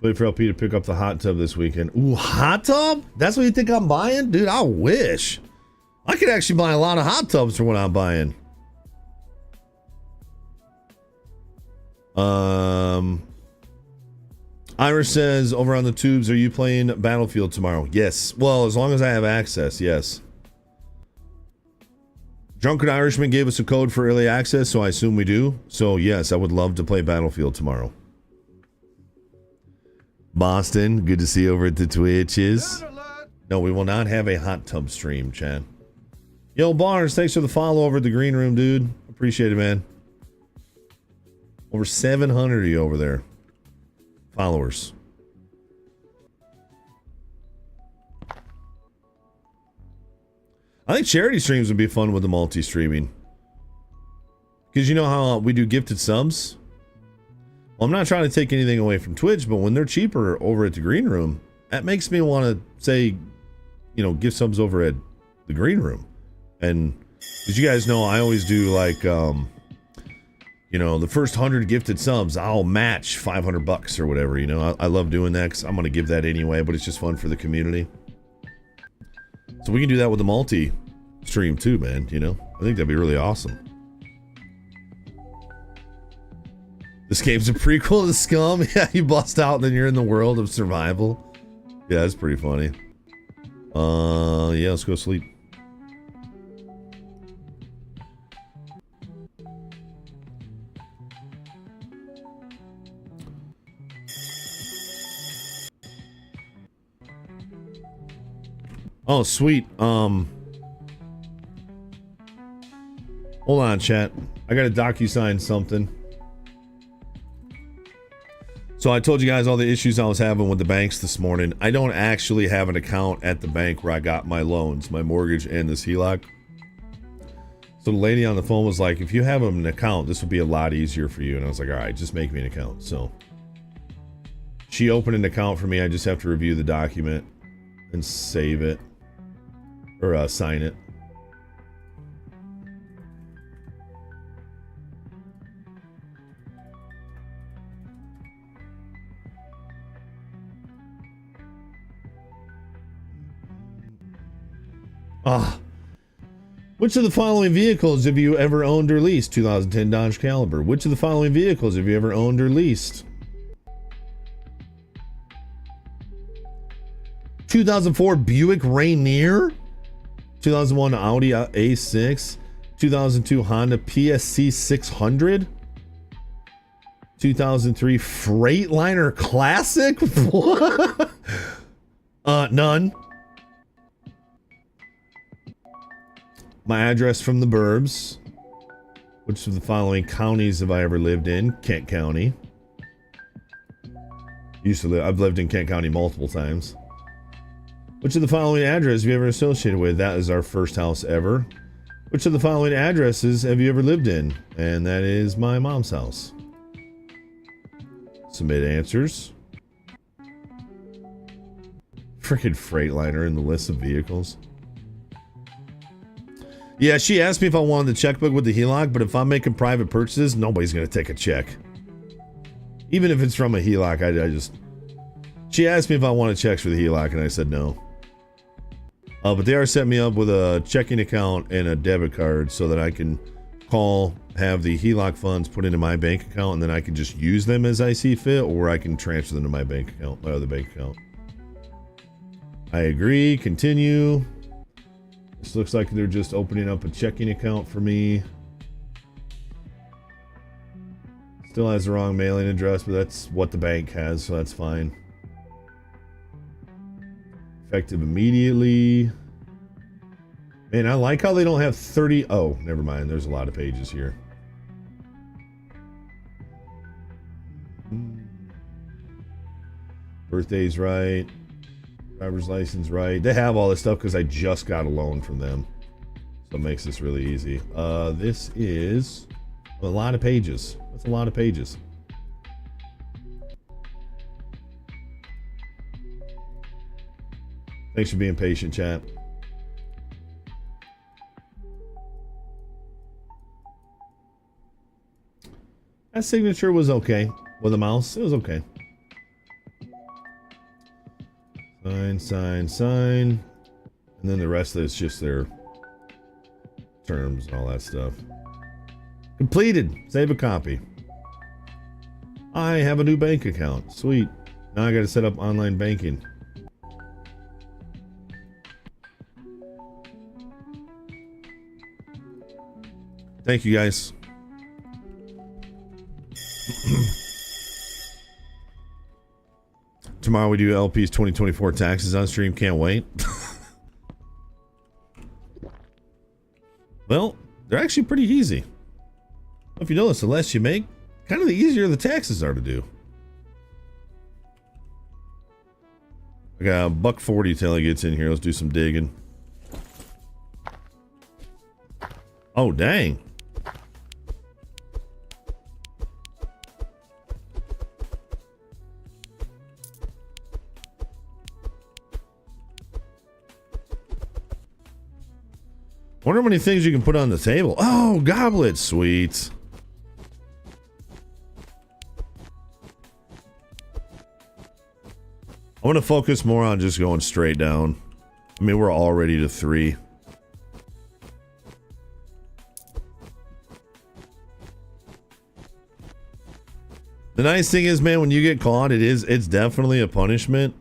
Wait for LP to pick up the hot tub this weekend. Ooh, hot tub? That's what you think I'm buying? Dude, I wish. I could actually buy a lot of hot tubs for what I'm buying. Irish says, over on the tubes, are you playing Battlefield tomorrow? Yes. Well, as long as I have access, yes. Drunken Irishman gave us a code for early access, so I assume we do. So, yes, I would love to play Battlefield tomorrow. Boston, good to see you over at the Twitches. No, we will not have a hot tub stream, Chad. Yo, Barnes, thanks for the follow over at the green room, dude. Appreciate it, man. Over 700 of you over there. Followers. I think charity streams would be fun with the multi-streaming. Because you know how we do gifted subs? Well, I'm not trying to take anything away from Twitch, but when they're cheaper over at the green room, that makes me want to say, you know, gift subs over at the green room. And as you guys know, I always do like, you know, the first 100 gifted subs, I'll match $500 or whatever. You know, I love doing that because I'm going to give that anyway, but it's just fun for the community. So we can do that with the multi stream too, man. You know, I think that'd be really awesome. This game's a prequel to Scum. Yeah, you bust out and then you're in the world of survival. Yeah, that's pretty funny. Yeah, let's go sleep. Oh, sweet. Hold on, chat. I gotta DocuSign something. So I told you guys all the issues I was having with the banks this morning. I don't actually have an account at the bank where I got my loans, my mortgage, and this HELOC. So the lady on the phone was like, if you have an account, this would be a lot easier for you. And I was like, all right, just make me an account. So she opened an account for me. I just have to review the document and save it or sign it. Which of the following vehicles have you ever owned or leased? 2010 Dodge Caliber. Which of the following vehicles have you ever owned or leased? 2004 Buick Rainier. 2001 Audi A6. 2002 Honda PSC 600. 2003 Freightliner Classic. What? None. My address from the burbs. Which of the following counties have I ever lived in? Kent County. I've lived in Kent County multiple times. Which of the following addresses have you ever associated with? That is our first house ever. Which of the following addresses have you ever lived in? And that is my mom's house. Submit answers. Freaking Freightliner in the list of vehicles. Yeah, she asked me if I wanted the checkbook with the HELOC, but if I'm making private purchases, nobody's going to take a check. Even if it's from a HELOC, she asked me if I wanted checks for the HELOC, and I said no. But they are setting me up with a checking account and a debit card so that I can have the HELOC funds put into my bank account, and then I can just use them as I see fit, or I can transfer them to my bank account, my other bank account. I agree. Continue. This looks like they're just opening up a checking account for me. Still has the wrong mailing address, but that's what the bank has, so that's fine. Effective immediately. Man, I like how they don't have 30. Oh, never mind. There's a lot of pages here. Birthday's right. Driver's license right. They have all this stuff because I just got a loan from them. So it makes this really easy. This is a lot of pages. That's a lot of pages. Thanks for being patient, chat. That signature was okay. With a mouse, it was okay. Sign, sign, sign. And then the rest of it's just their terms and all that stuff. Completed. Save a copy. I have a new bank account. Sweet. Now I got to set up online banking. Thank you, guys. Tomorrow we do LP's 2024 taxes on stream. Can't wait. Well, they're actually pretty easy. If you notice, the less you make, kind of the easier the taxes are to do. I got $1.40 till he gets in here. Let's do some digging. Oh, dang. Wonder how many things you can put on the table. Oh, goblets. Sweet. I'm going to focus more on just going straight down. I mean, we're already to 3. The nice thing is, man, when you get caught, it's definitely a punishment.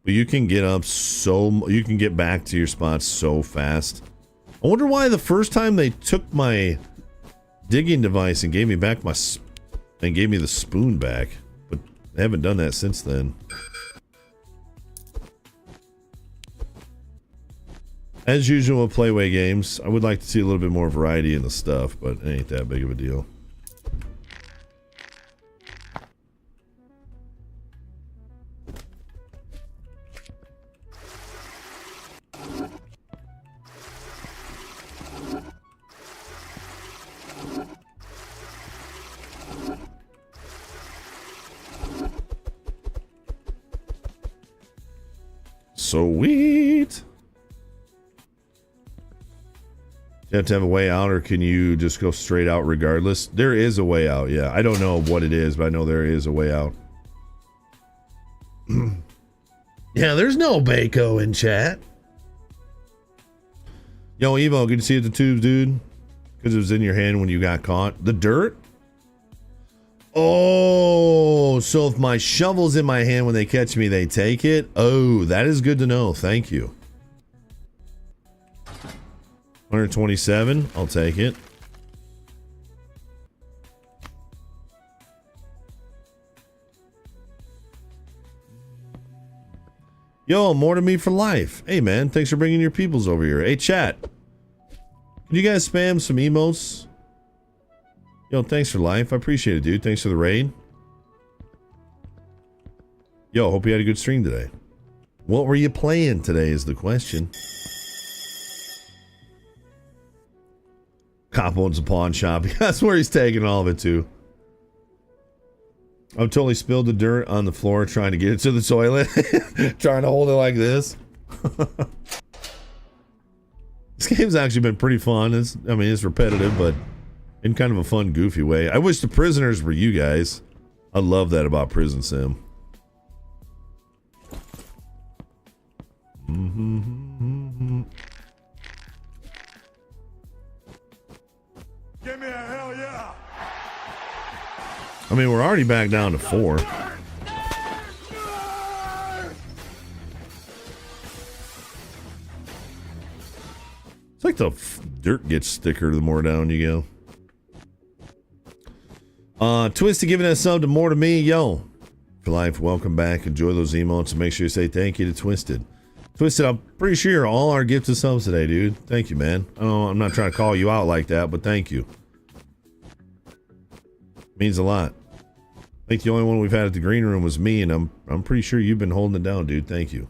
But you can get up you can get back to your spots so fast. I wonder why the first time they took my digging device and gave me back gave me the spoon back, but they haven't done that since then. As usual with Playway games, I would like to see a little bit more variety in the stuff, but it ain't that big of a deal. Sweet. You have to have a way out, or can you just go straight out regardless? There is a way out, yeah. I don't know what it is, but I know there is a way out. Yeah, there's no Baco in chat. Yo, Evo, good to see you at the tubes, dude. Because it was in your hand when you got caught. The dirt? Oh, so if my shovel's in my hand when they catch me, they take it? Oh, that is good to know. Thank you. 127. I'll take it. Yo, more to me for life. Hey, man. Thanks for bringing your peoples over here. Hey, chat. Can you guys spam some emotes? Yo, thanks for life. I appreciate it, dude. Thanks for the raid. Yo, hope you had a good stream today. What were you playing today is the question. Cop owns a pawn shop. That's where he's taking all of it to. I've totally spilled the dirt on the floor trying to get it to the toilet. Trying to hold it like this. This game's actually been pretty fun. It's repetitive, but in kind of a fun, goofy way. I wish the prisoners were you guys. I love that about Prison Sim. Give me a hell yeah! I mean, we're already back down to 4. It's like the dirt gets thicker the more down you go. Twisty giving that sub to more to me. Yo, for life, welcome back. Enjoy those emotes and make sure you say thank you to Twisted. Twisted, I'm pretty sure you're all our gifted subs today, dude. Thank you, man. Oh, I'm not trying to call you out like that, but thank you. Means a lot. I think the only one we've had at the green room was me, and I'm pretty sure you've been holding it down, dude. Thank you.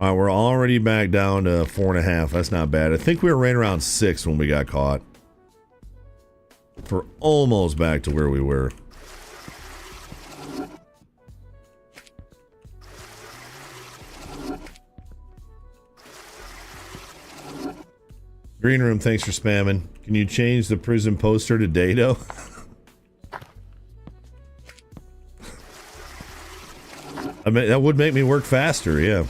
All right, we're already back down to 4.5. That's not bad. I think we were right around 6 when we got caught. We're almost back to where we were. Green Room, thanks for spamming. Can you change the prison poster to Dado? I mean, that would make me work faster, yeah.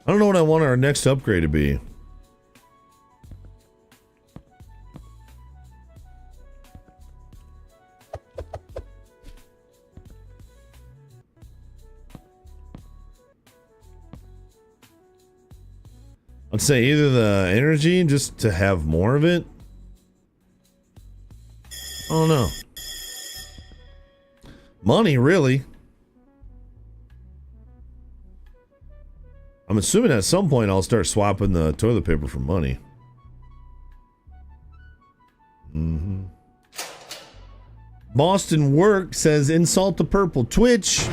I don't know what I want our next upgrade to be. I'd say either the energy, just to have more of it. I don't know. Money, really. I'm assuming at some point I'll start swapping the toilet paper for money. Boston Work says insult the purple. Twitch.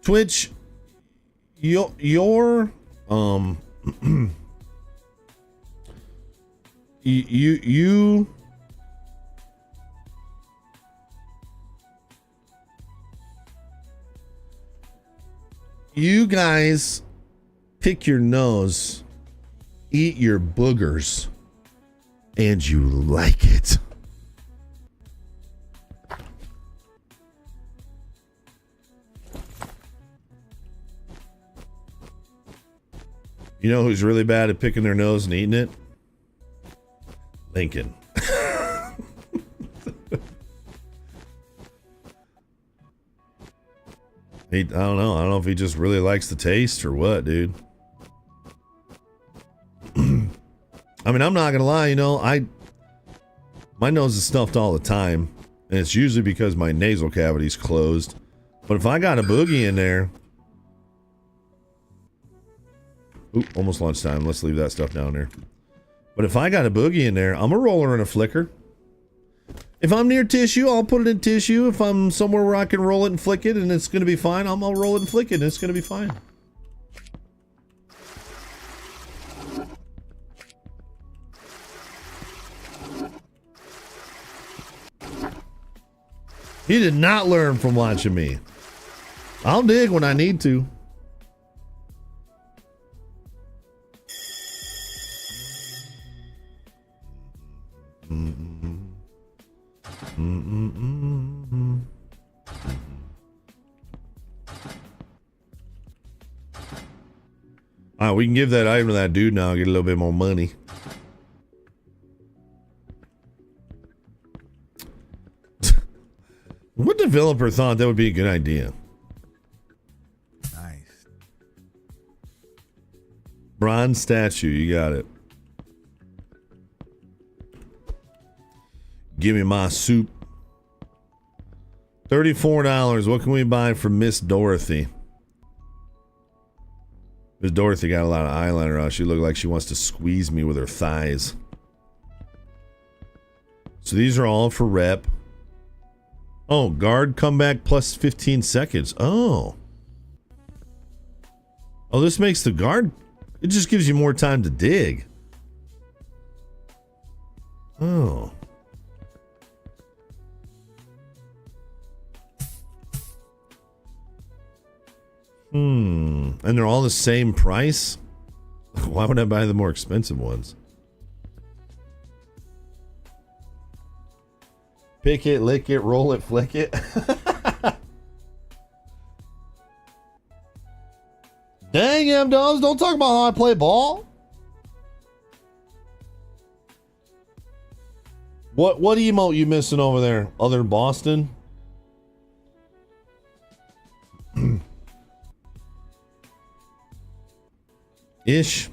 Twitch, your you guys pick your nose, eat your boogers, and you like it. You know who's really bad at picking their nose and eating it? Lincoln. I don't know. I don't know if he just really likes the taste or what, dude. I mean, I'm not gonna lie, you know, my nose is stuffed all the time, and it's usually because my nasal cavity's closed. But if I got a boogie in there, oop, almost lunchtime. Let's leave that stuff down there. But if I got a boogie in there, I'm a roller and a flicker. If I'm near tissue, I'll put it in tissue. If I'm somewhere where I can roll it and flick it and it's going to be fine, I'll roll it and flick it and it's going to be fine. He did not learn from watching me. I'll dig when I need to. All right, we can give that item to that dude now and get a little bit more money. What developer thought that would be a good idea? Nice. Bronze statue, you got it. Give me my soup. $34. What can we buy from Miss Dorothy? Miss Dorothy got a lot of eyeliner on. She looked like she wants to squeeze me with her thighs. So these are all for rep. Oh, guard comeback plus 15 seconds. Oh. Oh, this makes the guard... It just gives you more time to dig. Oh. And they're all the same price? Why would I buy the more expensive ones? Pick it, lick it, roll it, flick it. Dang, M-Dubs, don't talk about how I play ball. What emote you missing over there, other than Boston? Ish.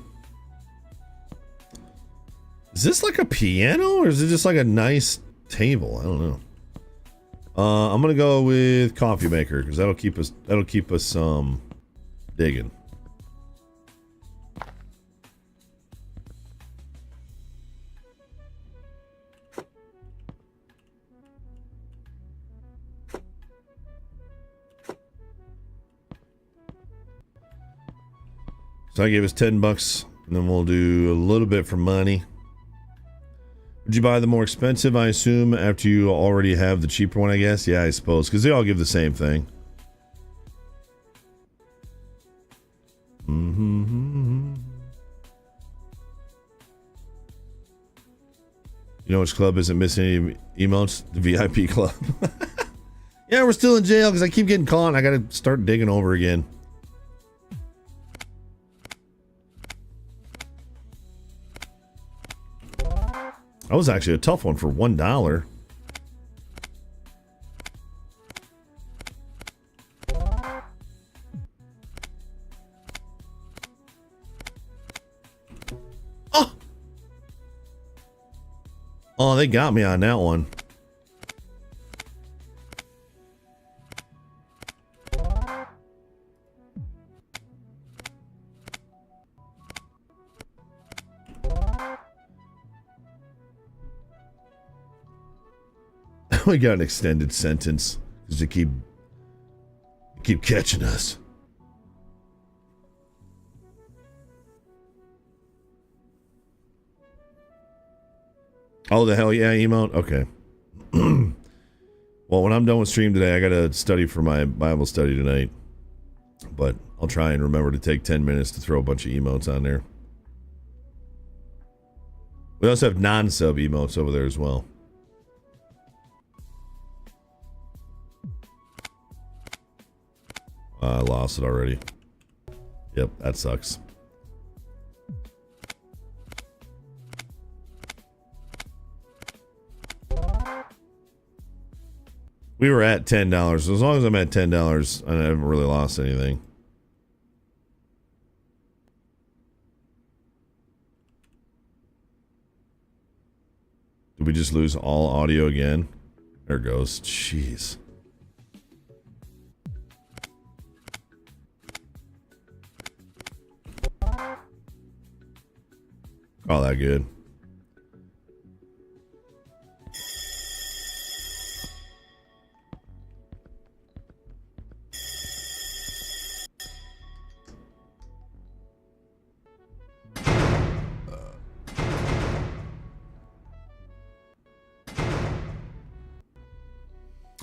Is this like a piano or is it just like a nice table? I don't know. I'm gonna go with coffee maker because that'll keep us digging. So I gave us $10, and then we'll do a little bit for money. Would you buy the more expensive, I assume, after you already have the cheaper one, I guess? Yeah, I suppose, because they all give the same thing. Mm-hmm. You know which club isn't missing any emotes? The VIP club. Yeah, we're still in jail because I keep getting caught and I gotta start digging over again. That was actually a tough one for $1. Oh! Oh, they got me on that one. We got an extended sentence because they keep catching us. Oh, the hell yeah, emote? Okay. Well, when I'm done with stream today, I gotta study for my Bible study tonight. But I'll try and remember to take 10 minutes to throw a bunch of emotes on there. We also have non-sub emotes over there as well. I lost it already. Yep, that sucks. We were at $10. As long as I'm at $10, I haven't really lost anything. Did we just lose all audio again? There it goes. Jeez. All that good.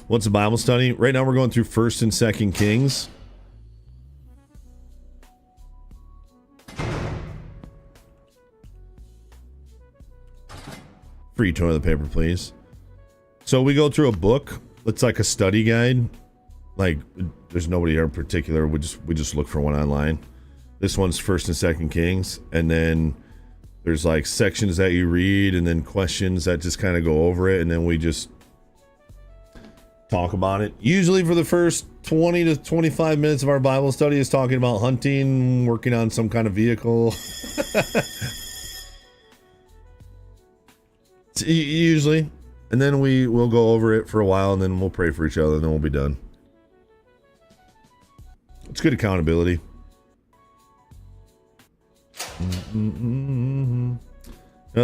What's a Bible study? Right now we're going through 1st and 2nd Kings. Free toilet paper, please. So we go through a book. It's like a study guide. Like, there's nobody here in particular. We just look for one online. This one's 1st and 2nd Kings, and then there's like sections that you read, and then questions that just kind of go over it, and then we just talk about it. Usually for the first 20 to 25 minutes of our Bible study is talking about hunting, working on some kind of vehicle. Usually, and then we'll go over it for a while, and then we'll pray for each other, and then we'll be done. It's good accountability. Another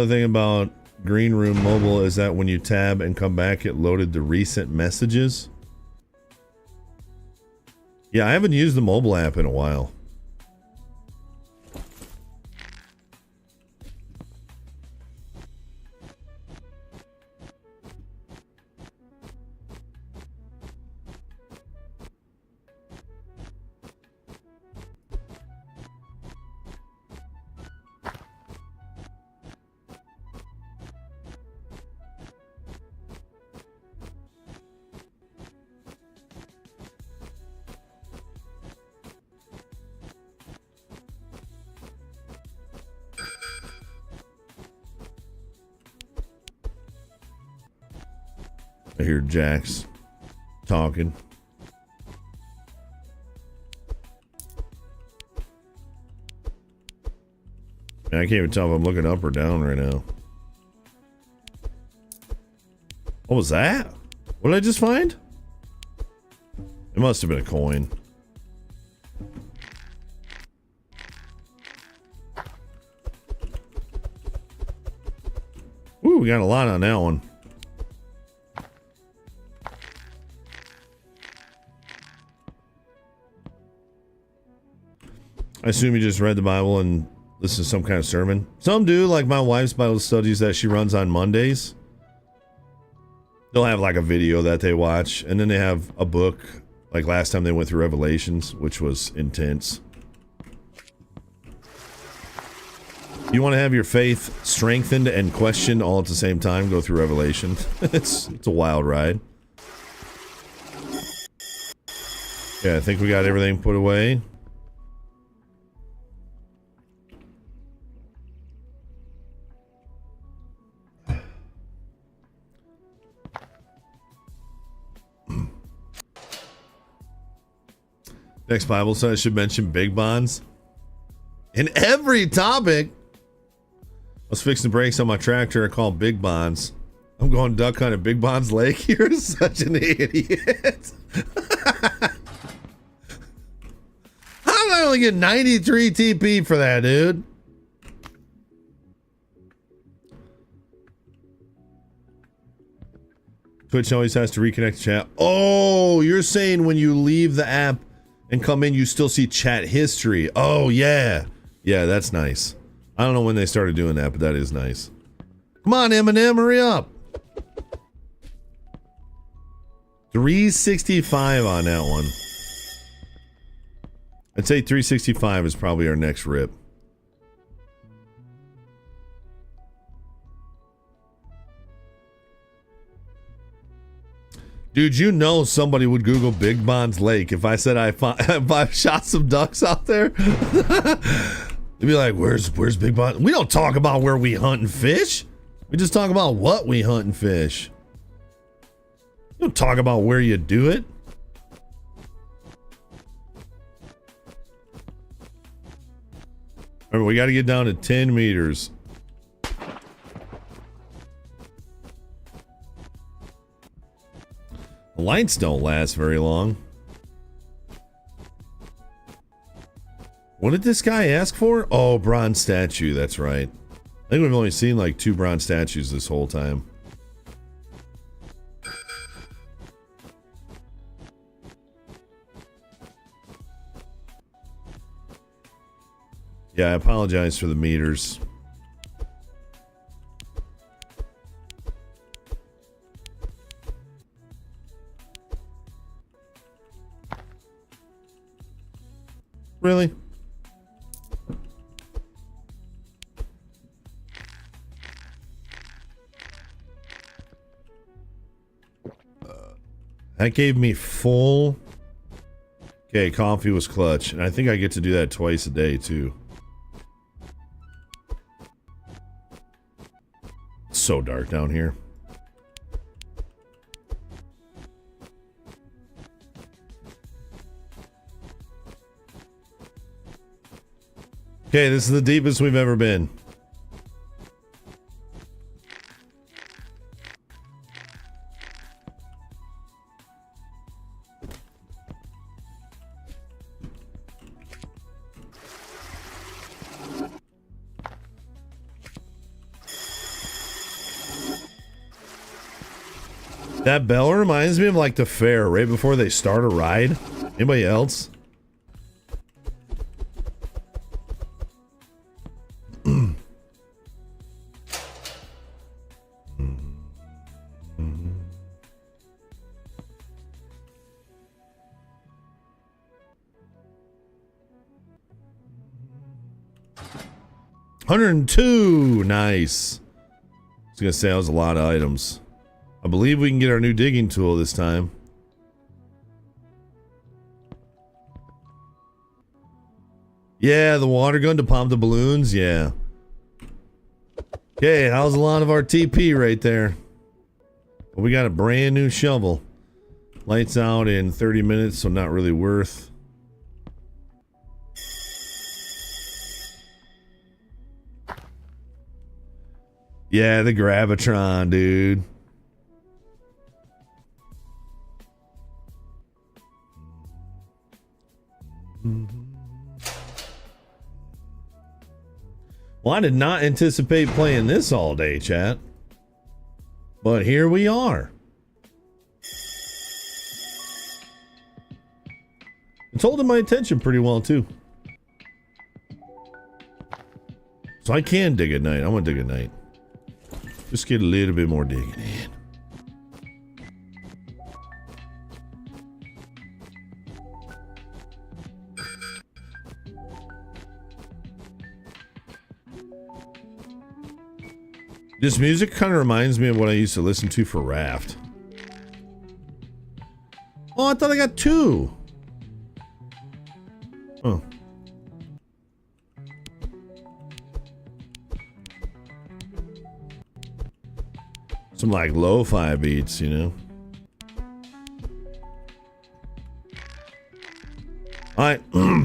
thing about Green Room Mobile is that when you tab and come back, it loaded the recent messages. Yeah, I haven't used the mobile app in a while. I hear Jax talking. Man, I can't even tell if I'm looking up or down right now. What was that? What did I just find? It must have been a coin. Ooh, we got a lot on that one. I assume you just read the Bible and listen to some kind of sermon. Some do, like my wife's Bible studies that she runs on Mondays. They'll have like a video that they watch, and then they have a book. Like last time they went through Revelations, which was intense. You want to have your faith strengthened and questioned all at the same time, go through Revelation. It's a wild ride. Yeah, I think we got everything put away. Next Bible study should mention big bonds. In every topic. I was fixing the brakes on my tractor. I called big bonds. I'm going duck hunt at Big Bonds Lake. You're such an idiot. How did I only get 93 TP for that, dude? Twitch always has to reconnect the chat. Oh, you're saying when you leave the app and come in, you still see chat history. Oh, yeah. Yeah, that's nice. I don't know when they started doing that, but that is nice. Come on, Eminem, hurry up. 365 on that one. I'd say 365 is probably our next rip. Dude, you know somebody would Google Big Bonds Lake if I said if I shot some ducks out there. They'd be like, where's Big Bonds? We don't talk about where we hunt and fish. We just talk about what we hunt and fish. You don't talk about where you do it. Remember, we got to get down to 10 meters. The lights don't last very long. What did this guy ask for? Oh, bronze statue. That's right. I think we've only seen like 2 bronze statues this whole time. Yeah, I apologize for the meters. Really? That gave me full. Okay, coffee was clutch. And I think I get to do that twice a day, too. It's so dark down here. Okay, this is the deepest we've ever been. That bell reminds me of like the fair right before they start a ride. Anybody else? $102. Nice. I was gonna say that was a lot of items. I believe we can get our new digging tool this time. Yeah, the water gun to pump the balloons. Yeah. Okay, how's a lot of our TP right there? Well, we got a brand new shovel. Lights out in 30 minutes, so not really worth. Yeah, the Gravitron, dude. Well, I did not anticipate playing this all day, chat. But here we are. It's holding my attention pretty well, too. So I can dig at night. I want to dig at night. Just get a little bit more digging in. This music kind of reminds me of what I used to listen to for Raft. Oh, I thought I got 2. Oh. Some like lo-fi beats, you know. Alright,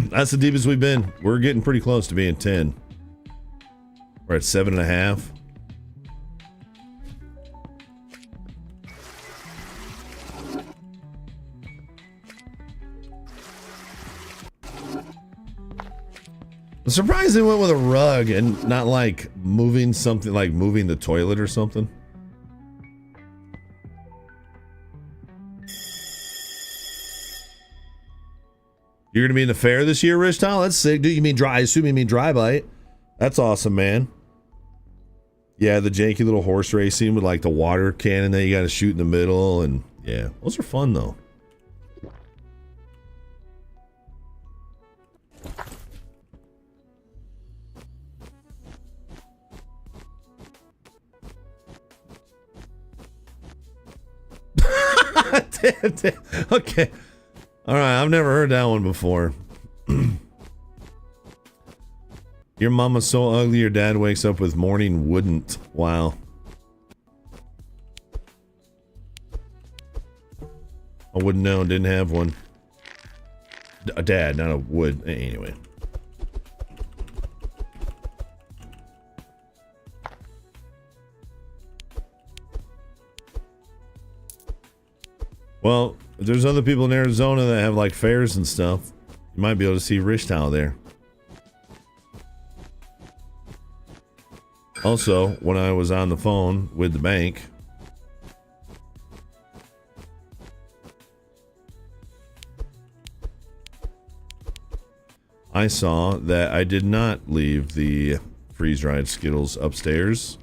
that's the deepest we've been. We're getting pretty close to being 10. We're at 7.5. I'm surprised they went with a rug and not like moving something, like moving the toilet or something. You're gonna be in the fair this year, Rich Tile? That's sick. Do you mean dry? I assume you mean dry bite. That's awesome, man. Yeah, the janky little horse racing with like the water cannon that you gotta shoot in the middle, and yeah, those are fun though. Damn. Okay. All right. I've never heard that one before. Your mama's so ugly your dad wakes up with morning wouldn't. Wow. I wouldn't know. Didn't have one. A dad, not a would. Anyway. Well, if there's other people in Arizona that have like fairs and stuff, you might be able to see Rich Towel there. Also, when I was on the phone with the bank, I saw that I did not leave the freeze-dried Skittles upstairs.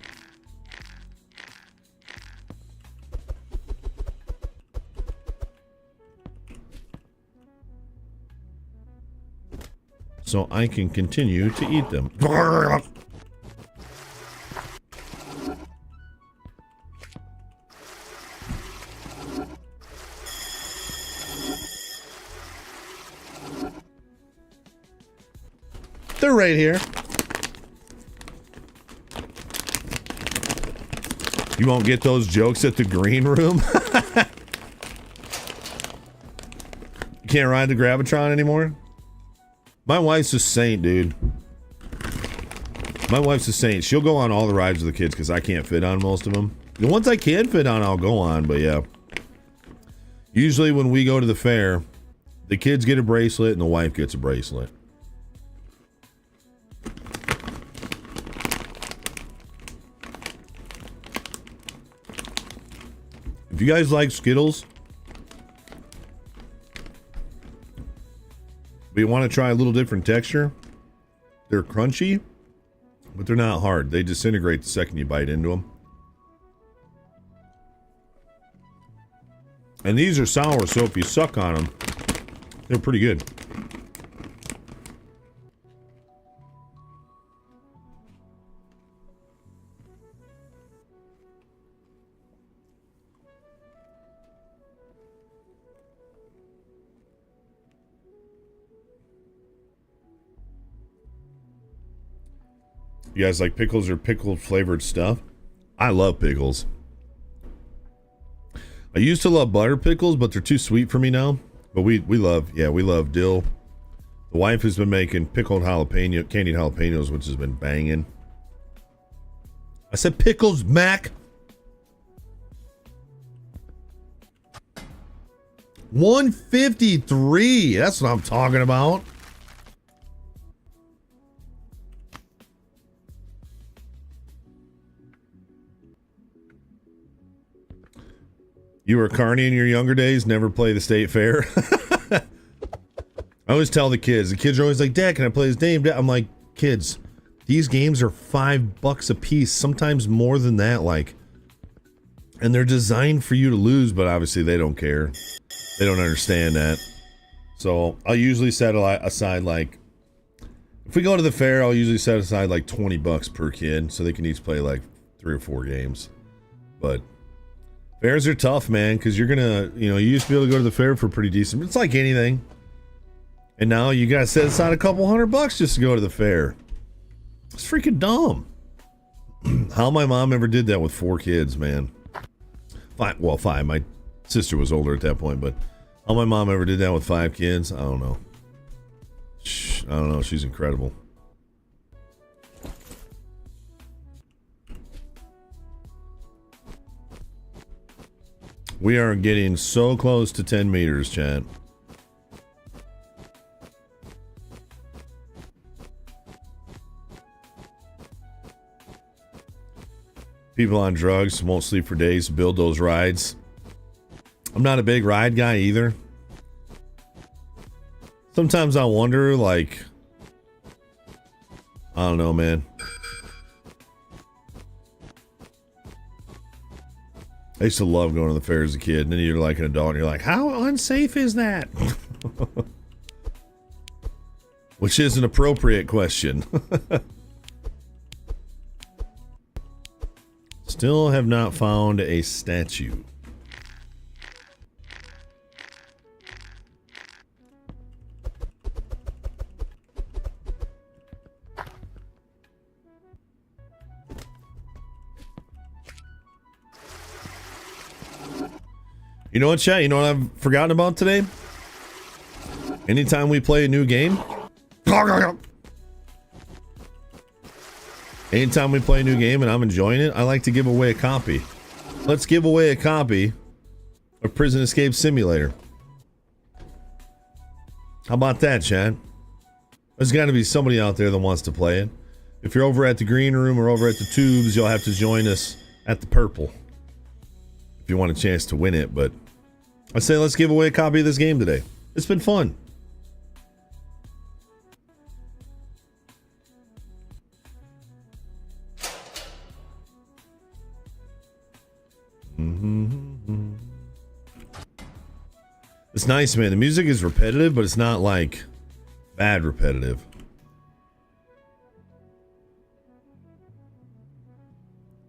So I can continue to eat them. They're right here. You won't get those jokes at the green room? You can't ride the Gravitron anymore? My wife's a saint, dude. My wife's a saint. She'll go on all the rides with the kids because I can't fit on most of them. The ones I can fit on, I'll go on, but yeah. Usually when we go to the fair, the kids get a bracelet and the wife gets a bracelet. If you guys like Skittles, but you want to try a little different texture, they're crunchy, but they're not hard. They disintegrate the second you bite into them. And these are sour, so if you suck on them, they're pretty good. You guys like pickles or pickle flavored stuff? I love pickles. I used to love butter pickles, but they're too sweet for me now. But we love dill. The wife has been making pickled jalapeno, candied jalapenos, which has been banging. I said pickles, Mac. $153. That's what I'm talking about. You were a carny in your younger days, never play the state fair. I always tell the kids are always like, Dad, can I play this game? I'm like, kids, these games are $5 a piece, sometimes more than that, like, and they're designed for you to lose, but obviously they don't care. They don't understand that. So I'll usually set aside, like, if we go to the fair, I'll usually set aside like $20 per kid, so they can each play like 3 or 4 games. But fairs are tough, man, because you're gonna, you used to be able to go to the fair for pretty decent. It's like anything. And now you gotta set aside a couple $100 just to go to the fair. It's freaking dumb. How my mom ever did that with 4 kids, man. 5. My sister was older at that point, but how my mom ever did that with 5 kids, I don't know. I don't know. She's incredible. We are getting so close to 10 meters, chat. People on drugs won't sleep for days to build those rides. I'm not a big ride guy either. Sometimes I wonder, like, I don't know, man. I used to love going to the fair as a kid, and then you're like an adult, and you're like, how unsafe is that? Which is an appropriate question. Still have not found a statue. You know what, chat? You know what I've forgotten about today? Anytime we play a new game. Anytime we play a new game and I'm enjoying it, I like to give away a copy. Let's give away a copy of Prison Escape Simulator. How about that, chat? There's got to be somebody out there that wants to play it. If you're over at the green room or over at the tubes, you'll have to join us at the purple if you want a chance to win it. But I say let's give away a copy of this game today. It's been fun. It's nice, man. The music is repetitive, but it's not like bad repetitive.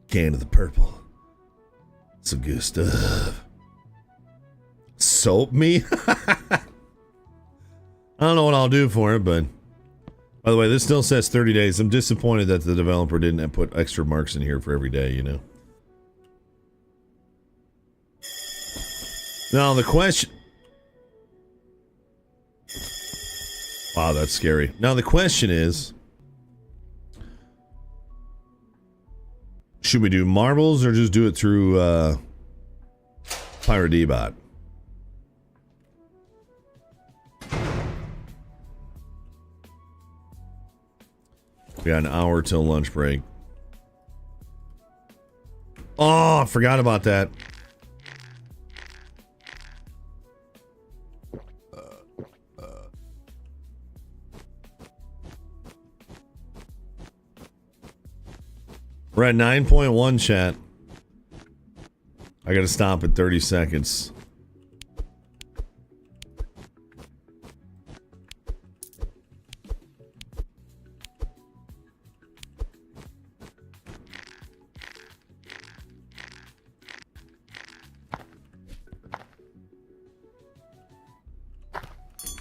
Can of the purple. Some good stuff. Soap me? I don't know what I'll do for it, but by the way, this still says 30 days. I'm disappointed that the developer didn't put extra marks in here for every day, you know. Now the question... Wow, that's scary. Now the question is, should we do marbles or just do it through Pirate D-Bot? We got an hour till lunch break. Oh, I forgot about that. We're at 9.1, chat. I gotta stop at 30 seconds.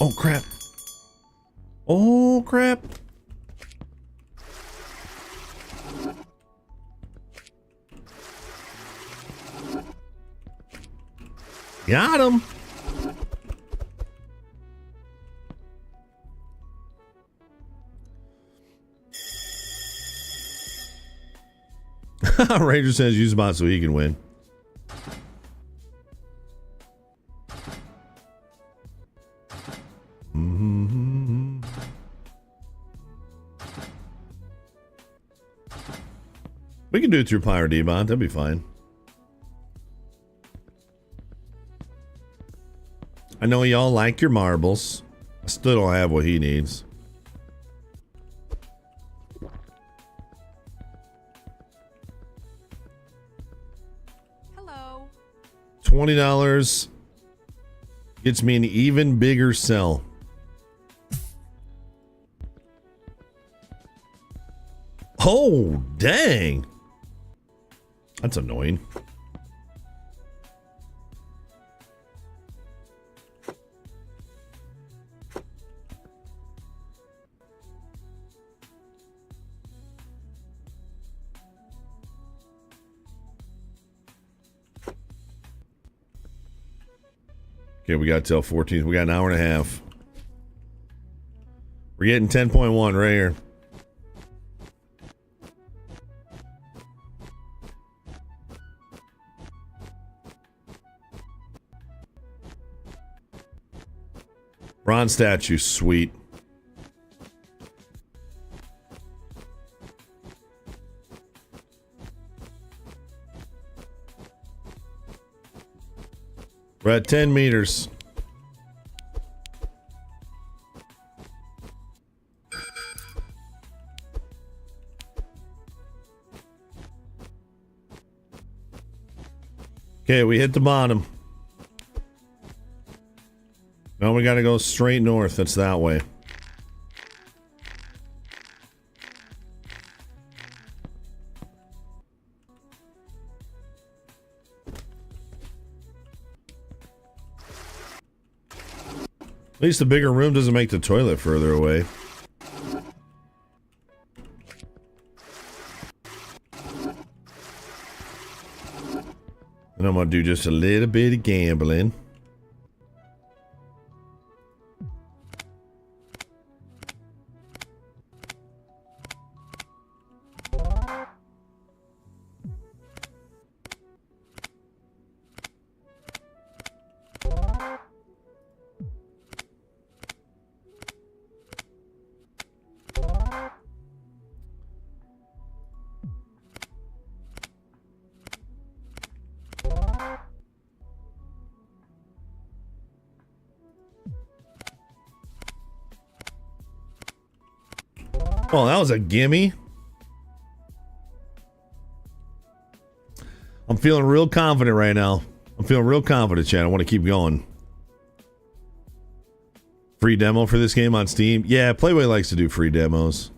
Oh, crap. Oh, crap. Got him. Ranger says use bot so he can win. We can do it through Pirate D-Bot. That'd be fine. I know y'all like your marbles. I still don't have what he needs. Hello. $20 gets me an even bigger cell. Oh, dang. That's annoying. Okay, we got till 14. We got an hour and a half. We're getting 10.1 right here. Bronze statue, sweet. We're at 10 meters. Okay, we hit the bottom. Now we gotta go straight north. That's that way. At least the bigger room doesn't make the toilet further away. And I'm gonna do just a little bit of gambling. Well, that was a gimme. I'm feeling real confident right now. I'm feeling real confident, Chad. I want to keep going. Free demo for this game on Steam? Yeah, Playway likes to do free demos.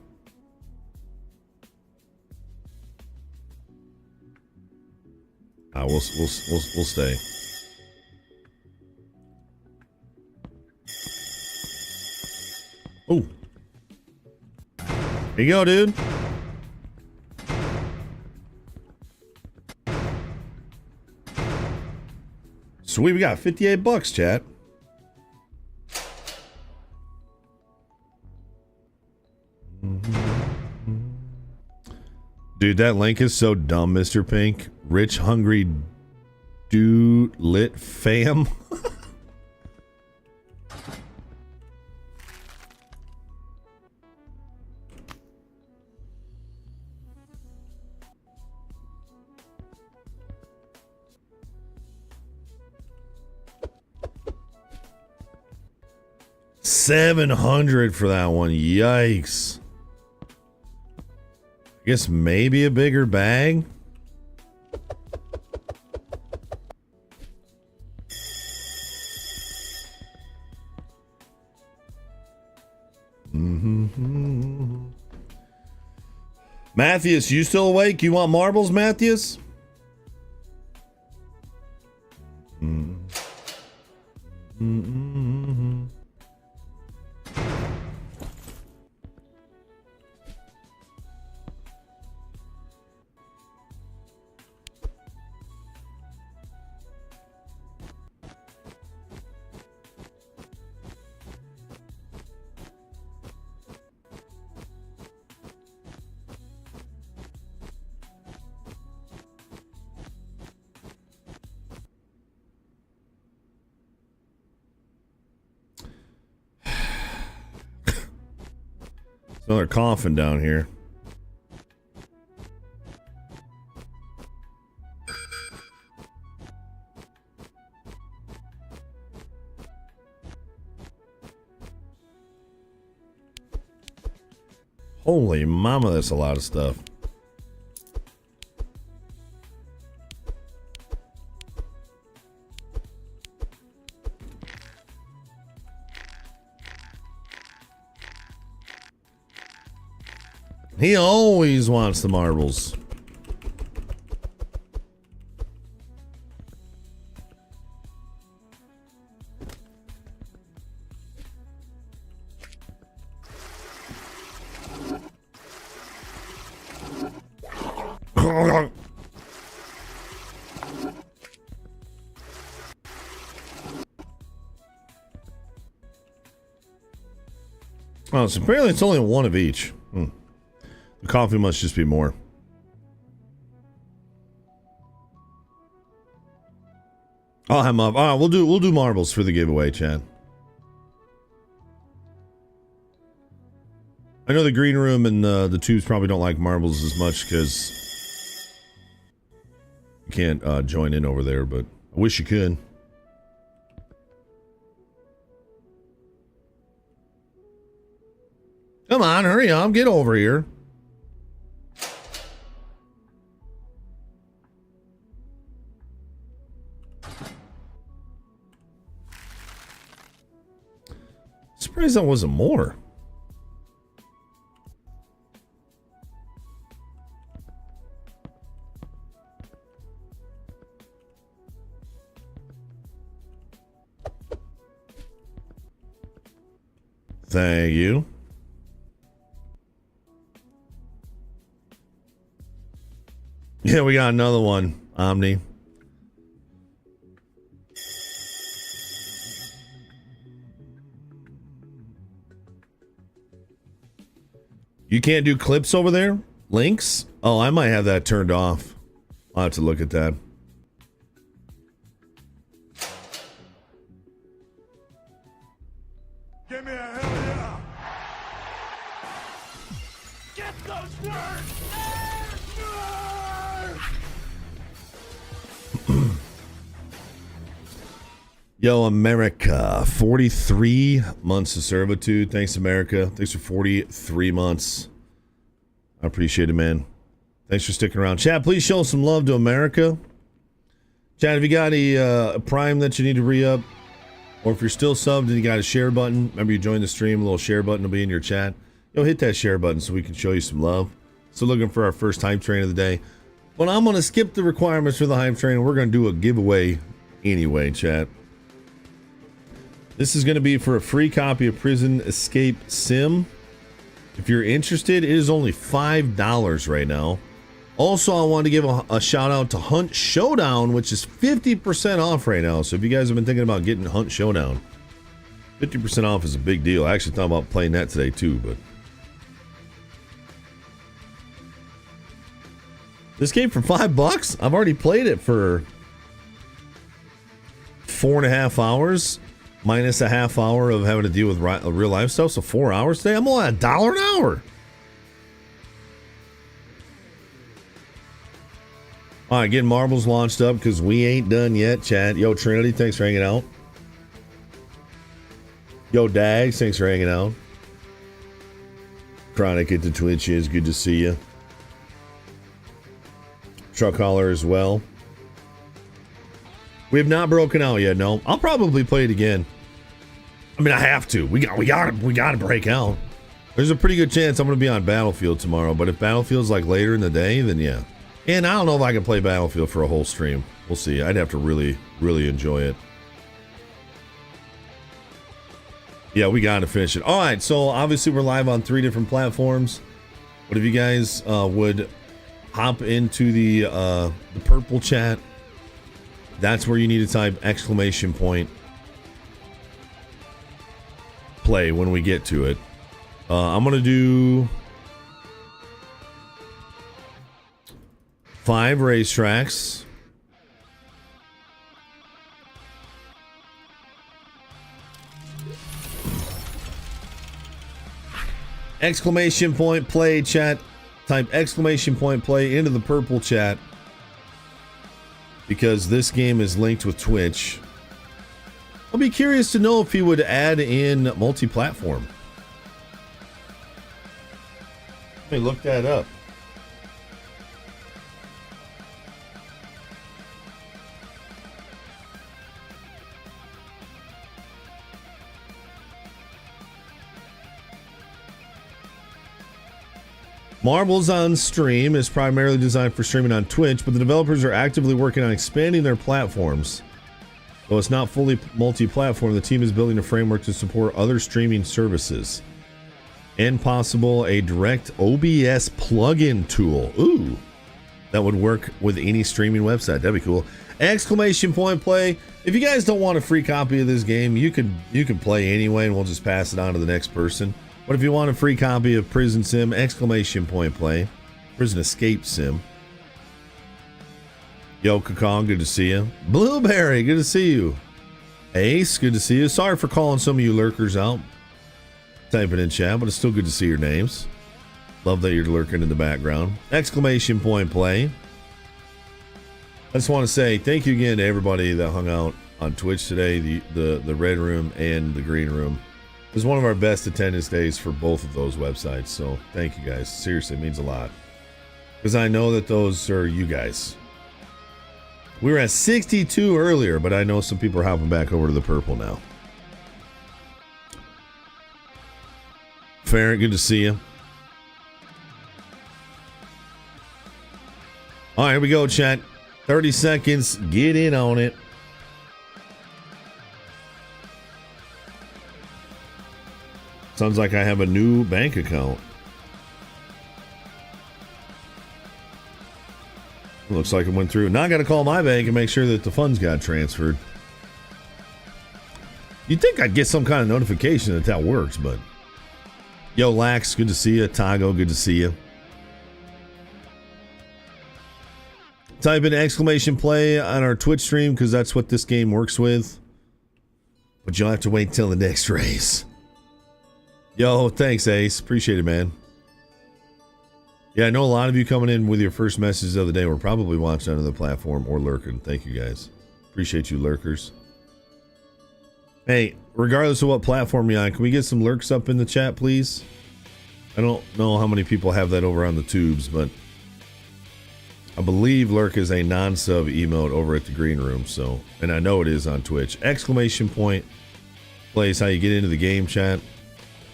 We'll stay. Oh. Here you go, dude. Sweet, we got $58, chat. Dude, that link is so dumb, Mr. Pink. Rich, hungry, dude, lit fam. $700 for that one. Yikes. I guess maybe a bigger bag. Matthias, you still awake? You want marbles, Matthias? Another coffin down here. Holy mama, that's a lot of stuff. He always wants the marbles. Oh, so apparently it's only one of each. The coffee must just be more. I'll have up. All right, we'll do marbles for the giveaway, Chad. I know the green room and the tubes probably don't like marbles as much because you can't join in over there, but I wish you could. Come on, hurry up, get over here. Surprised that wasn't more. Thank you. Yeah, we got another one, Omni. You can't do clips over there? Links? Oh, I might have that turned off. I'll have to look at that. Give me a hell yeah! Get those nerds! Yo, America, 43 months of servitude. Thanks, America. Thanks for 43 months. I appreciate it, man. Thanks for sticking around. Chat, please show some love to America. Chat, have you got a Prime that you need to re-up? Or if you're still subbed and you got a share button, remember you joined the stream, a little share button will be in your chat. Yo, hit that share button so we can show you some love. So looking for our first hype train of the day. But I'm going to skip the requirements for the hype train. We're going to do a giveaway anyway, chat. This is going to be for a free copy of Prison Escape Sim. If you're interested, it is only $5 right now. Also, I want to give a shout out to Hunt Showdown, which is 50% off right now. So if you guys have been thinking about getting Hunt Showdown, 50% off is a big deal. I actually thought about playing that today too, but this game for $5? I've already played it for 4.5 hours. Minus a half hour of having to deal with real life stuff, so 4 hours today. I'm only at $1 an hour. All right, getting marbles launched up because we ain't done yet, chat. Yo, Trinity, thanks for hanging out. Yo, Dags, thanks for hanging out. Chronic at the Twitch is good to see you. Truck Holler as well. We have not broken out yet. No, I'll probably play it again. I mean, I have to. We got to break out. There's a pretty good chance I'm going to be on Battlefield tomorrow. But if Battlefield's like later in the day, then yeah. And I don't know if I can play Battlefield for a whole stream. We'll see. I'd have to really, really enjoy it. Yeah, we got to finish it. All right. So obviously we're live on 3 different platforms. But if you guys would hop into the purple chat. That's where you need to type ! Play when we get to it. I'm gonna do 5 racetracks. !Play chat. Type !Play into the purple chat. Because this game is linked with Twitch. I'll be curious to know if he would add in multi-platform. Let me look that up. Marbles on Stream is primarily designed for streaming on Twitch, but the developers are actively working on expanding their platforms. Though it's not fully multi-platform, the team is building a framework to support other streaming services. And possible a direct OBS plugin tool. Ooh, that would work with any streaming website. That'd be cool. Exclamation point play. If you guys don't want a free copy of this game, you can play anyway, and we'll just pass it on to the next person. But if you want a free copy of Prison Sim, exclamation point play, Prison Escape Sim. Yo, Kakong, good to see you. Blueberry, good to see you. Ace, good to see you. Sorry for calling some of you lurkers out. Typing in chat, but it's still good to see your names. Love that you're lurking in the background. Exclamation point play. I just want to say thank you again to everybody that hung out on Twitch today, the Red Room and the Green Room. It was one of our best attendance days for both of those websites, so thank you guys. Seriously, it means a lot. Because I know that those are you guys. We were at 62 earlier, but I know some people are hopping back over to the purple now. Farrah, good to see you. All right, here we go, chat. 30 seconds. Get in on it. Sounds like I have a new bank account. Looks like it went through. Now I got to call my bank and make sure that the funds got transferred. You'd think I'd get some kind of notification that works, but... Yo, Lax, good to see you. Tago, good to see you. Type in exclamation play on our Twitch stream because that's what this game works with. But you'll have to wait till the next race. Yo, thanks, Ace. Appreciate it, man. Yeah, I know a lot of you coming in with your first message the other day were probably watching on the platform or lurking. Thank you, guys. Appreciate you, lurkers. Hey, regardless of what platform you're on, can we get some lurks up in the chat, please? I don't know how many people have that over on the tubes, but I believe lurk is a non-sub emote over at the Green Room, so, and I know it is on Twitch. Exclamation point plays how you get into the game, chat.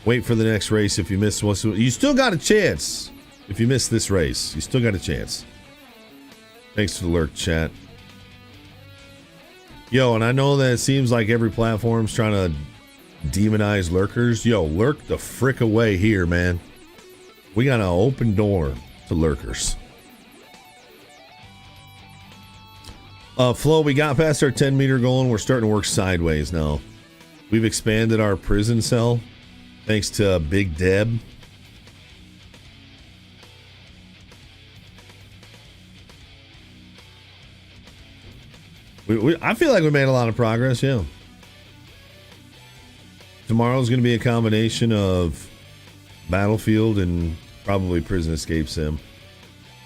Wait for the next race if you miss one. You still got a chance. If you miss this race, you still got a chance. Thanks for the lurk, chat. Yo, and I know that it seems like every platform's trying to demonize lurkers. Yo, lurk the frick away here, man. We got an open door to lurkers. Flo, we got past our 10-meter goal and we're starting to work sideways now. We've expanded our prison cell thanks to Big Deb. I feel like we made a lot of progress, yeah. Tomorrow's going to be a combination of Battlefield and probably Prison Escape Sim.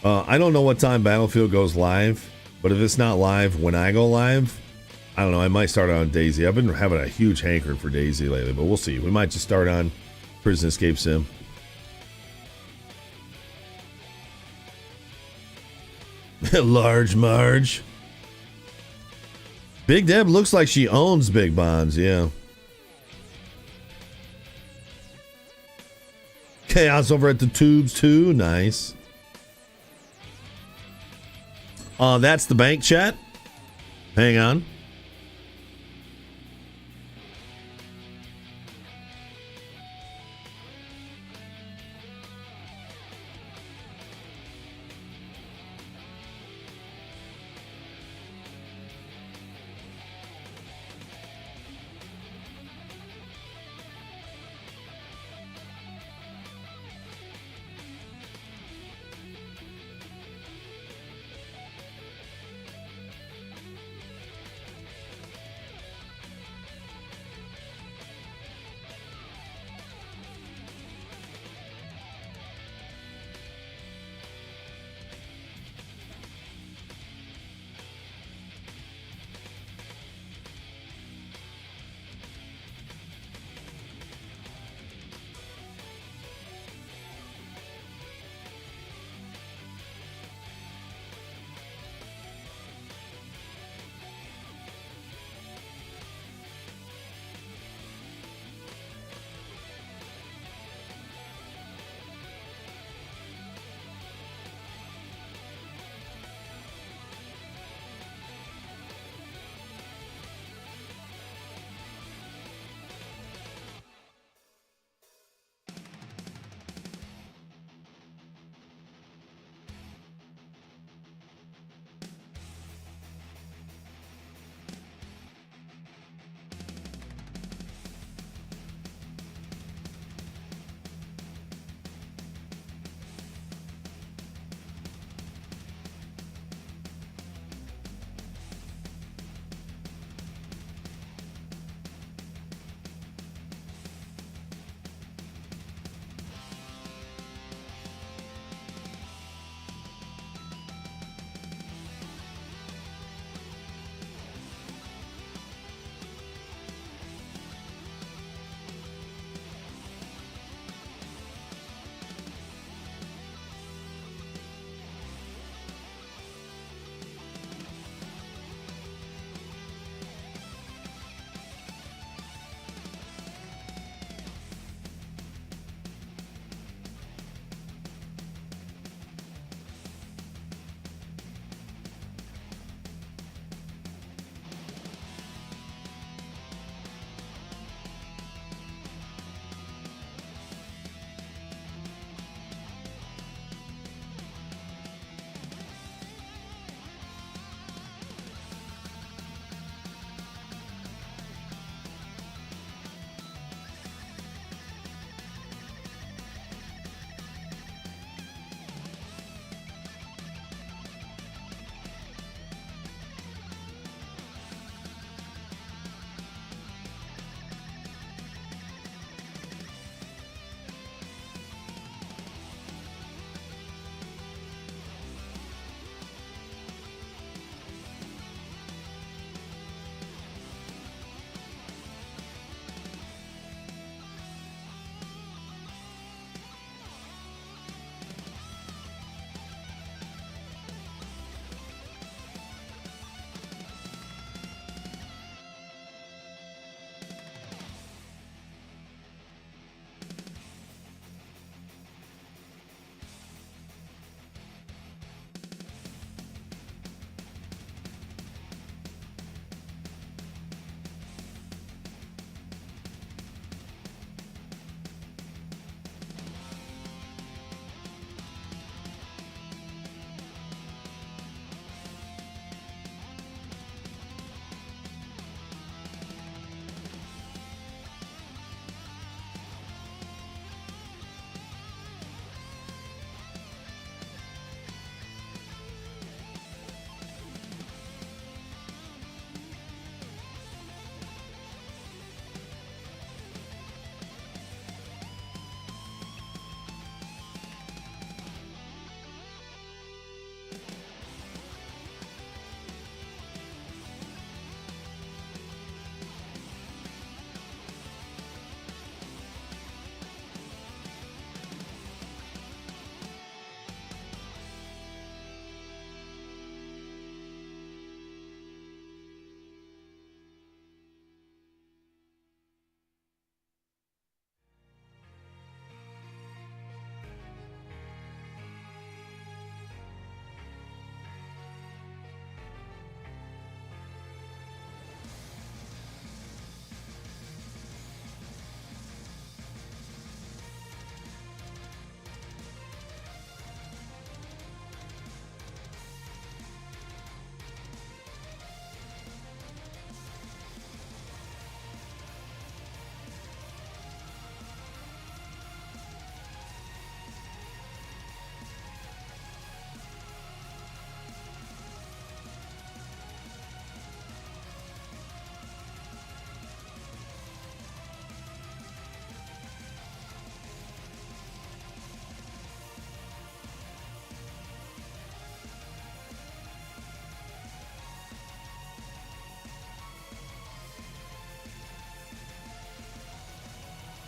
I don't know what time Battlefield goes live, but if it's not live when I go live, I don't know, I might start on Daisy. I've been having a huge hankering for Daisy lately, but we'll see. We might just start on Prison Escape Sim. Large Marge. Big Deb looks like she owns Big Bonds, yeah. Chaos over at the tubes too, nice. That's the bank chat. Hang on.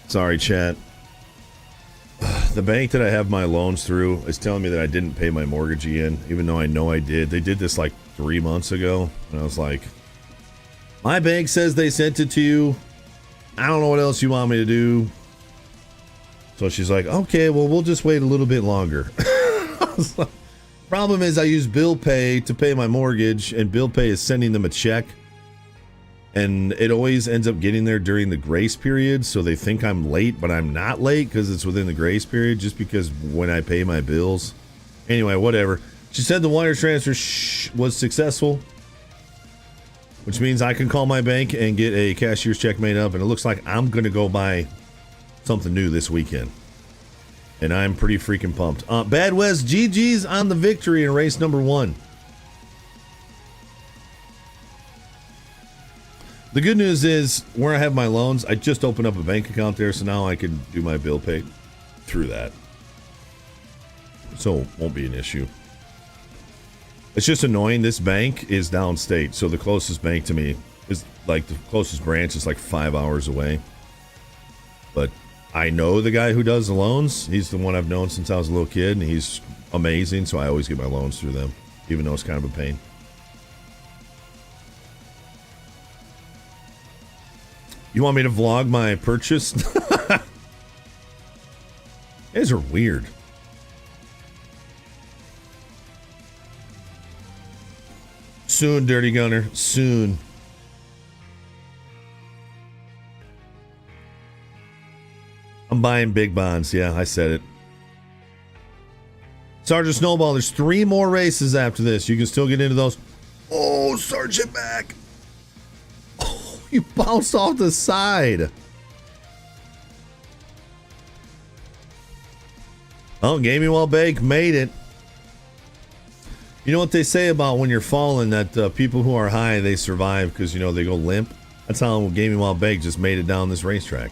Sorry, chat. The bank that I have my loans through is telling me that I didn't pay my mortgage in, even though I know I did. They did this like 3 months ago, and I was like, my bank says they sent it to you. I don't know what else you want me to do. So she's like, okay, well, we'll just wait a little bit longer. Problem is, I use bill pay to pay my mortgage, and bill pay is sending them a check. And it always ends up getting there during the grace period, so they think I'm late, but I'm not late because it's within the grace period, just because when I pay my bills. Anyway, whatever. She said the wire transfer was successful, which means I can call my bank and get a cashier's check made up, and it looks like I'm going to go buy something new this weekend. And I'm pretty freaking pumped. Bad West, GG's on the victory in race number 1. The good news is, where I have my loans, I just opened up a bank account there, so now I can do my bill pay through that. So, won't be an issue. It's just annoying. This bank is downstate, so the closest bank to me is, like, the closest branch is like 5 hours away. But I know the guy who does the loans. He's the one I've known since I was a little kid, and he's amazing, so I always get my loans through them, even though it's kind of a pain. You want me to vlog my purchase? These are weird. Soon, Dirty Gunner. Soon. I'm buying big bonds. Yeah, I said it. Sergeant Snowball, there's 3 more races after this. You can still get into those. Oh, Sergeant Mac. You bounced off the side. Oh, Gaming While Bake made it. You know what they say about when you're falling, that people who are high, they survive because, you know, they go limp? That's how Gaming While Bake just made it down this racetrack.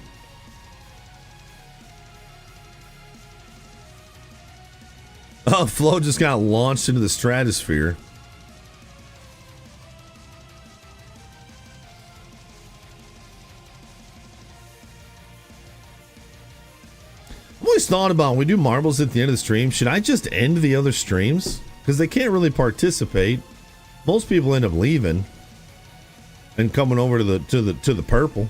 Oh, Flo just got launched into the stratosphere. I've always thought about, when we do marbles at the end of the stream, should I just end the other streams? Because they can't really participate. Most people end up leaving and coming over to the purple.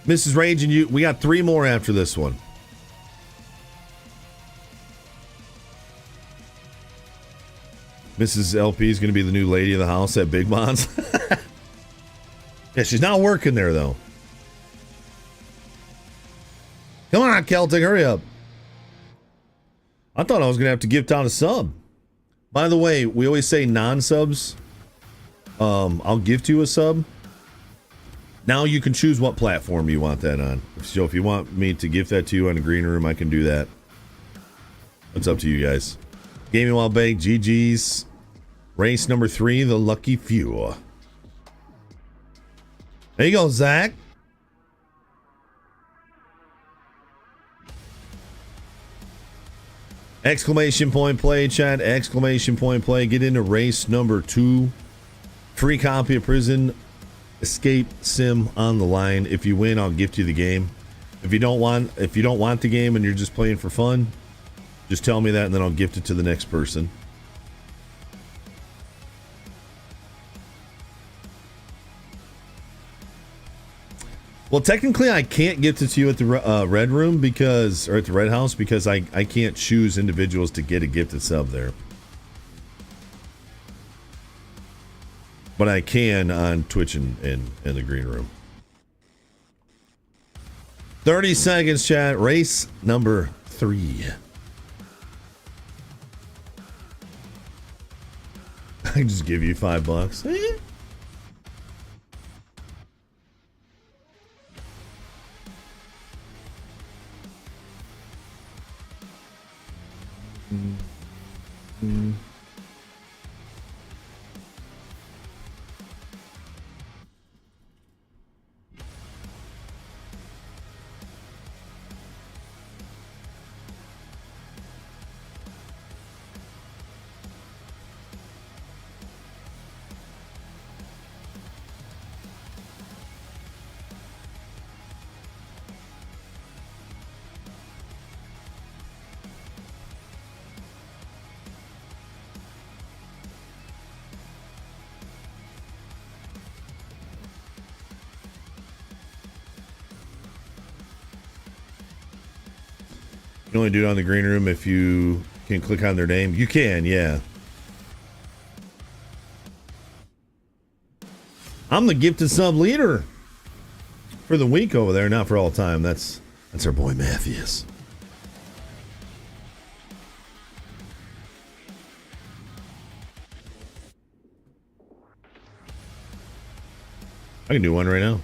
Mrs. Rage and you, we got 3 more after this one. Mrs. LP is going to be the new lady of the house at Big Bonds. Yeah, she's not working there though. Come on, Celtic, hurry up. I thought I was going to have to gift out a sub. By the way, we always say non-subs. I'll gift you a sub. Now you can choose what platform you want that on. So if you want me to gift that to you on the green room, I can do that. It's up to you guys. Gaming While Baked, GG's. Race number 3, the Lucky Few. There you go, Zach. Exclamation point play, chat. Exclamation point play. Get into race number 2. Free copy of Prison Escape Sim on the line. If you win, I'll gift you the game. If you don't want the game and you're just playing for fun, just tell me that and then I'll gift it to the next person. Well, technically, I can't gift it to you at the Red Room or at the Red House because I can't choose individuals to get a gifted sub there. But I can on Twitch and in the Green Room. 30 seconds, chat. Race number 3. I can just give you $5. You only do it on the green room if you can click on their name. You can, yeah. I'm the gifted sub leader for the week over there, not for all time. That's our boy Matthews. I can do one right now.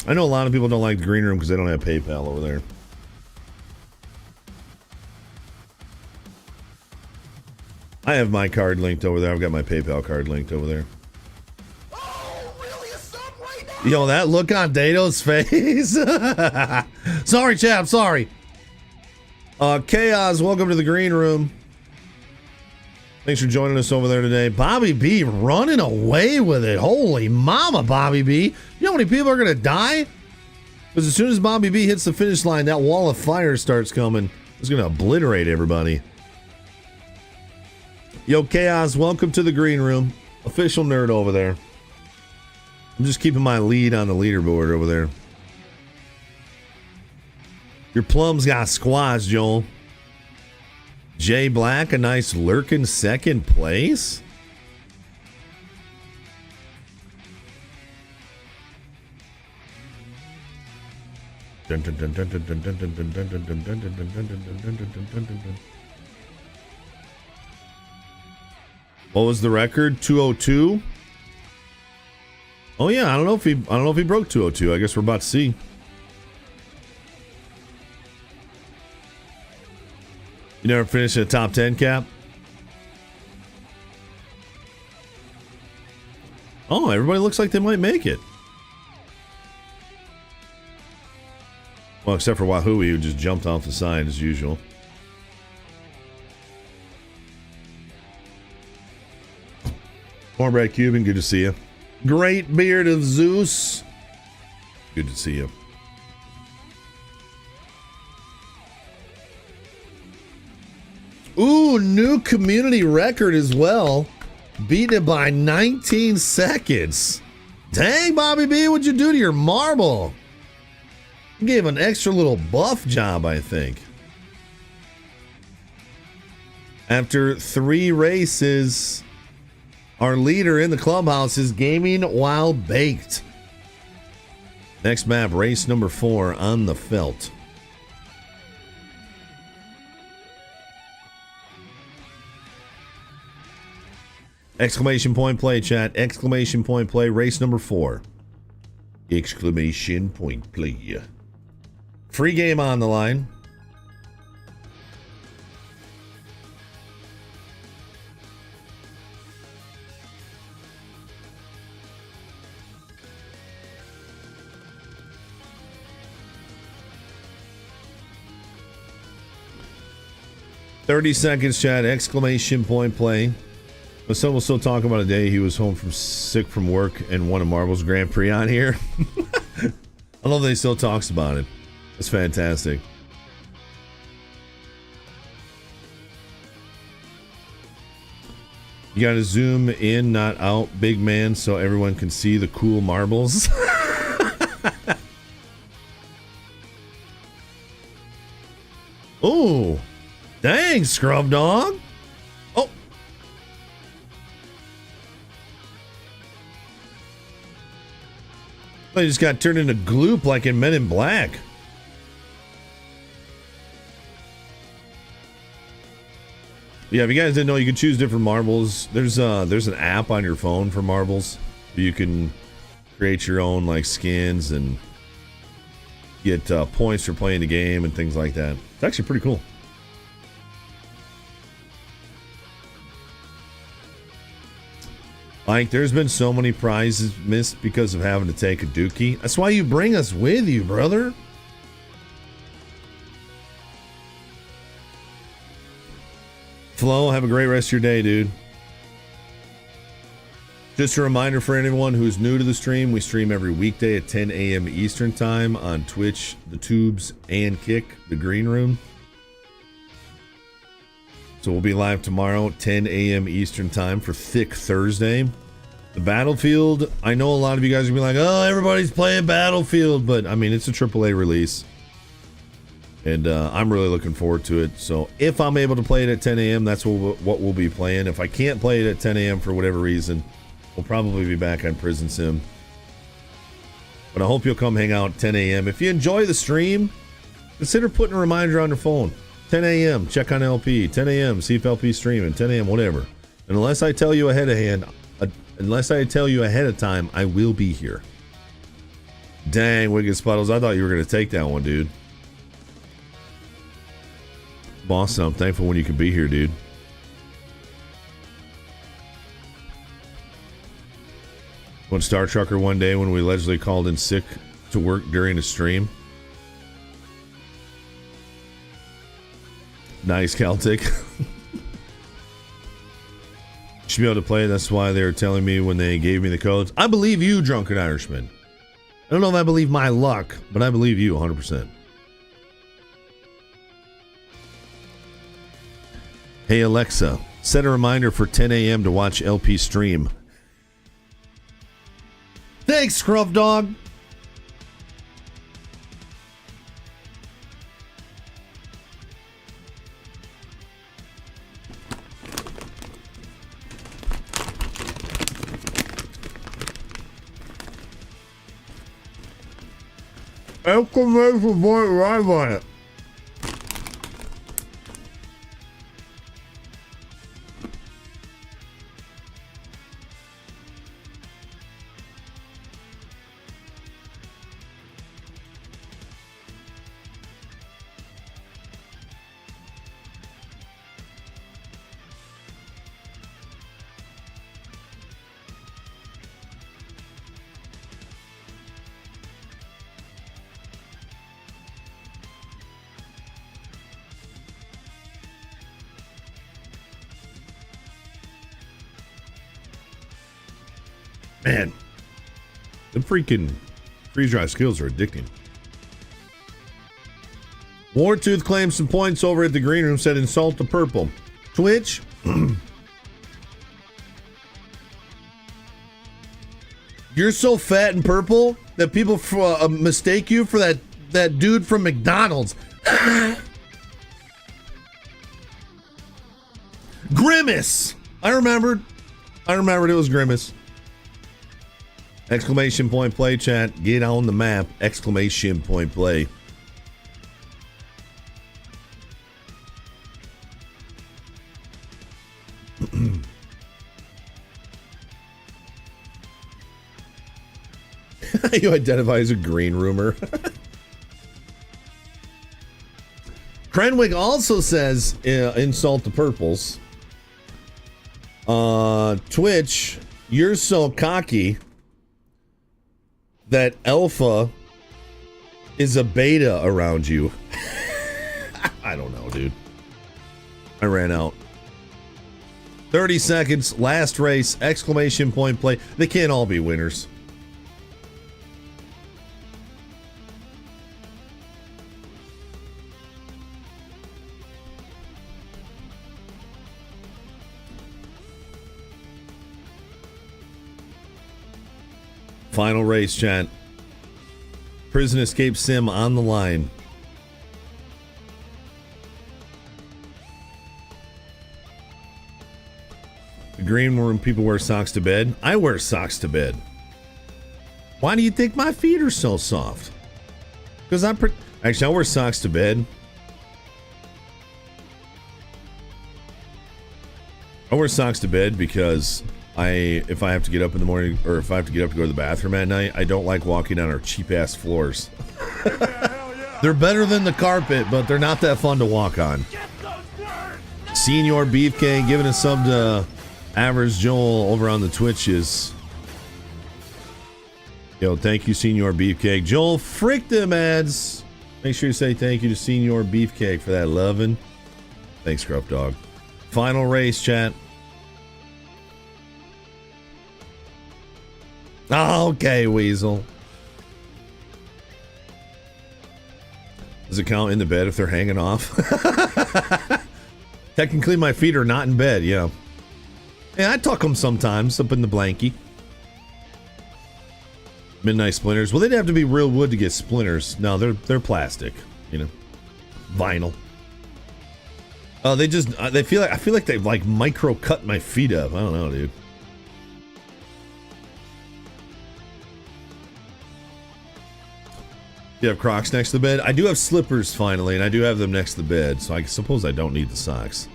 I know a lot of people don't like the green room because they don't have PayPal over there. I have my card linked over there. I've got my PayPal card linked over there. Yo, that look on Dato's face. Sorry, chap. Sorry. Chaos, welcome to the green room. Thanks for joining us over there today. Bobby B running away with it. Holy mama, Bobby B. You know how many people are going to die? Because as soon as Bobby B hits the finish line, that wall of fire starts coming. It's going to obliterate everybody. Yo, Chaos, welcome to the green room. Official nerd over there. I'm just keeping my lead on the leaderboard over there. Your plums got squashed, Joel. Jay Black, a nice lurking second place. What was the record? 202? Oh yeah, I don't know if he broke 202. I guess we're about to see. You never finished a top 10, Cap? Oh, everybody looks like they might make it. Well, except for Wahoo, who just jumped off the side as usual. Cornbread Cuban, good to see you. Great Beard of Zeus, good to see you. Ooh, new community record as well. Beating it by 19 seconds. Dang, Bobby B, what'd you do to your marble? You gave an extra little buff job, I think. After 3 races, our leader in the clubhouse is Gaming While Baked. Next map, race number 4 on the felt. Exclamation point play, chat. Exclamation point play, race number 4. Exclamation point play. Free game on the line. "30 seconds, chat. Exclamation point play." But some will still talk about a day he was home from sick from work and won a Marbles Grand Prix on here. I love that he still talks about it. It's fantastic. You gotta zoom in, not out, big man, so everyone can see the cool marbles. Oh, dang, scrub dog. Oh. I just got turned into gloop like in Men in Black. Yeah, if you guys didn't know, you can choose different marbles. There's an app on your phone for marbles. You can create your own like skins and get points for playing the game and things like that. It's actually pretty cool. Like, there's been so many prizes missed because of having to take a dookie. That's why you bring us with you, brother. Flo, have a great rest of your day, dude. Just a reminder for anyone who's new to the stream, we stream every weekday at 10 a.m. Eastern Time on Twitch, the Tubes, and Kick, the Green Room. So we'll be live tomorrow at 10 a.m. Eastern Time for Thick Thursday. The Battlefield, I know a lot of you guys are going to be like, oh, everybody's playing Battlefield, but I mean, it's a AAA release. And I'm really looking forward to it. So if I'm able to play it at 10 a.m., that's what we'll be playing. If I can't play it at 10 a.m. for whatever reason, we'll probably be back on Prison Sim. But I hope you'll come hang out at 10 a.m. If you enjoy the stream, consider putting a reminder on your phone. 10 a.m., check on LP. 10 a.m., see if LP's streaming. 10 a.m., whatever. And unless I tell you ahead of time, I will be here. Dang, Wicked Spuddles, I thought you were going to take that one, dude. Boston, I'm thankful when you can be here, dude. When Star Trucker one day when we allegedly called in sick to work during a stream. Nice, Celtic. Should be able to play. That's why they were telling me when they gave me the codes. I believe you, Drunken Irishman. I don't know if I believe my luck, but I believe you 100%. Hey Alexa, set a reminder for 10 a.m. to watch LP stream. Thanks, Scruff Dog. Exclamation point right on it. Man, the freaking freeze-dry skills are addicting. Wartooth claims some points over at the Green Room, said insult the purple. Twitch. You're so fat and purple that people mistake you for that dude from McDonald's. Grimace. I remembered it was Grimace. Exclamation point play, chat. Get on the map. Exclamation point play. You identify as a green roomer. Crenwick also says insult the purples. Twitch, you're so cocky that alpha is a beta around you. I don't know, dude. I ran out. 30 seconds, last race, exclamation point play. They can't all be winners. Final race, chat. Prison Escape Sim on the line. The Green Room people wear socks to bed. I wear socks to bed. Why do you think my feet are so soft? Because actually, I wear socks to bed. I wear socks to bed because if I have to get up in the morning, or if I have to get up to go to the bathroom at night, I don't like walking on our cheap ass floors. They're better than the carpet, but they're not that fun to walk on. Senior Beefcake giving a sub to Average Joel over on the Twitches. Yo, thank you, Senior Beefcake. Joel, frick them ads. Make sure you say thank you to Senior Beefcake for that loving. Thanks, Scruff Dog. Final race, chat. Okay, Weasel. Does it count in the bed if they're hanging off? Technically, my feet are not in bed, yeah. Yeah, I tuck them sometimes up in the blankie. Midnight splinters. Well, they'd have to be real wood to get splinters. No, they're plastic, you know, vinyl. Oh, they feel like, I feel like they've like micro cut my feet up. I don't know, dude. You have Crocs next to the bed? I do have slippers finally, and I do have them next to the bed, so I suppose I don't need the socks.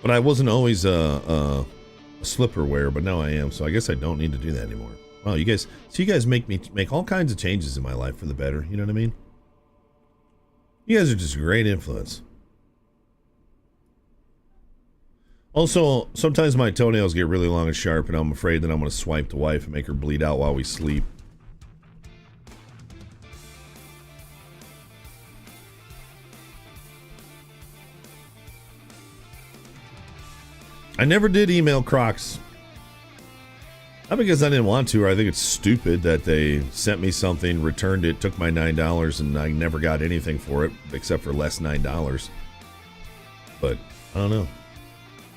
But I wasn't always a slipper wearer, but now I am, so I guess I don't need to do that anymore. Wow, you guys make me make all kinds of changes in my life for the better, you know what I mean? You guys are just a great influence. Also, sometimes my toenails get really long and sharp, and I'm afraid that I'm going to swipe the wife and make her bleed out while we sleep. I never did email Crocs. Not because I didn't want to, or I think it's stupid that they sent me something, returned it, took my $9, and I never got anything for it, except for less $9. But, I don't know.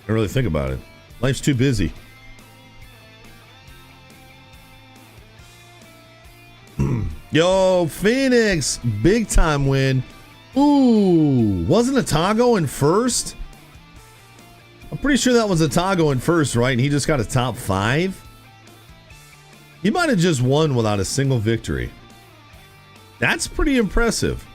I don't really think about it. Life's too busy. Yo, Phoenix, big time win. Ooh, wasn't Atago in first? I'm pretty sure that was Atago in first, right? And he just got a top 5? He might have just won without a single victory. That's pretty impressive.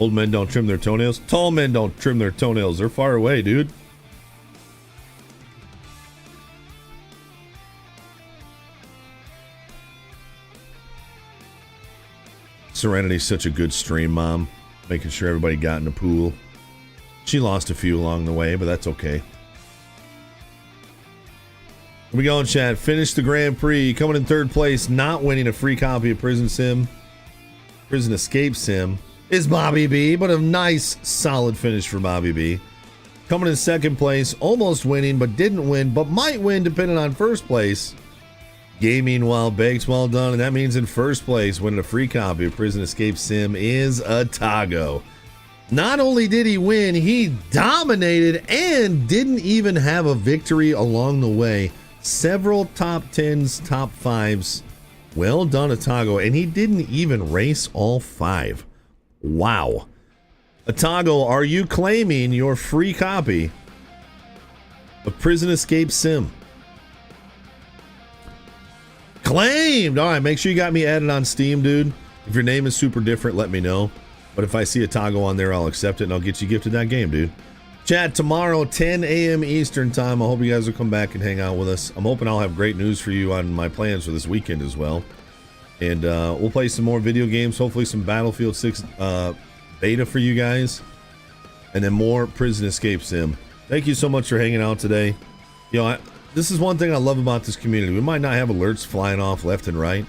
Old men don't trim their toenails. Tall men don't trim their toenails. They're far away, dude. Serenity's such a good stream mom. Making sure everybody got in the pool. She lost a few along the way, but that's okay. Here we go, chat. Finished the Grand Prix. Coming in third place, not winning a free copy of Prison Escape Sim. Is Bobby B, but a nice, solid finish for Bobby B. Coming in second place, almost winning, but didn't win, but might win depending on first place. Gaming While Baked, well done, and that means in first place, winning a free copy of Prison Escape Sim is Atago. Not only did he win, he dominated and didn't even have a victory along the way. Several top 10s, top 5s. Well done, Atago, and he didn't even race all 5. Wow. Atago, are you claiming your free copy of Prison Escape Sim? Claimed! Alright, make sure you got me added on Steam, dude. If your name is super different, let me know. But if I see Atago on there, I'll accept it and I'll get you gifted that game, dude. Chat, tomorrow, 10 a.m. Eastern time. I hope you guys will come back and hang out with us. I'm hoping I'll have great news for you on my plans for this weekend as well. And we'll play some more video games, hopefully some Battlefield 6 beta for you guys. And then more Prison Escape Sim. Thank you so much for hanging out today. You know, this is one thing I love about this community. We might not have alerts flying off left and right.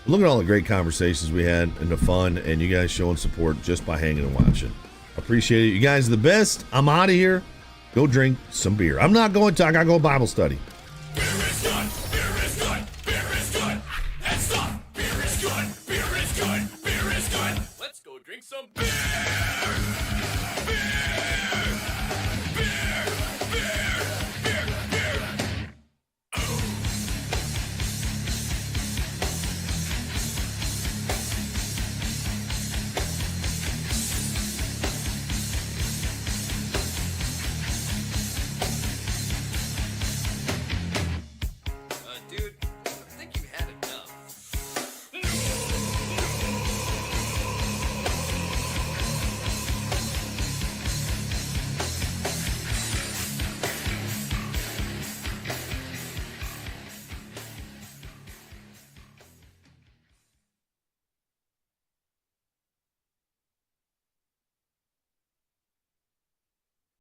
But look at all the great conversations we had and the fun, and you guys showing support just by hanging and watching. Appreciate it. You guys are the best. I'm out of here. Go drink some beer. I'm not going to. I gotta go Bible study.